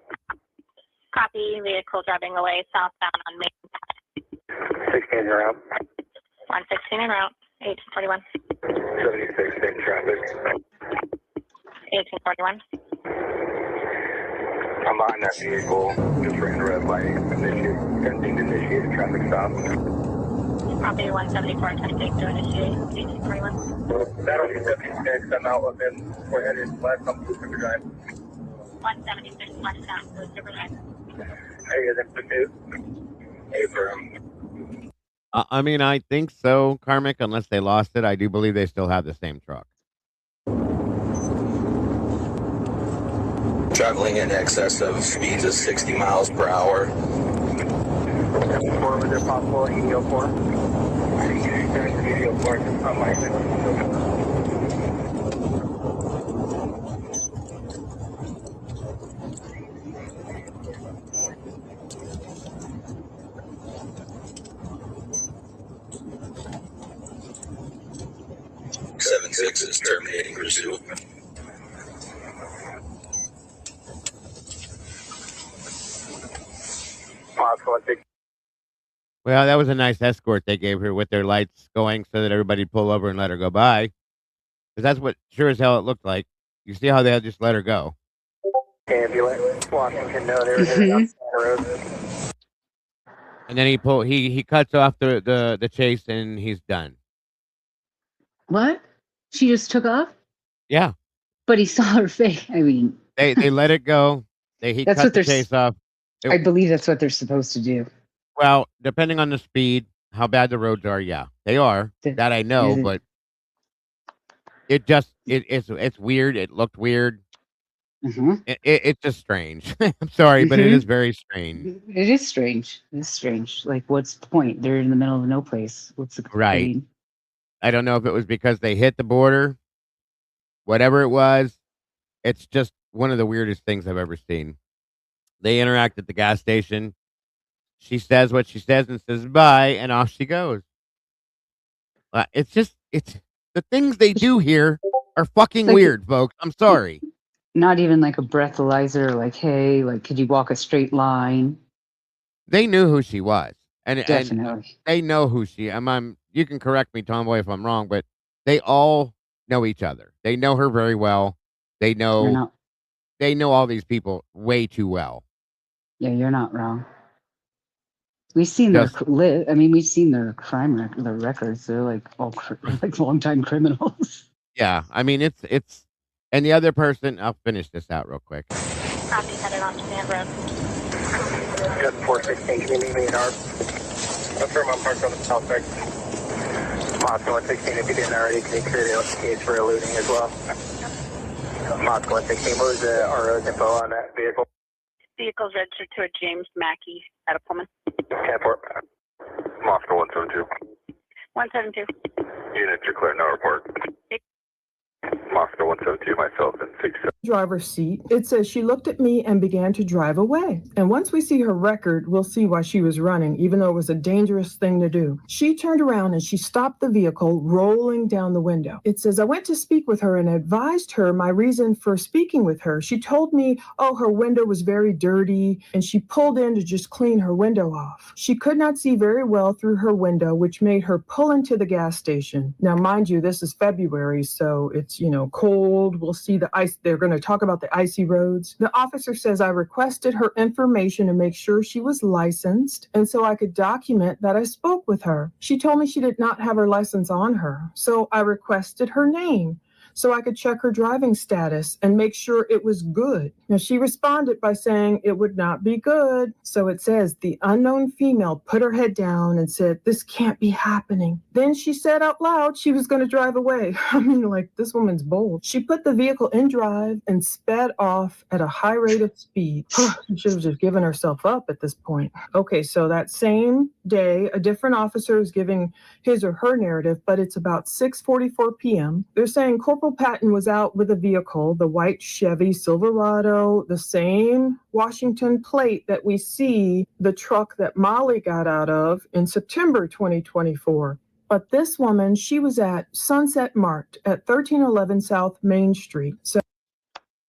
Copy, vehicle driving away southbound on Main. 16 en route. 116 en route. 1841. 76 in traffic. 1841. I'm behind that vehicle. Just ran a red light. Attempting to initiate a traffic stop. Copy 174, attempting to initiate. 1841. That'll be 76. I'm out of it. We're headed west on Blue River Drive. 176 westbound, Blue River Drive. Hey, is it pursuit? Hey, firm. I mean, I think so, Karmic, unless they lost it. I do believe they still have the same truck. Traveling in excess of speeds of 60 miles per hour. Was there possible EO4? EO4 is on my 76 is terminating pursuit. Well, that was a nice escort they gave her with their lights going so that everybody'd pull over and let her go by. Because that's what sure as hell it looked like. You see how they just let her go. Ambulance, Washington, no, they were headed up the road. And then he cuts off the chase and he's done. What? She just took off? Yeah. But he saw her face. I mean, They let it go. He that's cut what the they're. chase off. I believe that's what they're supposed to do. Well, depending on the speed, how bad the roads are, yeah, they are. That I know, but it's weird. It looked weird. Mm-hmm. It's just strange. I'm sorry, but it is very strange. It is strange. It's strange. Like, what's the point? They're in the middle of no place. What's the Right. point? I don't know if it was because they hit the border, whatever it was. It's just one of the weirdest things I've ever seen. They interact at the gas station. She says what she says and says bye, and off she goes. It's the things they do here are fucking Like, weird, folks. I'm sorry. Not even like a breathalyzer. Like, hey, like, could you walk a straight line? They knew who she was, and Definitely. they know who she. You can correct me, Tomboy, if I'm wrong, but they all know each other. They know her very well. They You're know not. they know all these people way too well. Yeah, you're not wrong. We've seen Just we've seen their their records. They're like like longtime criminals. yeah. I mean, it's and the other person. I'll finish this out real quick. Copy, headed on to Sand Road. Just 416, can you meet me in our... Affirm, I'm parked on the south side. Moscow 116, if you didn't already, can you clear the case for eluding as well? Moscow 116, what was the RO's info on that vehicle? Vehicle's registered to a James Mackey out of Pullman. 10-4. Moscow 172. 172. Unit, you're clear, no report. Moscow 172, myself, and 67. Driver's seat. It says she looked at me and began to drive away. And once we see her record, we'll see why she was running, even though it was a dangerous thing to do. She turned around and she stopped the vehicle, rolling down the window. It says, I went to speak with her and advised her my reason for speaking with her. She told me, oh, her window was very dirty, and she pulled in to just clean her window off. She could not see very well through her window, which made her pull into the gas station. Now, mind you, this is February, so it's, cold. We'll see the ice. They're going to talk about the icy roads. The officer says I requested her information to make sure she was licensed, and so I could document that I spoke with her. She told me she did not have her license on her, so I requested her name so I could check her driving status and make sure it was good. Now, she responded by saying it would not be good. So it says the unknown female put her head down and said, this can't be happening. Then she said out loud she was going to drive away. I mean, this woman's bold. She put the vehicle in drive and sped off at a high rate of speed. She should have just given herself up at this point. Okay, so that same day, a different officer is giving his or her narrative, but it's about 6:44 p.m. They're saying Corporal Patton was out with a vehicle, the white Chevy Silverado, the same Washington plate that we see the truck that Molly got out of in September 2024. But this woman, she was at Sunset Mart at 1311 South Main Street.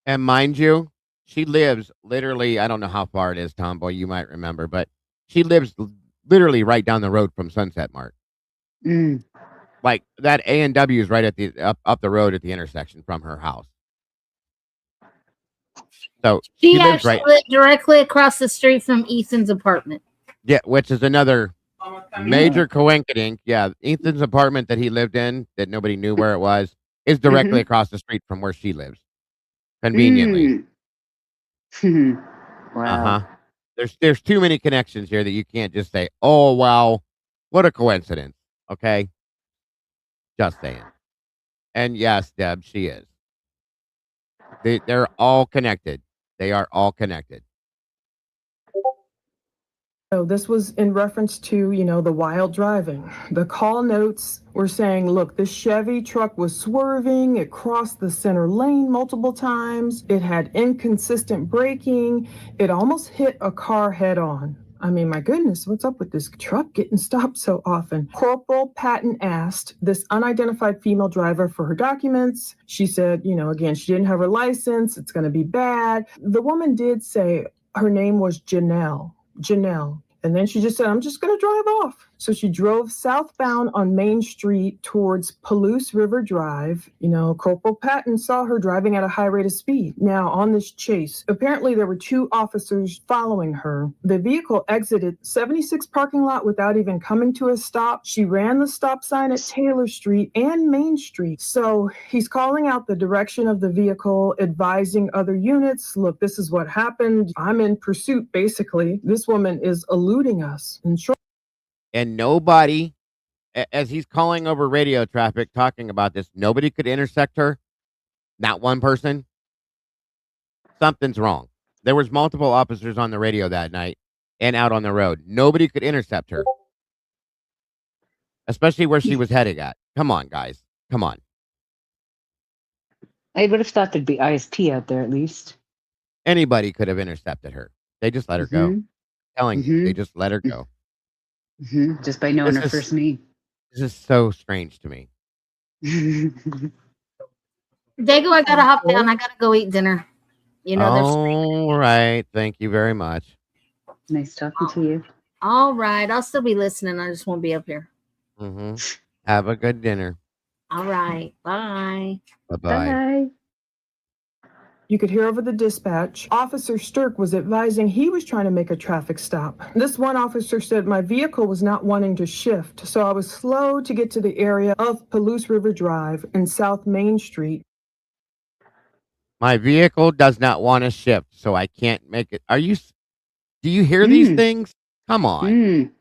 And mind you, she lives literally, I don't know how far it is, Tomboy, you might remember, but she lives literally right down the road from Sunset Mart. Like that A&W is right at the up the road at the intersection from her house. So She lives actually lived directly across the street from Ethan's apartment. Yeah, which is another major coincidence. Yeah, Ethan's apartment that he lived in, that nobody knew where it was, is directly across the street from where she lives. Conveniently. Wow. There's too many connections here that you can't just say, oh wow, what a coincidence. Okay. Just saying. And yes, Deb, she is. They're all connected. They are all connected. So this was in reference to, the wild driving. The call notes were saying, look, this Chevy truck was swerving. It crossed the center lane multiple times. It had inconsistent braking. It almost hit a car head on. I mean, my goodness, what's up with this truck getting stopped so often? Corporal Patton asked this unidentified female driver for her documents. She said, again, she didn't have her license. It's going to be bad. The woman did say her name was Janelle. And then she just said, I'm just going to drive off. So she drove southbound on Main Street towards Palouse River Drive. Corporal Patton saw her driving at a high rate of speed. Now, on this chase, apparently there were two officers following her. The vehicle exited 76 parking lot without even coming to a stop. She ran the stop sign at Taylor Street and Main Street. So he's calling out the direction of the vehicle, advising other units, look, this is what happened. I'm in pursuit, basically. This woman is eluding us. And nobody, as he's calling over radio traffic, talking about this, nobody could intersect her. Not one person. Something's wrong. There was multiple officers on the radio that night and out on the road. Nobody could intercept her. Especially where she was heading at. Come on, guys. Come on. I would have thought there'd be ISP out there at least. Anybody could have intercepted her. They just let her go. Telling you, they just let her go. Just by knowing her first name. This is so strange to me. Dago, I gotta hop down. I gotta go eat dinner. All right. Thank you very much. Nice talking to you. All right. I'll still be listening. I just won't be up here. Have a good dinner. All right. Bye. Bye-bye. You could hear over the dispatch, Officer Sturk was advising he was trying to make a traffic stop. This one officer said my vehicle was not wanting to shift, so I was slow to get to the area of Palouse River Drive and South Main Street. My vehicle does not want to shift, so I can't make it. Do you hear these things? Come on.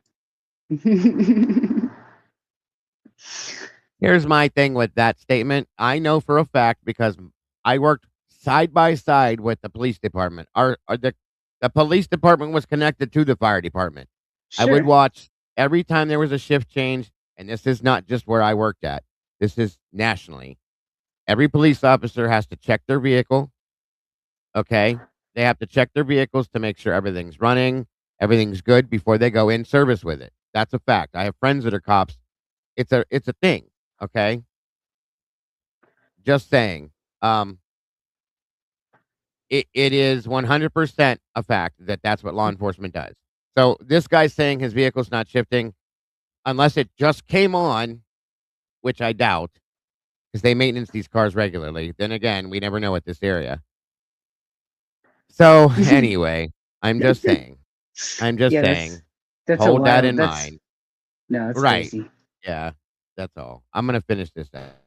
Here's my thing with that statement. I know for a fact because I worked side by side with the police department. The police department was connected to the fire department. Sure. I would watch every time there was a shift change, and this is not just where I worked at. This is nationally. Every police officer has to check their vehicle. Okay. They have to check their vehicles to make sure everything's running, everything's good before they go in service with it. That's a fact. I have friends that are cops. It's a thing. Okay. Just saying. Um, it is 100% a fact that that's what law enforcement does. So this guy's saying his vehicle's not shifting unless it just came on, which I doubt because they maintenance these cars regularly. Then again, we never know at this area. So anyway, I'm just saying. I'm just Yeah, saying. that's a Hold that wild. in mind. That's Right. crazy. Yeah. That's all. I'm gonna finish this out.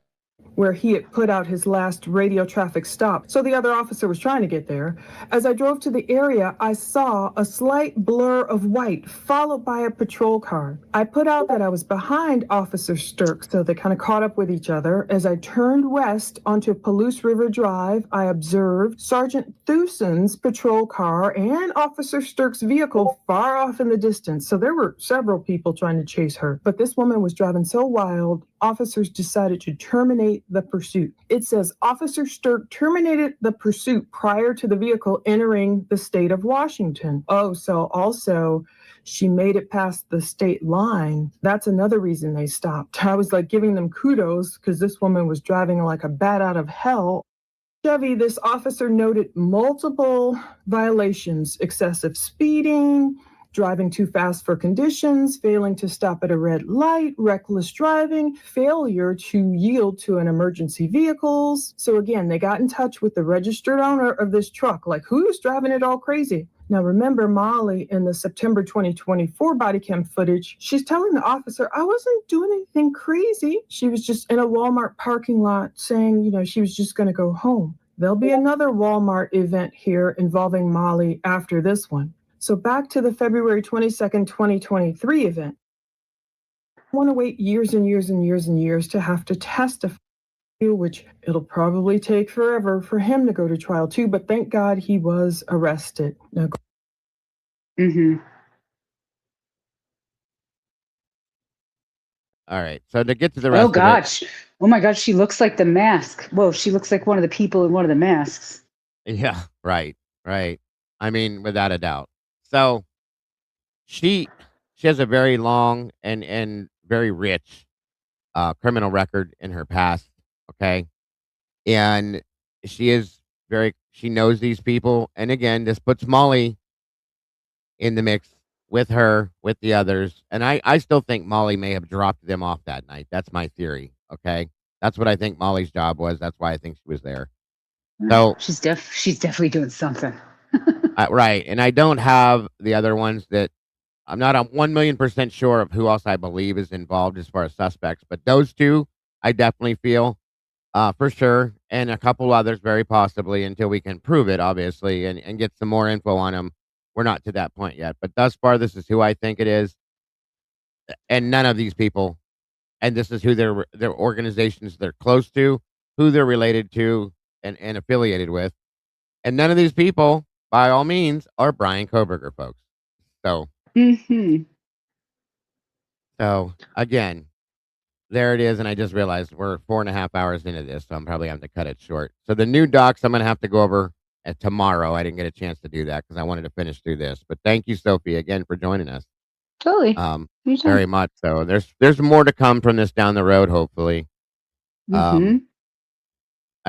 Where he had put out his last radio traffic stop, so the other officer was trying to get there. As I drove to the area, I saw a slight blur of white followed by a patrol car. I put out that I was behind Officer Sturck, so they kind of caught up with each other. As I turned west onto Palouse River Drive, I observed Sergeant Thuson's patrol car and Officer Sturck's vehicle far off in the distance. So there were several people trying to chase her, but this woman was driving so wild, officers decided to terminate the pursuit. It says Officer Sturck terminated the pursuit prior to the vehicle entering the state of Washington. Oh, so also she made it past the state line. That's another reason they stopped. I was like giving them kudos because this woman was driving like a bat out of hell. Chevy, this officer noted multiple violations: excessive speeding, driving too fast for conditions, failing to stop at a red light, reckless driving, failure to yield to an emergency vehicles. So again, they got in touch with the registered owner of this truck, like who's driving it all crazy? Now remember Molly in the September 2024 body cam footage, she's telling the officer, I wasn't doing anything crazy. She was just in a Walmart parking lot saying, she was just going to go home. There'll be another Walmart event here involving Molly after this one. So back to the February 22nd, 2023 event. I want to wait years and years and years and years to have to testify, which it'll probably take forever for him to go to trial too, but thank God he was arrested. Now, All right. So to get to the Oh rest of it, gosh. Oh my gosh, she looks like the mask. Whoa, she looks like one of the people in one of the masks. yeah, right, right. I mean, without a doubt. So she she has a very long and very rich criminal record in her past. Okay, and she knows these people. And again, this puts Molly in the mix with her, with the others. And I still think Molly may have dropped them off that night. That's my theory. Okay. That's what I think Molly's job was. That's why I think she was there. So, She's definitely doing something. right. And I don't have the other ones that I'm not a 1,000,000% sure of who else I believe is involved as far as suspects, but those two I definitely feel for sure. And a couple others very possibly until we can prove it, obviously, and get some more info on them. We're not to that point yet, but thus far, this is who I think it is. And none of these people, and this is who their organizations they're close to, who they're related to, and affiliated with. And none of these people, by all means, are Brian Koberger folks. So, so again, there it is. And I just realized we're 4.5 hours into this, so I'm probably having to cut it short. So the new docs I'm going to have to go over tomorrow. I didn't get a chance to do that because I wanted to finish through this. But thank you, Sophie, again for joining us. Totally. Very much so. There's more to come from this down the road, hopefully. I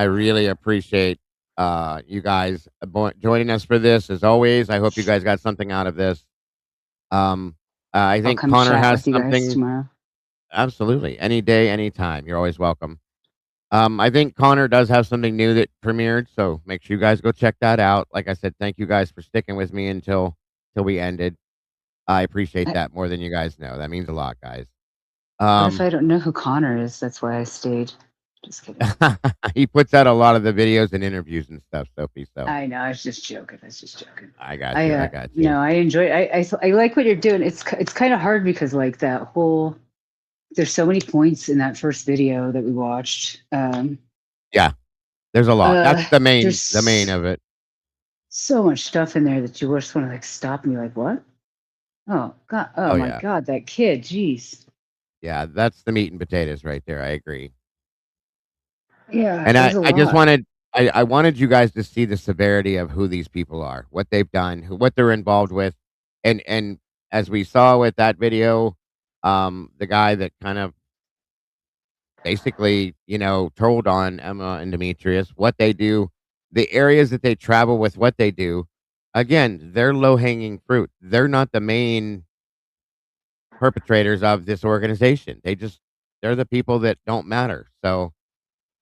really appreciate you guys joining us for this as always. I hope you guys got something out of this. I think come Connor chat has with you guys something. tomorrow. Absolutely, any day, anytime. You're always welcome. I think Connor does have something new that premiered, so make sure you guys go check that out. Like I said, thank you guys for sticking with me until we ended. I appreciate that more than you guys know. That means a lot, guys. What if I don't know who Connor is? That's why I stayed. Just kidding. He puts out a lot of the videos and interviews and stuff, Sophie. So I know. I was just joking. I got you. I got you. No, I enjoy. I like what you're doing. It's kind of hard because like that whole. There's so many points in that first video that we watched. Yeah, there's a lot. That's the main of it. So much stuff in there that you just want to like stop and be like, what? Oh God! Oh my yeah. God! That kid, jeez. Yeah, that's the meat and potatoes right there. I agree. Yeah, And there's a I just lot. I wanted you guys to see the severity of who these people are, what they've done, what they're involved with, and as we saw with that video, the guy that kind of basically, told on Emma and Demetrius what they do, the areas that they travel with, what they do. Again, they're low hanging fruit. They're not the main perpetrators of this organization. They're the people that don't matter. So,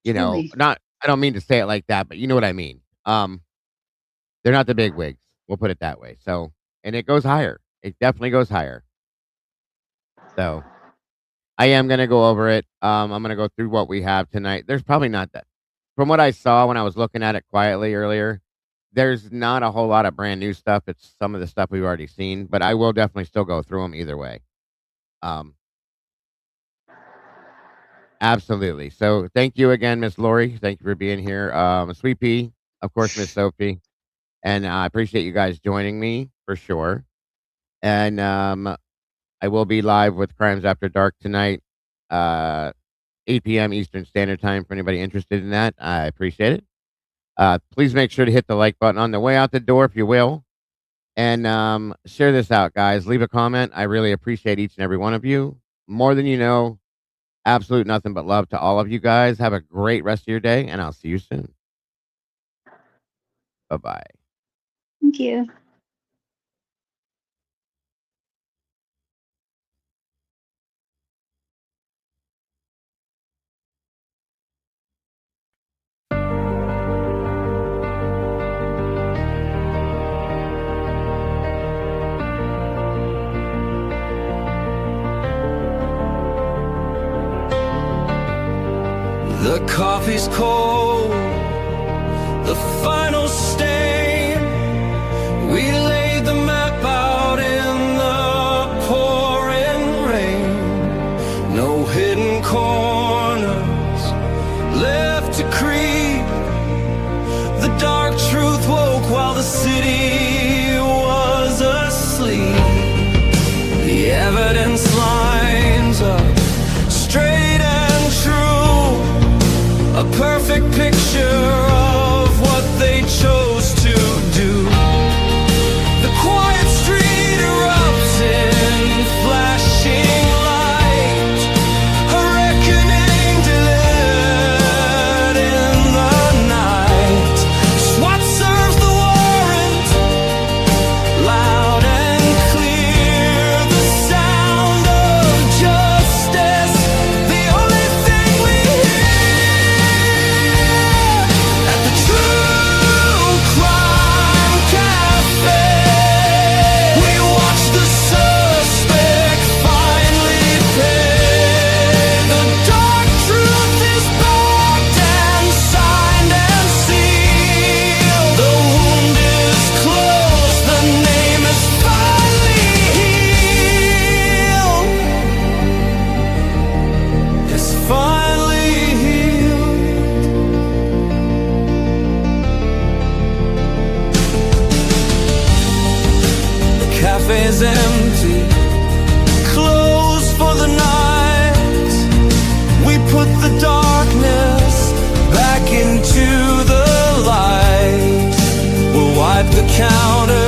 Really? not I don't mean to say it like that, but you know what I mean. They're not the big wigs. We'll put it that way. So, and it goes higher. It definitely goes higher. So, I am gonna go over it. I'm gonna go through what we have tonight. There's probably not that. From what I saw when I was looking at it quietly earlier, there's not a whole lot of brand new stuff. It's some of the stuff we've already seen, but I will definitely still go through them either way. Um, Absolutely. So thank you again, Miss Lori. Thank you for being here. Sweet Pea, of course, Miss Sophie. And I appreciate you guys joining me for sure. And I will be live with Crimes After Dark tonight, 8 p.m. Eastern Standard Time for anybody interested in that. I appreciate it. Please make sure to hit the like button on the way out the door, if you will. And share this out, guys. Leave a comment. I really appreciate each and every one of you. More than you know. Absolute nothing but love to all of you guys. Have a great rest of your day, and I'll see you soon. Bye-bye. Thank you. The coffee's cold, the final stain. We laid the map out in the pouring rain. No hidden corners left to creep. The dark truth woke while the city was asleep. The evidence lines up straight and true. A perfect picture of what they chose to do. The quiet street erupts in flashing light. A reckoning delivered in the night. SWAT serves the warrant, loud and clear. The sound of justice, the only thing we hear. At the TruCrime Cafe, we watch the suspect finally pay. The dark truth is backed and signed and sealed. The wound is closed, the name is finally healed. It's finally healed. The cafe's empty, closed for the night. We put the darkness back into the light. We'll wipe the counter